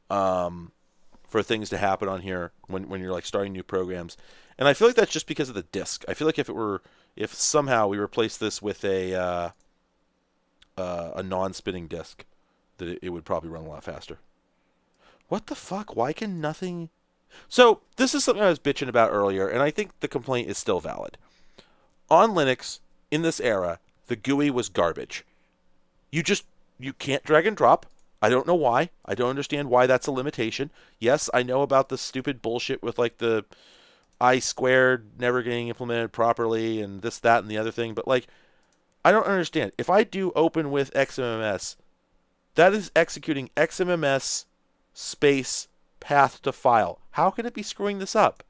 for things to happen on here when you're like starting new programs. And I feel like that's just because of the disk. I feel like if somehow we replace this with a non-spinning disk, that it would probably run a lot faster. What the fuck? Why can nothing... So, this is something I was bitching about earlier, and I think the complaint is still valid. On Linux, in this era, the GUI was garbage. You can't drag and drop. I don't know why. I don't understand why that's a limitation. Yes, I know about the stupid bullshit with like the I squared never getting implemented properly and this, that, and the other thing, but like, I don't understand. If I do open with XMMS, that is executing XMMS space path to file. How can it be screwing this up?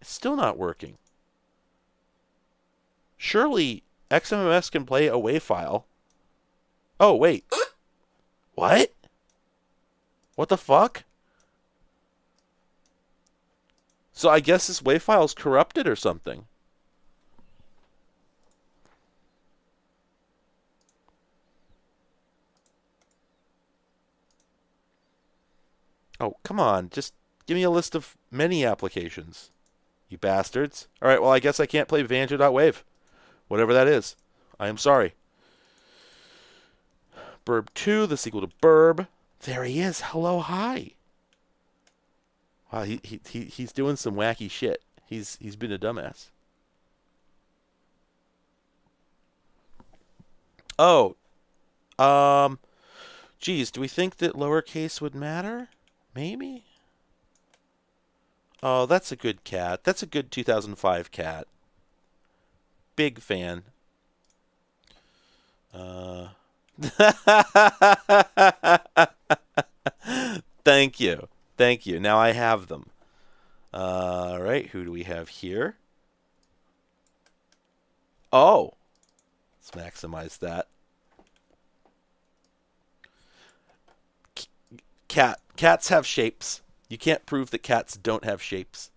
It's still not working. Surely XMMS can play a WAV file. Oh, wait. What? What the fuck? So I guess this WAV file is corrupted or something. Oh, come on. Just give me a list of many applications. You bastards. Alright, well, I guess I can't play Banjo.wave. Whatever that is. I am sorry. Burb 2, the sequel to Burb. There he is. Hello, hi. Wow, he's doing some wacky shit. He's been a dumbass. Oh. Geez, do we think that lowercase would matter? Maybe? Oh, that's a good cat. That's a good 2005 cat. Big fan. Thank you. Thank you. Now I have them. All right, who do we have here? Oh. Let's maximize that. Cats have shapes. You can't prove that cats don't have shapes.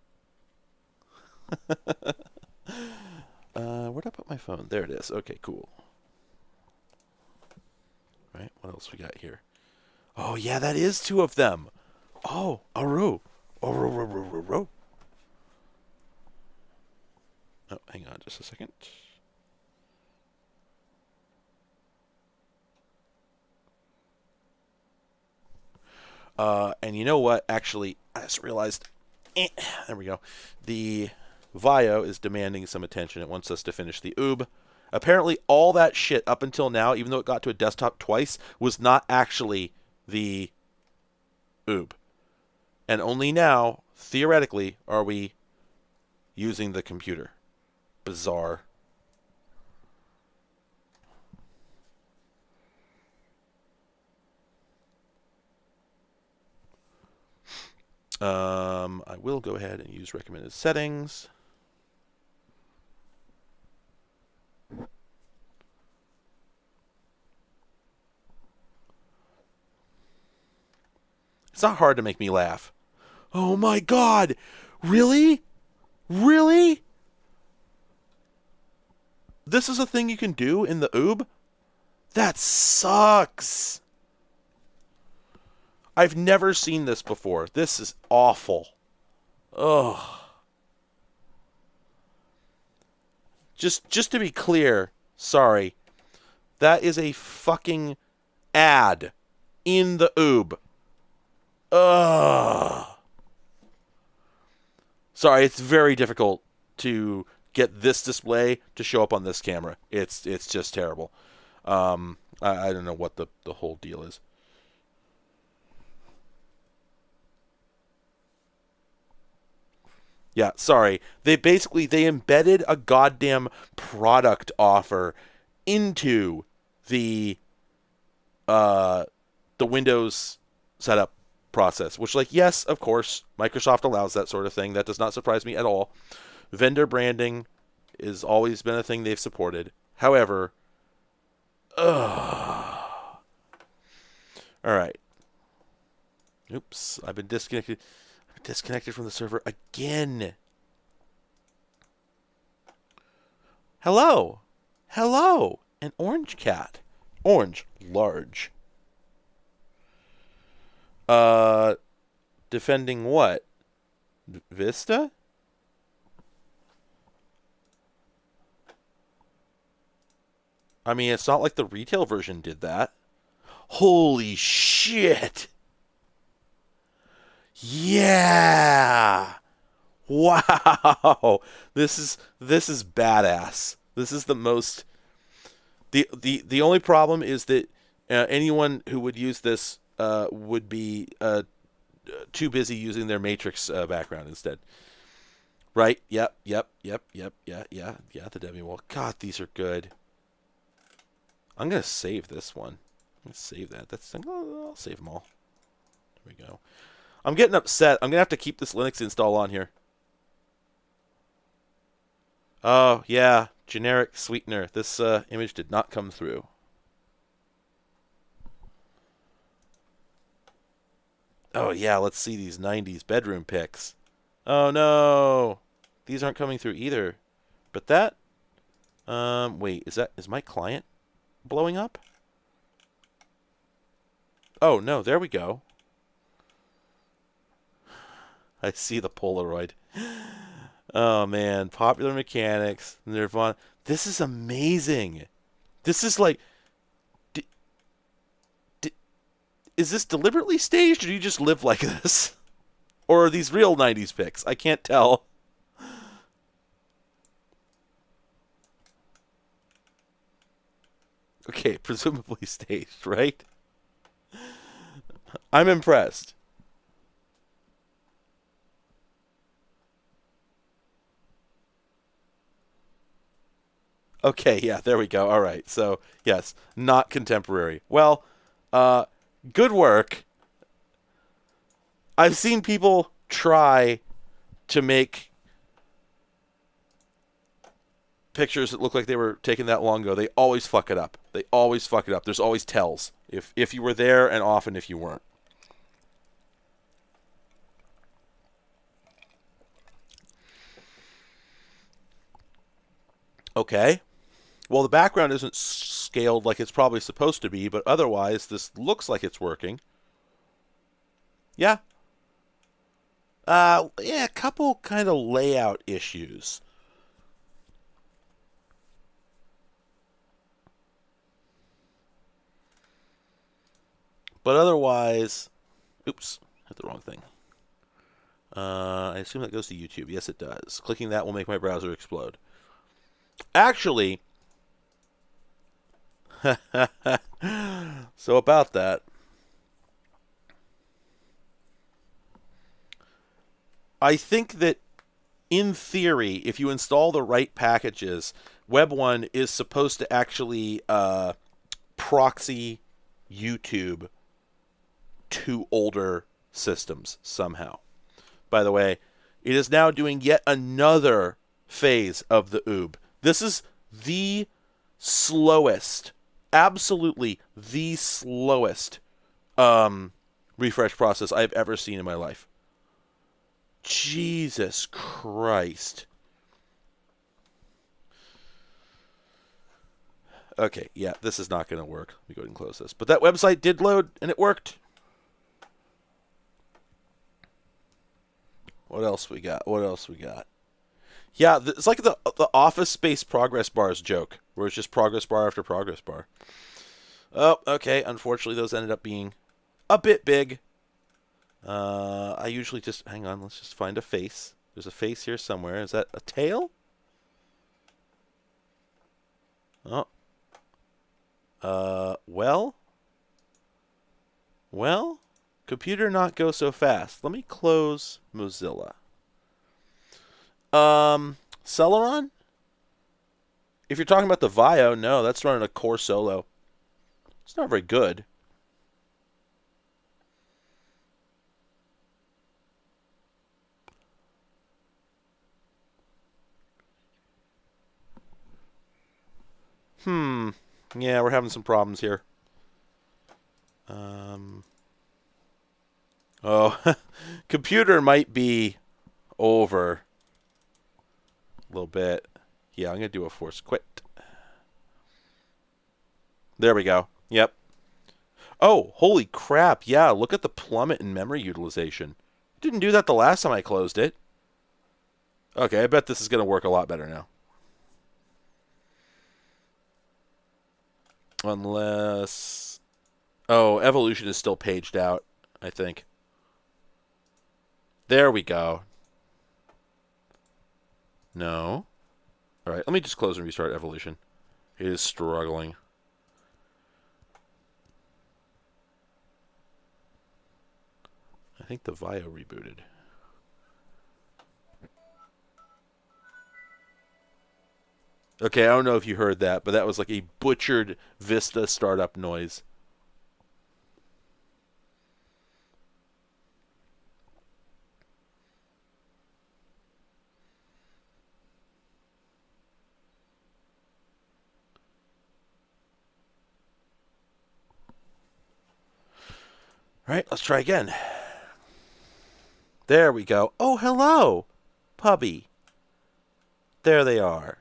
Where'd I put my phone? There it is. Okay, cool. Right, what else we got here? Oh, yeah, that is two of them. Oh, Aru. Oh, hang on just a second. And you know what? Actually, I just realized. There we go. The Vaio is demanding some attention. It wants us to finish the oob. Apparently, all that shit up until now, even though it got to a desktop twice, was not actually the oob. And only now, theoretically, are we using the computer. Bizarre. I will go ahead and use recommended settings. It's not hard to make me laugh. Oh my god! Really? Really? This is a thing you can do in the oob? That sucks! I've never seen this before. This is awful. Ugh. Just to be clear, sorry. That is a fucking ad in the oob. Ugh. Sorry, it's very difficult to get this display to show up on this camera. It's just terrible. I don't know what the whole deal is. Yeah, sorry. They embedded a goddamn product offer into the Windows setup process, which, like, yes, of course, Microsoft allows that sort of thing. That does not surprise me at all. Vendor branding has always been a thing they've supported. However, all right. Oops, I've been disconnected. Disconnected from the server again. Hello. Hello. An orange cat. Orange. Large. Defending what? Vista? I mean, it's not like the retail version did that. Holy shit. Yeah. Wow. This is badass. This is the most the only problem is that anyone who would use this would be too busy using their Matrix background instead. Right? Yep. Yeah. The Demi wall. God, these are good. I'm gonna save this one. I'm gonna save that. I'll save them all. There we go. I'm getting upset. I'm gonna have to keep this Linux install on here. Oh yeah, generic sweetener. This image did not come through. Oh yeah, let's see these 90s bedroom pics. Oh no, these aren't coming through either. But that, wait, is my client blowing up? Oh no, there we go. I see the Polaroid. Oh man, Popular Mechanics, Nirvana. This is amazing. This is like, is this deliberately staged, or do you just live like this? Or are these real 90s pics? I can't tell. Okay, presumably staged, right? I'm impressed. Okay, yeah, there we go. All right. So, yes, not contemporary. Well, good work. I've seen people try to make pictures that look like they were taken that long ago. They always fuck it up. They always fuck it up. There's always tells. If you were there, and often if you weren't. Okay. Well, the background isn't scaled like it's probably supposed to be, but otherwise, this looks like it's working. Yeah. Yeah, a couple kind of layout issues. But otherwise, oops, hit the wrong thing. I assume that goes to YouTube. Yes, it does. Clicking that will make my browser explode. Actually, so about that, I think that in theory, if you install the right packages, Web 1 is supposed to actually proxy YouTube to older systems somehow. By the way, it is now doing yet another phase of the OOB. This is the slowest, absolutely the slowest refresh process I've ever seen in my life. Jesus Christ. Okay, yeah, this is not going to work. Let me go ahead and close this. But that website did load, and it worked. What else we got? What else we got? Yeah, it's like the Office Space progress bars joke, where it's just progress bar after progress bar. Oh, okay. Unfortunately, those ended up being a bit big. I usually just... Hang on, let's just find a face. There's a face here somewhere. Is that a tail? Oh. Well, computer not go so fast. Let me close Mozilla. Celeron? If you're talking about the Vaio, no, that's running a Core Solo. It's not very good. Yeah, we're having some problems here. Oh, computer might be over a little bit. Yeah, I'm going to do a force quit. There we go. Yep. Oh, holy crap. Yeah, look at the plummet in memory utilization. Didn't do that the last time I closed it. Okay, I bet this is going to work a lot better now. Unless... Oh, Evolution is still paged out, I think. There we go. No. Alright, let me just close and restart Evolution. It is struggling. I think the Vaio rebooted. Okay, I don't know if you heard that, but that was like a butchered Vista startup noise. All right, let's try again. There we go. Oh, hello, puppy. There they are.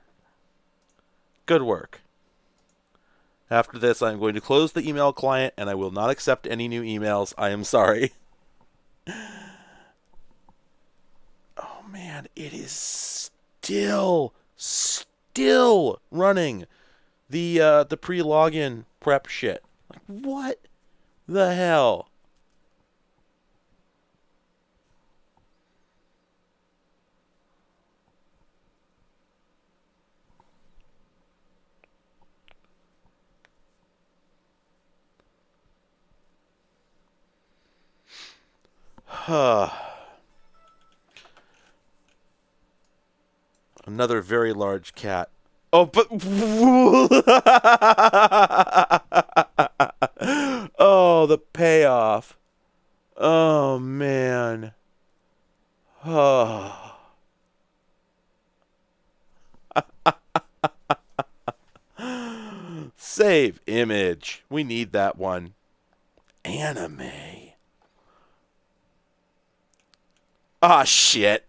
Good work. After this, I'm going to close the email client, and I will not accept any new emails. I am sorry. Oh, man, it is still running the pre-login prep shit. Like, what the hell? Another very large cat. Oh, but... Oh, the payoff. Oh, man. Oh. Save image. We need that one. Anime. Ah, shit.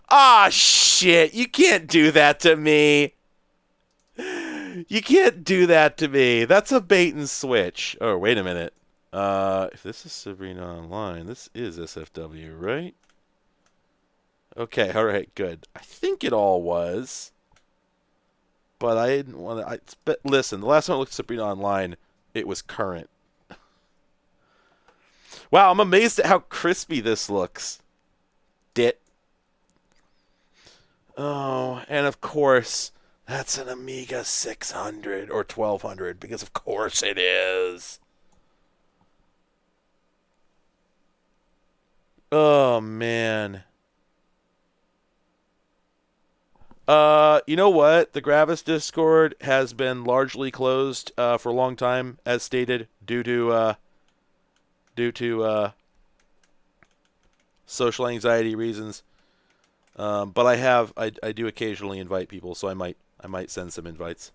Ah, shit. You can't do that to me. You can't do that to me. That's a bait and switch. Oh, wait a minute. If this is Sabrina Online, this is SFW, right? Okay, all right, good. I think it all was. But I didn't want to... But listen, the last time I looked at Sabrina Online, it was current. Wow, I'm amazed at how crispy this looks. Dit. Oh, and of course, that's an Amiga 600 or 1200, because of course it is. Oh, man. You know what? The Gravis Discord has been largely closed for a long time, as stated, due to social anxiety reasons. But I do occasionally invite people, so I might send some invites.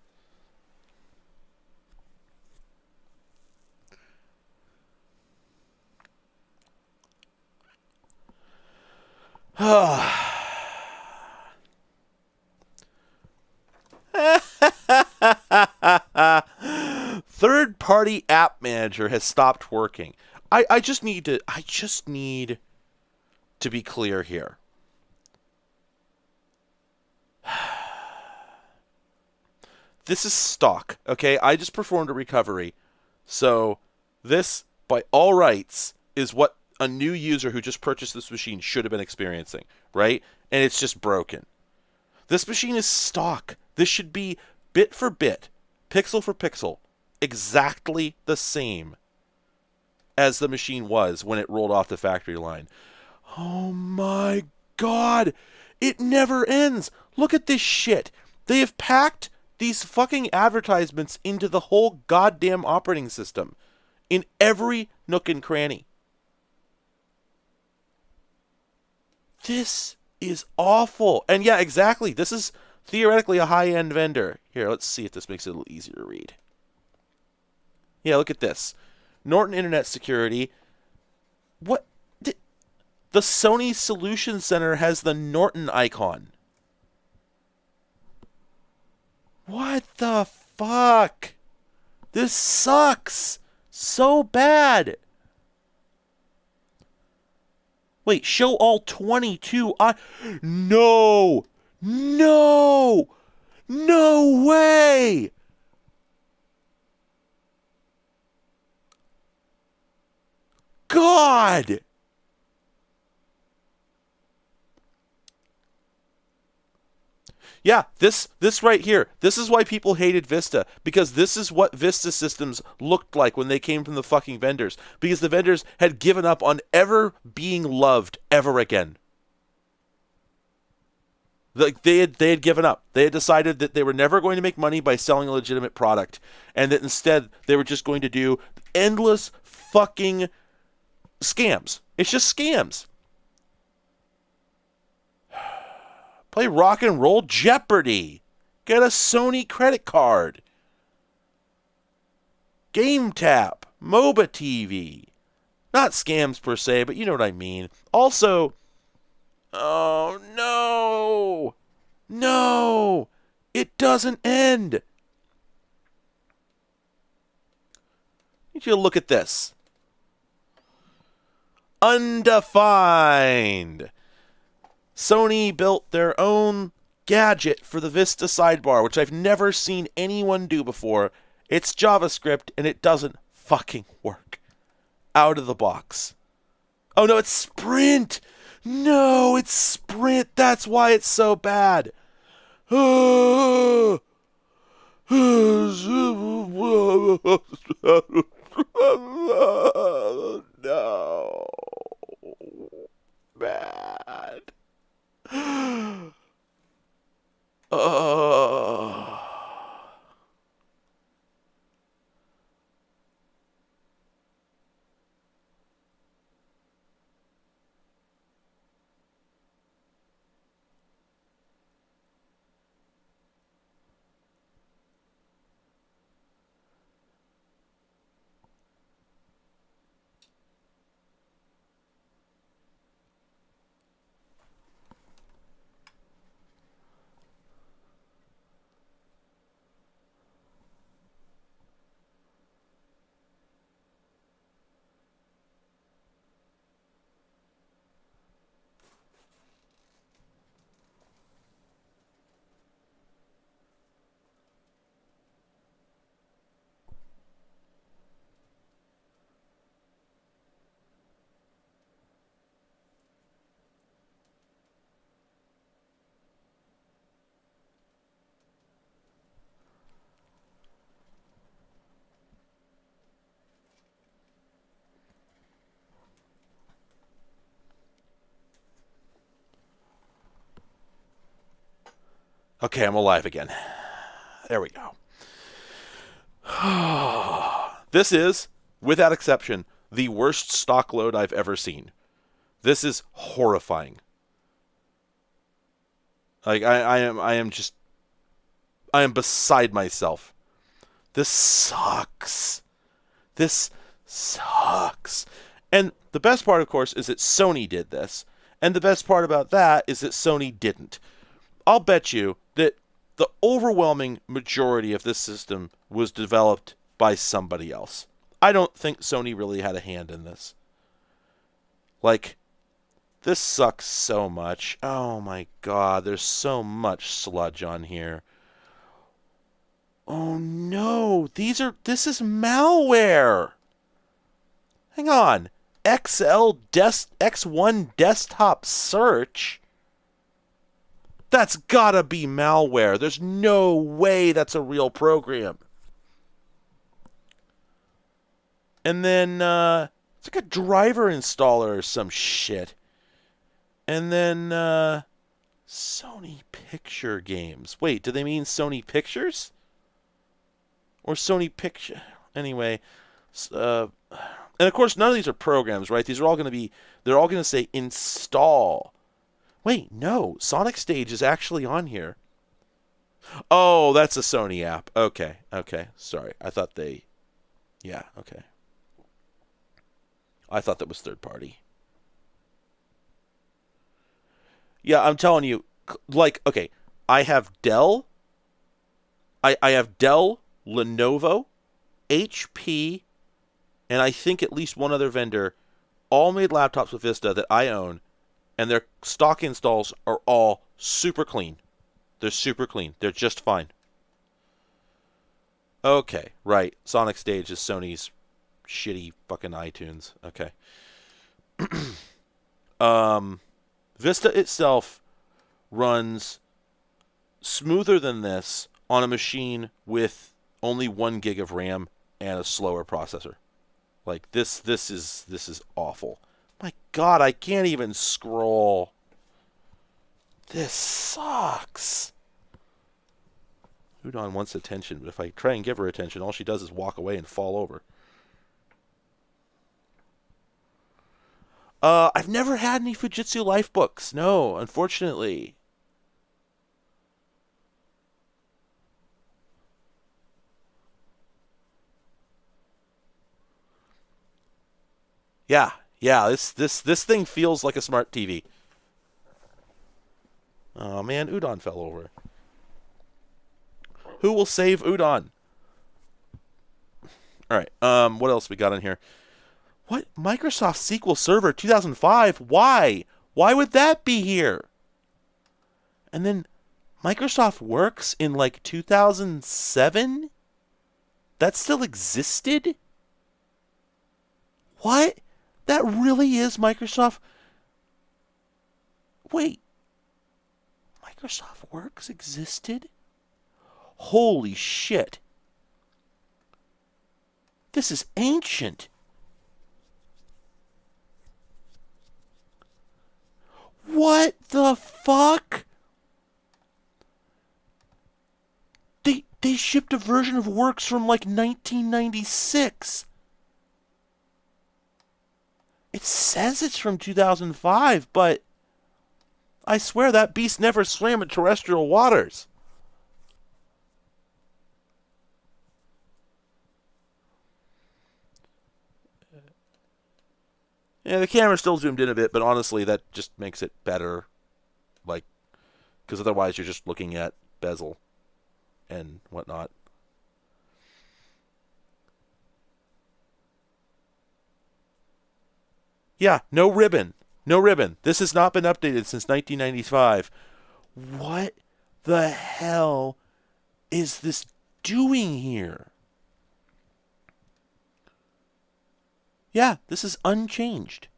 Third-party app manager has stopped working. I just need to be clear here. This is stock, okay? I just performed a recovery. So this, by all rights, is what a new user who just purchased this machine should have been experiencing, right? And it's just broken. This machine is stock. This should be bit for bit, pixel for pixel, exactly the same as the machine was when it rolled off the factory line. Oh my God. It never ends. Look at this shit. They have packed these fucking advertisements into the whole goddamn operating system in every nook and cranny. This is awful. And yeah, exactly. This is theoretically a high-end vendor. Here, let's see if this makes it a little easier to read. Yeah, look at this. Norton Internet Security. What? The Sony Solution Center has the Norton icon. What the fuck? This sucks so bad. Wait, show all 22. No! No! No way! God! Yeah, this right here. This is why people hated Vista, because this is what Vista systems looked like when they came from the fucking vendors, because the vendors had given up on ever being loved ever again. Like they had given up. They had decided that they were never going to make money by selling a legitimate product, and that instead they were just going to do endless fucking scams. It's just scams. Play Rock and Roll Jeopardy. Get a Sony credit card. Game Tap. MOBA TV. Not scams per se, but you know what I mean. Also, oh no. No. It doesn't end. I need you to look at this. Undefined. Sony built their own gadget for the Vista sidebar, which I've never seen anyone do before. It's JavaScript, and it doesn't fucking work. Out of the box. Oh, no, it's Sprint. No, it's Sprint. That's why it's so bad. No. Bad. Oh. Okay, I'm alive again. There we go. This is, without exception, the worst stock load I've ever seen. This is horrifying. Like I am beside myself. This sucks. This sucks. And the best part, of course, is that Sony did this. And the best part about that is that Sony didn't. I'll bet you that the overwhelming majority of this system was developed by somebody else. I don't think Sony really had a hand in this. Like, this sucks so much. Oh my god, there's so much sludge on here. Oh no, this is malware. Hang on. X1 desktop search? That's gotta be malware. There's no way that's a real program. And then, it's like a driver installer or some shit. And then, Sony Picture Games. Wait, do they mean Sony Pictures? Or Sony Picture? Anyway, and of course, none of these are programs, right? These are all going to be, they're all going to say install. Wait, no, Sonic Stage is actually on here. Oh, that's a Sony app. Okay, sorry. I thought they, yeah, okay. I thought that was third party. Yeah, I'm telling you, like, okay, I have Dell, I have Dell, Lenovo, HP, and I think at least one other vendor, all made laptops with Vista that I own, and their stock installs are all super clean. They're super clean. They're just fine. Okay, right. Sonic Stage is Sony's shitty fucking iTunes. Okay. Vista itself runs smoother than this on a machine with only 1 gig of RAM and a slower processor. Like this is awful. My god, I can't even scroll. This sucks. Udon wants attention, but if I try and give her attention, all she does is walk away and fall over. I've never had any Fujitsu Life books. No, unfortunately. Yeah, this thing feels like a smart TV. Oh man, Udon fell over. Who will save Udon? Alright, what else we got in here? What? Microsoft SQL Server 2005? Why? Why would that be here? And then Microsoft Works in like 2007? That still existed? What? That really is Microsoft? Wait. Microsoft Works existed? Holy shit. This is ancient. What the fuck? They shipped a version of Works from like 1996. It says it's from 2005, but I swear that beast never swam in terrestrial waters. Yeah, the camera still zoomed in a bit, but honestly, that just makes it better. Like, because otherwise you're just looking at bezel and whatnot. Yeah, no ribbon. No ribbon. This has not been updated since 1995. What the hell is this doing here? Yeah, this is unchanged.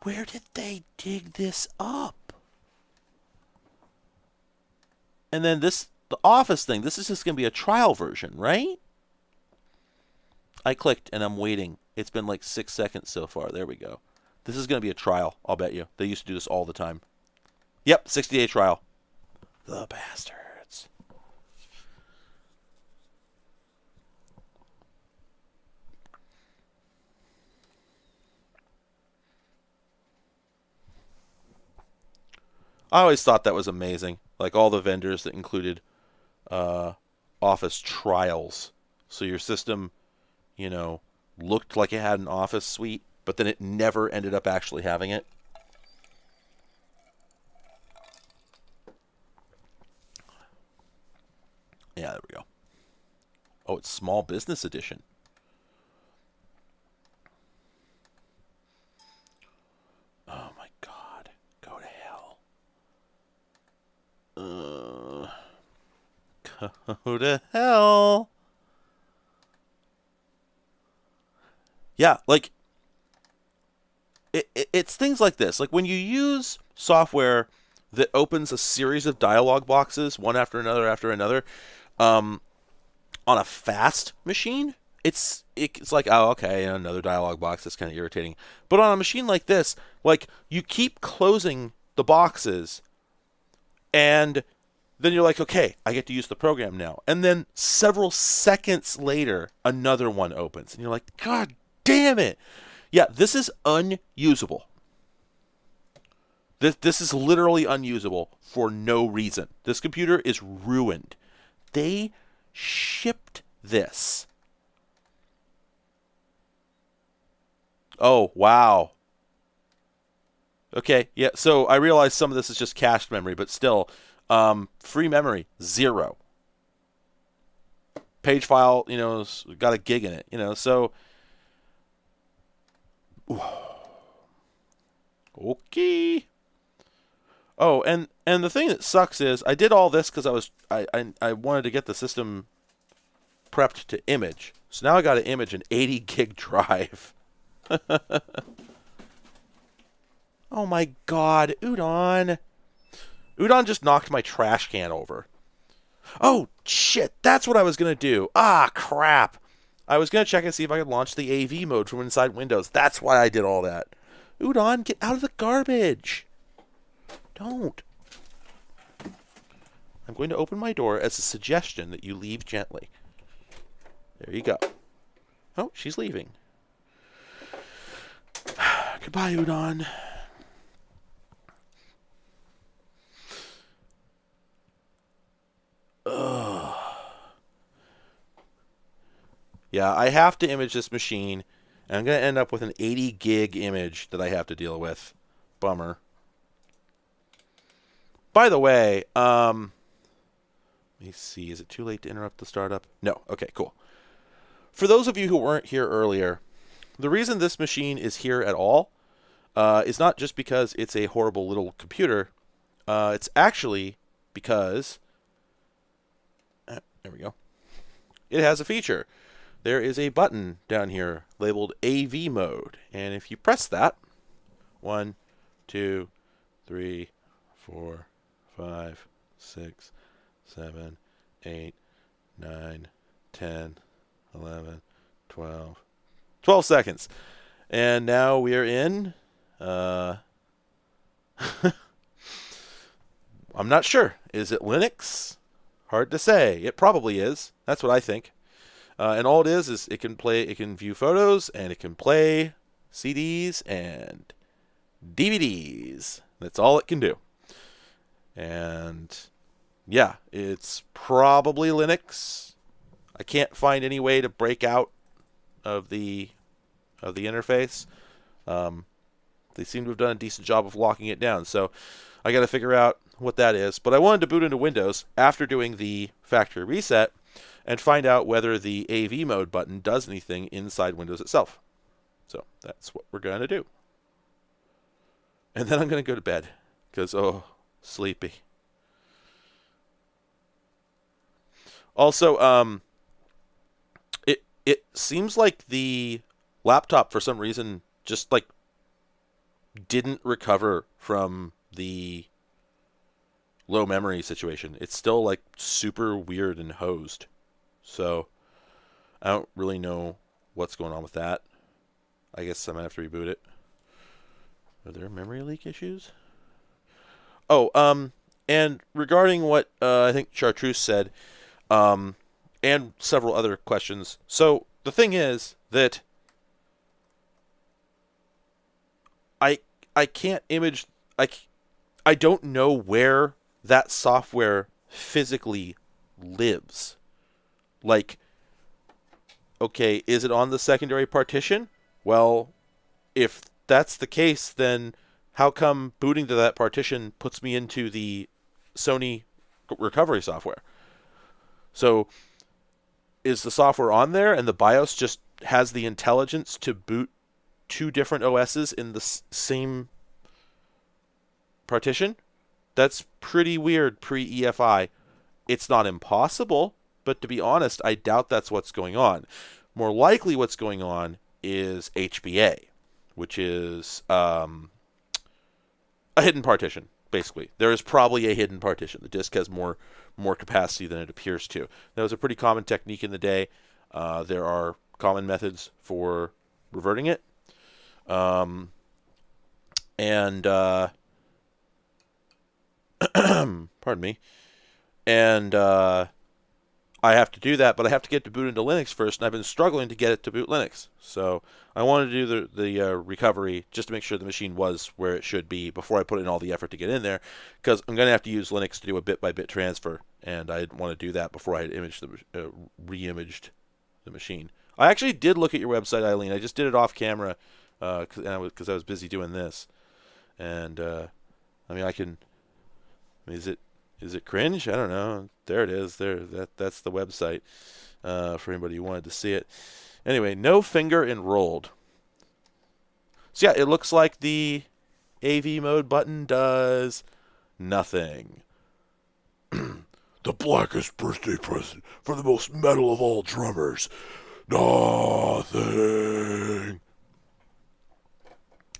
Where did they dig this up? And then this, the Office thing, this is just going to be a trial version, right? I clicked and I'm waiting. It's been like 6 seconds so far. There we go. This is going to be a trial, I'll bet you. They used to do this all the time. Yep, 60-day trial. The bastards. I always thought that was amazing. Like all the vendors that included Office trials. So your system, you know, looked like it had an Office suite, but then it never ended up actually having it. Yeah, there we go. Oh, it's Small Business Edition. Oh my God. Go to hell. Go to hell. Yeah, like, it's things like this. Like, when you use software that opens a series of dialog boxes, one after another, on a fast machine, it's like, oh, okay, another dialog box. That's kind of irritating. But on a machine like this, like, you keep closing the boxes, and then you're like, okay, I get to use the program now. And then several seconds later, another one opens, and you're like, God damn it. Yeah, this is unusable. This is literally unusable for no reason. This computer is ruined. They shipped this. Oh, wow. Okay, yeah, so I realize some of this is just cached memory, but still, free memory, 0. Page file, got a gig in it, so... Okay. Oh, and the thing that sucks is I did all this because I wanted to get the system prepped to image. So now I got to image an 80 gig drive. Oh my God, Udon. Udon just knocked my trash can over. Oh shit, that's what I was gonna do. Ah, crap. I was gonna check and see if I could launch the AV mode from inside Windows. That's why I did all that. Udon, get out of the garbage. Don't. I'm going to open my door as a suggestion that you leave gently. There you go. Oh, she's leaving. Goodbye, Udon. Ugh. Yeah, I have to image this machine, and I'm going to end up with an 80 gig image that I have to deal with. Bummer. By the way, let me see. Is it too late to interrupt the startup? No. Okay, cool. For those of you who weren't here earlier, the reason this machine is here at all is not just because it's a horrible little computer. It's actually because... there we go. It has a feature. There is a button down here labeled AV mode. And if you press that, 1, 2, 3, 4, 5, 6, 7, 8, 9, 10, 11, 12. 12 seconds. And now we are in... I'm not sure. Is it Linux? Hard to say. It probably is. That's what I think. And all it is it can view photos, and it can play CDs and DVDs. That's all it can do. And yeah, it's probably Linux. I can't find any way to break out of the interface. They seem to have done a decent job of locking it down, so I got to figure out what that is. But I wanted to boot into Windows after doing the factory reset and find out whether the AV mode button does anything inside Windows itself. So that's what we're going to do. And then I'm going to go to bed because, oh, sleepy. Also, it seems like the laptop, for some reason, just like didn't recover from the low memory situation. It's still like super weird and hosed. So I don't really know what's going on with that. I guess I might have to reboot it. Are there memory leak issues? Oh, and regarding what I think Chartreuse said, and several other questions. So the thing is that I can't image. I don't know where that software physically lives. Like, okay, is it on the secondary partition? Well, if that's the case, then how come booting to that partition puts me into the Sony recovery software? So is the software on there and the BIOS just has the intelligence to boot two different OSs in the same partition? That's pretty weird pre-EFI. It's not impossible, but to be honest, I doubt that's what's going on. More likely what's going on is HBA, which is a hidden partition, basically. There is probably a hidden partition. The disk has more capacity than it appears to. That was a pretty common technique in the day. There are common methods for reverting it. Pardon me. And I have to do that, but I have to get to boot into Linux first, and I've been struggling to get it to boot Linux. So I wanted to do the recovery just to make sure the machine was where it should be before I put in all the effort to get in there, because I'm going to have to use Linux to do a bit-by-bit transfer, and I didn't want to do that before I had re-imaged the machine. I actually did look at your website, Eileen. I just did it off camera because I was busy doing this. And, I mean, is it cringe? I don't know. There it is. That's the website for anybody who wanted to see it. Anyway, no finger enrolled. So yeah, it looks like the AV mode button does nothing. The blackest birthday present for the most metal of all drummers. Nothing.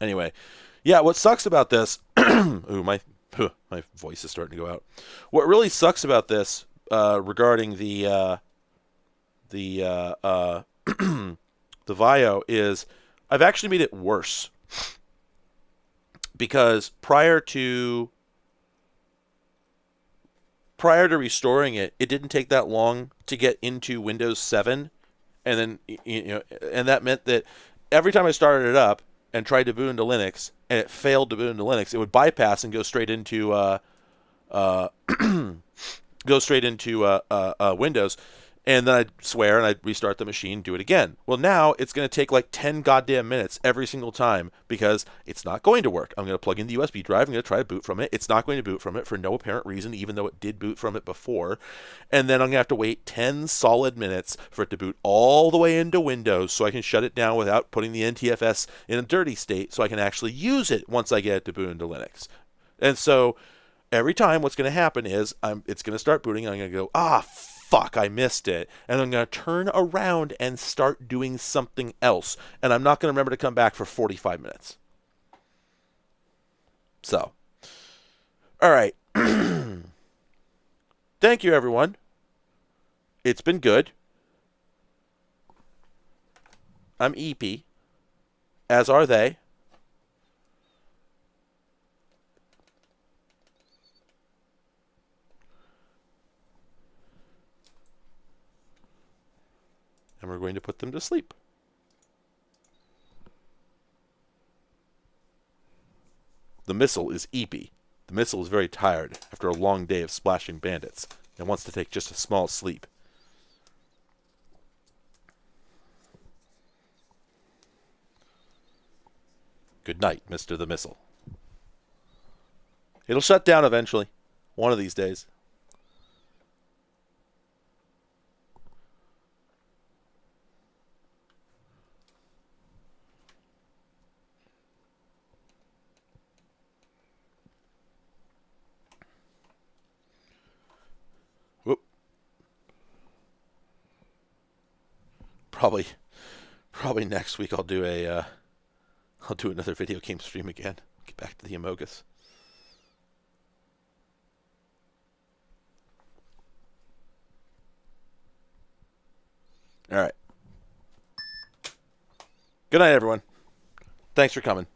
Anyway, yeah, what sucks about this... Ooh, my voice is starting to go out. What really sucks about this, regarding the Vaio, is I've actually made it worse. Because prior to restoring it, it didn't take that long to get into Windows 7, and then and that meant that every time I started it up and tried to boot into Linux, and it failed to boot into Linux, it would bypass and go straight into Windows, and then I'd swear and I'd restart the machine, do it again. Well, now it's going to take like 10 goddamn minutes every single time because it's not going to work. I'm going to plug in the USB drive. I'm going to try to boot from it. It's not going to boot from it for no apparent reason, even though it did boot from it before. And then I'm going to have to wait 10 solid minutes for it to boot all the way into Windows so I can shut it down without putting the NTFS in a dirty state so I can actually use it once I get it to boot into Linux. And so every time what's going to happen is it's going to start booting, and I'm going to go, fuck, I missed it. And I'm going to turn around and start doing something else. And I'm not going to remember to come back for 45 minutes. So, all right. Thank you, everyone. It's been good. I'm EP, as are they. And we're going to put them to sleep. The missile is eepy. The missile is very tired after a long day of splashing bandits and wants to take just a small sleep. Good night, Mr. the Missile. It'll shut down eventually, one of these days. Probably next week I'll do another video game stream again. Get back to the Amogus. All right. Good night, everyone. Thanks for coming.